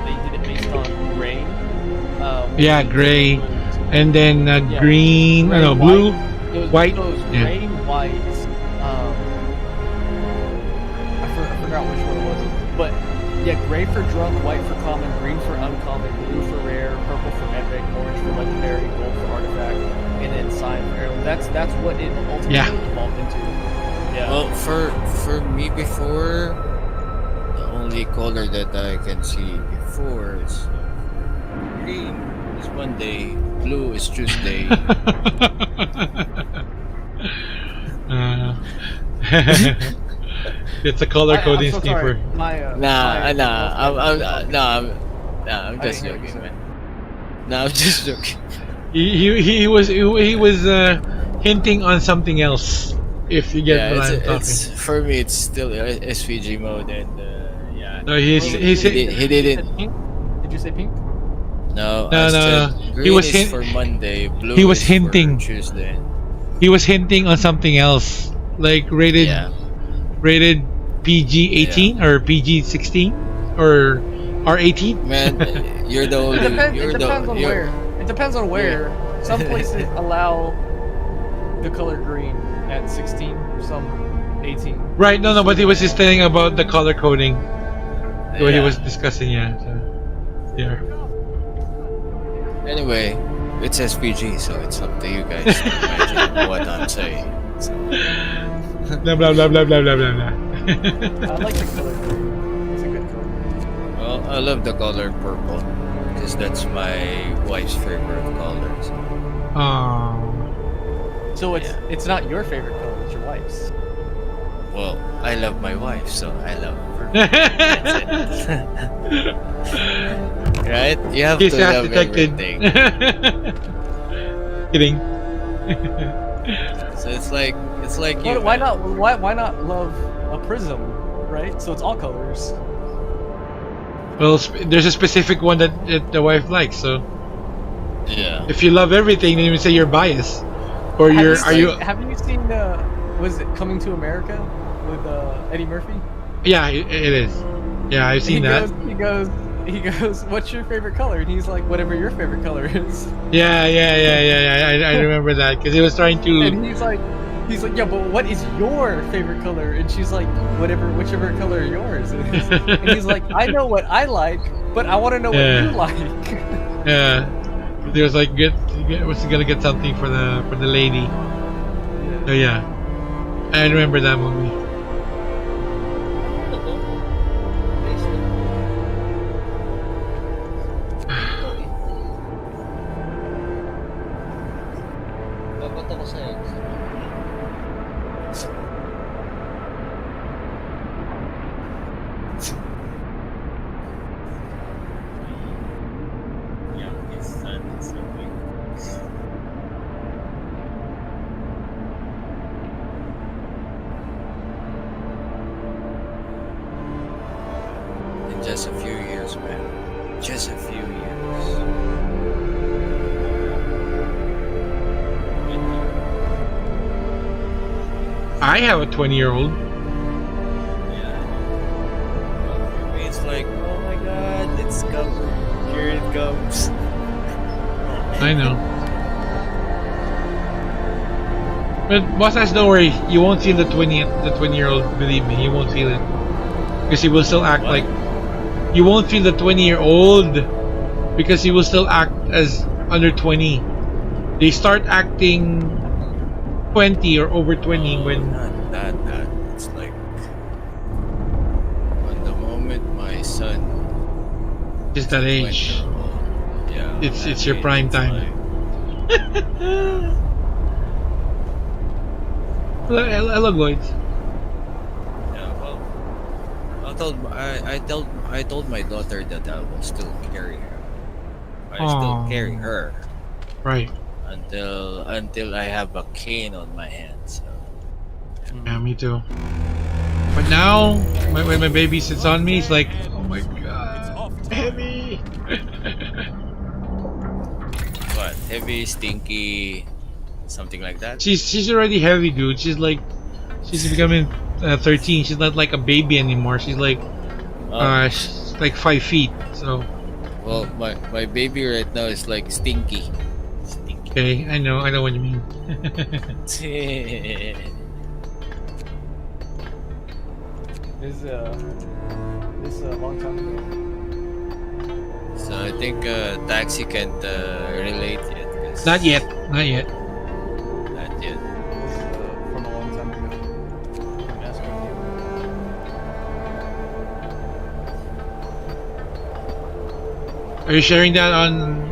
they did it based on gray. Yeah, gray, and then Yeah, green. gray, No, blue, white. white. It was Yeah. gray, white. I forgot which one it was, but yeah, gray for drunk, white for common, green for uncommon, blue for rare, purple for epic, orange for legendary, gold for artifact, and then cyan for heirloom. That's what it ultimately evolved into. Yeah. Well, for me before, the only color that I can see before is green is Monday, blue is Tuesday. It's a color coding so scheme sorry. for. I'm just joking, man. I'm just joking. He was hinting on something else. If you get Yeah, what I'm talking. it's for me. It's still SVG mode, and yeah. No, he didn't. Pink? Did you say pink? No, No, I no, said no. green He was is for Monday, blue he was is hinting. for Tuesday. He was hinting on something else, like rated PG-18 or PG-16 or R18. Man, you're the only. It depends on where. It depends on where. Some places allow the color green at 16, some 18. Right, no, but he was just saying about the color coding. What he Yeah. was discussing, yeah. So, yeah. Anyway, it's SPG, so it's up to you guys to imagine what I'm saying. So. Blah blah blah blah blah blah blah. I like the color green. It's a good color. Well, I love the color purple because that's my wife's favorite color. So. Oh. So it's not your favorite color, it's your wife's. Well, I love my wife, so I love her. Right? You have He's to fast love detected. everything. Kidding. So it's like you. Why not love a prism, right? So it's all colors. Well, there's a specific one that the wife likes. So Yeah. if you love everything, then you would say you're biased, or Have you're Have you seen was it Coming to America with Eddie Murphy? Yeah, it is. Yeah, I've seen that. He goes, what's your favorite color? And he's like, whatever your favorite color is. Yeah. I remember that because he was trying to. And he's like, yeah, but what is your favorite color? And she's like, whichever color yours is. And he's like, I know what I like, but I want to know what you like. Yeah, he was like, was gonna get something for the lady. So yeah, I remember that movie. Dapat ako sa exit. In just a few years, man. Just a few years. I have a 20-year-old. It's like, oh my god, it's coming. Here it comes. I know. But Boss, don't worry. You won't feel the 20-year-old. Believe me, you won't feel it because he will still act What? like. You won't feel the 20-year-old because he will still act as under 20. They start acting 20 or over 20 when Not that. It's like on the moment my son it's that went age. yeah, It's your prime time. Hello, Lloyd. Yeah, well, I told my daughter that I will still carry her. I still carry Oh, her right. until I have a cane on my hand. So Yeah, me too. But now, when my baby sits on me, it's like, oh my god, heavy. what? Heavy, stinky, something like that. She's already heavy, dude. She's becoming 13. She's not like a baby anymore. Oh, She's like 5 feet. So well, my baby right now is like stinky. Stinky. okay, I know what you mean. This a long time ago. So I think Taxi can't relate yet. Not yet, not yet. Not yet. This is from a long time ago. I'm asking you. Are you sharing that on?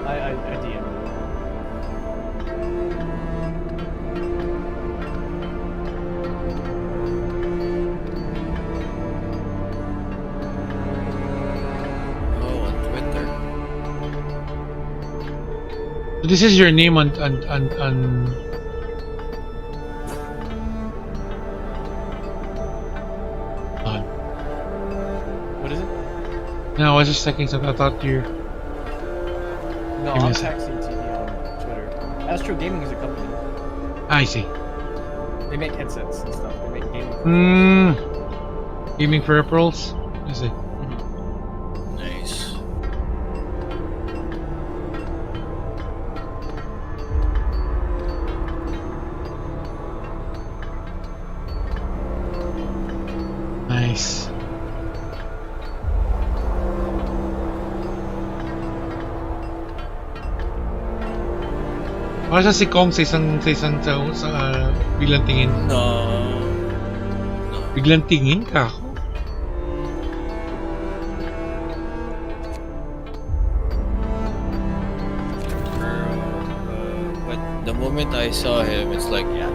I DM. Oh, on Twitter. So this is your name on on. What is it? No, I was just checking something. I thought you. No, Give me I'm a sec. Taxi TV on Twitter. Astro Gaming is a company. I see. They make headsets and stuff. They make gaming. Gaming peripherals. I see. Nice. Nice. Para siya si Kong sa biglang tingin. No. Biglang tingin ka ako. But the moment I saw him, it's like, yeah.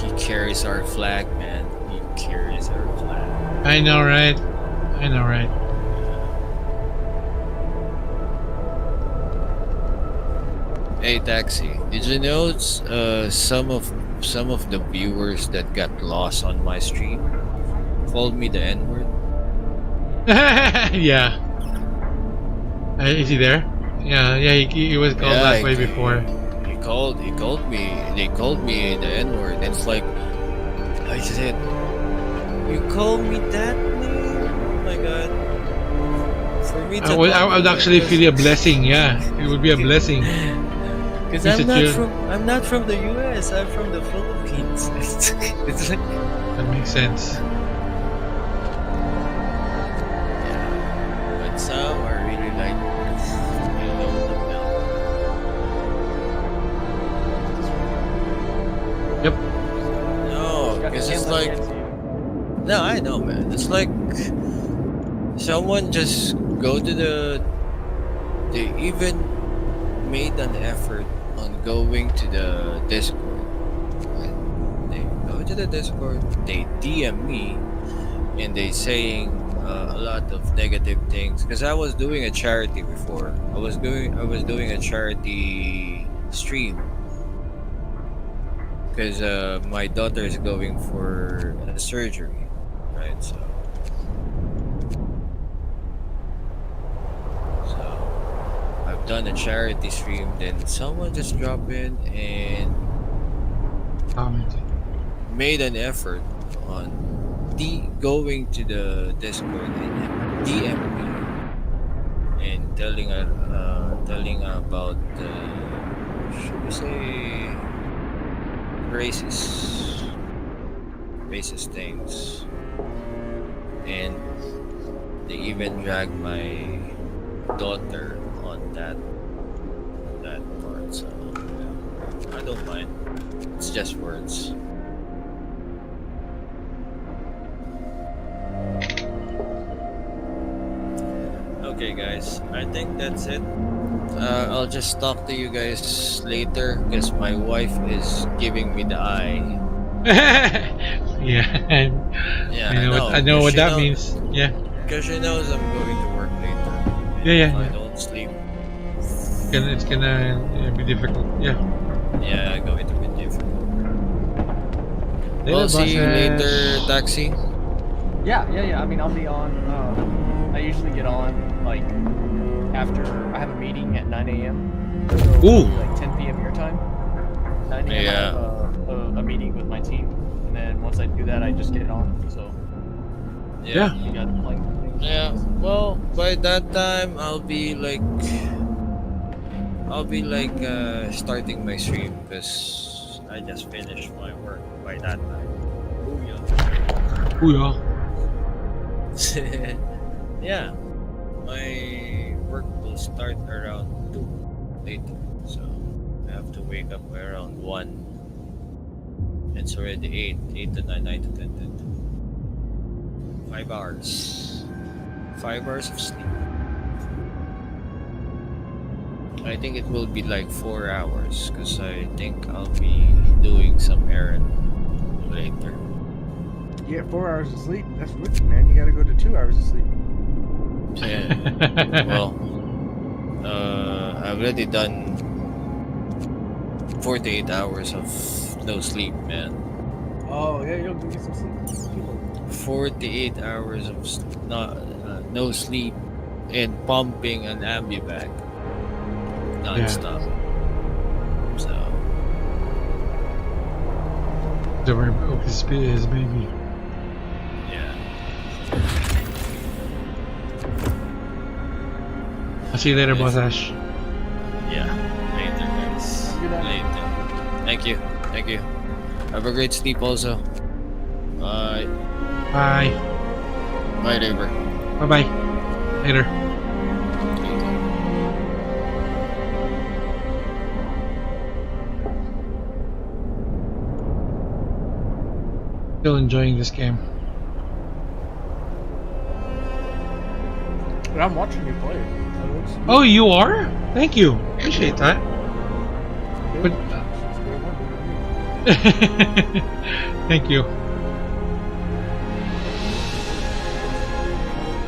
He carries our flag, man. He carries our flag. I know, right? I know, right? Hey, Taxi. Did you know some of the viewers that got lost on my stream called me the N-word? Yeah. Is he there? Yeah, he was called that way before. He called me. They called me the N-word. And it's like, I said, you call me that name? Oh my god. For me to I would actually feel a blessing. Yeah, it would be a blessing. Because I'm not from the US. I'm from the Philippines. It's like that makes sense. But some are really like below the belt. Yep. No, because it's like no, I know, man. It's like someone just go to they even made an effort on going to the Discord. They go to the Discord, they DM me, and they saying a lot of negative things. Because I was doing a charity before. I was doing a charity stream. Because my daughter is going for a surgery, right? So I've done a charity stream, then someone just dropped in and made an effort on going to the Discord and DM me and telling about should we say racist racist things, and they even drag my daughter on that part. So yeah, I don't mind. It's just words. Okay, guys. I think that's it. I'll just talk to you guys later because my wife is giving me the eye. Yeah, Yeah, I know 'cause what that means. Yeah, Because she knows I'm going to work later. And yeah, yeah, if I yeah. don't sleep, It's gonna be difficult. Yeah. yeah, going to be different. Later, I'll see you bosses. later, taxi. Yeah, yeah, yeah. I mean, I'll be on. I usually get on like after I have a meeting at 9 a.m. So Ooh. like 10 p.m. your time. 9 a.m. I Yeah. have a meeting with my team, and then once I do that, I just get on. So Yeah. you got playing. Yeah. Well, by that time, starting my stream because I just finished my work by that time. Booyah. Ooh, yeah. Yeah, my work will start around 2 later, so I have to wake up around 1. It's already 8 to 9, 9 to 10, 10 to 5 hours. 5 hours of sleep. I think it will be like 4 hours because I think I'll be doing some errand later. You get 4 hours of sleep. That's rookie, man. You gotta go to 2 hours of sleep. Yeah. Well, I've already done 48 hours of no sleep, man. Oh, yeah, you'll get some sleep. 48 hours of no sleep and pumping an ambibag non-stop. So The broke his baby. yeah. I'll see you later, boss Ash. Yeah. Later, guys. Later. Thank you. Thank you. Have a great sleep also. Bye. Bye. Bye, Raver. Bye bye. Later. Still enjoying this game. But I'm watching you play. Oh, you are? Thank you. Appreciate that. But thank you.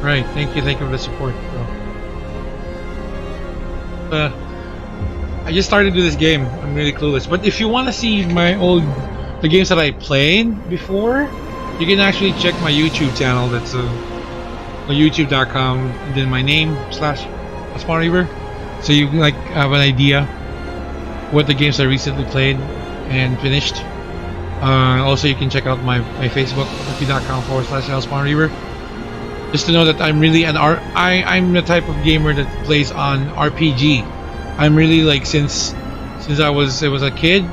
Right, thank you for the support, bro. I just started with this game. I'm really clueless. But if you want to see the games that I played before, you can actually check my YouTube channel. That's youtube.com, and then my name /Spawn so you can have an idea what the games I recently played and finished. Also, you can check out my Facebook, youtube.com/Spawn just to know that I'm really I'm the type of gamer that plays on RPG. I'm really since I was a kid,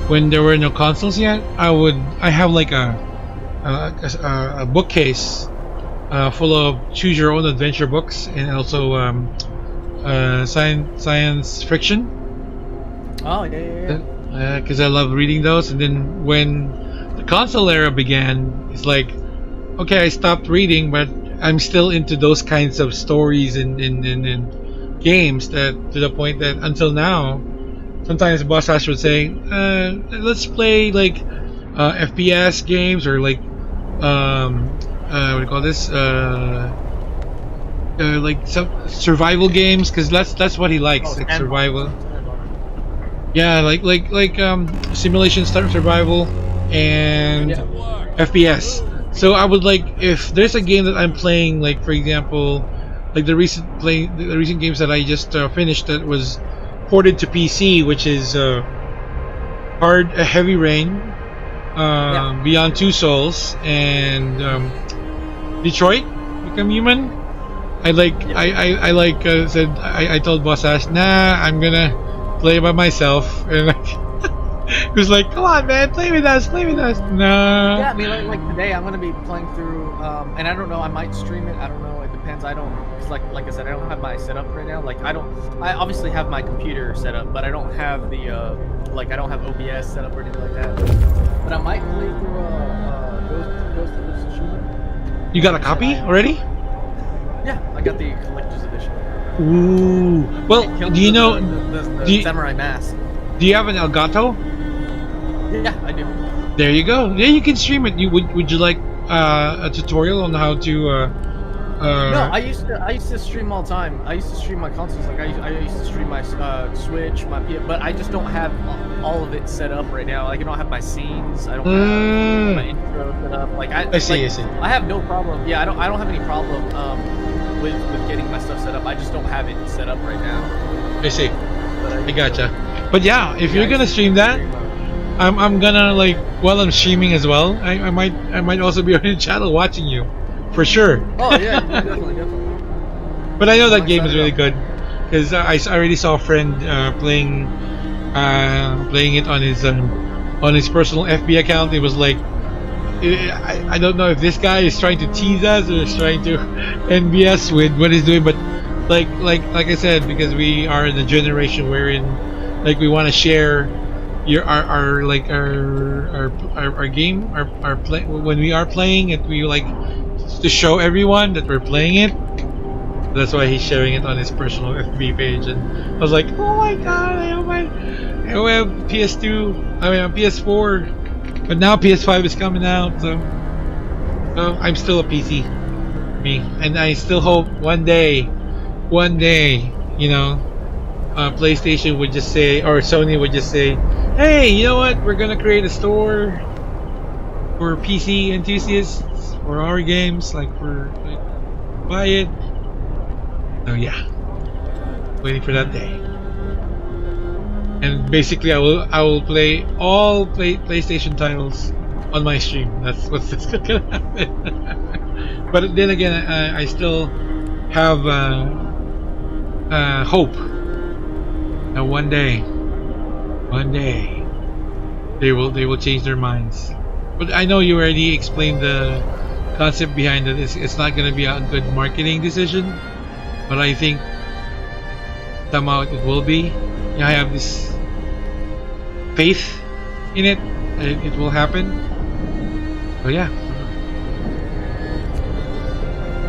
when there were no consoles yet, I have a bookcase full of choose your own adventure books, and also science fiction. Oh yeah. Because I love reading those. And then when the console era began, it's like, okay, I stopped reading, but I'm still into those kinds of stories and games, that to the point that until now, sometimes Boss Ash would say, let's play FPS games, or what do you call this? Some survival games, because that's what he likes, survival. Yeah, simulation survival and FPS. So I would if there's a game that I'm playing, for example, the recent games that I just finished that was ported to PC, which is Heavy Rain, Beyond Two Souls, and Detroit Become Human. said I told Boss Ash, nah, I'm gonna play by myself, and like he was like, come on, man, play with us, play with us. Nah. Yeah, I mean, like today, I'm gonna be playing through, and I don't know, I might stream it. I don't know, it depends. I don't, cause like I said, I don't have my setup right now. Like I obviously have my computer set up, but I don't have the, like I don't have OBS set up or anything like that. But I might play through Ghost of Tsushima. You got a copy already? Yeah, I got the collector's edition. Ooh. Well, It do you know? the samurai mask? Do you have an Elgato? Yeah, I do. There you go. Yeah, you can stream it. Would you like a tutorial on how to? No, I used to stream all the time. I used to stream my consoles. Like I used to stream my Switch, my PS, but I just don't have all of it set up right now. Like I don't have my scenes. I don't have my intro set up. Like I see. I have no problem. Yeah, I don't have any problem with getting my stuff set up. I just don't have it set up right now. I see. I gotcha. But yeah, if you're gonna stream that, I'm gonna like while I'm streaming as well. I might also be on the channel watching you, for sure. Oh yeah, definitely. But I know that game is really good because I already saw a friend playing it on his personal FB account. It was like I don't know if this guy is trying to tease us or is trying to envy us with what he's doing, but like I said, because we are in a generation wherein like we want to share our game, our play when we are playing it, we like to show everyone that we're playing it. That's why he's sharing it on his personal FB page, and I was like, oh my god, I have PS2, PS4, but now PS5 is coming out, so I'm still a PC me, and I still hope one day, you know, PlayStation would just say, or Sony would just say, hey, you know what, we're gonna create a store for PC enthusiasts for our games, like buy it. So yeah, waiting for that day. And basically I will play all PlayStation titles on my stream. That's what's gonna happen. But then again, I still have hope that one day they will change their minds. But I know you already explained the concept behind it. It's not going to be a good marketing decision, but I think somehow it will be. I have this faith in it. It will happen. So yeah.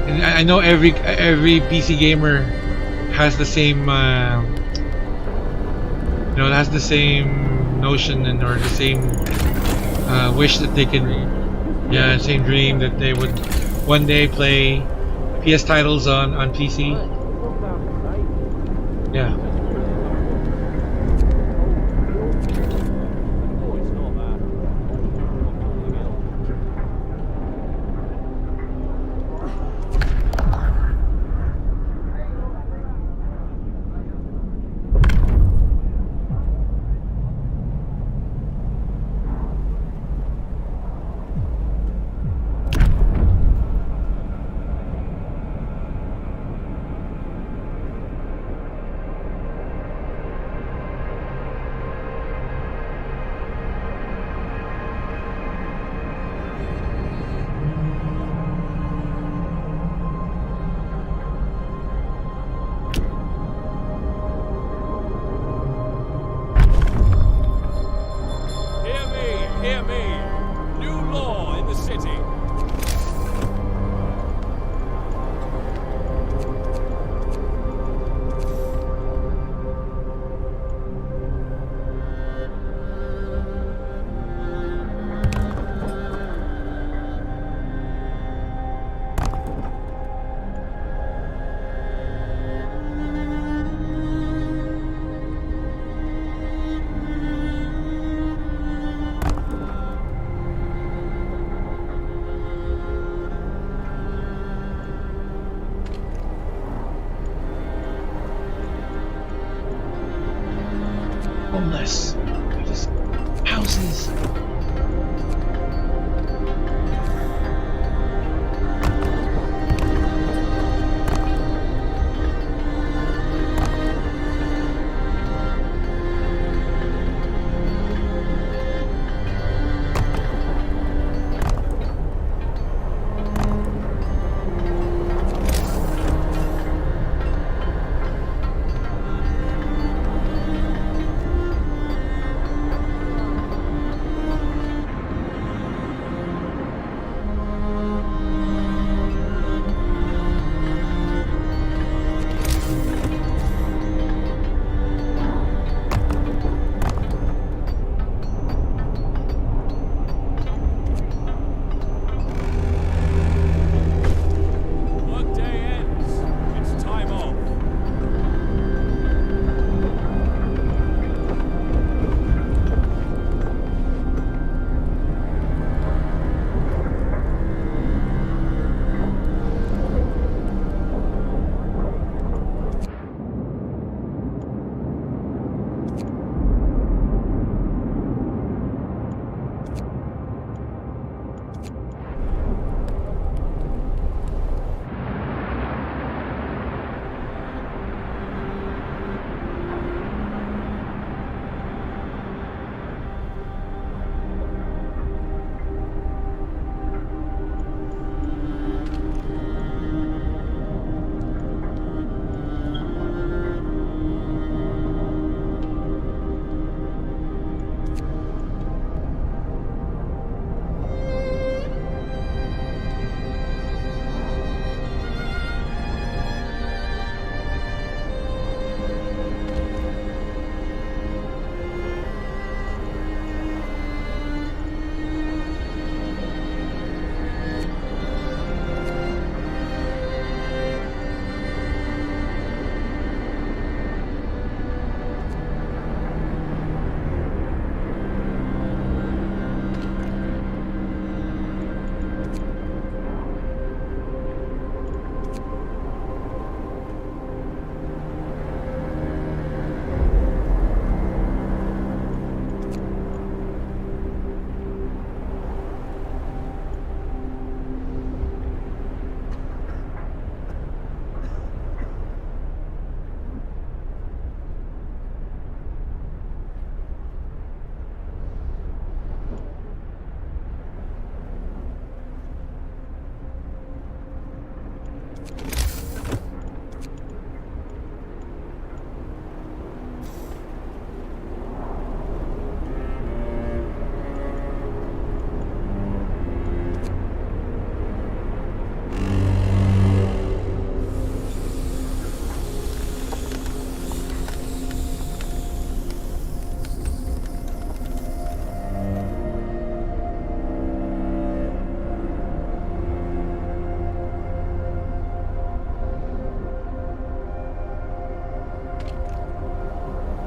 And I know every PC gamer has the same has the same notion or the same wish that they can, same dream that they would one day play PS titles on PC. Yeah. Hear me! New law in the city!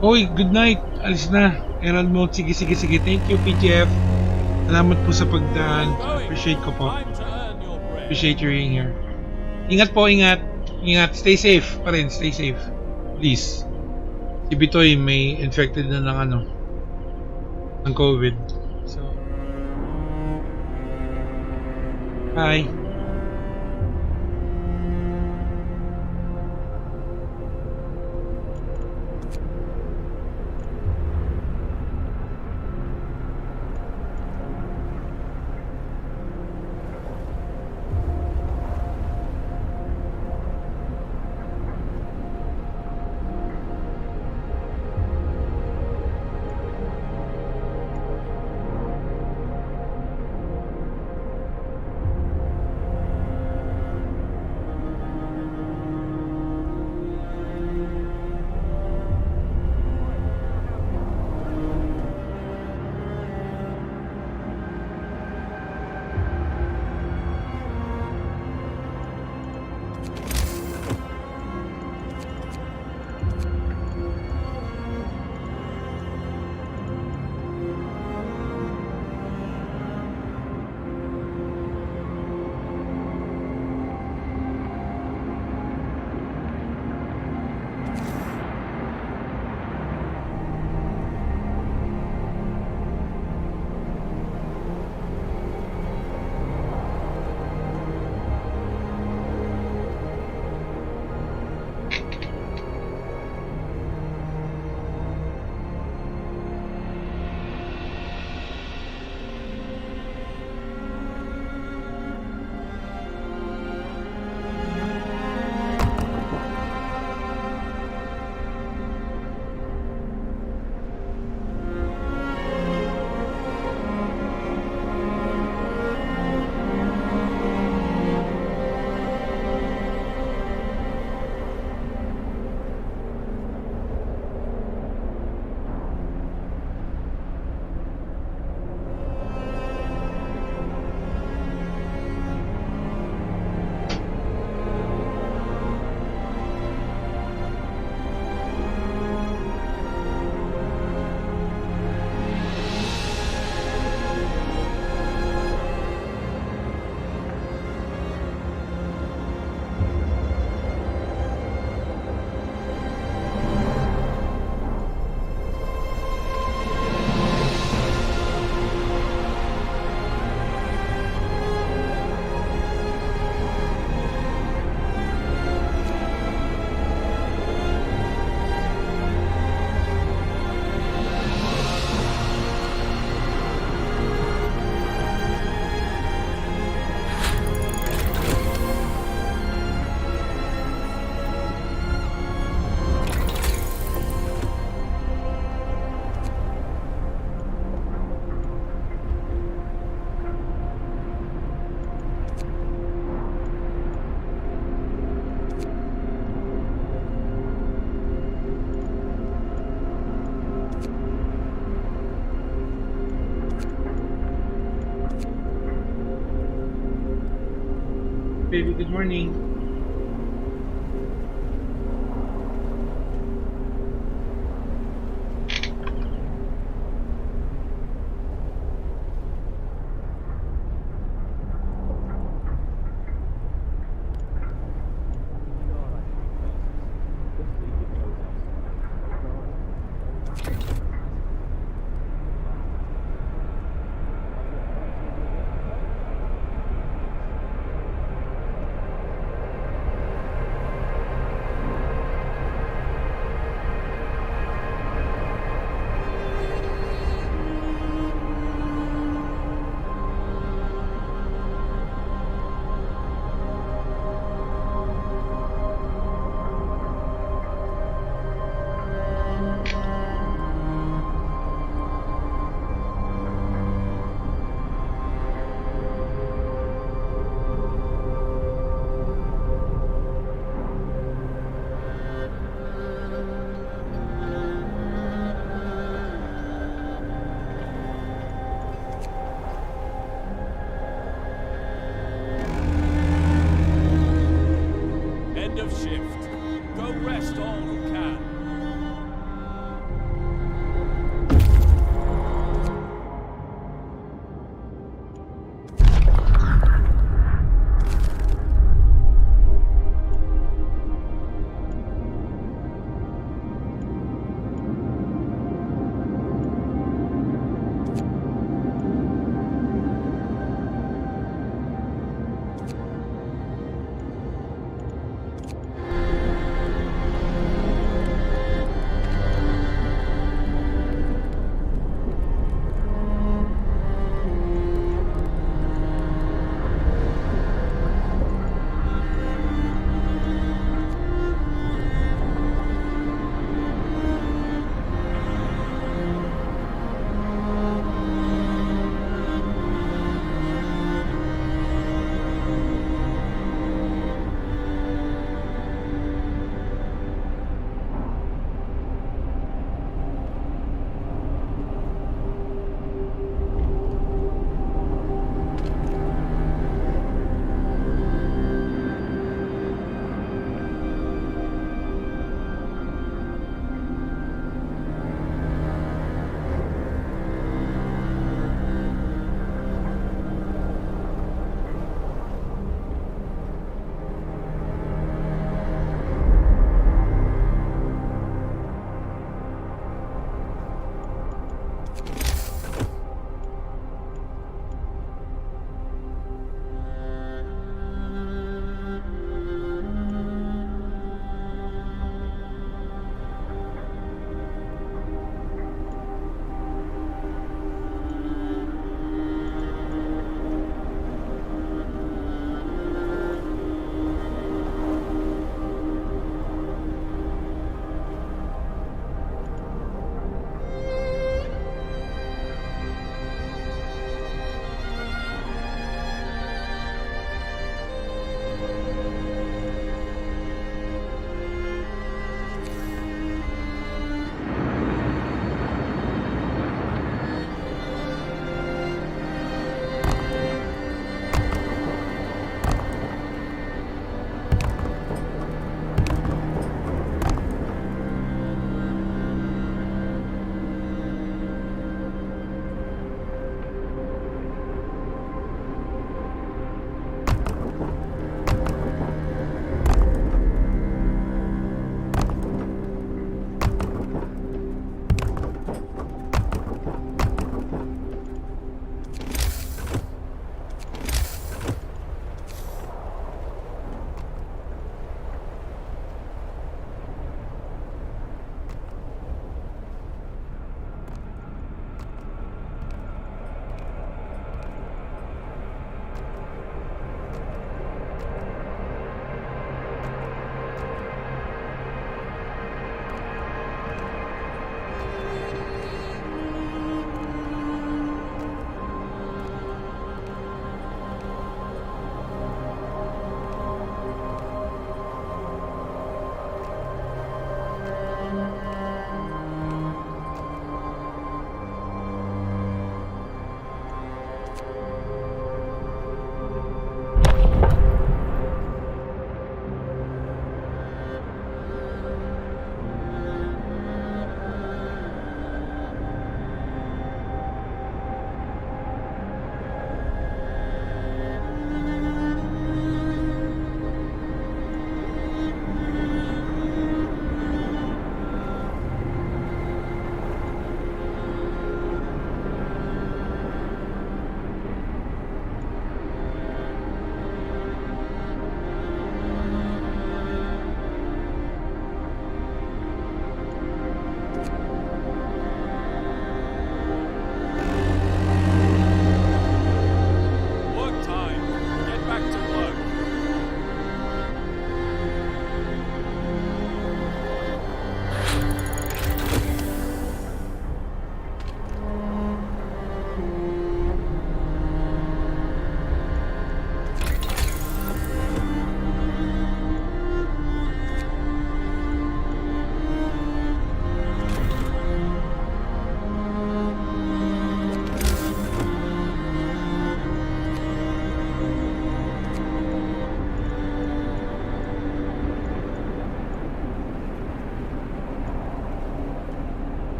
Oy, good night. Alis na. Herald mode. Sige, sige, sige. Thank you, PGF. Salamat po sa pagdaan. Appreciate ko po. Time to earn your bread. Appreciate you being here. Ingat po, ingat. Ingat. Stay safe pa rin. Stay safe. Please. Si Bitoy may infected na ng ano, ng COVID. So, bye. Baby, good morning.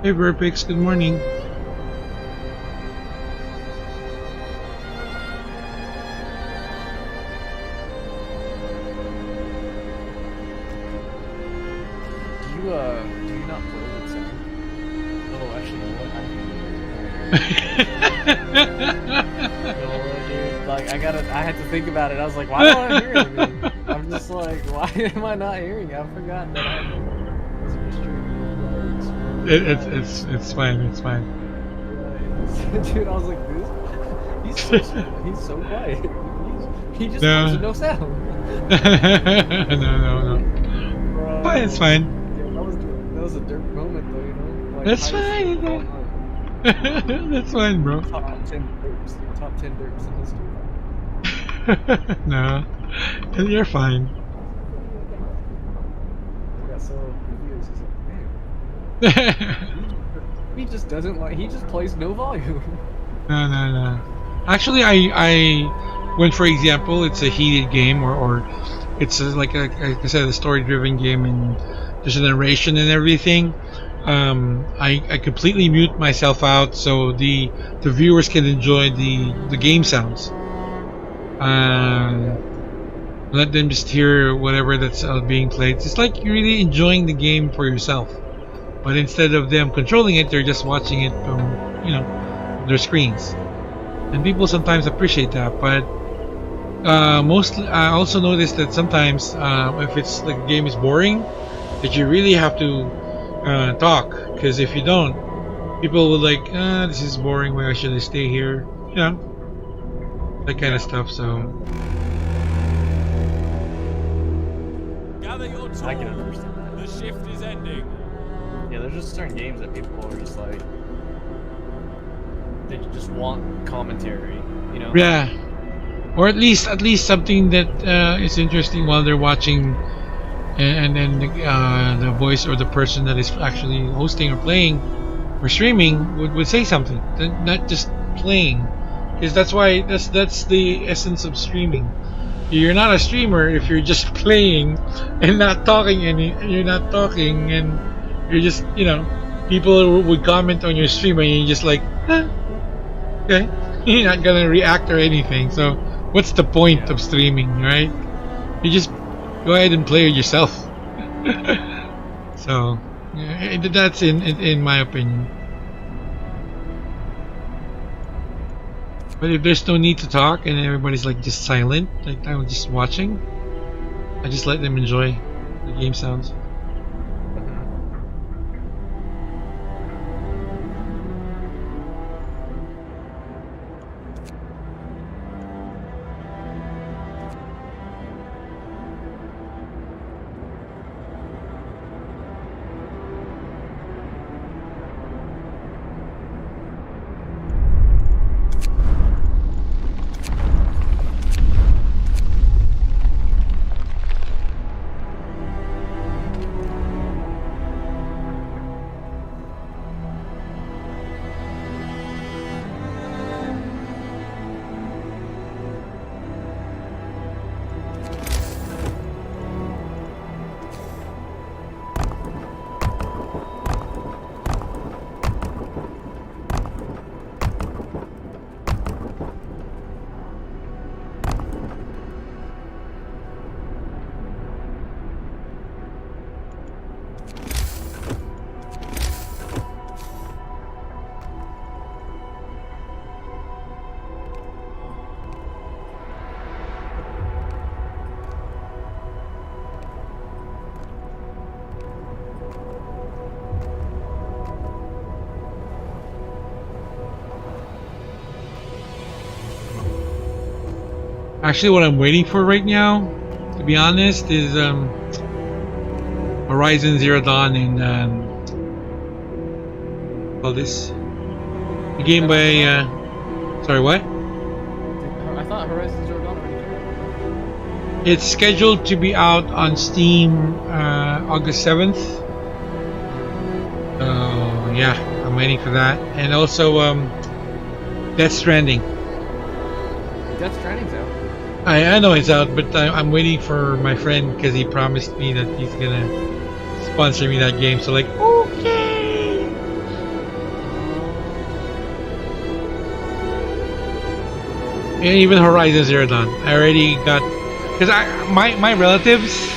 Hey, Verpix, good morning. Do you not play with sound? Oh, actually, you know what? You know what, dude? Like, I had to think about it. I was like, why don't I hear anything? I'm just like, why am I not hearing? I forgot that I was restricted. It's fine. It's fine. Dude, I was like, he's so quiet. He just No. goes with no sound. no. Bro. Fine, it's fine. Yeah, that was a dirt moment, though, you know? Like, That's highest fine. all time. That's fine, bro. Top 10 derps in history. No, you're fine. I got so confused. He's like, man. He just doesn't like. He just plays no volume. No. Actually, when, for example, it's a heated game or it's like I said, a story-driven game and there's a narration and everything. I completely mute myself out so the viewers can enjoy the game sounds. Let them just hear whatever that's being played. It's like you're really enjoying the game for yourself. But instead of them controlling it, they're just watching it from, their screens. And people sometimes appreciate that. But mostly, I also noticed that sometimes if it's like the game is boring, that you really have to talk. Because if you don't, people will like, this is boring. Why should I stay here? That kind of stuff. So. Gather your tools. I can understand that. The shift is ending. Yeah, there's just certain games that people are just like, they just want commentary, you know? Yeah, or at least something that is interesting while they're watching, and then the voice or the person that is actually hosting or playing or streaming would say something, not just playing, because that's the essence of streaming. You're not a streamer if you're just playing and not talking, and you're not talking and you're just, people would comment on your stream and you're just like, okay, you're not gonna react or anything. So what's the point of streaming, right? You just go ahead and play it yourself. So that's in my opinion. But if there's no need to talk and everybody's like just silent, like I'm just watching, I just let them enjoy the game sounds. Actually, what I'm waiting for right now, to be honest, is Horizon Zero Dawn and call this the game by sorry, what? I thought Horizon Zero Dawn already came out. It's scheduled to be out on Steam August 7th. So yeah, I'm waiting for that, and also Death Stranding. Death Stranding's out. I know it's out, but I'm waiting for my friend because he promised me that he's gonna sponsor me that game. So like, okay, And even Horizon Zero Dawn. I already got because my relatives,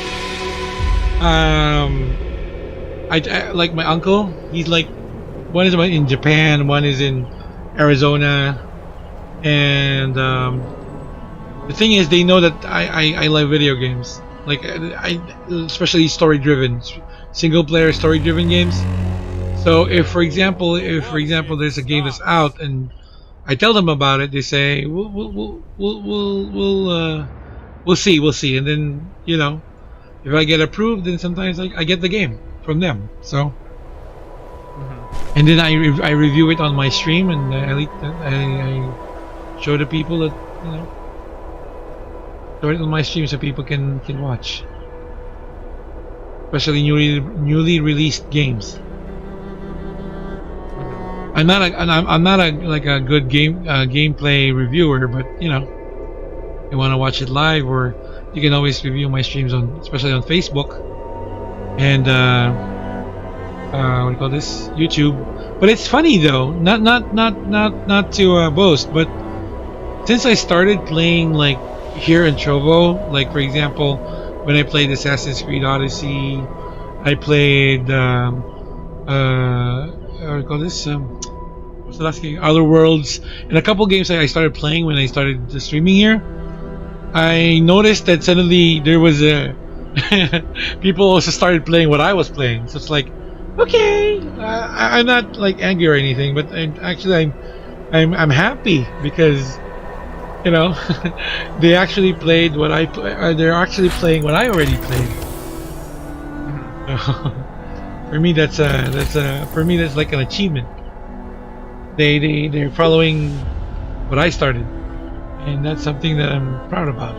like my uncle. He's like one is in Japan, one is in Arizona, and the thing is, they know that I like video games. Like especially story driven, single player story driven games. So if for example there's a game that's out and I tell them about it, they say we'll see, and then if I get approved, then sometimes I get the game from them. So and then I review it on my stream, and I show the people that show it on my stream so people can watch, especially newly released games. I'm not a like a good gameplay reviewer, but you want to watch it live, or you can always review my streams especially on Facebook and what do you call this, YouTube. But it's funny though, not to boast, but since I started playing like here in Trovo, like for example, when I played Assassin's Creed Odyssey, I played what do you call this? What's the last game? Other Worlds, and a couple games that I started playing when I started streaming here. I noticed that suddenly there was a people also started playing what I was playing. So it's like, okay, I'm not like angry or anything, but I'm happy because they actually played what they're actually playing what I already played. For me, that's like an achievement. They're following what I started, and that's something that I'm proud about.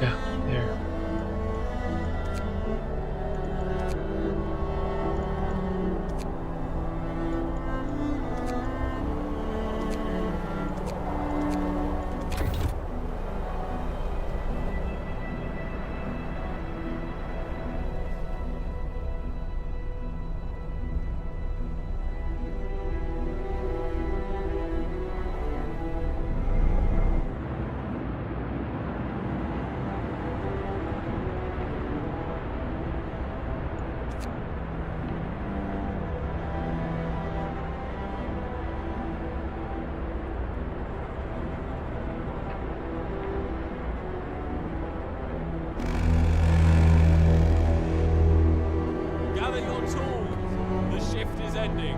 Yeah, there. Gather your tools. The shift is ending.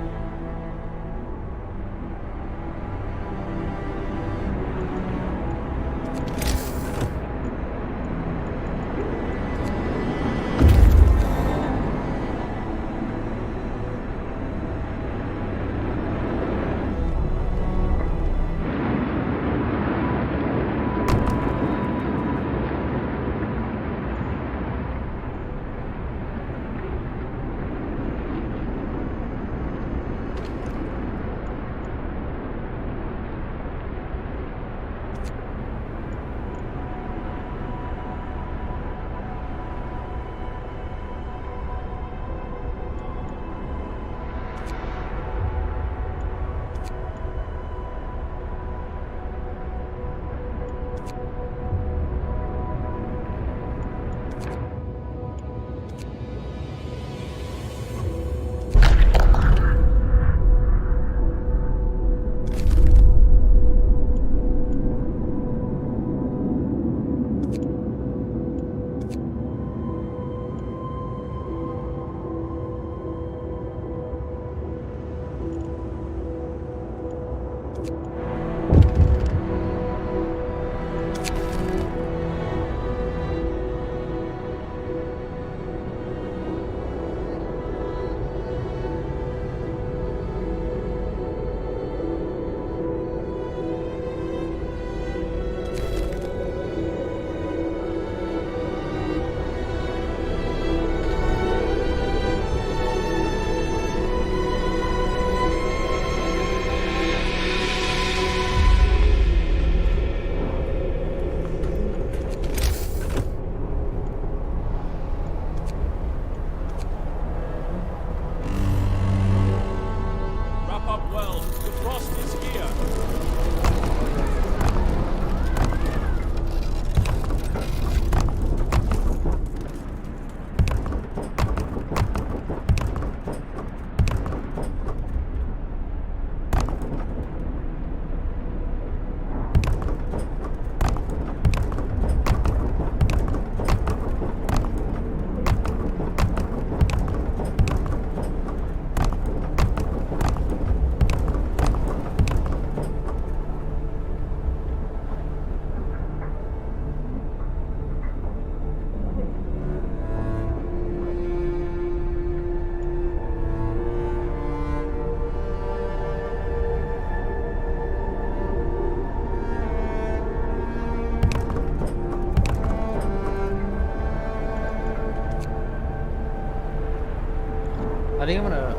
I think I'm gonna.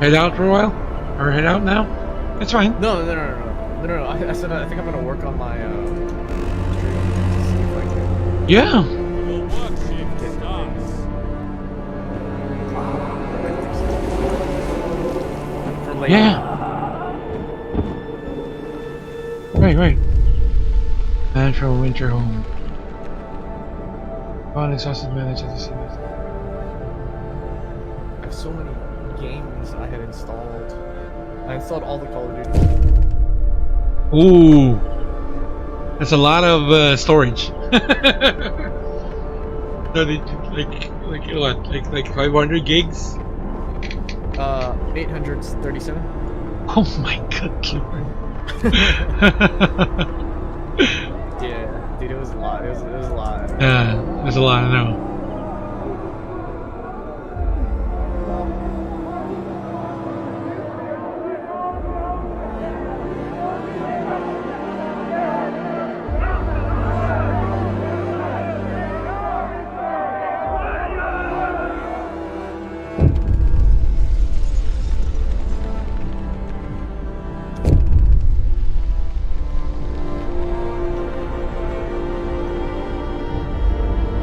Head out for a while, or head out now. It's fine. No. I said I think I'm gonna work on my stream to see if I can. Yeah. Your work shift starts. For later. Yeah. Right. Man from winter home. Found exhausted manager to see this. I have so many games I had installed. I installed all the Call of Duty. Ooh, that's a lot of storage. So like what? Like 500 gigs? 837. Oh my god, Lord. Yeah, dude, it was a lot. It was a lot. Yeah, there's a lot. I know.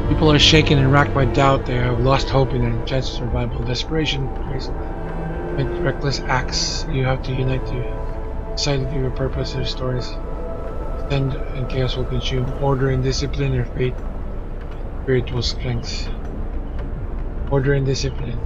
People are shaken and racked by doubt. They have lost hope in their chance of survival. Desperation, with reckless acts. You have to unite to decide if your purpose or stories. Stand and chaos will consume. Order and discipline or fate. Spiritual strength. Order and discipline.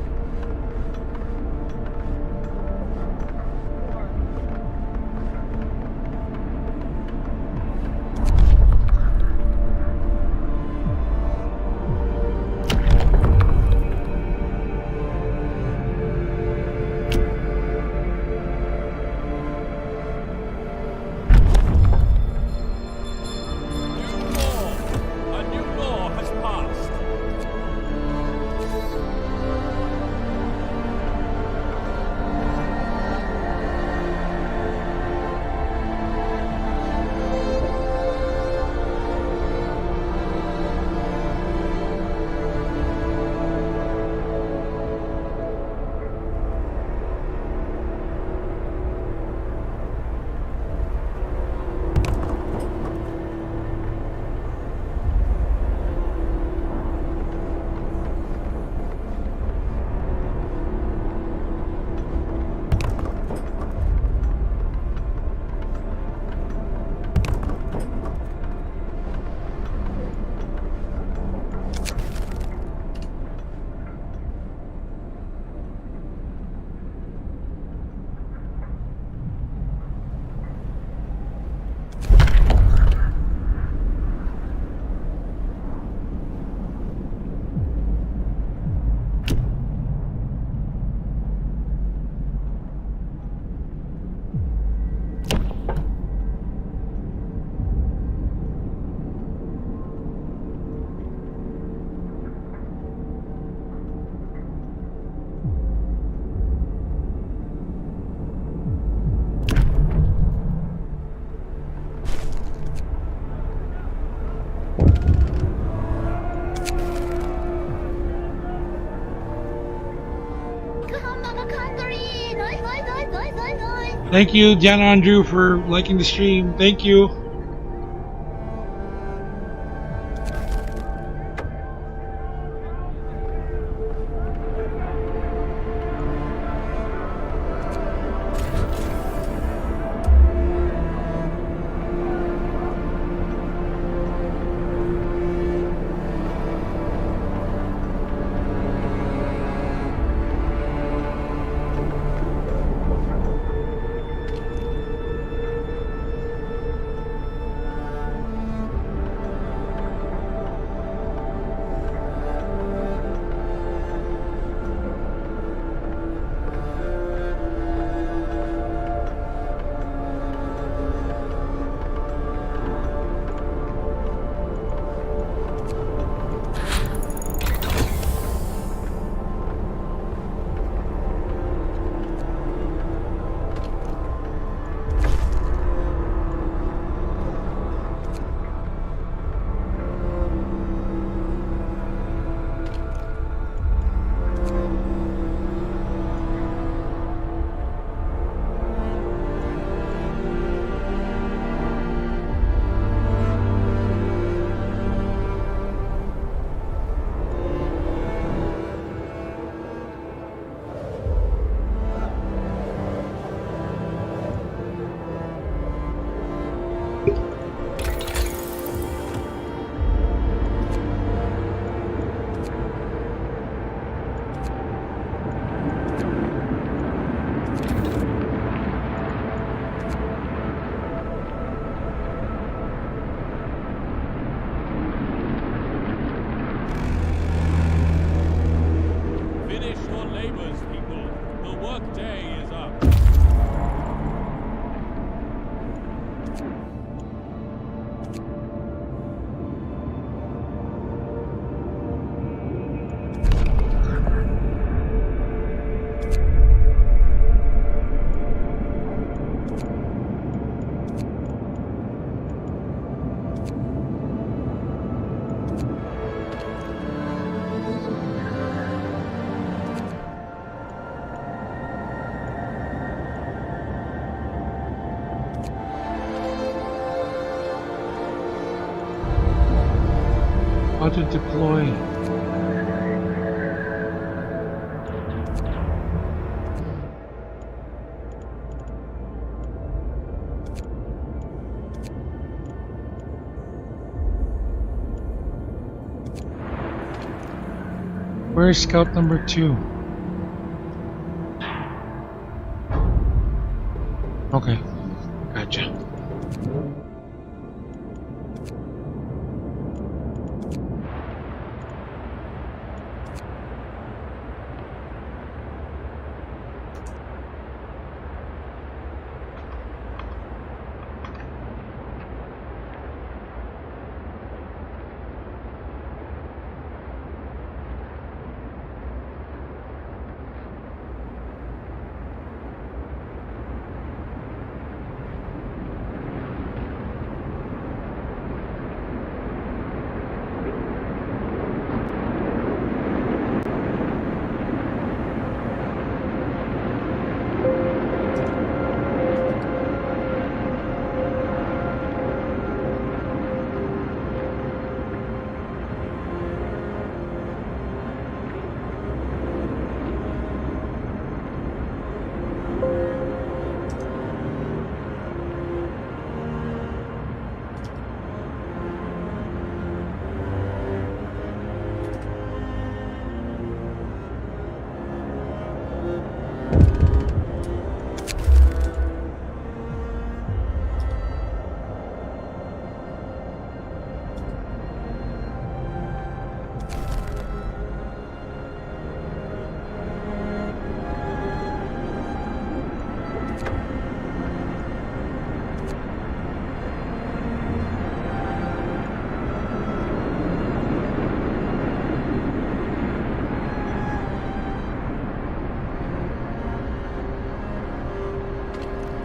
A new law has passed. Thank you, Jana Andrew, for liking the stream. Thank you. Auto deploy. Where's scout number 2? Okay, gotcha.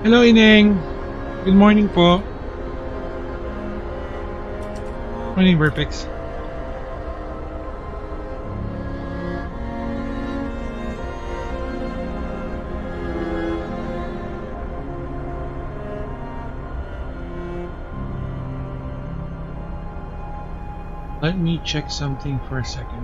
Hello, Ineng. Good morning po. Morning, Verpix. Let me check something for a second.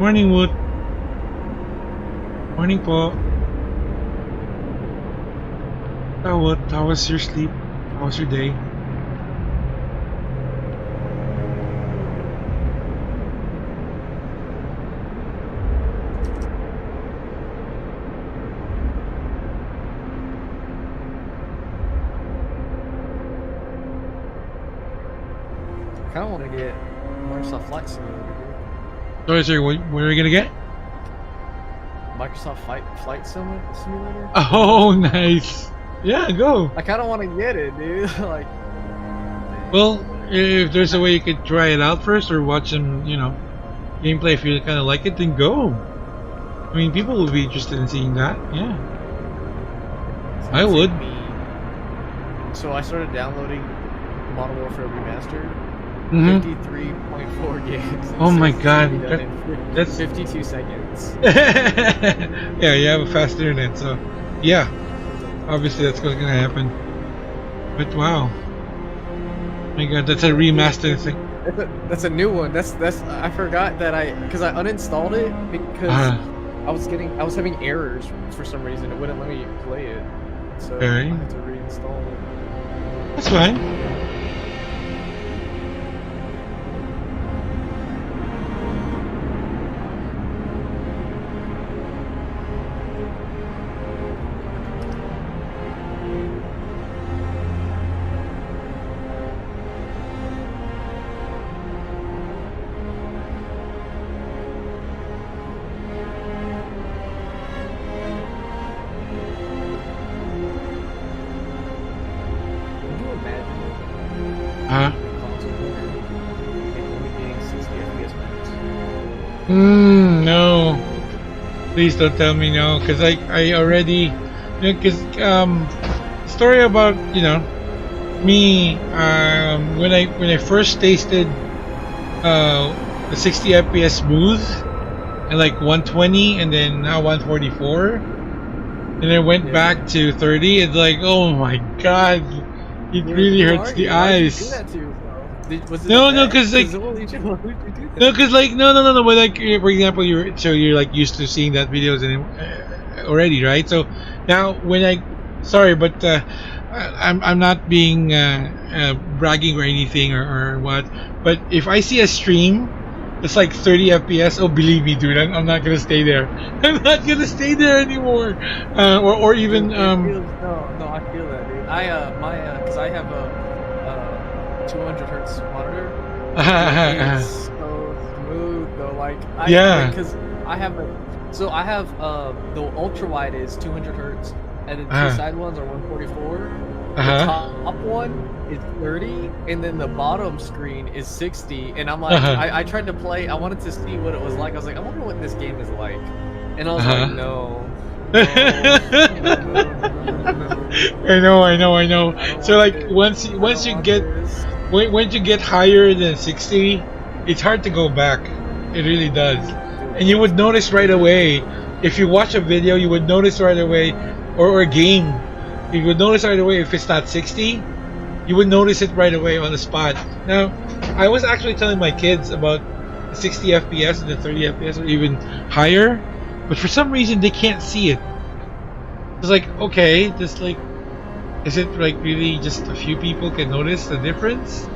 Morning, Wood. Morning po. Wood, how was your sleep? How was your day? I kind of want to get Microsoft Flight Simulator. Sorry, what are we gonna get? Microsoft Flight Simulator? Oh, nice. Yeah, go. I kind of want to get it, dude. Like, well, if there's a way you could try it out first or watch some, gameplay if you kind of like it, then go. I mean, people would be interested in seeing that. Yeah, I would. So I started downloading Modern Warfare Remastered. 53.4 gigs. Oh my god, that's 52 seconds. Yeah, you have a fast internet, so yeah, obviously that's what's gonna happen. But wow, my god, that's a remastered thing. That's a new one. That's I forgot that because I uninstalled it because I was having errors for some reason. It wouldn't let me play it, so I had to reinstall it. That's fine. Please don't tell me no, because I already, because story about me when I first tasted the 60 FPS smooth and like 120 and then now 144, and I went back to 30. It's like, oh my god, it really hurts the eyes. No, because like no, because like no. But like for example, you're like used to seeing that videos and already, right? So now when sorry, but I'm not being bragging or anything or what. But if I see a stream, it's like 30 FPS. Oh, believe me, dude, I'm not gonna stay there. I'm not gonna stay there anymore. Or even No, I feel that, dude. Because I have a 200 hertz monitor. It's so smooth though. Because I have I have the ultra wide is 200 hertz, and the two side ones are 144. The top one is 30, and then the bottom screen is 60. And I'm like, I tried to play. I wanted to see what it was like. I was like, I wonder what this game is like. And I was like, no. I know. So like once you get higher than 60, it's hard to go back. It really does. And you would notice right away if you watch a video. You would notice right away, or a game. You would notice right away if it's not 60. You would notice it right away on the spot. Now, I was actually telling my kids about 60 FPS and the 30 FPS or even higher, but for some reason they can't see it. It's like, okay, just like, is it like really just a few people can notice the difference?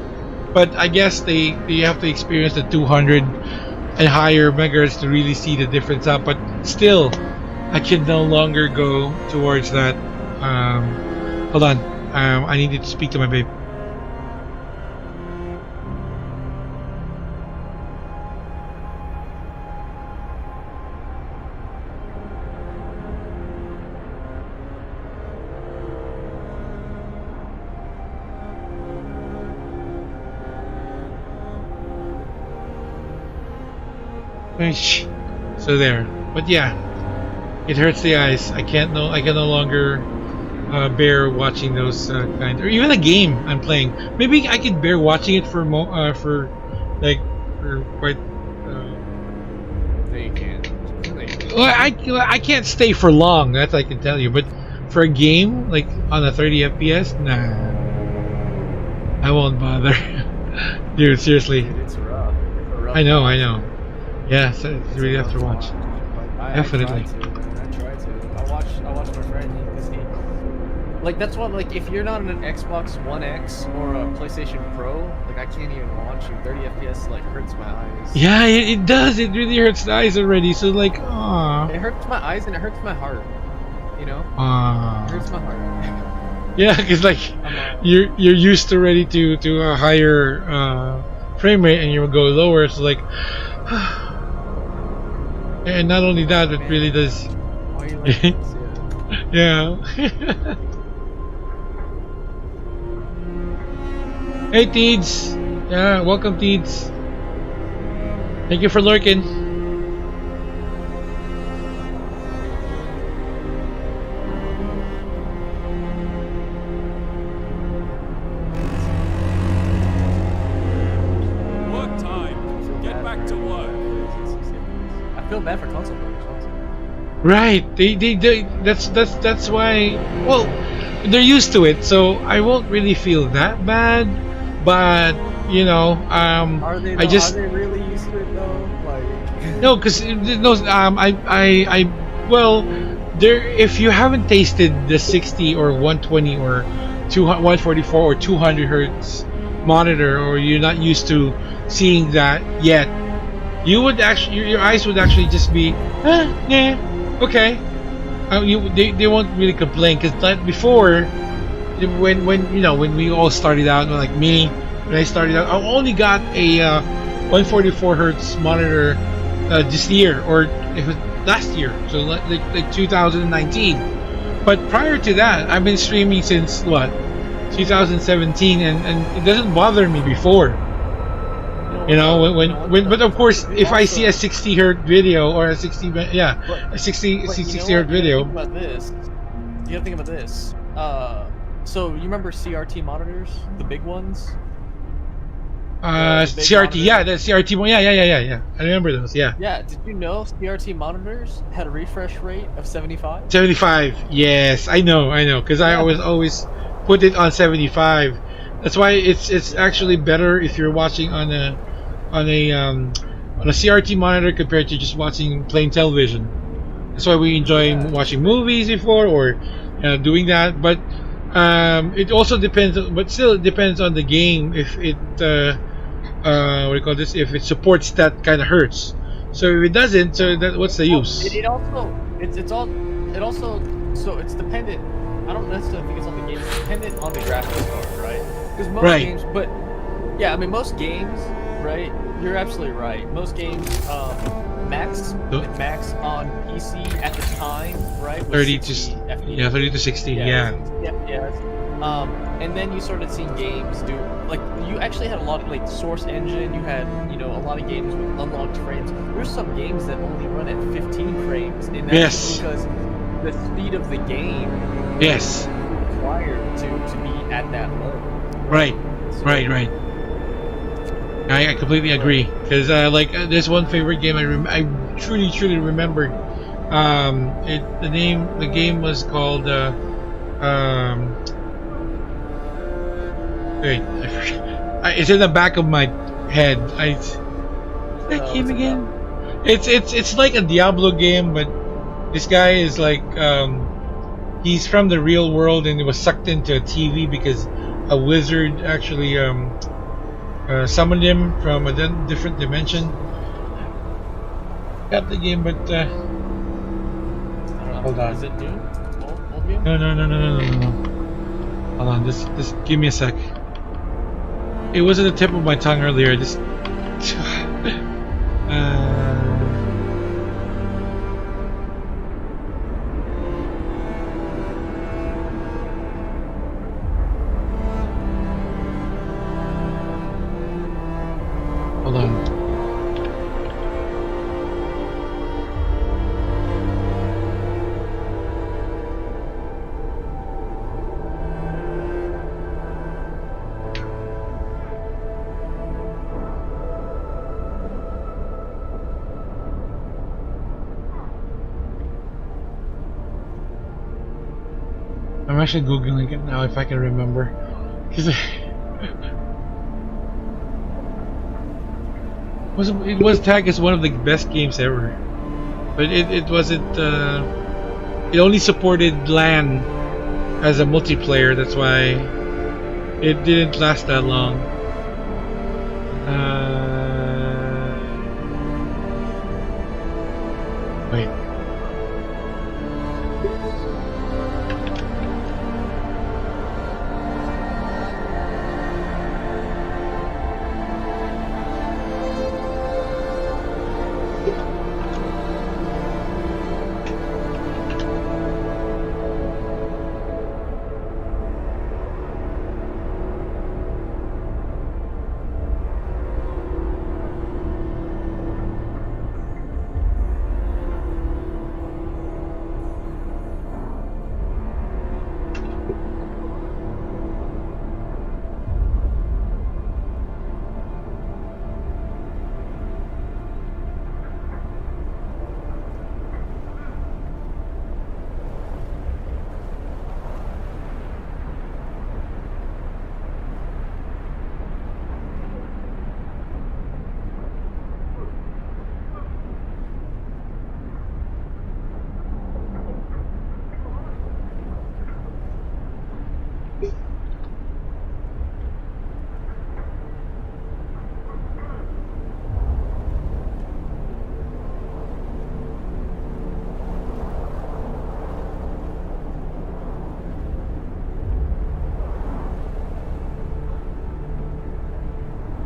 But I guess they have to experience the 200 and higher megahertz to really see the difference up. But still, I can no longer go towards that. Hold on. I needed to speak to my babe. So there. But yeah, it hurts the eyes. I can no longer bear watching those kind, or even a game I'm playing. Maybe I could bear watching it for quite. No, you can't. Well, I can't stay for long. That I can tell you. But for a game like on a 30 FPS, nah, I won't bother. Dude, seriously. Dude, it's rough. It's a rough I know. Yeah, so you really have to watch. Definitely. I try to. I watch my friend because like that's what, like, if you're not on an Xbox One X or a PlayStation Pro, like I can't even watch you. 30 FPS like hurts my eyes. Yeah, it does. It really hurts the eyes already. So like, it hurts my eyes and it hurts my heart. You know? It hurts my heart. Yeah, because like you're used already to a higher frame rate, and you go lower. So like. And not only that, it really does. Why are you like this? Yeah. Hey, Teeds. Yeah, welcome, Teeds. Thank you for lurking. Work time. Get back to work. I feel bad for console players also. Right. They that's why. Well, they're used to it, so I won't really feel that bad. But you know, Are they really used to it though? Like no, because well, there. If you haven't tasted the 60 or 120 or 144 or 200 hertz monitor, or you're not used to seeing that yet, you would actually your eyes would actually just be yeah, okay. They won't really complain, because like before, when we all started out, like me, when I started out, I only got a 144 hertz monitor this year, or it was last year, so like 2019. But prior to that, I've been streaming since what, 2017, and it doesn't bother me before. You know You know, but of course, if I see a Also- 60 hertz video or a 60, yeah, a 60 But you 60 know hertz what? You video. gotta think about this. You gotta think about this. So you remember CRT monitors, the big ones? The big CRT, yeah, the monitors? CRT one, yeah. I remember those, yeah. Yeah. Did you know CRT monitors had a refresh rate of 75? 75, yes, I know, because I Yeah. always put it on 75. That's why it's actually better if you're watching on a CRT monitor compared to just watching plain television. That's why we enjoy Yeah. watching movies before or doing that. But it also depends, but still it depends on the game if it what do you call this? If it supports that kind of hertz. So if it doesn't, so that what's the Well, use? it also it's all it also so it's dependent. I don't necessarily think it's on the game. It's dependent on the graphics card, right? Because most Right. games, but yeah, I mean most games, right? You're absolutely right. Most games, max on PC at the time, right? Was 30 to 60 FPS. yeah, 30 to 60, yeah. 60 FPS. And then you started seeing games do like you actually had a lot of like Source Engine. You had a lot of games with unlocked frames. There's some games that only run at 15 frames, and that's Yes. just because the speed of the game Yes. required to be at that low. Right. So- Right. I completely agree because there's one favorite game I truly remembered. The game was called wait, I forget. It's in the back of my head. That game again? It's like a Diablo game, but this guy is like he's from the real world and he was sucked into a TV because a wizard actually summoned him from a different dimension. Got the game, but I don't know. hold on. Is it Doom? Old game? No. Hold on, just give me a sec. It was at the tip of my tongue earlier. Just hold on. I'm actually googling it now if I can remember. 'Cause it was tagged as one of the best games ever, but it wasn't. It only supported LAN as a multiplayer. That's why it didn't last that long. Wait.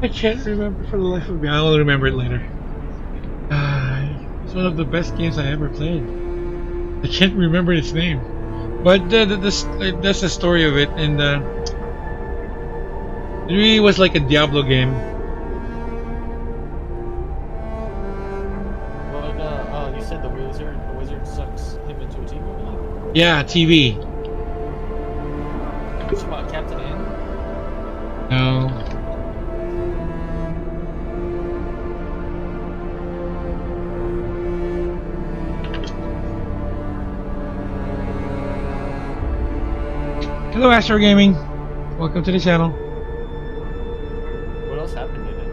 I can't remember for the life of me. I'll remember it later. It's one of the best games I ever played. I can't remember its name, but that's the story of it. And it really was like a Diablo game. you said the wizard sucks him into a TV movie? Yeah, TV. You talking about Captain N? No. Hello, Astro Gaming. Welcome to the channel. What else happened in it?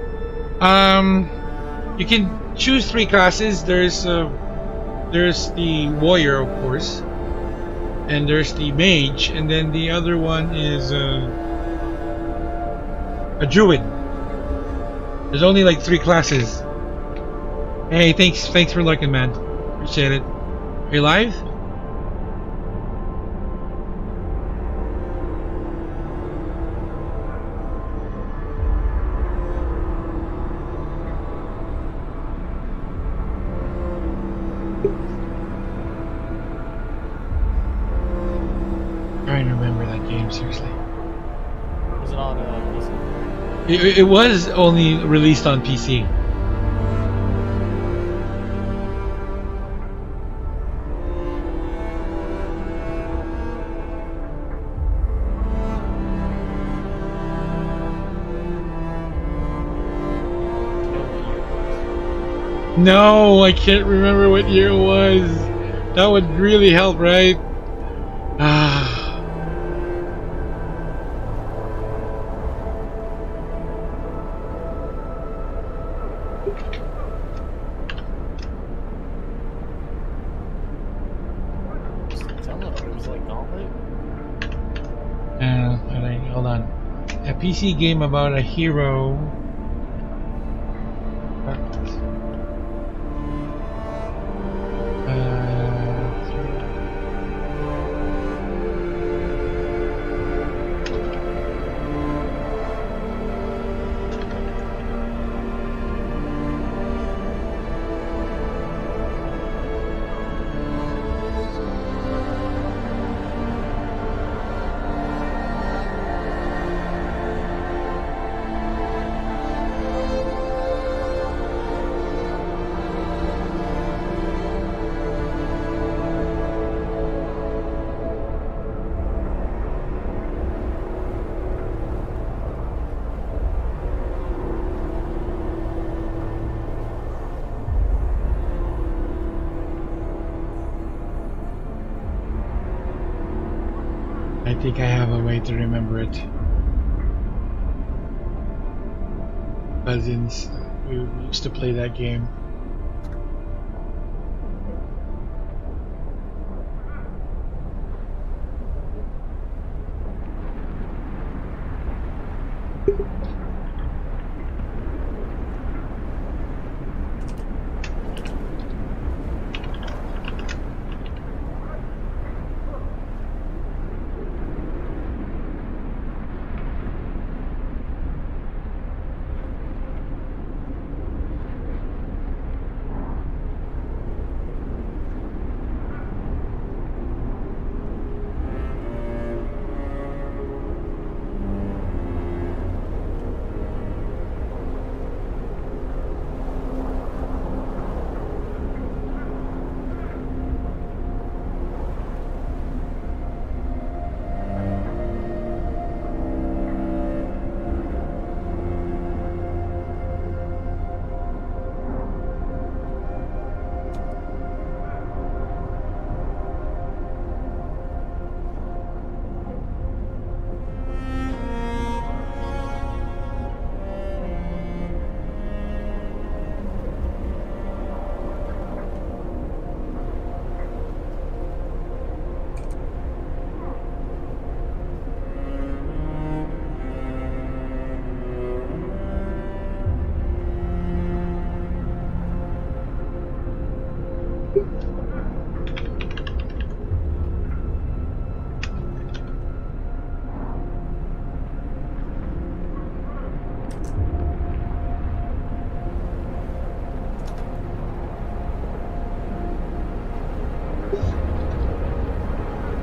You can choose 3 classes. There's the warrior, of course, and there's the mage, and then the other one is a druid. There's only like 3 classes. Hey, thanks for looking, man. Appreciate it. Are you live? Trying to remember that game, seriously. Was it on PC? It was only released on PC. No, I can't remember what year it was. That would really help, right? Ah. It was like Gauntlet? Alright, hold on. A PC game about a hero. I think I have a way to remember it. Cousins, we used to play that game.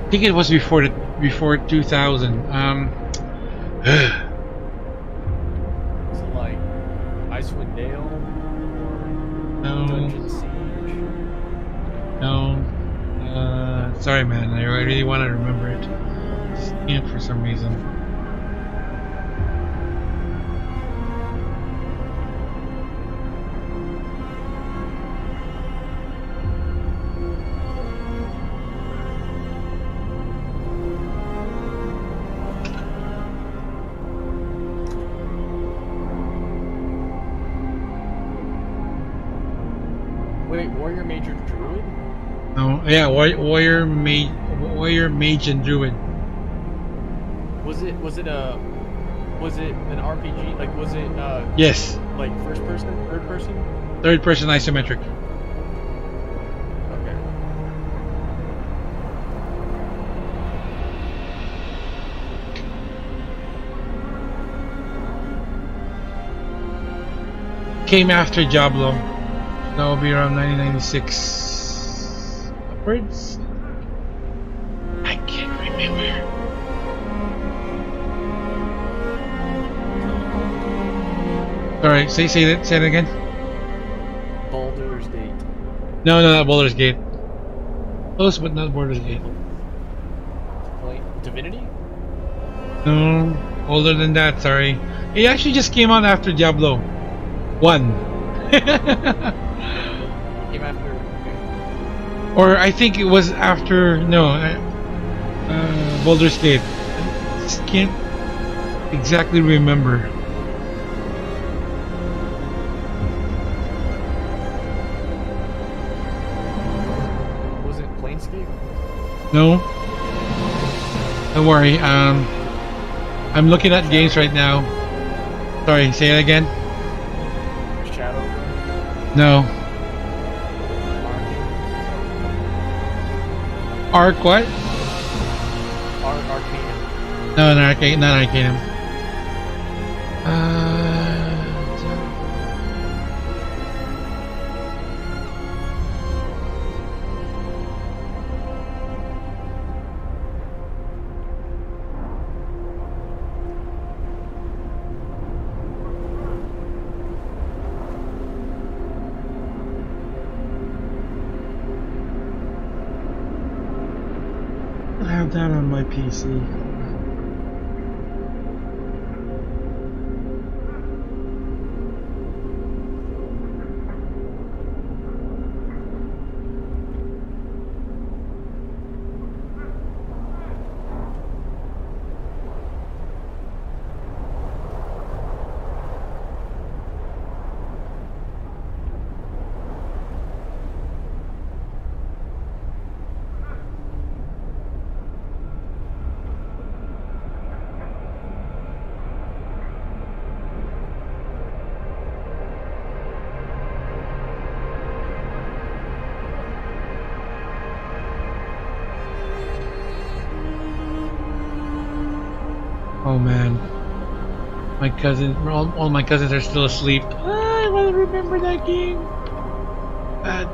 I think it was before 2000. Is it like Icewind Dale? No. Dungeon Siege? Sorry, man. I really want to remember it. Just can't for some reason. Wait, Warrior Major Druid? No, yeah, warrior, mage, and druid. Was it an RPG? Like, was it Yes, like first person, third person? third person isometric. Okay. Came after Diablo. That will be around 1996 upwards. I can't remember. Sorry, say that again. Baldur's Gate. No, not Baldur's Gate. Close, but not Baldur's Gate. Like Divinity? No, older than that. Sorry, it actually just came out after Diablo 1. Came after. Okay. Or I think it was after. No, Baldur's Gate. I just can't exactly remember. Was it Planescape? No. Don't worry. I'm looking at games right now. Sorry, say it again. Shadow. No. Arc what? Arcanum. No, not Arcanum. I have that on my PC. Oh man, my cousin, all my cousins are still asleep. I want to remember that game. Bad.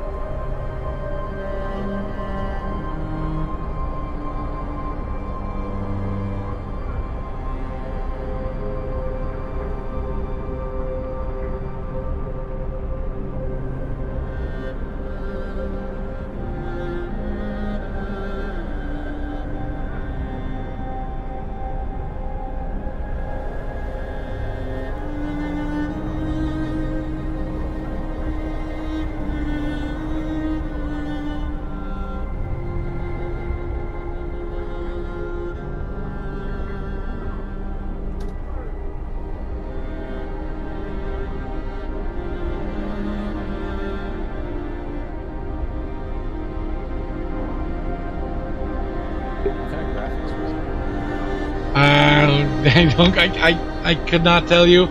I could not tell you.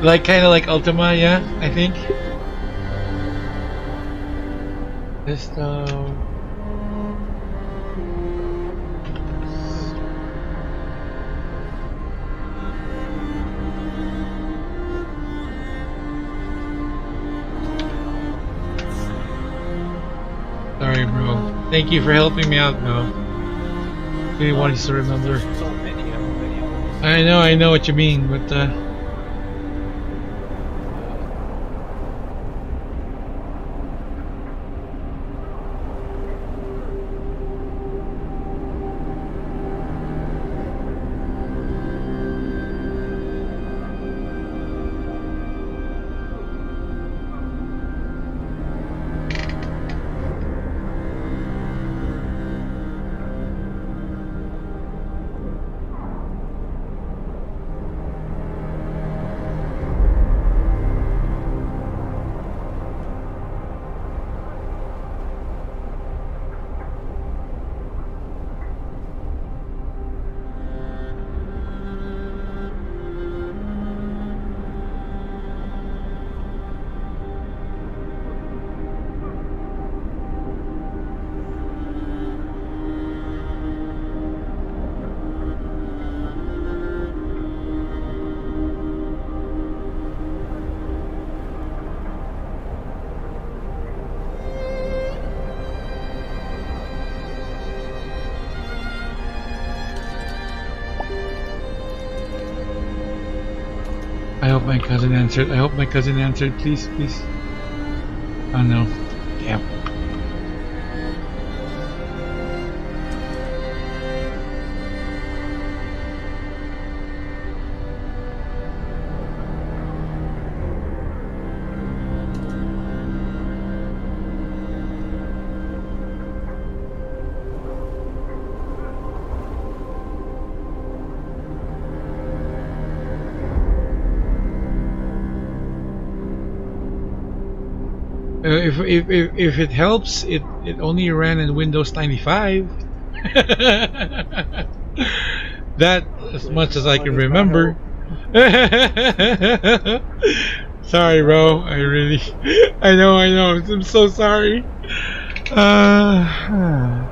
like kind of like Ultima, yeah, I think. This Sorry, bro. Thank you for helping me out, bro. Really wanted to remember. So many of I know what you mean, but my cousin answered. I hope my cousin answered. Please, please. Oh no. Damn. If it helps, it only ran in Windows 95. That as much as I can remember. Sorry, bro. I really, I know. I'm so sorry. Uh,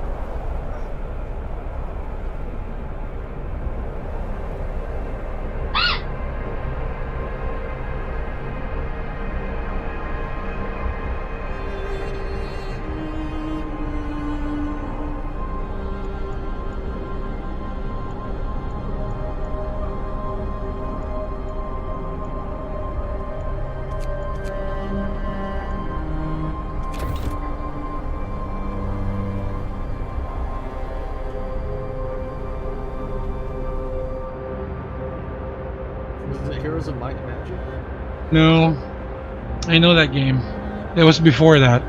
Was it Heroes of Might and Magic? no, I know that game. That was before that.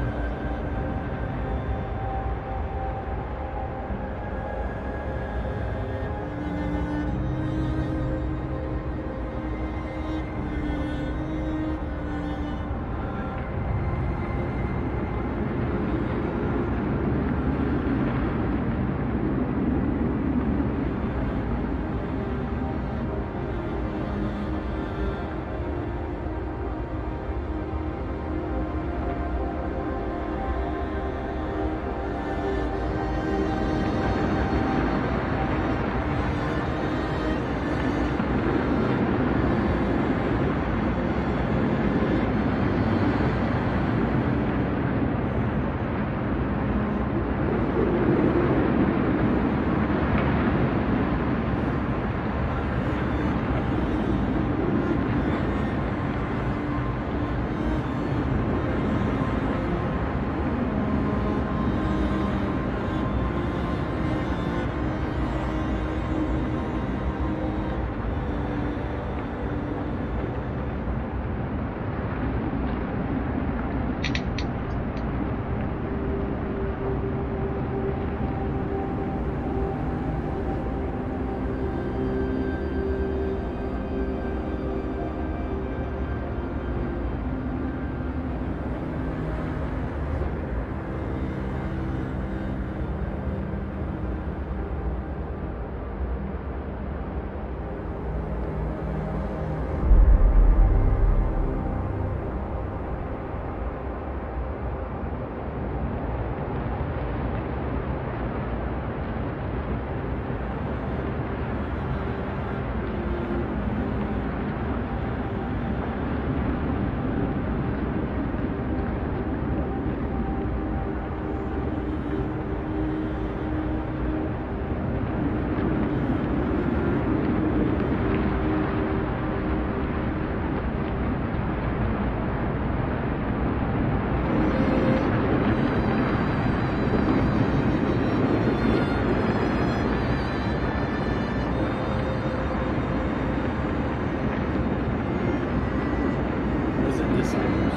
Was it Disciples?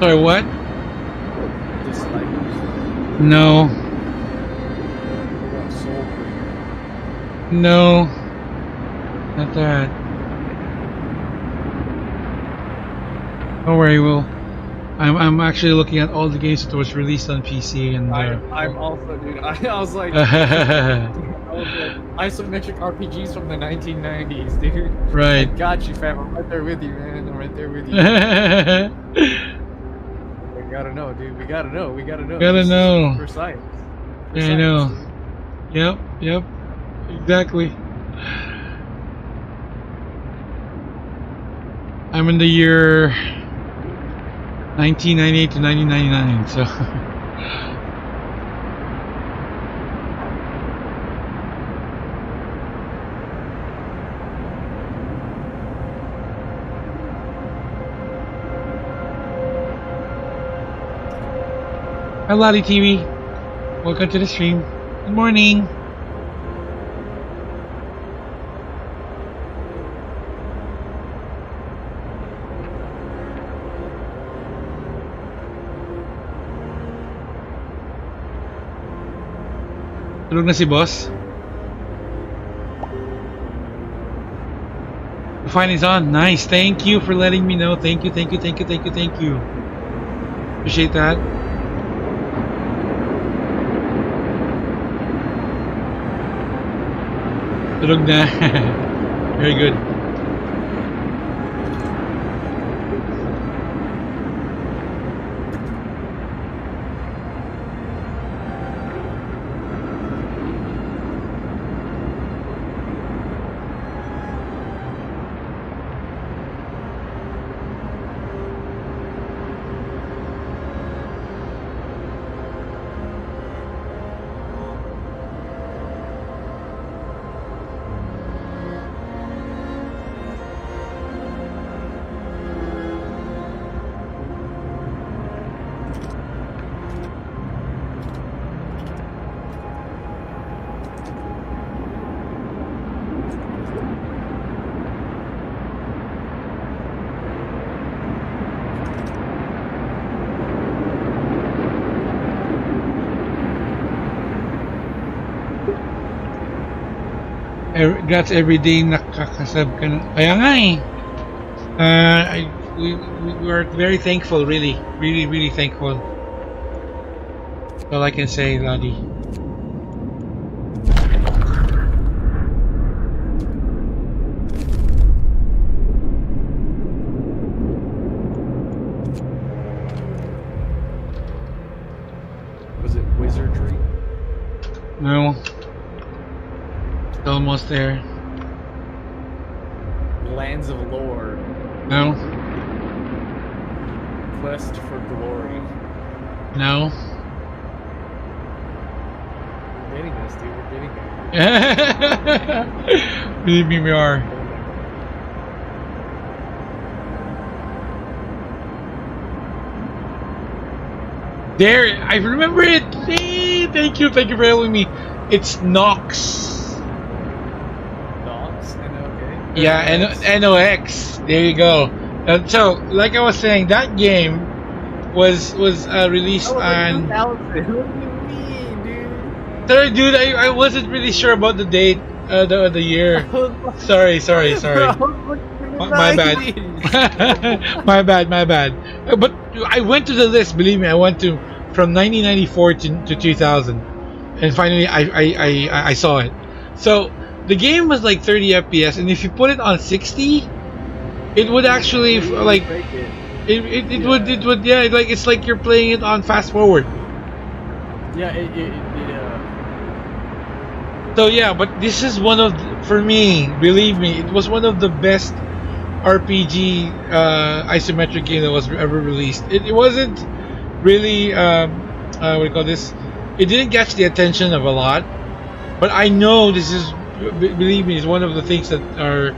Sorry, what? Disciples. No, What about Soulbringer? no, not that. Don't worry, Will. I'm actually looking at all the games that was released on PC and. I'm also, dude. I was like, isometric RPGs from the 1990s, dude. Right. I got you, fam. I'm right there with you, man. I'm right there with you. We gotta know, dude. We gotta know. We gotta know. Gotta This is know. for science. For Yeah, I science, know. dude. Yep, exactly. I'm in the year 1998 to 1999, so. Hi, Lottie TV. Welcome to the stream. Good morning. Tulog na si boss? The fine is on. Nice. Thank you for letting me know. Thank you. Appreciate that. Tulog na. Very good. That's everyday nakakasab ka na. Kaya nga eh. We are very thankful, really thankful. That's all I can say, Lottie. Was it wizardry? No. Almost there. Lands of lore. No. Quest for glory. No. We're getting this, dude. We're getting it. Believe me, we are. There, I remember it. Hey, thank you for helping me. It's Nox. Yeah, NOX. There you go. So, like I was saying, that game was released on. What do you mean, dude? Sorry, dude. I wasn't really sure about the date, the year. Sorry. My bad. my bad. But I went to the list. Believe me, I went to from 1994 to 2000, and finally I saw it. So. The game was like 30 FPS, and if you put it on 60, it would actually like it would like it's like you're playing it on fast forward. Yeah, So yeah, but this is one of for me, believe me, it was one of the best RPG isometric game that was ever released. It wasn't really what do you call this? It didn't catch the attention of a lot, but I know this is. Believe me, it's one of the things that are,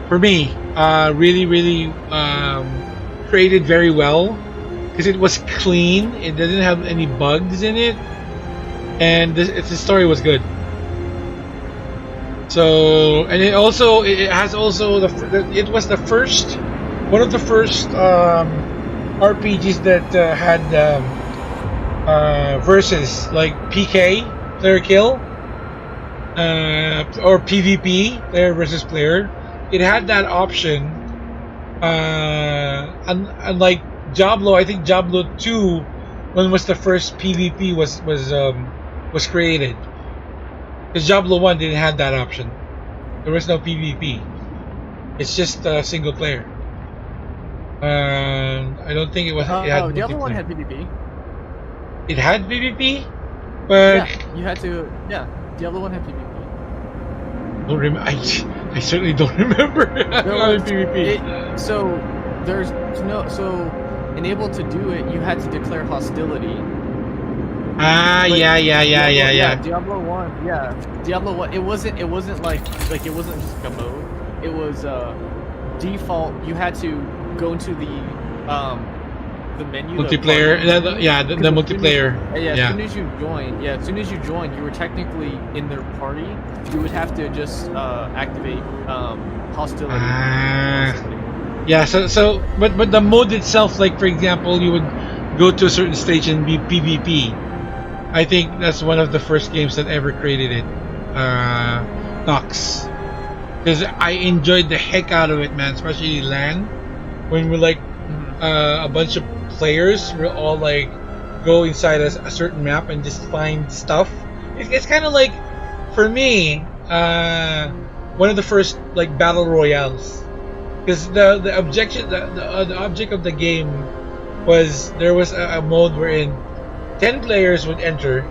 for me, really created very well because it was clean. It didn't have any bugs in it, and the story was good. So, and it has also it was the first, one of the first RPGs that had versus like PK, player kill. Or PvP, player versus player. It had that option. Unlike Diablo, I think Diablo 2, when was the first PvP was created. Because Diablo 1 didn't have that option. There was no PvP. It's just single player. I don't think it was. It had Diablo 1 had PvP. It had PvP, but yeah, you had to. Yeah, Diablo 1 had PvP. I certainly don't remember PvP. So there's enabled to do it, you had to declare hostility. Yeah. Diablo 1, yeah. Diablo 1, it wasn't like it wasn't just like a mode. It was default. You had to go into the the menu. Multiplayer. The multiplayer. As soon as you join, you were technically in their party. You would have to just activate hostility. Yeah. But the mode itself, like for example, you would go to a certain stage and be PvP. I think that's one of the first games that ever created it. Nox. Because I enjoyed the heck out of it, man. Especially LAN, when we're like a bunch of players, we'll all like go inside a certain map and just find stuff. It's kind of like, for me, one of the first like battle royales. Because the object of the game was there was a mode wherein 10 players would enter,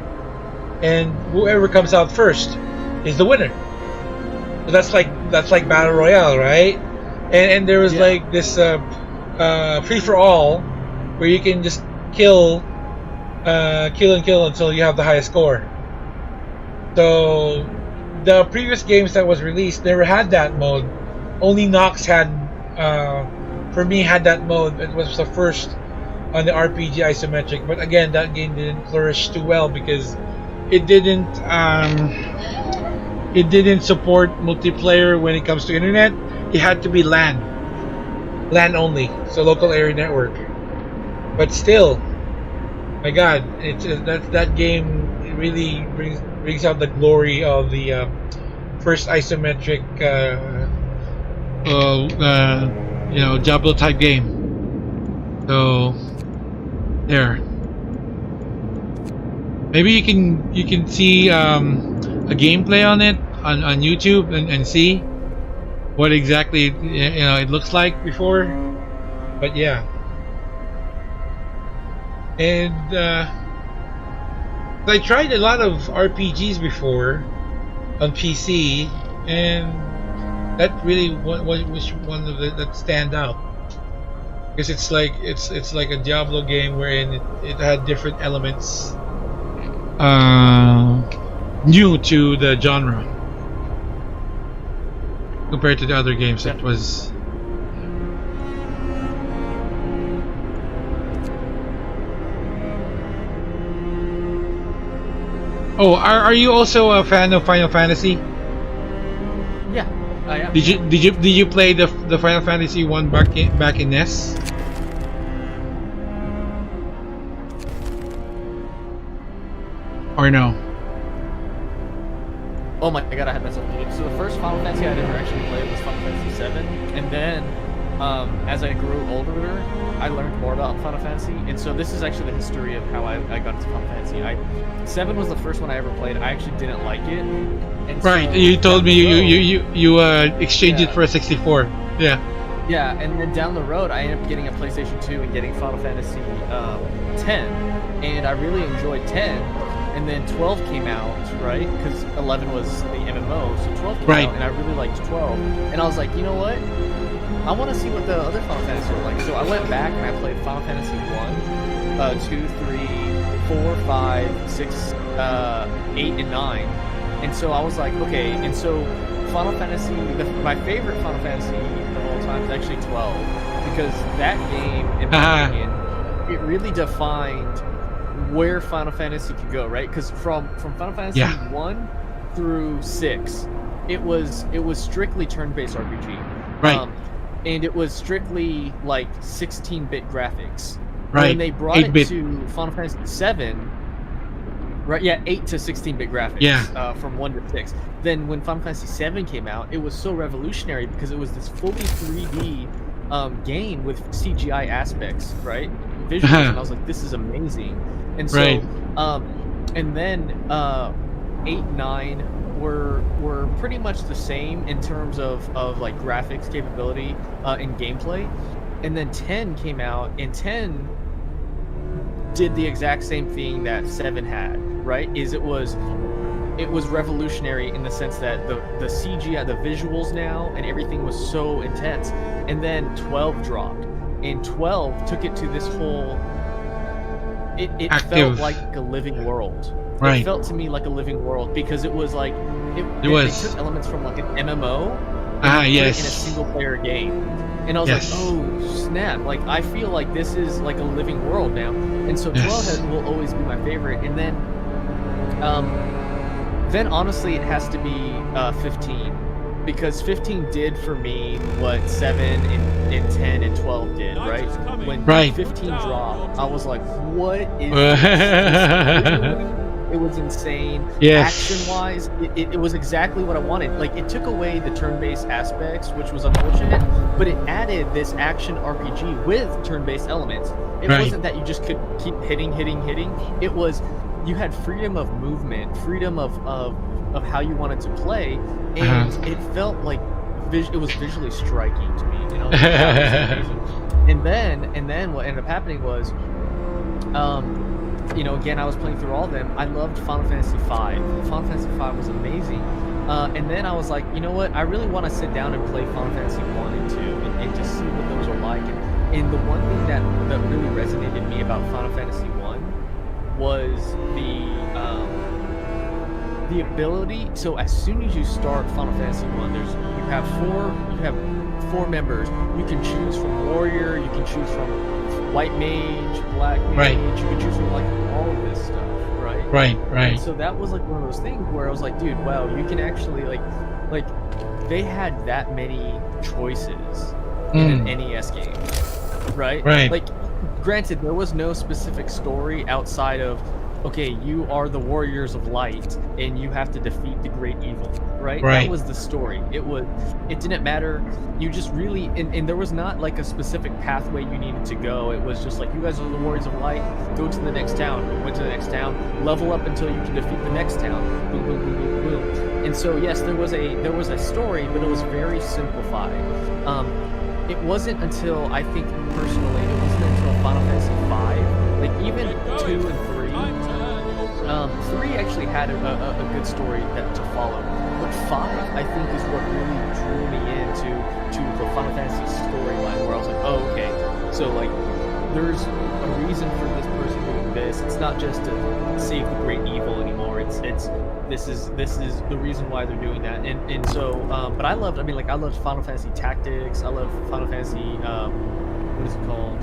and whoever comes out first is the winner. So that's like battle royale, right? And there was like this free for all where you can just kill until you have the highest score. So the previous games that was released never had that mode. Only Nox had, for me, had that mode. It was the first on the RPG isometric. But again, that game didn't flourish too well because it didn't support multiplayer when it comes to internet. It had to be LAN only, so local area network. But still, my God, that game really brings out the glory of the first isometric, Diablo type game. So there. Maybe you can see a gameplay on it on YouTube and see what exactly it looks like before. But yeah. And I tried a lot of RPGs before on PC, and that really was one of the that stand out, because it's like a Diablo game wherein it had different elements new to the genre compared to the other games that was. Oh, are you also a fan of Final Fantasy? Yeah, I am. Did you play the Final Fantasy one back in NES? Or no? Oh my God, I had myself muted. So the first Final Fantasy I'd ever actually played was Final Fantasy VII, and then as I grew older, I learned more about Final Fantasy, and so this is actually the history of how I got into Final Fantasy. 7 was the first one I ever played. I actually didn't like it. And right, so you told me you exchanged it for a 64. Yeah. Yeah, and then down the road, I ended up getting a PlayStation 2 and getting Final Fantasy 10, and I really enjoyed 10. And then 12 came out, right? Because 11 was the MMO, so 12 came out, and I really liked 12. And I was like, you know what? I want to see what the other Final Fantasy were like. So I went back and I played Final Fantasy 1, 2, 3, 4, 5, 6, 8, and 9. And so I was like, okay. And so Final Fantasy, my favorite Final Fantasy of all time is actually 12. Because that game, in my opinion, it really defined where Final Fantasy could go, right? Because from Final Fantasy 1 through 6, it was strictly turn-based RPG, right? And it was strictly like 16-bit graphics. Right. When they brought it to Final Fantasy 7, right? Yeah, 8 to 16-bit graphics. Yeah. From 1 to 6. Then when Final Fantasy 7 came out, it was so revolutionary because it was this fully 3D game with CGI aspects, right? Visuals, and I was like, this is amazing. And so, and then 8, 9 were pretty much the same in terms of like graphics capability and gameplay. And then 10 came out, and 10 did the exact same thing that 7 had, right? It was revolutionary in the sense that the CGI, the visuals now, and everything was so intense. And then 12 dropped, and 12 took it to this whole. It felt like a living world. It felt to me like a living world because it was like they took elements from like an MMO and put it in a Yes. single player game. And I was Yes. like, oh snap! Like I feel like this is like a living world now. And so 12 Yes. will always be my favorite. And then honestly, it has to be 15, because 15 did for me what 7 and 10 and 12 did, right? When Right. 15 dropped, I was like, what is this? It was insane. Yes. Action-wise, it was exactly what I wanted. Like, it took away the turn-based aspects, which was unfortunate, but it added this action RPG with turn-based elements. It Right. wasn't that you just could keep hitting. It was you had freedom of movement, freedom of how you wanted to play, and it felt like it was visually striking to me. You know, that was amazing. And then what ended up happening was, you know, again, I was playing through all of them. I loved Final Fantasy V. Final Fantasy V was amazing. And then I was like, you know what? I really want to sit down and play Final Fantasy 1 and 2 and just see what those are like. And the one thing that really resonated with me about Final Fantasy 1 was the ability. So as soon as you start Final Fantasy 1, you have four members. You can choose from warrior, you can choose from white mage, black mage, Right. you can choose from like all of this stuff, right? Right. Right. And so that was like one of those things where I was like, dude, wow, you can actually like they had that many choices in an NES game, right? Right. Like, granted, there was no specific story outside of, okay, you are the warriors of light and you have to defeat the great evil, right? Right. That was the story. It didn't matter. You just really, and there was not like a specific pathway you needed to go. It was just like, you guys are the warriors of light, go to the next town, went to the next town, level up until you can defeat the next town, boom, boom, boom, boom, boom. And so yes, there was a story, but it was very simplified. It wasn't until, I think personally, it wasn't until Final Fantasy V, like even 2 and 3, 3 actually had a good story to follow, but 5, I think, is what really drew me into the Final Fantasy storyline, where I was like, oh, okay, so like, there's a reason for this person doing this. It's not just to save the great evil anymore. This is the reason why they're doing that. And so, but I loved Final Fantasy Tactics. I love Final Fantasy, what is it called?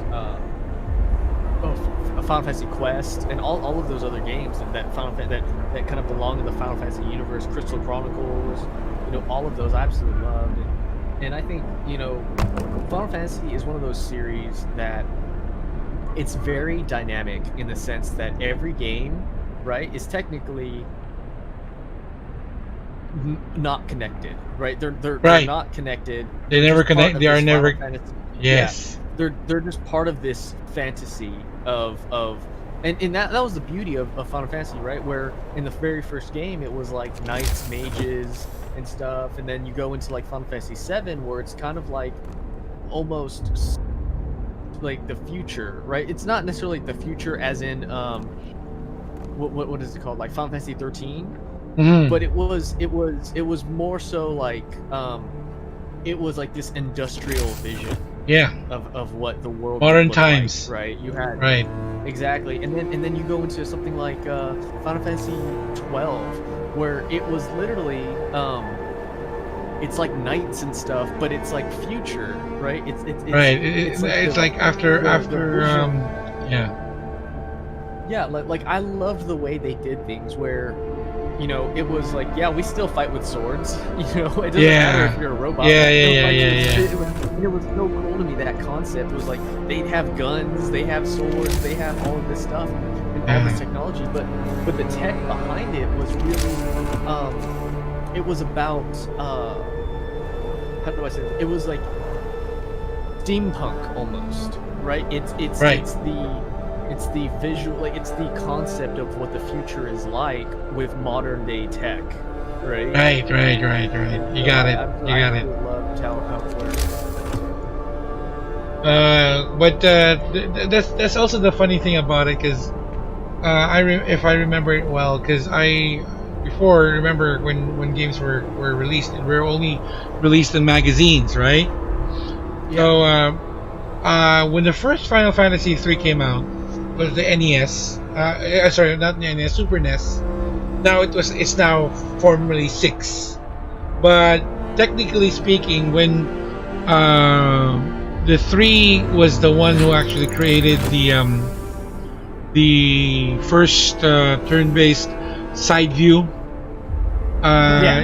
Final Fantasy Quest, and all of those other games that kind of belong in the Final Fantasy universe. Crystal Chronicles, you know, all of those I absolutely loved. And I think, you know, Final Fantasy is one of those series that it's very dynamic in the sense that every game, right, is technically not connected, right? They're Right. not connected. They They're never just part connect. of They are this Final never. Fantasy. Yes. Yeah, they're just part of this fantasy of and that was the beauty of Final Fantasy, right? Where in the very first game it was like knights, mages, and stuff, and then you go into like Final Fantasy 7, where it's kind of like almost like the future, right? It's not necessarily the future as in what is it called, like Final Fantasy 13, but it was more so like it was like this industrial vision, of what the world Modern would look like, times, right? You had right, exactly, and then you go into something like Final Fantasy 12, where it was literally it's like knights and stuff, but it's like future, right? It's right. It's like after yeah, like I loved the way they did things, where, you know, it was like, yeah, we still fight with swords, you know, it doesn't matter if you're a robot. It was so cool to me, that concept was like, they'd have guns, they have swords, they have all of this stuff and all this technology, but the tech behind it was really it was about how do I say this? It was like steampunk almost, right? It's the visual, like it's the concept of what the future is like with modern day tech, right? Right. You got it. I loved how it worked. But that's also the funny thing about it, because if I remember it well, because remember when games were released, and were only released in magazines, right? Yeah. So when the first Final Fantasy 3 came out, was the NES. Sorry, not the NES, Super NES. Now it's now formerly 6, but technically speaking, when the 3 was the one who actually created the first turn-based side view. Yeah.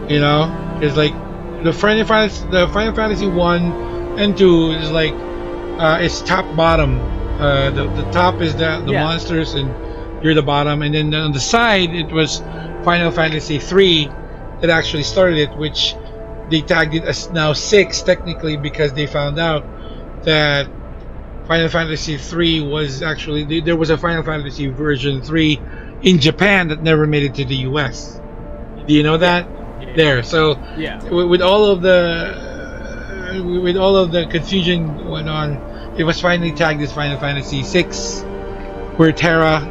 You know, it's like the Final Fantasy 1 and 2 is like it's top bottom. The top is the Yeah. monsters and you're the bottom, and then on the side it was Final Fantasy 3 that actually started it, which they tagged it as now 6 technically because they found out that Final Fantasy 3 was actually there was a Final Fantasy version 3 in Japan that never made it to the US. Do you know that? Yeah. There. So Yeah. with all of the confusion going on, it was finally tagged as Final Fantasy 6, where Terra,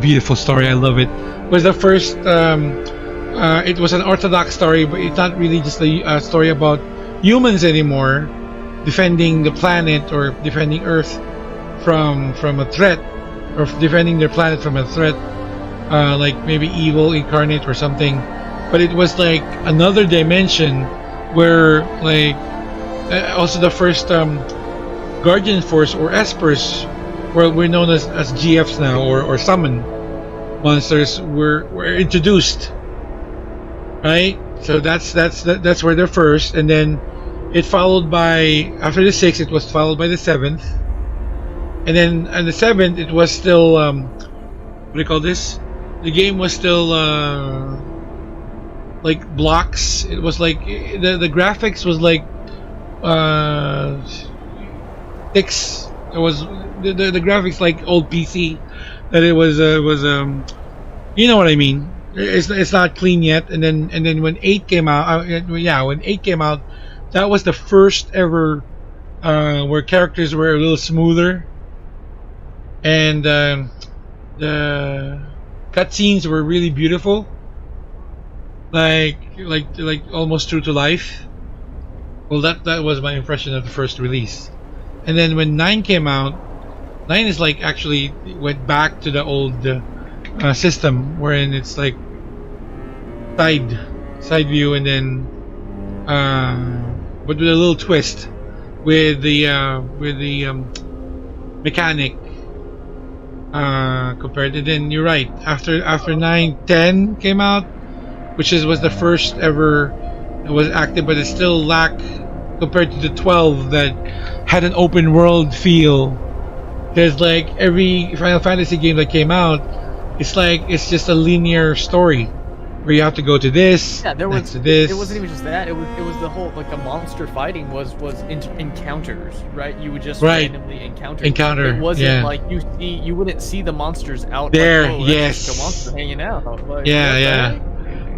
beautiful story, I love it, was the first. It was an orthodox story, but it's not really just a story about humans anymore, defending the planet or defending Earth from a threat, or defending their planet from a threat, like maybe evil incarnate or something. But it was like another dimension where, like, also the first Guardian Force or Espers, where we're known as GFs now, or summon monsters, were introduced. Right, so that's where they're first, and then it followed by, after the 6th, it was followed by the 7th, and then on the 7th it was still what do you call this? The game was still like blocks. It was like the graphics was like 6. It was the graphics like old PC. That it was you know what I mean. It's not clean yet, and then when 8 came out, when 8 came out, that was the first ever where characters were a little smoother, and the cutscenes were really beautiful, like almost true to life. Well, that was my impression of the first release, and then when 9 came out, 9 is like actually went back to the old system, wherein it's like side view, and then but with a little twist with the mechanic compared to. Then you're right, after 9, 10 came out, which was the first ever that was active, but it still lacked compared to the 12 that had an open world feel. There's like every Final Fantasy game that came out, it's just a linear story where you have to go to this, Yeah, there was next to this. It wasn't even just that. It was the whole, like, the monster fighting was encounters, right? You would just Right. randomly encounter. Encounter, It wasn't yeah. like you wouldn't see the monsters out There, Like, oh, that's yes. just a monster hanging out. Like, Yeah, what the yeah. heck?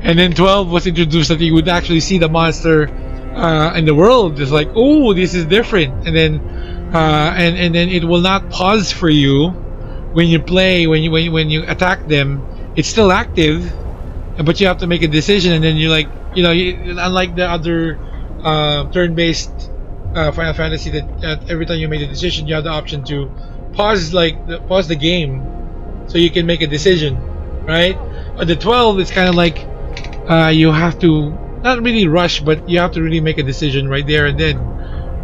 And then 12 was introduced that you would actually see the monster in the world. It's like, oh, this is different. And then and then it will not pause for you when you play, when you attack them. It's still active, but you have to make a decision, and then you're like, unlike the other turn-based Final Fantasy, that every time you made a decision, you have the option to pause the game, so you can make a decision, right? On the 12, it's kind of like you have to not really rush, but you have to really make a decision right there and then,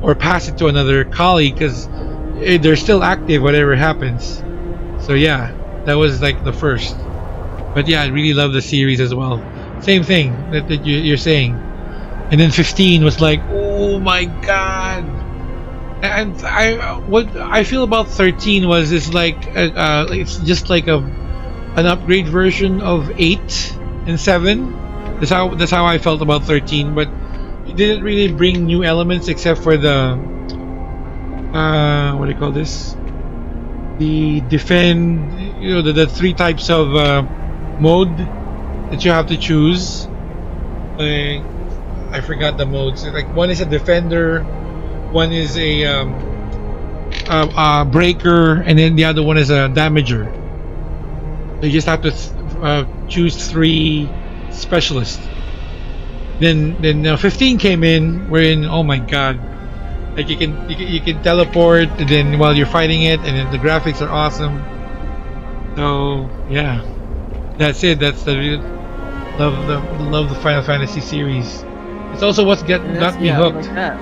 or pass it to another colleague because they're still active whatever happens. So yeah, that was like the first. But yeah, I really love the series as well. Same thing that you're saying. And then 15 was like, oh my god. And what I feel about 13 was it's like it's just like an upgrade version of 8 and 7. That's how I felt about 13. But it didn't really bring new elements except for the what do you call this? The defend, the 3 types of mode that you have to choose. I forgot the modes. Like, one is a defender, one is a breaker, and then the other one is a damager. So you just have to choose 3 specialists. Then 15 came in, wherein, oh my god, like you can teleport, and then while you're fighting it, and then the graphics are awesome. So yeah, that's it. That's the real love the Final Fantasy series. It's also what And got me yeah, hooked. like that.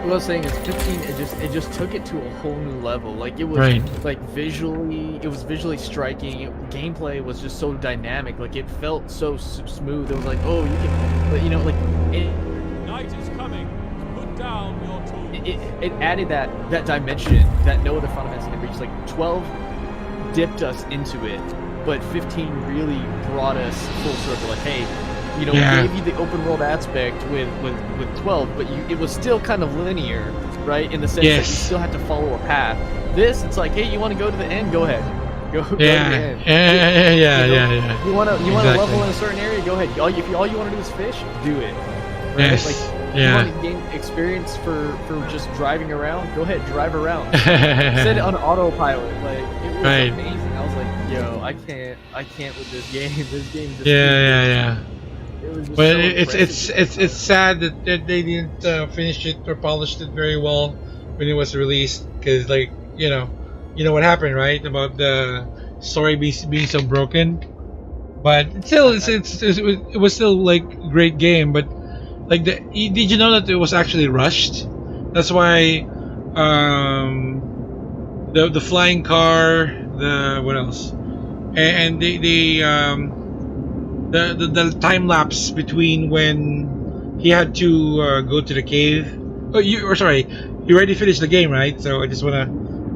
What I was saying is 15. It just took it to a whole new level. Like it was Right. like visually, it was visually striking. Gameplay was just so dynamic. Like it felt so smooth. It was like, oh, you can, but, you know, like Night is coming. Put down your tools. it added that dimension that no other Final Fantasy had reached. Like 12 dipped us into it, but 15 really brought us full circle. Like, hey, you know, Yeah. we gave you the open world aspect with 12, but it was still kind of linear, right? In the sense that you Yes. still had to follow a path. This, it's like, hey, you want to go to the end? Go ahead. Go to the Yeah. end. Yeah. You know, Yeah. You want to Exactly. level in a certain area? Go ahead. All you want to do is fish? Do it. Right? Yes. Like, Yeah. you want to gain experience for just driving around? Go ahead, drive around. Set it on autopilot. Like it was Right. amazing. I was like, yo, I can't with this game. This game just Yeah. It was just But so it's sad that they didn't finish it or polish it very well when it was released, because like you know what happened, right, about the story being so broken. But still, it was still like a great game. But like did you know that it was actually rushed? That's why the flying car, the what else, and the time lapse between when he had to go to the cave. Oh, you already finished the game, right? So I just want to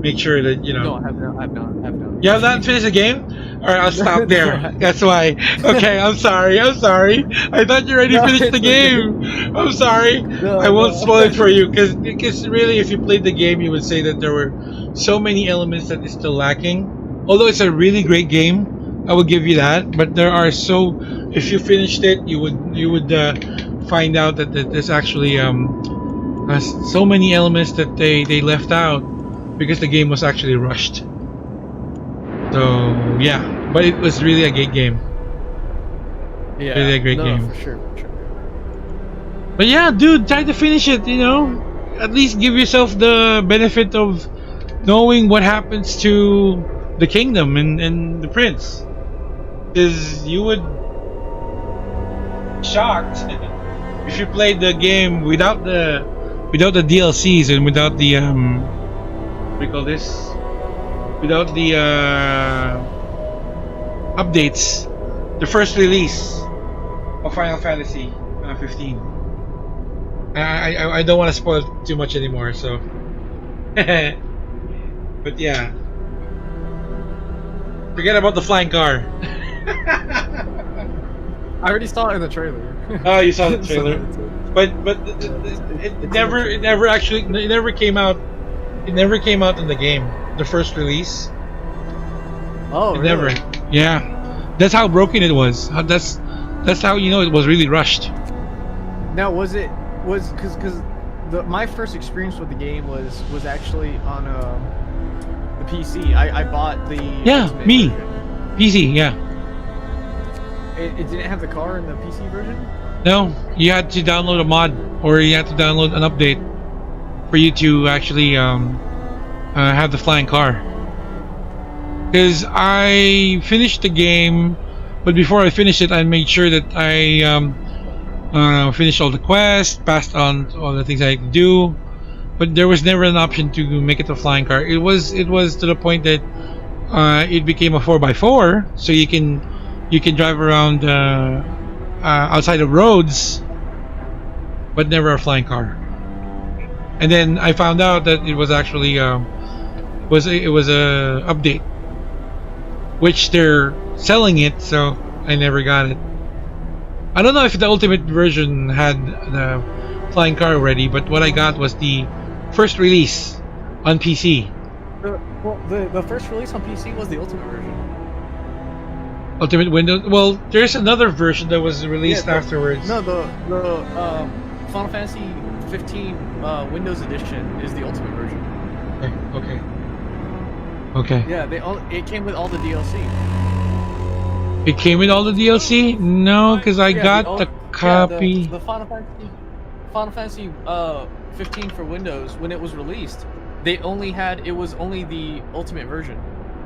make sure that No, I have not. You have not finished the game? Alright, I'll stop No, there. I haven't. That's why. Okay, I'm sorry. I thought you already No, finished the it's okay. game. I'm sorry. No, I won't no. spoil it for you, because really, if you played the game, you would say that there were so many elements that is still lacking. Although it's a really great game, I will give you that. But there are if you finished it, you would find out that there's actually so many elements that they left out because the game was actually rushed. So yeah, but it was really a great game. Yeah, Really a great no, game. for sure. But yeah, dude, try to finish it. At least give yourself the benefit of knowing what happens to the kingdom and the prince, because you would be shocked if you played the game without the DLCs and without the what do you call this? Without the updates, the first release of Final Fantasy 15. I don't want to spoil too much anymore, so. But yeah, forget about the flying car. I already saw it in the trailer. Oh, you saw the trailer, but it never came out. It never came out in the game. The first release. Oh, It really? never. Yeah, that's how broken it was. That's how it was really rushed. Now was because my first experience with the game was actually on the PC. I bought the Yeah, Ultimate me. version. PC, yeah. It didn't have the car in the PC version. No, you had to download a mod, or you had to download an update for you to actually have the flying car. Because I finished the game, but before I finished it, I made sure that I finished all the quests, passed on all the things I had to do. But there was never an option to make it a flying car. It was to the point that it became a 4x4, so you can drive around outside of roads, but never a flying car. And then I found out that it was actually was a update, which they're selling it, so I never got it. I don't know if the ultimate version had the flying car already, but what I got was the first release on PC. The first release on PC was the Ultimate version. Ultimate Windows. Well, there's another version that was released Yeah, afterwards. No, the Final Fantasy 15 Windows Edition is the Ultimate version. Okay. Yeah, it came with all the DLC. It came with all the DLC? No, because I got the copy. Yeah, the Final Fantasy 15 for Windows, when it was released, it was only the Ultimate version.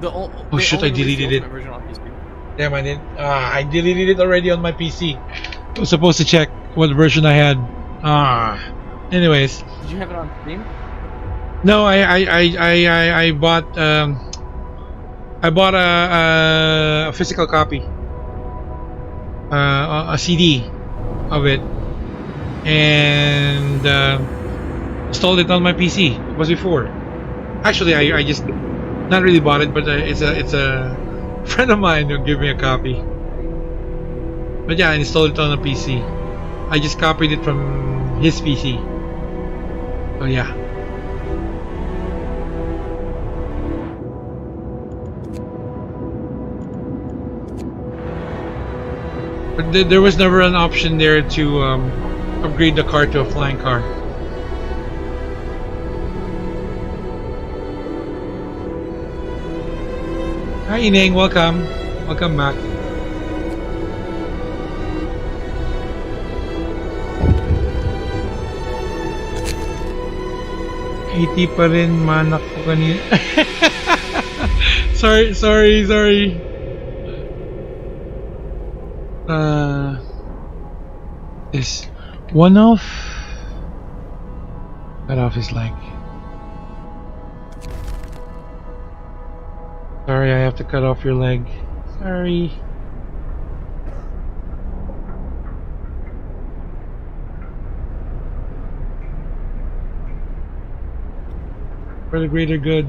Oh shit! I deleted it. Version on PC. Damn, I didn't. I deleted it already on my PC. I was supposed to check. what version I had. Anyways, Did you have it on Steam? no, I bought a physical copy, a CD of it, and installed it on my PC. It was before. Actually, I just not really bought it, but it's a friend of mine who gave me a copy. But yeah, I installed it on a PC. I just copied it from his PC. Oh yeah. But there was never an option there to upgrade the car to a flying car. Hi Ineng, welcome. Welcome back. KT pa rin manak ko kanina. sorry. Is one off? Cut off his leg. Sorry, I have to cut off your leg. Sorry. For the greater good.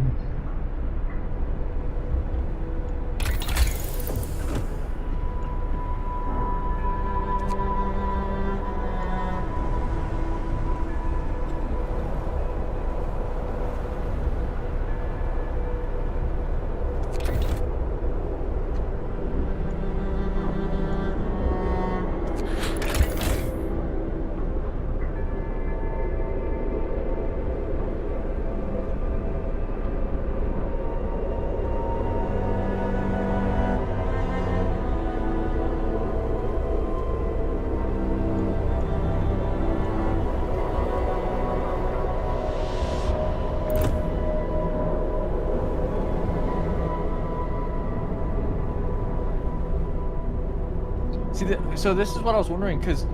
So this is what I was wondering, because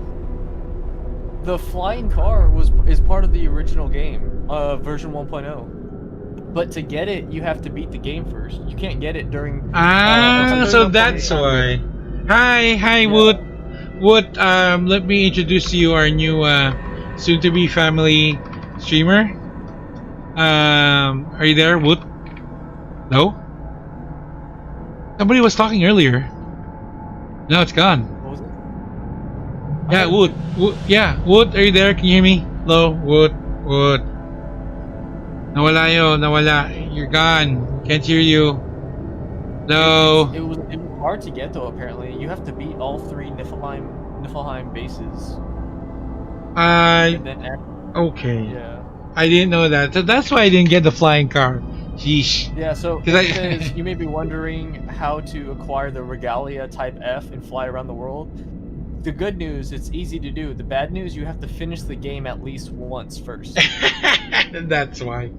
the flying car is part of the original game, version 1.0. But to get it, you have to beat the game first. You can't get it during. So that's why. Hi, Yeah. Wood. Wood. Let me introduce to you our new soon-to-be family streamer. Are you there, Wood? No. Somebody was talking earlier. No, it's gone. What was it? Yeah, Wood. Yeah, Wood. Are you there? Can you hear me? Hello, Wood. Nawala yo, nawala. You're gone. Can't hear you. No. It was hard to get though. Apparently, you have to beat all 3 Niflheim bases. And then Okay. yeah. I didn't know that. So that's why I didn't get the flying car. Sheesh. Yeah, so 'Cause it says you may be wondering how to acquire the Regalia Type F and fly around the world. The good news, it's easy to do. The bad news, you have to finish the game at least once first. That's why.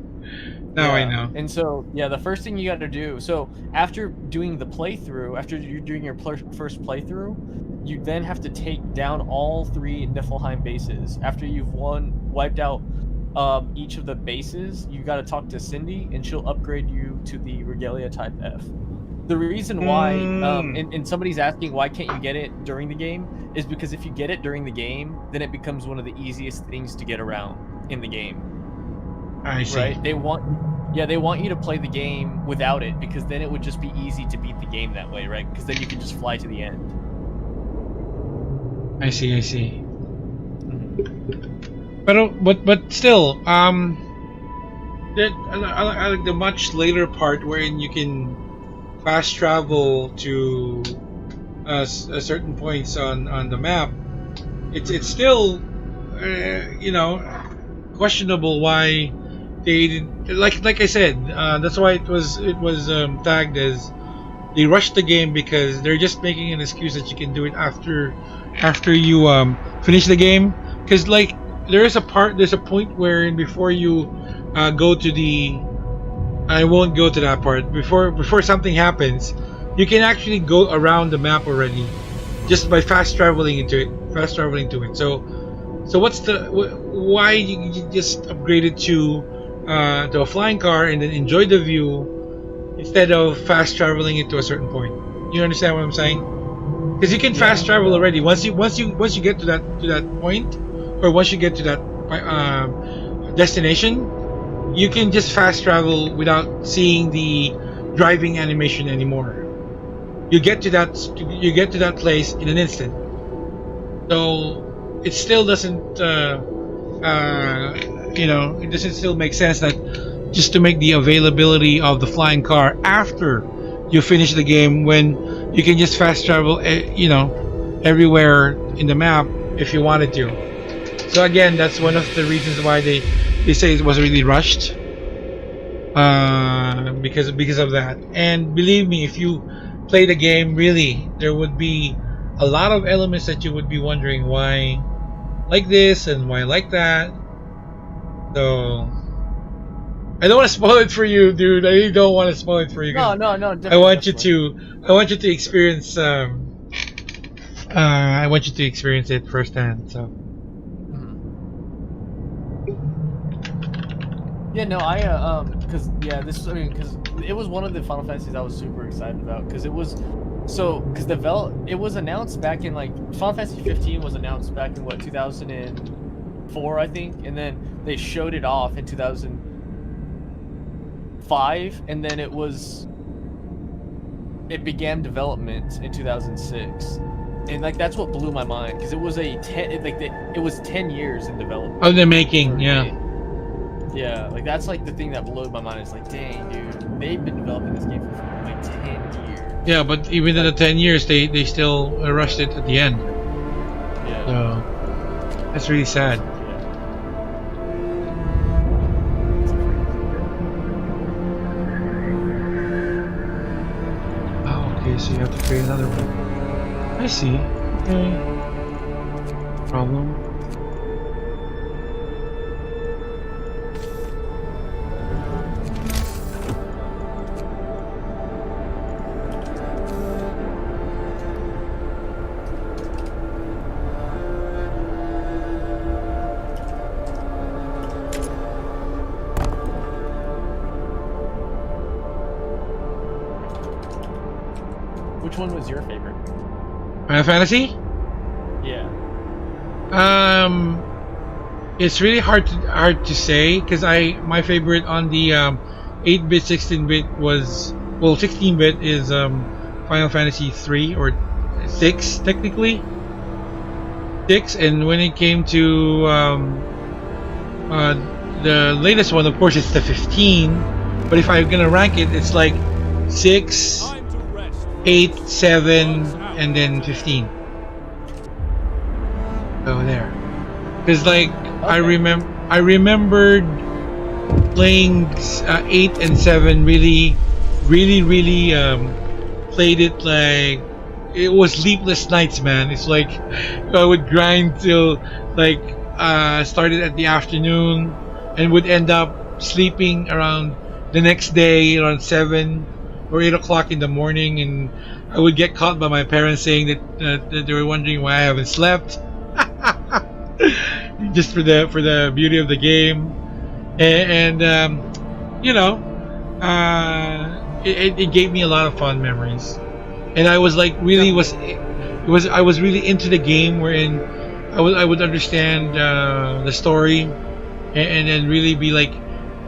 Now I know. And so, yeah, the first thing you got to do, so after doing the playthrough, after you're doing your first playthrough, you then have to take down all 3 Niflheim bases. After you've wiped out each of the bases, you got to talk to Cindy, and she'll upgrade you to the Regalia Type F. The reason why, and somebody's asking why can't you get it during the game, is because if you get it during the game, then it becomes one of the easiest things to get around in the game. I see. Right? They want you to play the game without it, because then it would just be easy to beat the game that way, right? Because then you can just fly to the end. I see. But still, I like the much later part wherein you can fast travel to certain points on the map. It's still questionable why they didn't, like I said, that's why it was tagged as they rushed the game, because they're just making an excuse that you can do it after you finish the game, because there's a point wherein before you go to the, I won't go to that part, before something happens, you can actually go around the map already just by fast traveling into it, fast traveling to it. So what's why you just upgraded to a flying car and then enjoy the view instead of fast traveling it to a certain point? You understand what I'm saying? Because you can fast travel already once you get to that point, or once you get to that destination, you can just fast travel without seeing the driving animation anymore. You get to that place in an instant. So it still doesn't it doesn't still make sense that just to make the availability of the flying car after you finish the game, when you can just fast travel everywhere in the map if you wanted to. So again, that's one of the reasons why they say it was really rushed, because of that. And believe me, if you play the game, really there would be a lot of elements that you would be wondering why like this and why like that. So I don't want to spoil it for you, dude. I really don't want to spoil it for you. No. I want you to experience. I want you to experience it firsthand. So. Yeah, no, because because it was one of the Final Fantasies I was super excited about, because it was it was announced back in Final Fantasy 15 was announced back in 2004, I think, and then they showed it off in 2005, and then it began development in 2006. And that's what blew my mind, because it was it was 10 years in development. Oh, they're making, yeah. Yeah, that's the thing that blew my mind. It's dang, dude, they've been developing this game for 10 years. Yeah, but even in the 10 years, they still rushed it at the end. Yeah. So that's really sad. Oh, okay, so you have to create another one. I see. Okay. Problem. Which one was your favorite? Final Fantasy? Yeah. It's really hard to say, because my favorite on the 8-bit, 16-bit was, well, 16-bit is Final Fantasy 3 or 6 technically. 6, and when it came to the latest one, of course, it's the 15. But if I'm gonna rank it, it's 6, 8, 7, and then 15. So there. Because Okay. I remembered playing 8 and 7 really played it it was sleepless nights, man. It's I would grind till started at the afternoon and would end up sleeping around the next day around 7 or 8 o'clock in the morning, and I would get caught by my parents saying that they were wondering why I haven't slept. Just for the beauty of the game, and it gave me a lot of fun memories, and I was I was really into the game, wherein I would understand the story, and then really be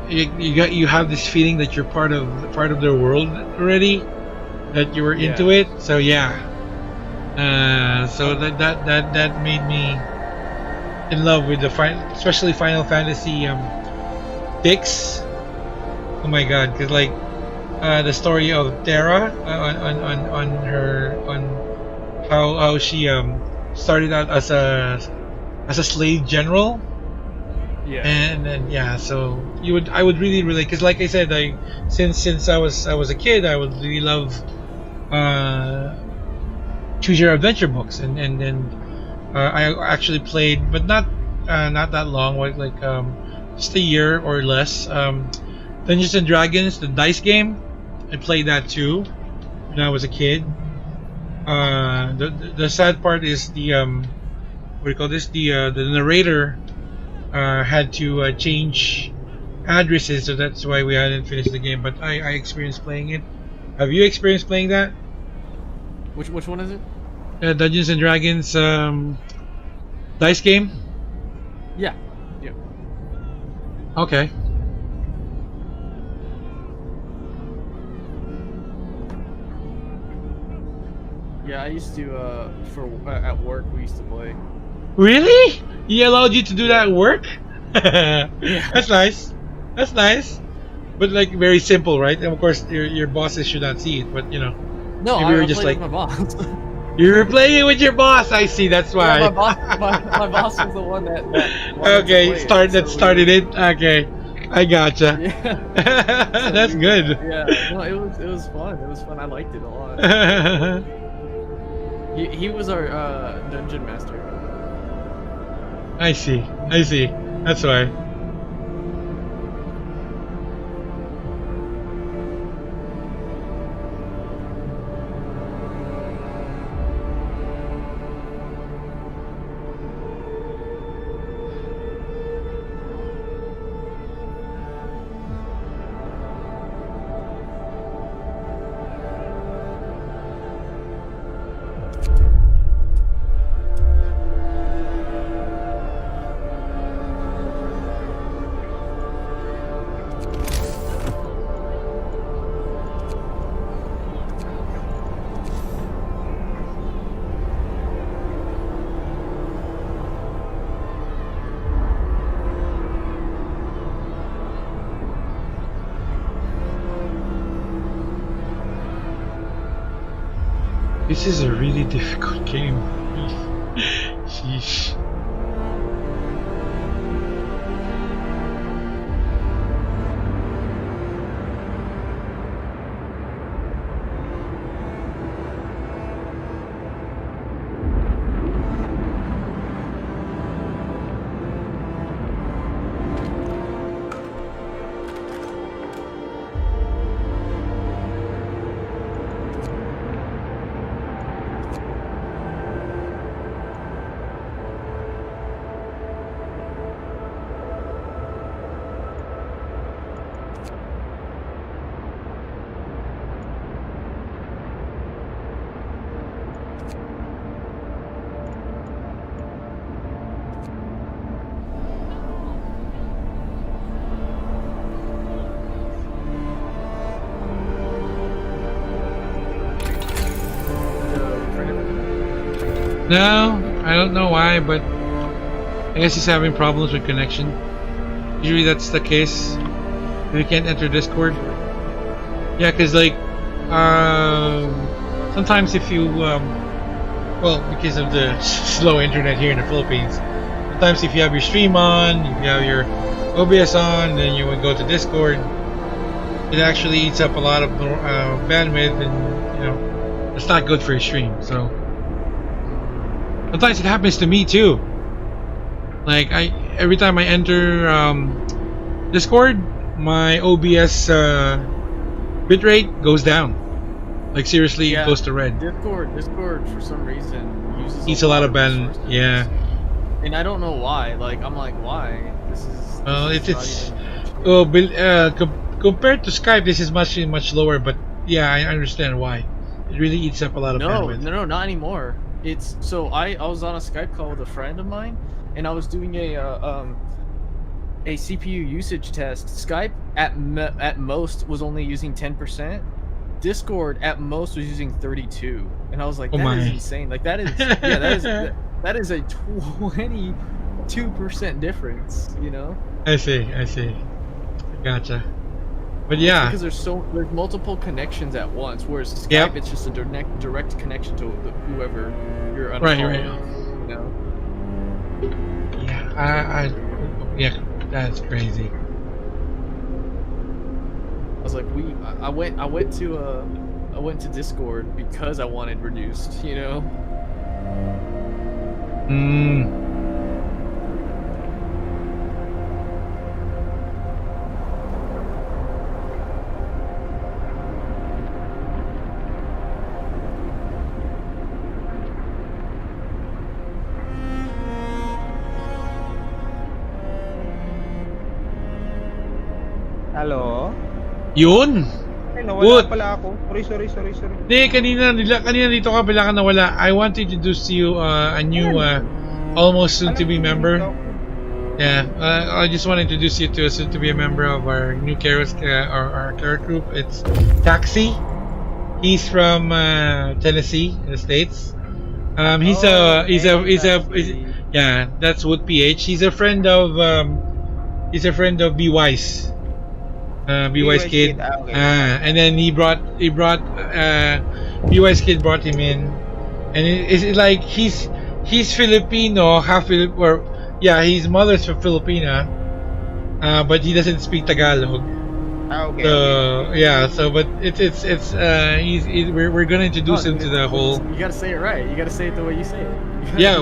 you have this feeling that you're part of their world already, that you were into it. So yeah, so that made me in love with especially Final Fantasy 6. Oh my god, because the story of Terra, on how she started out as a slave general. Yeah. And then so I would really relate, because like I said, since I was a kid, I would really love choose your adventure books, and then I actually played, but not that long, just a year or less. Dungeons and Dragons, the dice game, I played that too when I was a kid. The sad part is the what do you call this? The narrator had to change addresses, so that's why we hadn't finished the game. But I experienced playing it. Have you experienced playing that? Which one is it? Dungeons and Dragons dice game. Yeah. Yeah. Okay. Yeah, I used to at work we used to play. Really? He allowed you to do that at work? That's nice. That's nice. But like very simple, right? And of course your bosses should not see it, but you know. No, maybe I you're just played like with my boss. you were playing it with your boss. I see. That's why. Yeah, my boss was the one that wanted Okay, to play it, so started it. Okay, I gotcha. Yeah. That's good. Yeah, no, it was fun. It was fun. I liked it a lot. He was our dungeon master. I see. I see. That's why. This is a really difficult game. Sheesh. No, I don't know why, but I guess he's having problems with connection. Usually that's the case. You can't enter Discord. Yeah, cause like, sometimes if you, well, because of the slow internet here in the Philippines, sometimes if you have your stream on, if you have your OBS on, then you would go to Discord. It actually eats up a lot of bandwidth, and you know, it's not good for your stream. So. Sometimes it happens to me too. Like every time I enter Discord, my OBS bitrate goes down. Like seriously, it goes to red. Discord for some reason uses Eats a lot of band. Yeah. And I don't know why. Like I'm like, why? This is. Well, it's compared to Skype, this is much lower. But yeah, I understand why. It really eats up a lot of bandwidth. No, not anymore. It's so I was on a Skype call with a friend of mine, and I was doing a CPU usage test. Skype at most was only using 10%. Discord at most was using 32, and I was like, that is insane. Like that is that is a 22% difference. You know. I see. Gotcha. But yeah, because there's multiple connections at once, whereas Skype it's just a direct connection to whoever you're on a call with, you know? Yeah, that's crazy. I was like, I went to Discord because I wanted reduced, you know. Hello? Yun! Ay, nawala Woot! pala ako. Sorry. Hindi, kanina dito ka, bila ka nawala. I want to introduce you a new, almost soon to Alam be ko, member. nandito ako. Yeah, I just want to introduce you to a soon to be a member of our new Keros, our Keros group. It's Taxi. He's from Tennessee, in the States. He's Oh, he's hey, a he's a he's, Taxi. yeah, that's Wood PH. He's a friend of B Wise. B Wise Viewers kid. Kid. Ah, okay. And then he brought B Wise kid brought him in, and it's like he's Filipino, half Filip or yeah, his mother's from Filipina, but he doesn't speak Tagalog. Ah, okay, So okay. yeah, so but we're gonna introduce him to the whole. You gotta say it right. You gotta say it the way you say it. Yeah,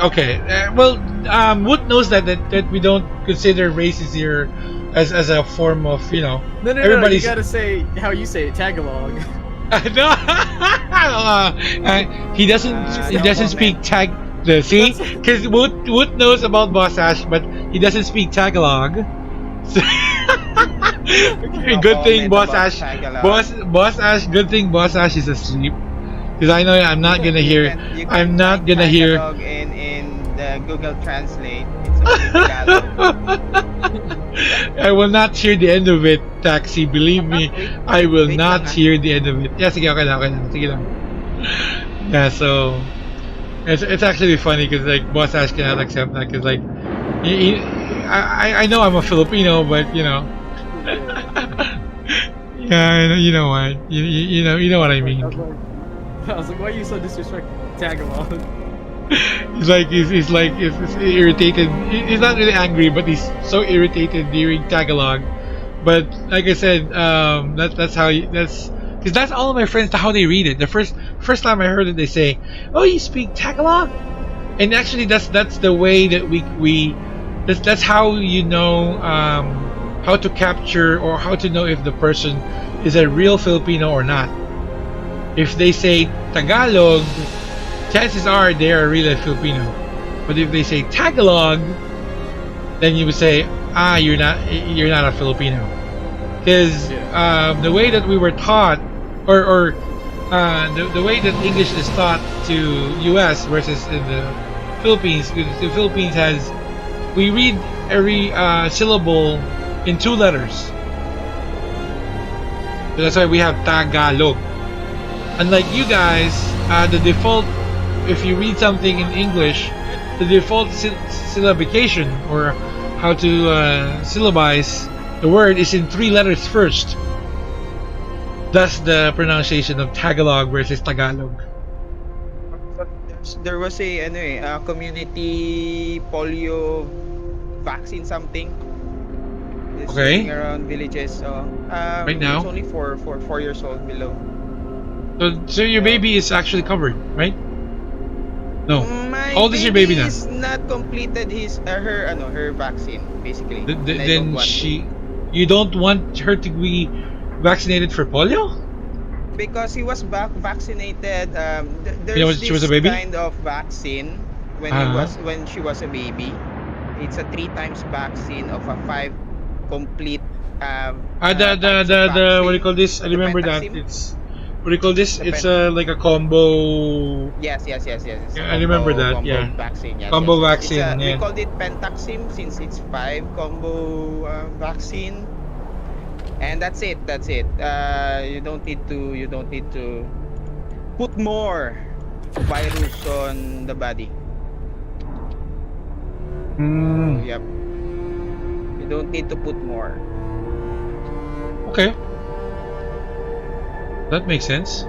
okay. Wood knows that we don't consider races here as a form of No. You everybody's. gotta say how you say it. Tagalog. No, he doesn't speak tag. See, because Wood knows about Boss Ash, but he doesn't speak Tagalog. So, good thing Boss Ash, Boss Ash. Good thing Boss Ash is asleep. Because I know I'm not gonna hear. I'm not gonna hear. In the Google Translate. It's only Tagalog. I will not hear the end of it, Taxi. Believe me, I will not hear the end of it. Yeah, sige, okay lang. Sige lang. Yeah, so it's actually funny because like Boss Ash cannot accept that because like I know I'm a Filipino, but you know. Yeah, you know what you know what I mean. I was like, why are you so disrespectful? Tagalog. He's irritated. He's not really angry, but he's so irritated during Tagalog. But like I said, that's because that's all of my friends how they read it. The first time I heard it, they say, "Oh, you speak Tagalog," and actually that's the way that that's how you know how to capture or how to know if the person is a real Filipino or not. If they say Tagalog, chances are they are really Filipino. But if they say Tagalog, then you would say, you're not a Filipino. Because the way that we were taught, or the way that English is taught to U.S. versus in the Philippines, the Philippines we read every syllable in 2 letters. So that's why we have Tagalog. Unlike you guys, the default, if you read something in English, the default syllabication or how to syllabize the word is in 3 letters first. Thus the pronunciation of Tagalog versus Tagalog. There was a community polio vaccine something. It's Okay. running around villages. So Right now? it's only for 4 years old below. So your baby is actually covered, right? No. My How old is your baby now? is not completed her vaccine basically. And I don't want to. You don't want her to be vaccinated for polio? Because he was vaccinated. There's You know, she was a baby? kind of vaccine when she was a baby. It's a 3 times vaccine of a 5 complete. What do you call this? I remember that. It's what do you call this? It's like a combo. Yes. Yeah, I remember that. Combo Yeah. vaccine. Yes, Combo yes. vaccine. We Yeah. called it Pentaxim since it's 5 combo vaccine. And that's it. You don't need to put more virus on the body. Yep. You don't need to put more. Okay. That makes sense.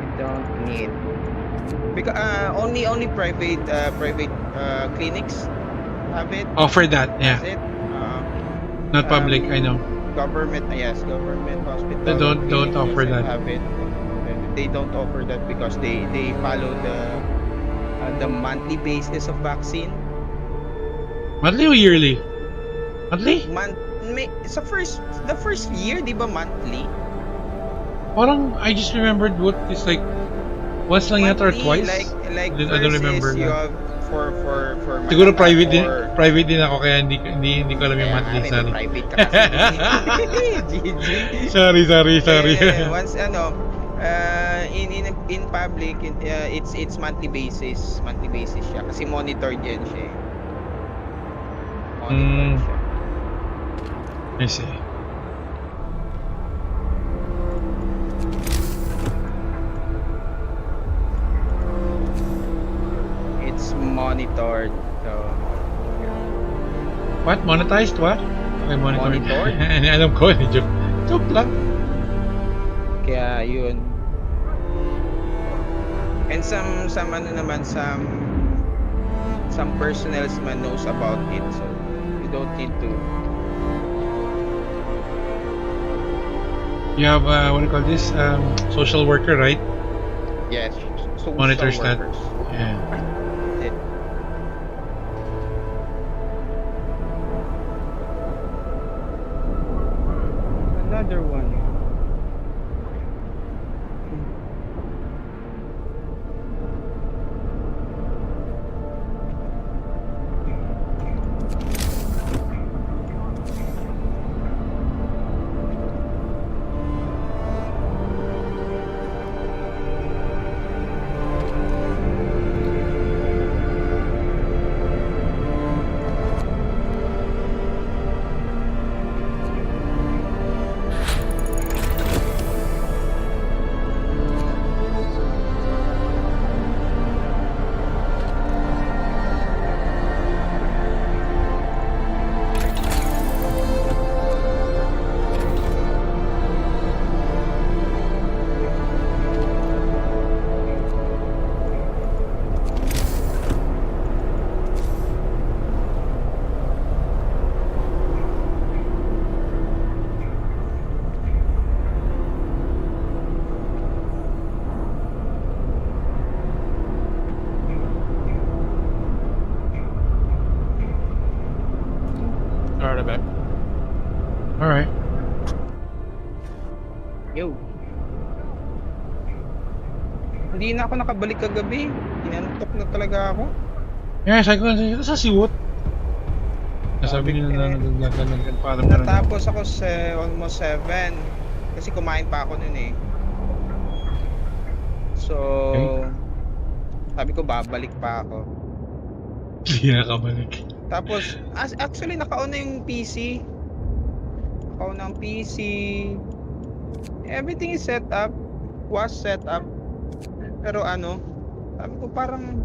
You don't need because only private clinics have it. Offer that, yeah. That's it. Not public, I know. Government hospital. They don't offer that. Have it. They don't offer that because they follow the monthly basis of vaccine. Monthly or yearly? Monthly? The first year, di ba monthly? Parang I just remembered what Once lang yata or Monthly, twice. like I don't first remember is you na. have for Siguro Malata or private din ako kaya hindi ko alam yung kaya nga monthly, rin, may sorry. private ka kasi din eh. GG. Sorry. Once in public it's monthly basis siya kasi monitored yan siya. Monitored siya. I see. It's monitored. So What? Monetized? What? Okay, monitored. Monitored? Alam ko, joke lang. kaya yun. And some ano naman some personnel man knows about it, so you don't need to. You have what do you call this? Social worker, right? Yes, so Monitors that. workers. Yeah. It, another one. Alright, I'm back. Alright. Yo. Hindi na ako nakabalik kagabi. Inantok na talaga ako. Yeah, sabi ko, sa siwot. Sabi nila na naglagan para Natapos ako sa almost 7 kasi kumain pa ako noon eh. So, sabi ko babalik pa ako. Hindi nakabalik. Tapos, actually naka-on na yung PC. Naka-on na ang PC. Everything is set up. Was set up. Pero ano, sabi ko parang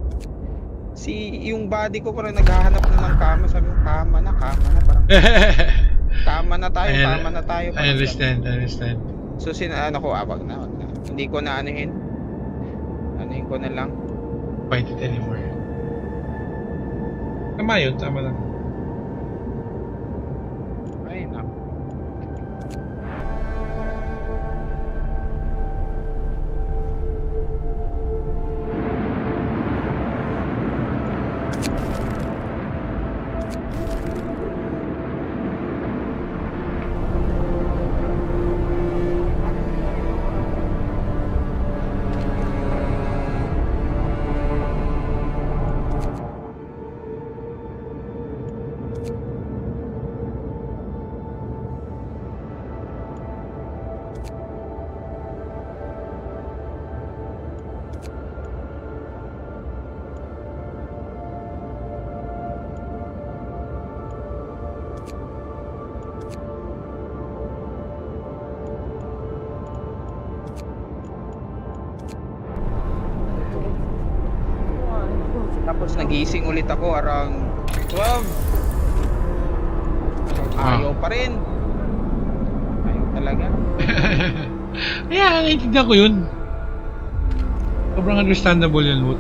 yung body ko parang naghahanap na ng kama. Sabi ko, kama na parang tama na tayo. I understand. So ano ko, wag na. Hindi ko na anuhin ko na lang. Fight it anymore. Tama lang. Ay, nako. Tapos nagising ulit ako around 12. Ayaw pa rin. Ayaw talaga. Yeah, naiintindihan ko yun. Sobrang understandable yun, Woot.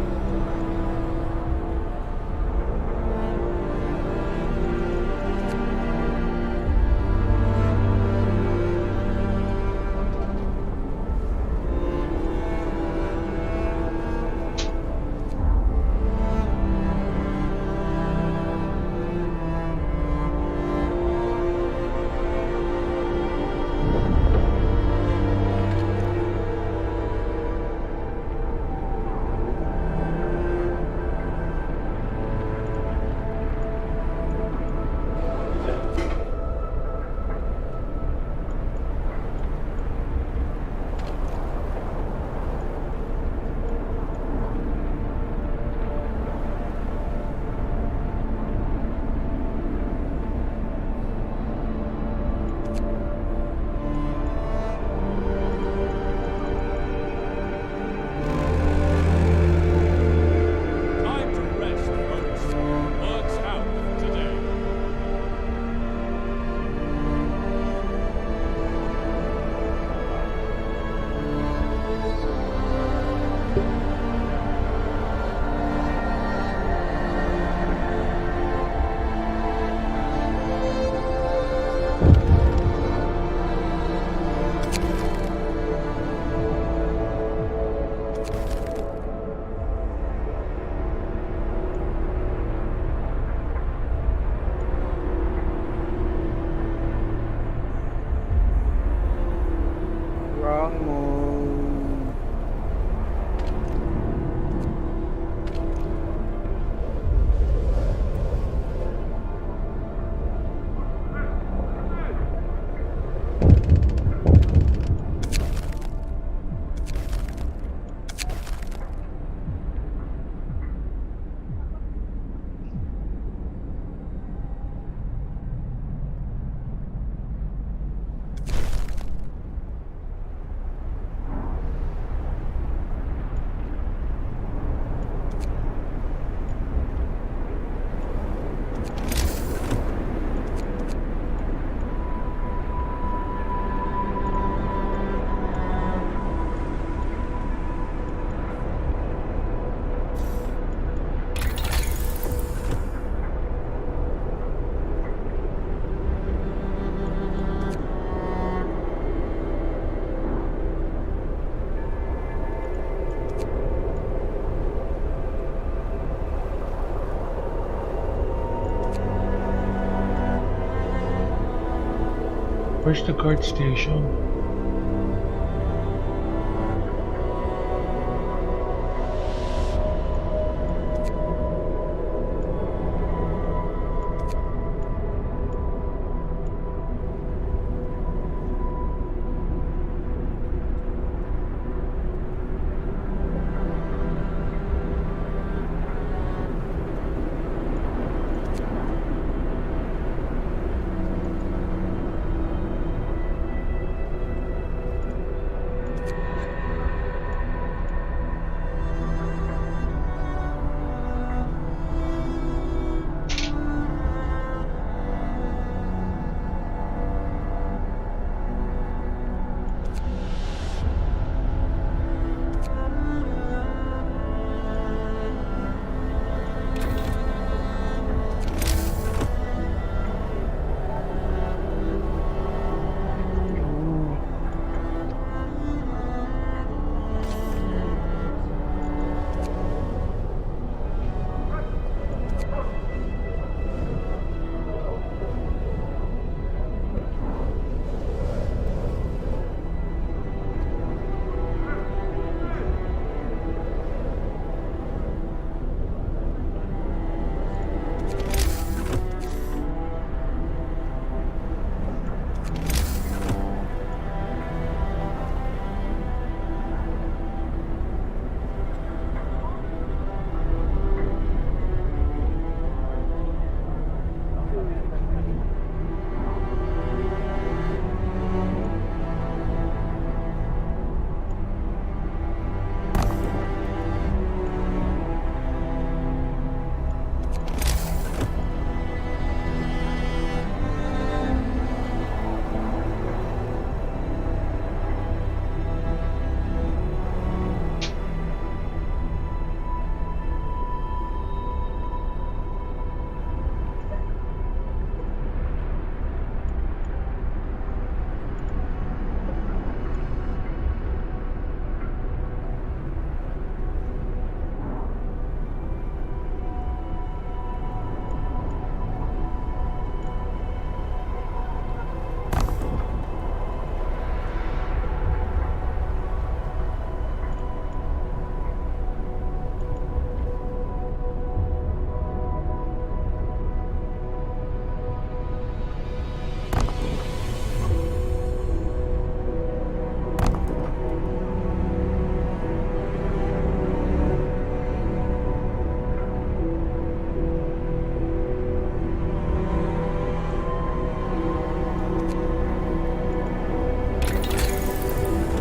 Where's the card station?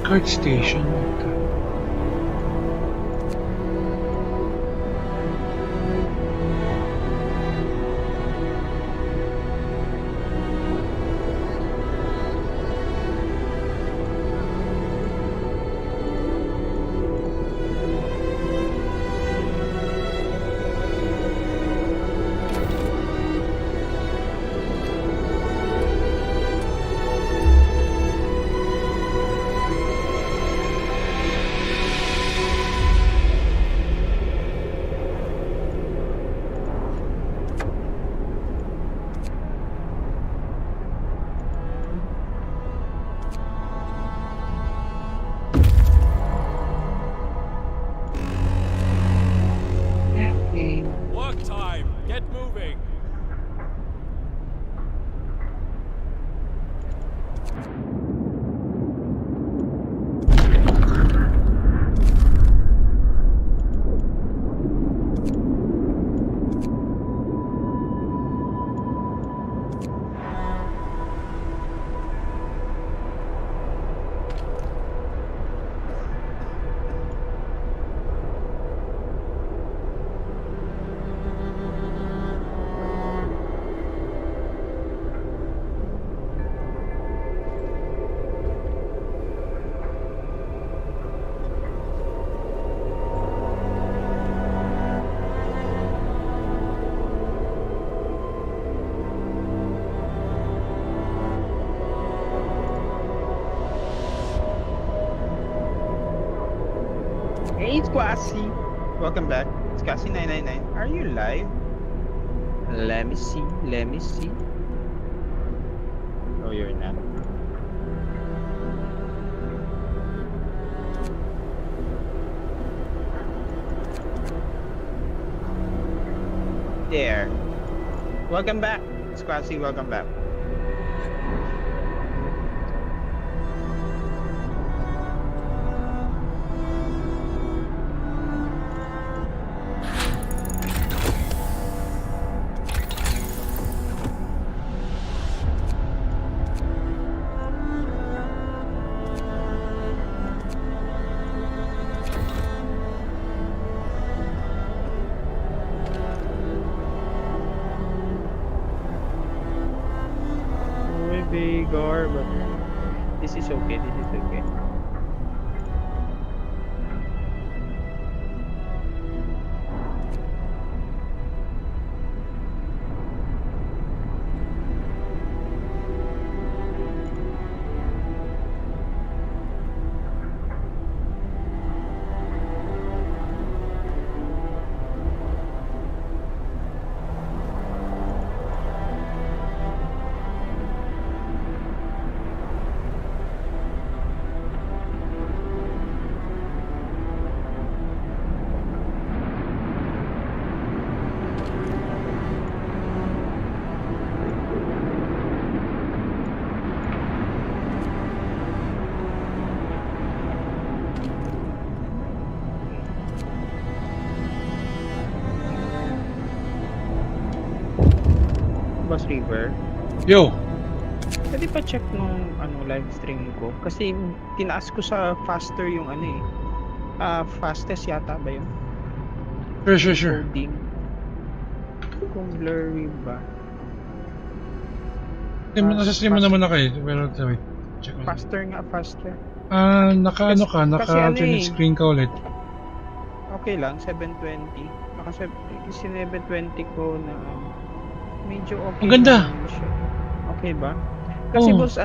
Card station. Work time. Get moving. Hey, it's Kwasi. Welcome back. It's Kwasi999. Are you live? Let me see. Let me see. Oh, you're not. there. Welcome back, Squatsy. Welcome back. Maybe Gar, but this is okay. This is okay. Boss River, Yo! pwede pa check nung live stream ko kasi tinaas ko sa faster yung fastest yata ba yun? Sure. Coding. Kung blurry ba? Nasa stream mo naman ako eh. Pero wait. Check mo. Faster. Naka-alternate screen ka ulit. Okay lang, 720. Naka 720 ko na medyo okay. Ang ganda! naman siya. Okay ba? Kasi Oo. boss,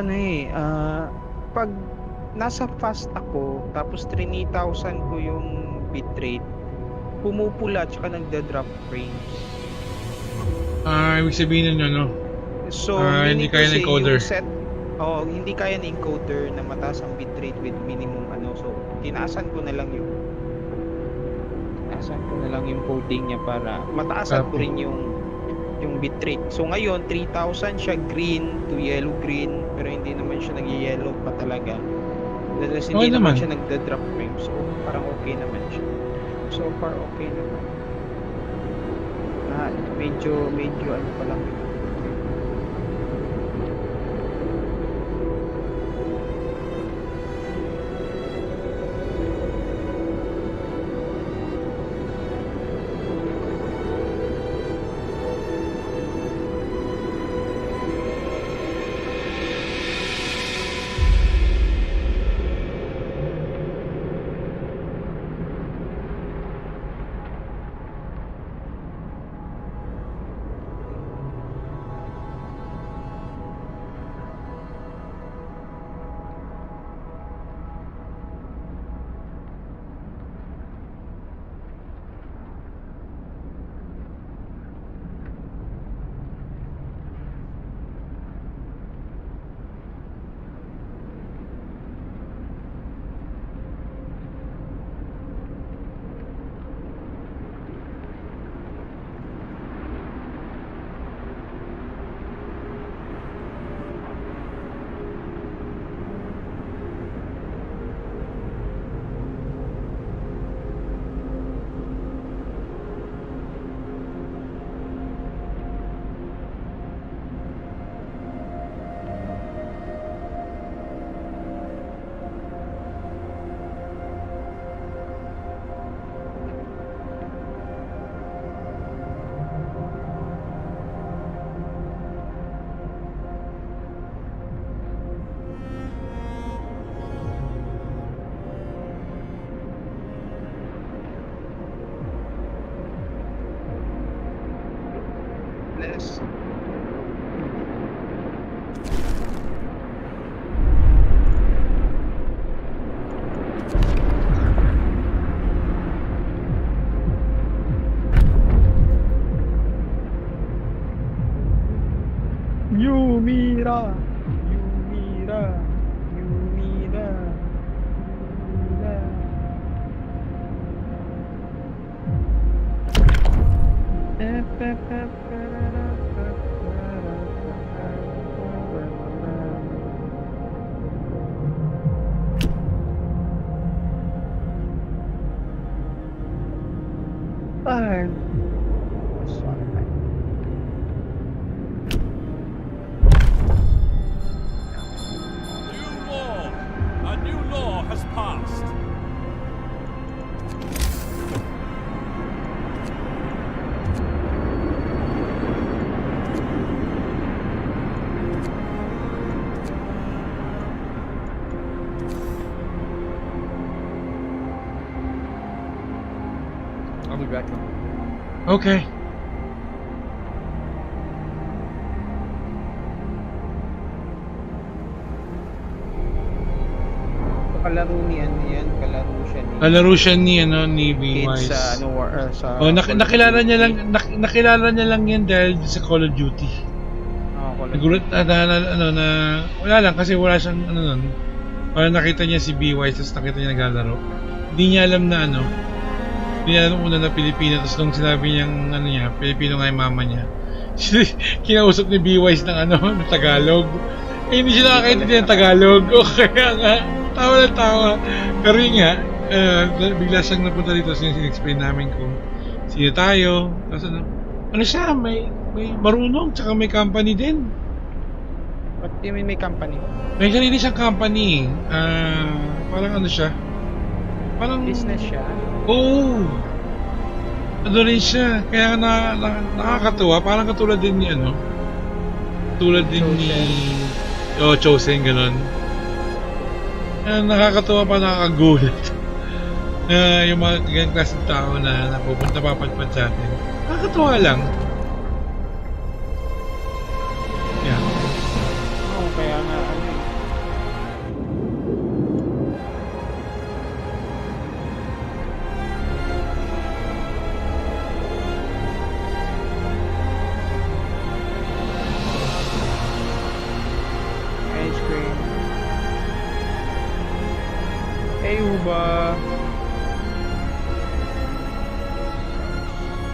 pag nasa fast ako, tapos 3,000 ko yung bitrate, pumupula tsaka nagda-drop frames. Ibig sabihin nun, So, hindi meaning kaya to ng say, encoder. hindi kaya ng encoder na mataas ang bitrate with minimum So, tinaasan ko na lang yung coding niya para mataasan ko rin yung bitrate. So ngayon 3,000 siya green to yellow green, pero hindi naman siya nag-yellow pa talaga. Dahil hindi naman siya nagda-drop frame. So parang okay naman siya. So far okay naman. Medyo pa lang yun. Less. Yumira. New law! A new law has passed. I'll be back now. Okay. Kalaro ni ano yan, kalaro siya ni Kalaro siya ni Kids B-Wise. sa sa Oh, Call of nakilala niya Duty. lang nakilala niya lang yan dahil sa Call of Duty. Call of Nagulat wala lang kasi wala siyang nun. Parang nakita niya si B-Wise tapos nakita niya naglalaro. Hindi niya alam na hindi niya alam una na Pilipino tapos nung sinabi niyang niya, Pilipino nga yung mama niya. Kinausap ni B-Wise ng ng Tagalog. Eh, hindi siya nakakaintindi ng Tagalog. O kaya nga, tawa na tawa. Pero yun nga, bigla siyang napunta dito so sin-explain namin kung sino tayo. Tapos ano siya, may marunong, tsaka may company din. What do you mean may company? May sarili siyang company. Parang siya. Parang Business siya? Oo. Ano rin siya. Kaya nakakatuwa. Parang katulad din ni tulad din ni Chosen, ganun. Nakakatuwa pa, nakakagulat. Yung mga ganyan klaseng tao na napupunta papadpad sa atin. Nakakatuwa lang. Yeah. Oo, kaya nga ice cream. Hey, Uba.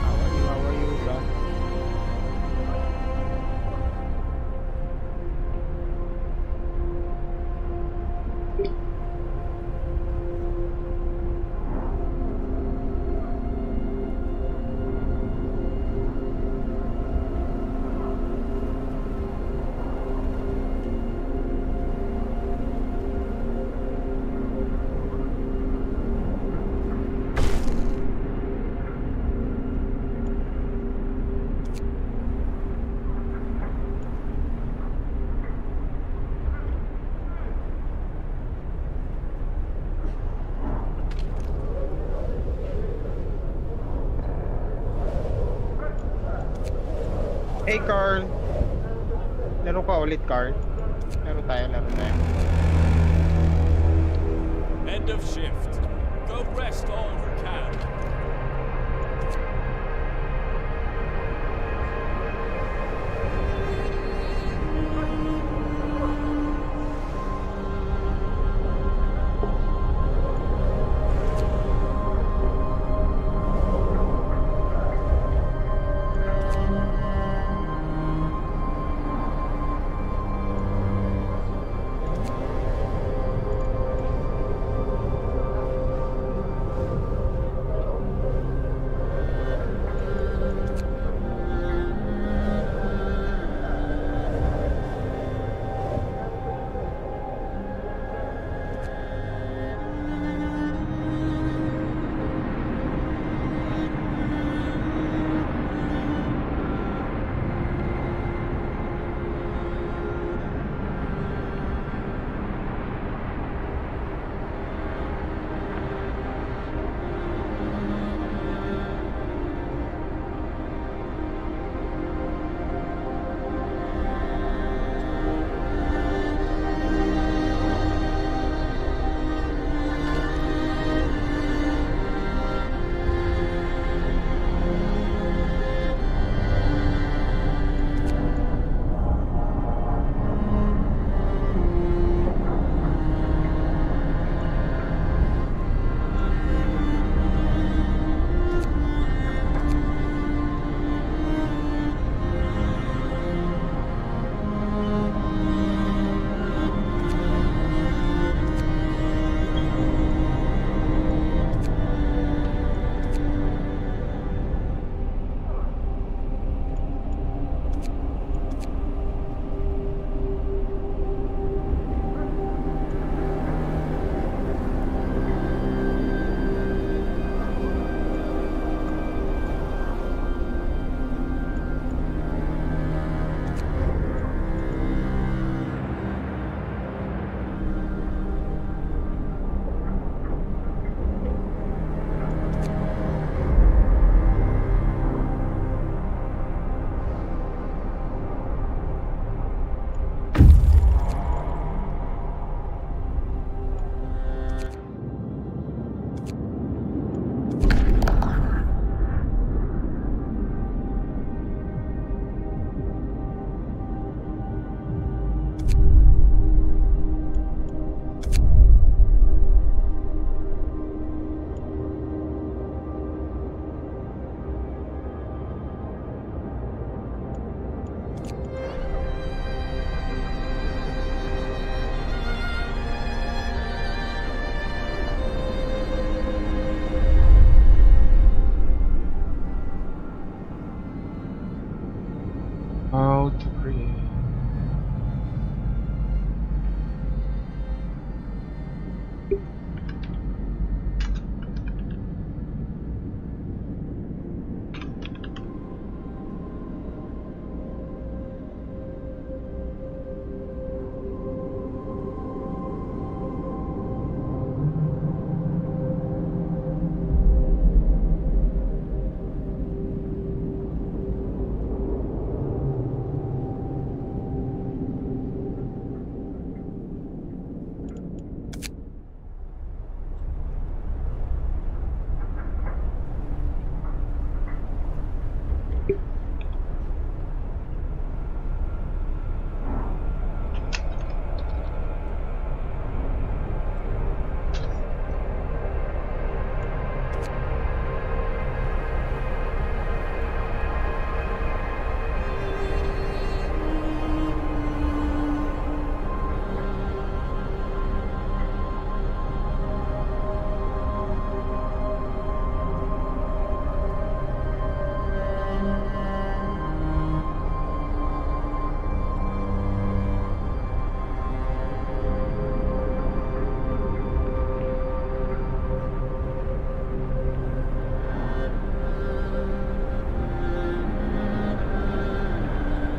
How are you, Uba? Hey, Carl. Laro ka ulit, Carl. Laro tayo. End of shift. Go rest all who can. How to create.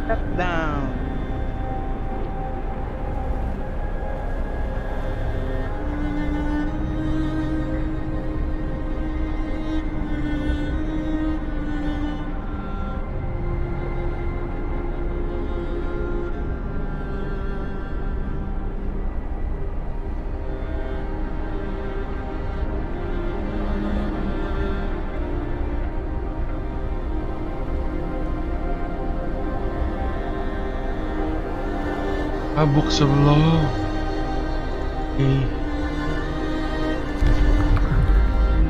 Shut down. Books of law. Okay.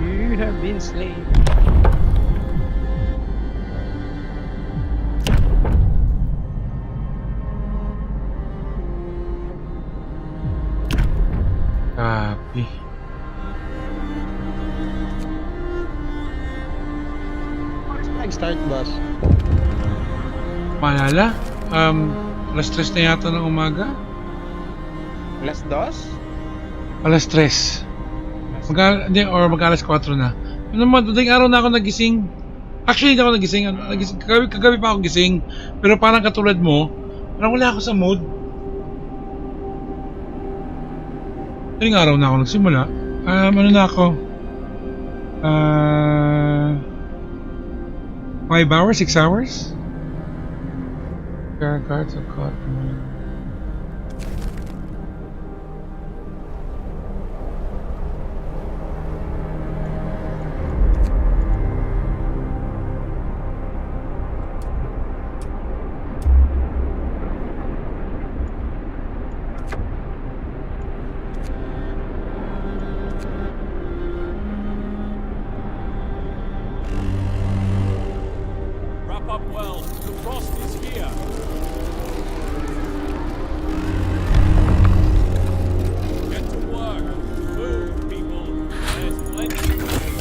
You have been slain. Copy. Start, boss. Maalala? Alas 3 na yata ng umaga? Alas dos? Alas 3. Hindi, or mag-alas 4 na. Ano naman, dating araw na ako nagising. Actually, hindi ako nagising. Kagabi pa ako gising. Pero parang katulad mo, parang wala ako sa mood. Dating araw na ako nagsimula. Ano na ako? 5 hours? 6 hours? Guards of cotton. Wrap up well. The frost is here. Get to work. Move, people. There's plenty to do.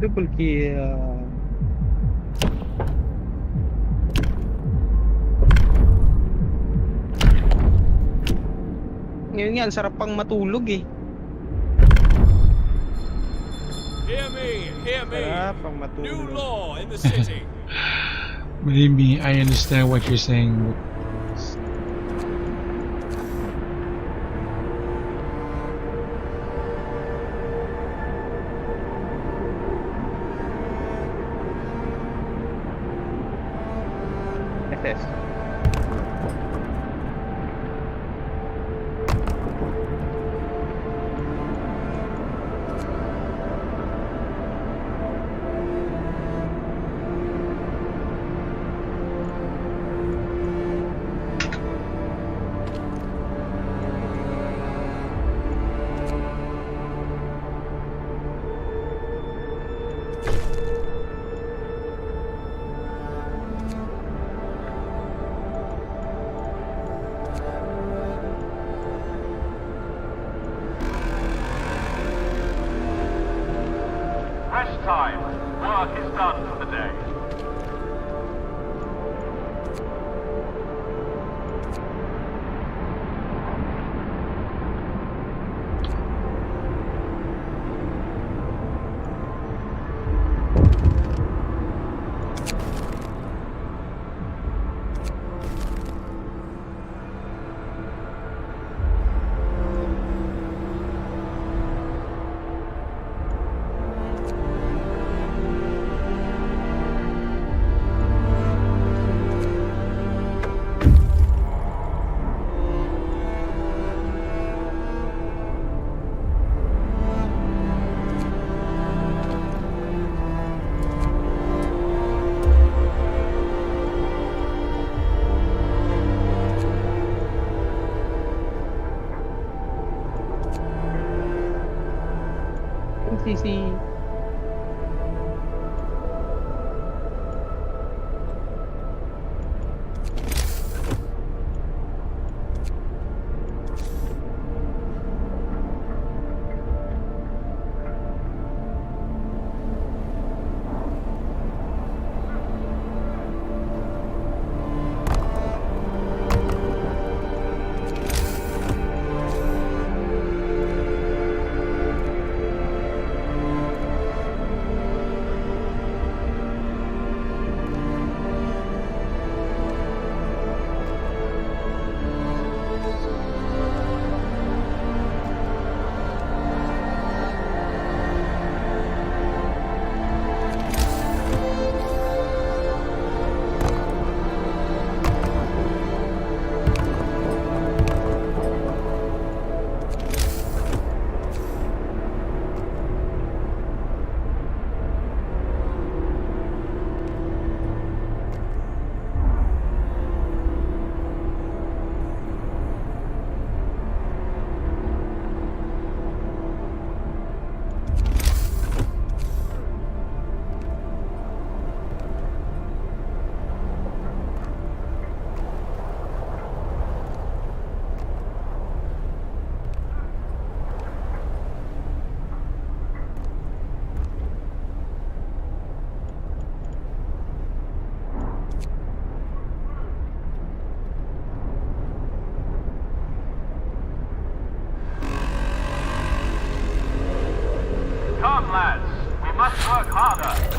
Double kill. Ngayon nga, ang sarap pang matulog eh. Hear me. Hear me. Sarap ang New matulog. law in the city. Believe me, I understand what you're saying. SS. Rest time. Work is done for the day. NCC. Come, lads. We must work harder.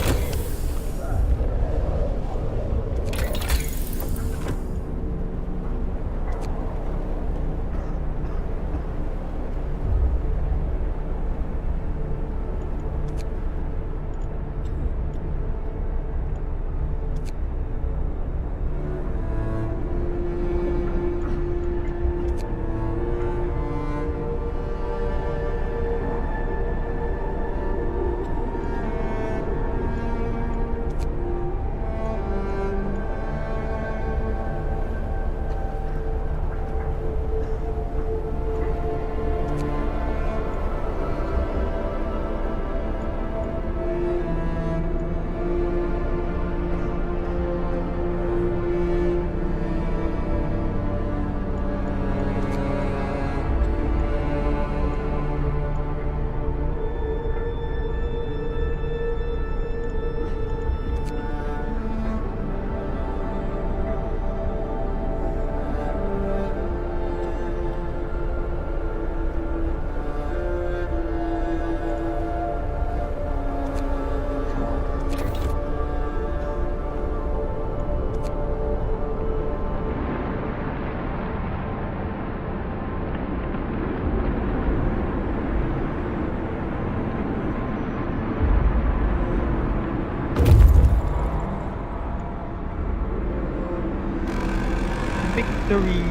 victory.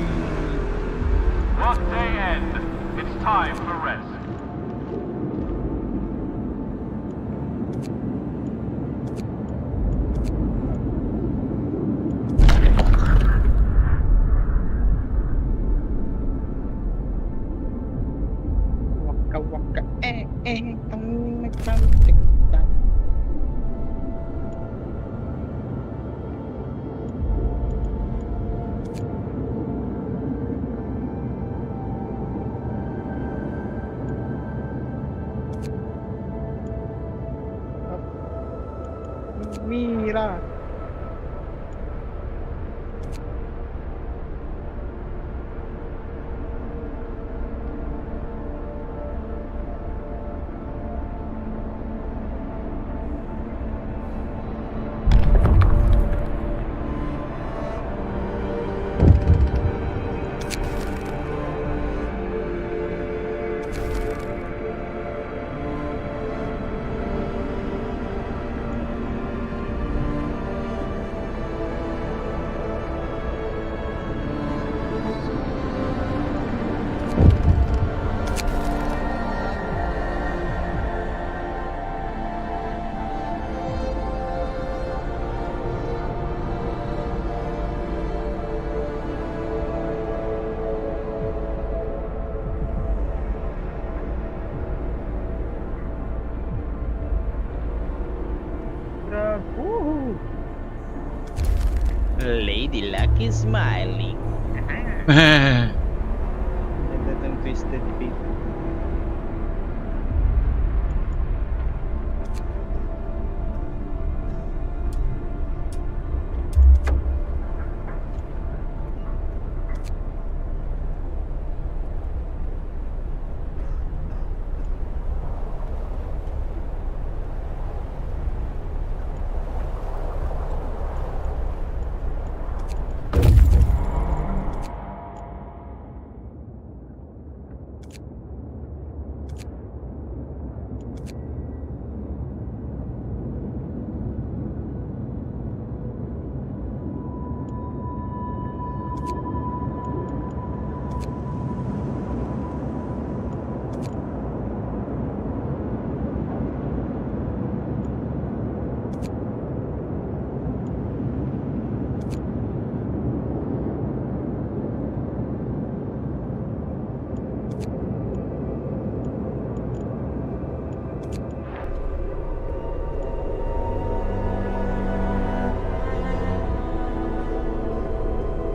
Workday end. It's time for rest. Waka waka ang nagpantiktan. Mira. Woohoo! Lady Luck is smiling. Ganda tong twisted fate.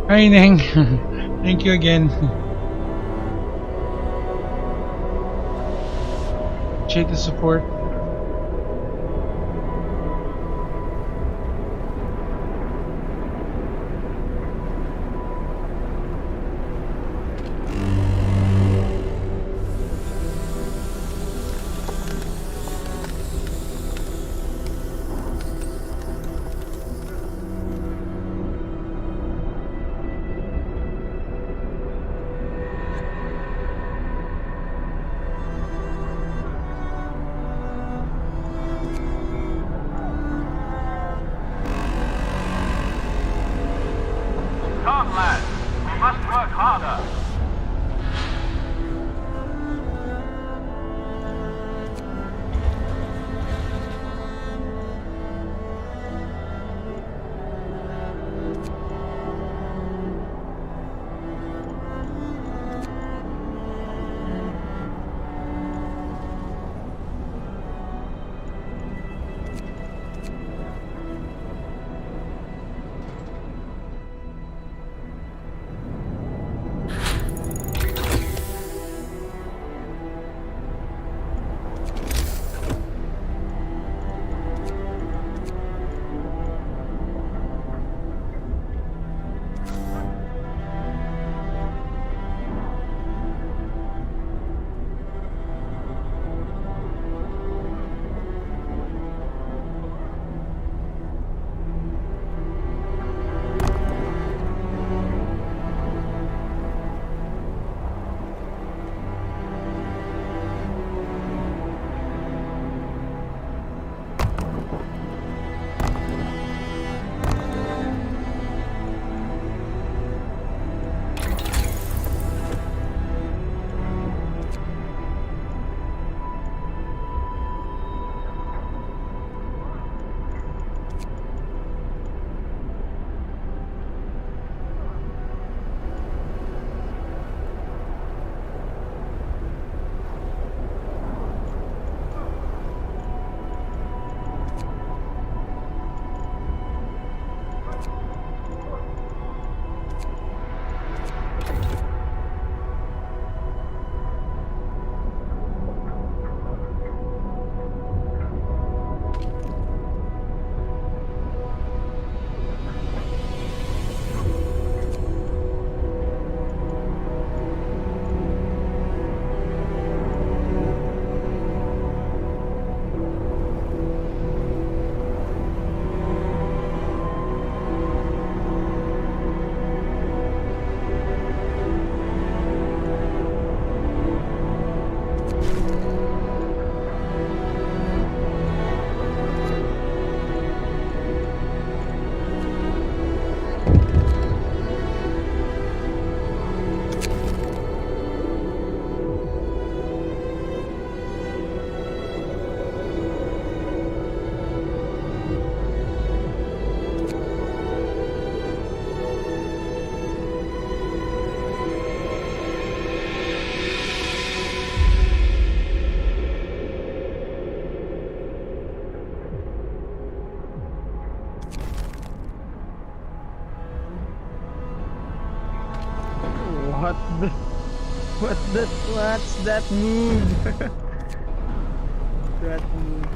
Hi, Neng. Thank you again. Appreciate the support. What's that move? That move.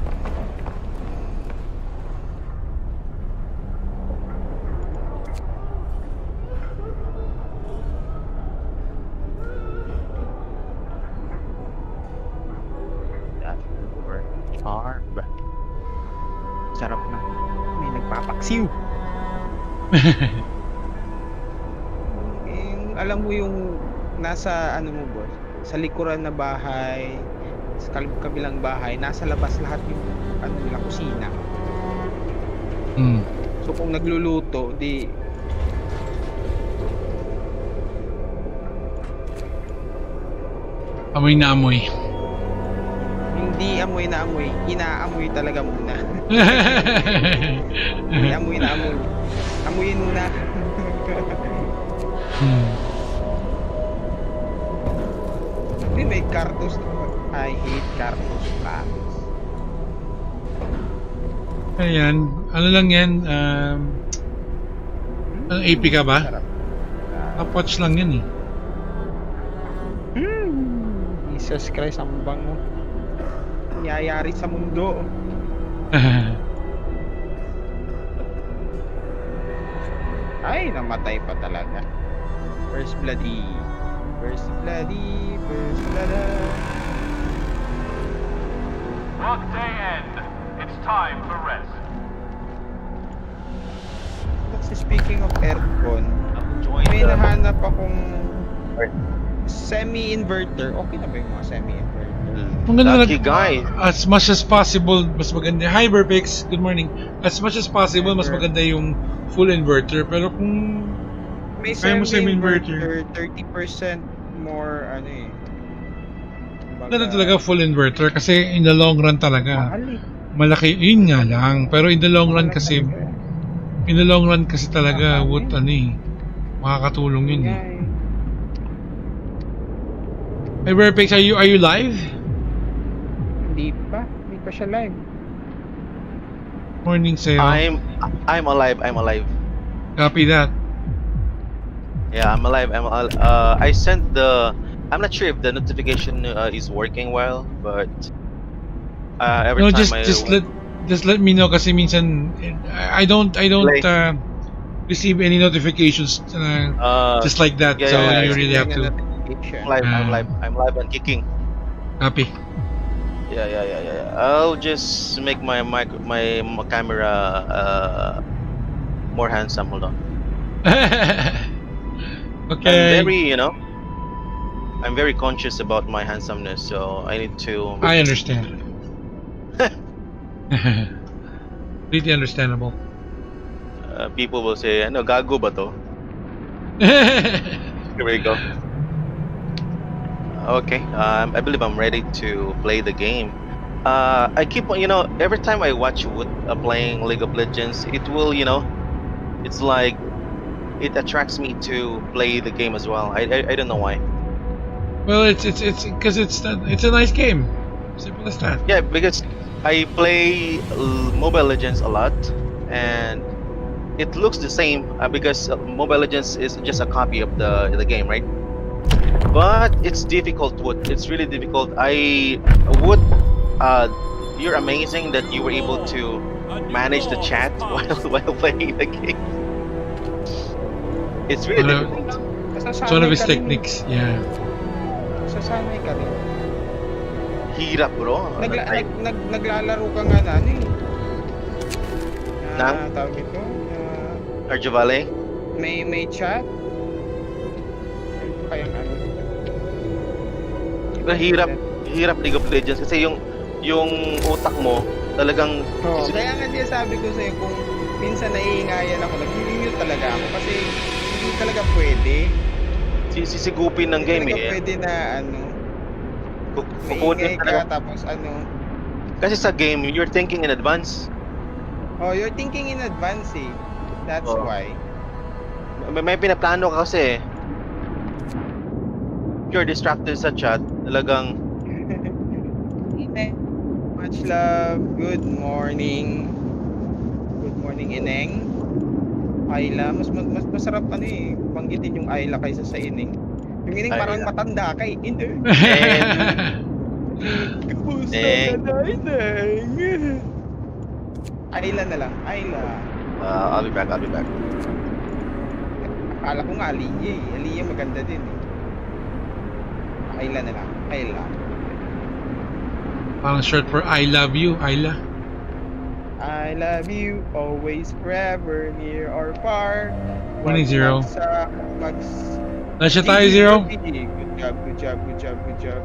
That or charm. Sarap na. May nagpapaksiw. Yung, alam mo yung nasa ano mo boss, sa likuran na bahay, sa kabilang bahay, nasa labas lahat yung ano nila kusina. So kung nagluluto, di Amoy na amoy. hindi amoy na amoy, inaamoy talaga muna. Hindi amoy na amoy. Amuyin muna. May cartos. I hate cartos packs. Ayan. Ano lang yan? AP ka ba? Kapwatch lang yan eh. Jesus Christ, ang bango. Nangyayari sa mundo. Ay, namatay pa talaga. First bloody. First bloody. First bloody. Workday end. It's time for rest. Kasi speaking of aircon, may nahanap akong semi-inverter. Okay na ba yung mga semi-inverter? Lucky guy. As much as possible, mas maganda. Hi Burpix, good morning. As much as possible, mas maganda yung full inverter. Pero kung may kaya mo semi-inverter, 30% more ano eh. maganda talaga full inverter kasi in the long run talaga. Mahal eh. Malaki, yun nga lang. Pero in the long run kasi, talaga, what ano eh, makakatulong yun eh. Hey Burpix, are you live? Hindi pa siya live. Morning sa'yo. I'm alive. Copy that. Yeah, I'm alive. I sent the. I'm not sure if the notification is working well, but every No, time just let me know kasi minsan I don't receive any notifications just like that. Yeah, so yeah, you really have to. I'm live and kicking. Copy. Yeah. I'll just make my camera more handsome. Hold on. Okay. I'm very conscious about my handsomeness, so I need to. I understand. Completely understandable. People will say, "Ano gago ba to?" Here we go. Okay, I believe I'm ready to play the game. I keep on, every time I watch Wood playing League of Legends, it will, it's like it attracts me to play the game as well. I don't know why. Well, it's because it's a nice game. Simple as that. Yeah, because I play Mobile Legends a lot, and it looks the same because Mobile Legends is just a copy of the game, right? But it's difficult. It's really difficult. You're amazing that you were able to manage the chat while playing the game. It's really difficult. It's one of his techniques. Yeah. Sasanay ka rin. Hirap, bro. Naglalaro ka nga na ano eh. Tawag ito. Arjavale? May chat. Kaya ano. Hirap League of Legends kasi yung utak mo talagang Kaya nga din sabi ko sa'yo kung minsan naiingayan ako, nag-mute talaga ako kasi hindi talaga pwede. Sisigupin ng game hindi pwede na ano. Kukunin ka tapos ano. Kasi sa game, you're thinking in advance. You're thinking in advance eh. That's why. May pinaplano ka kasi. You're distracted sa chat, talagang much love. Good morning. Good morning, Ineng. Ayla, mas masarap ano eh, banggitin yung Ayla kaysa sa Ineng. Yung ining parang matanda ka eh. Hindi. Kamusta ka na, ineng? Ayla na lang. Ayla. I'll be back. I'll be back. Akala ko nga Aliyah eh. Aliyah maganda din eh. Ayla na lang. Ayla. Parang short for I love you, Ayla. I love you always, forever, near or far. 20-0. Mags. Let's tayo 0. Good job, good job, good job, good job.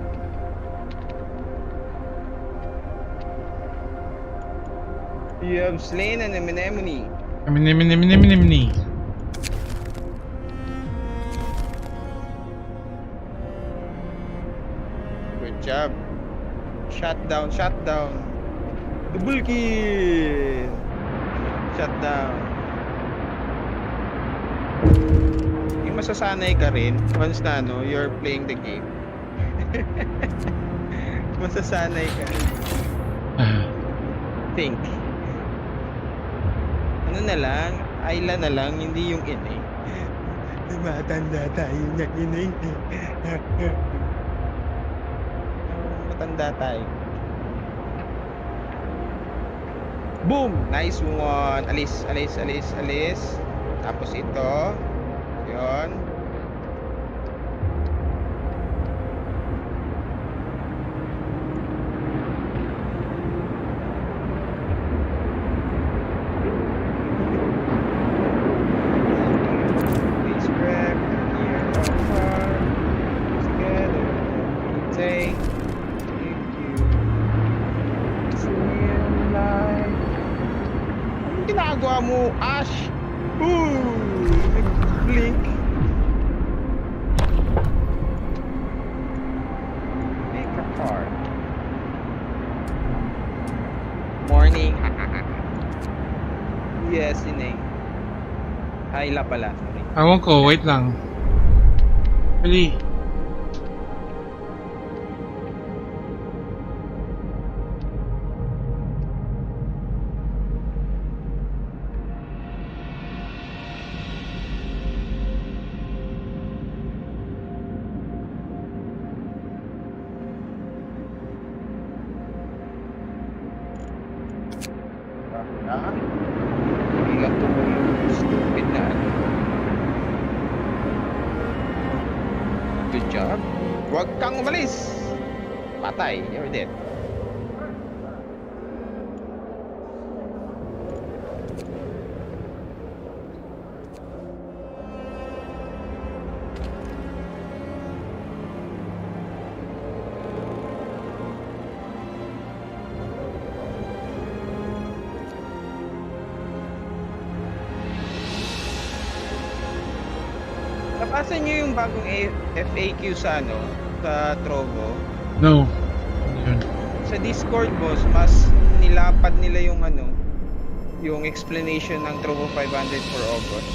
You have slain an anemone. Mini. Good job. Shut down. Double kill. Shut down. Yung masasanay ka rin once na you're playing the game. Masasanay ka. Think. Ano na lang, Ayla na lang, hindi yung inay. Matanda tayo na inay. Matanda tayo. Boom! Nice one. Alis. Tapos ito. Yun. Ginagawa mo, Ash? Blink. Make a card. Morning. Yes, ineng. Ayla pala. Sorry. Ewan ko, wait lang. Really? Biglang tumulong yung stupid na Good job. Huwag kang umalis. Patay. You're dead. Napasan niyo yung bagong FAQ sa sa Trovo? No. Yun. Sa Discord, boss, mas nilapad nila yung yung explanation ng Trovo 500 for August.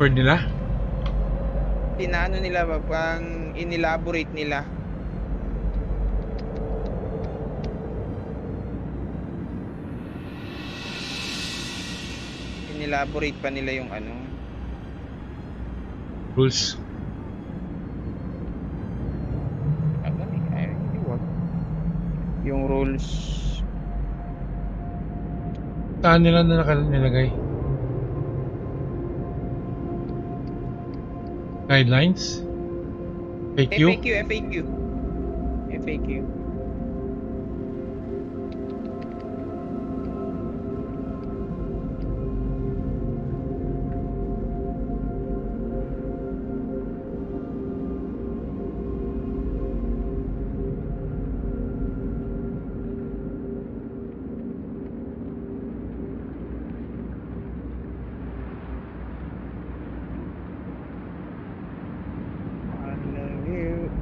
Word nila? Tinano nila ba, pang inelaborate nila. Inelaborate pa nila yung Rules. Yung rules. Saan nila na nilagay? Guidelines? FAQ? FAQ.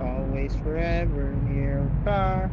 Always, forever, near far.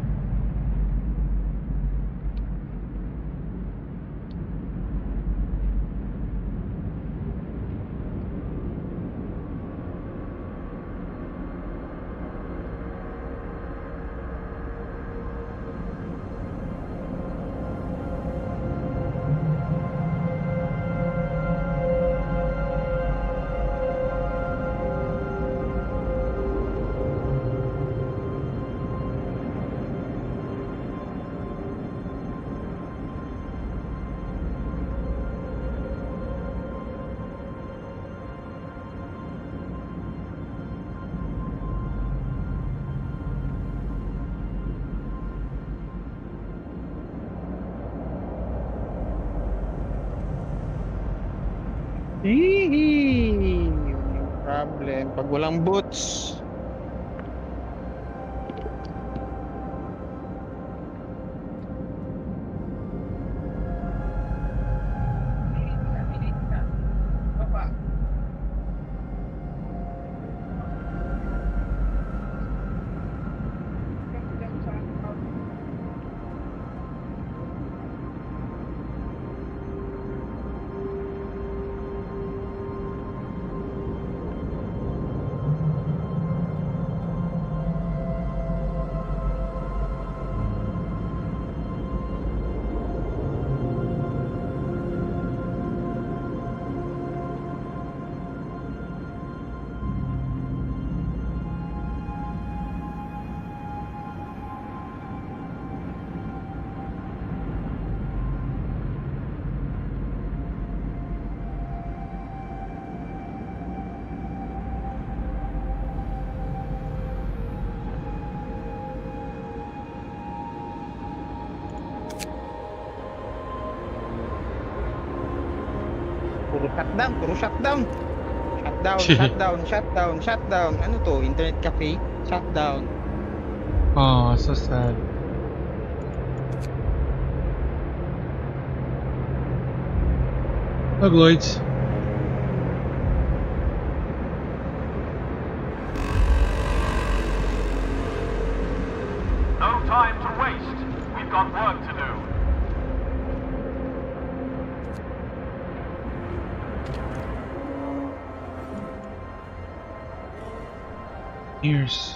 Hihi! Yun yung problem. Pag walang boots. Puro shutdown, puro shutdown. Shutdown, shutdown, shutdown, shutdown. Ano to? Internet cafe? Shutdown. Oh, so sad. Look, Lloyds. No time to waste. We've got work to do. Ears.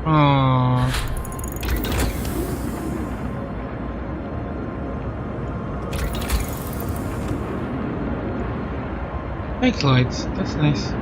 Aww. Thanks, Lloyds. That's nice.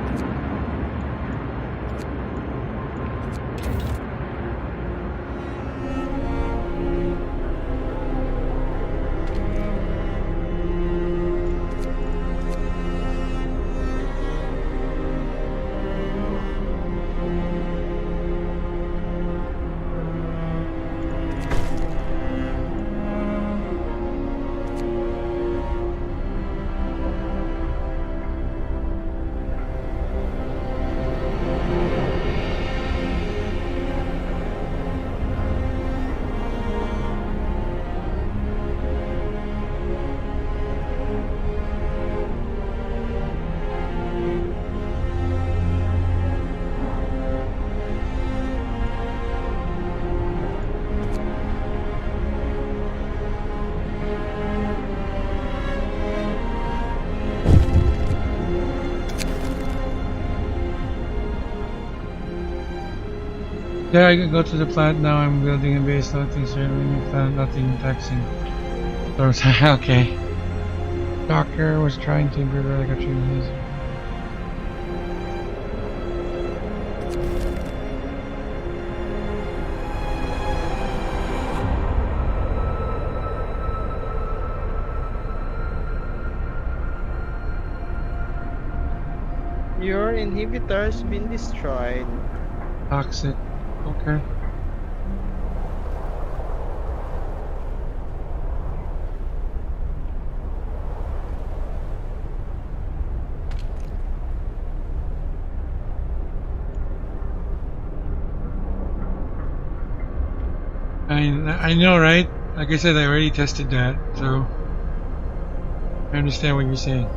Yeah, I can go to the plant now. I'm building a base. Nothing certainly plant, nothing taxing. So, okay. Doctor was trying to improve early treatment. Your inhibitor's been destroyed. Toxic. Okay. I know, right? Like I said, I already tested that, so I understand what you're saying.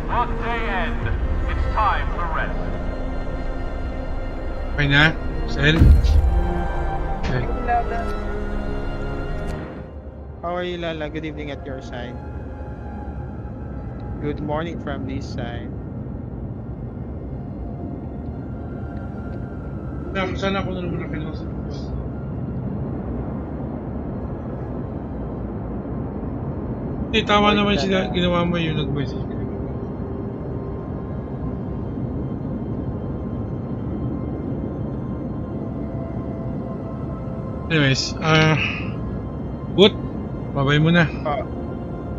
Workday end. It's time for rest. Right now? Said? Okay. How are you, Lala? Good evening at your side. Good morning from this side. Sana ako na naman nakilaw sa Hindi, tama naman sila. Ginawa mo yung nag-message. Anyways, Boot, babay muna.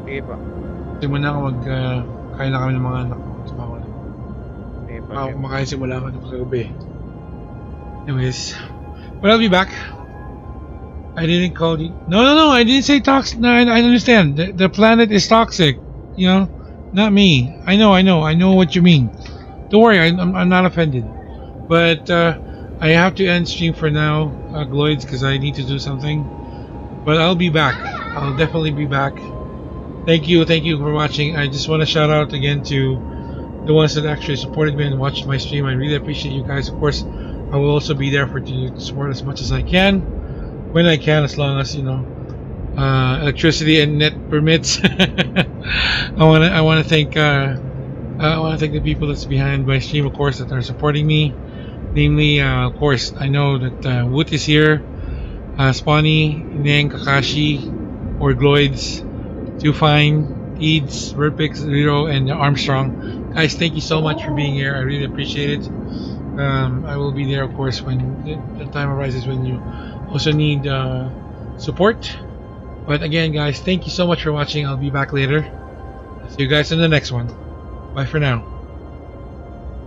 Sige pa. Hindi muna ako kain na kami ng mga anak ko. Sige pa. Ako kumakain simula ako ng kagabi. Anyways, but I'll be back. I didn't call you. No, I didn't say toxic. No, I understand. The planet is toxic. You know, not me. I know what you mean. Don't worry, I'm not offended. But I have to end stream for now, Gloids, because I need to do something. But I'll be back. I'll definitely be back. Thank you for watching. I just want to shout out again to the ones that actually supported me and watched my stream. I really appreciate you guys. Of course, I will also be there for you to support as much as I can, when I can, as long as electricity and net permits. I want to thank the people that's behind my stream, of course, that are supporting me. Namely, of course, I know that Woot is here, Spawny, Neng, Kakashi, or Gloids, Too Fine, Eads, Verpix, Zero, and Armstrong. Guys, thank you so much for being here. I really appreciate it. I will be there, of course, when the time arises when you also need support. But again, guys, thank you so much for watching. I'll be back later. See you guys in the next one. Bye for now.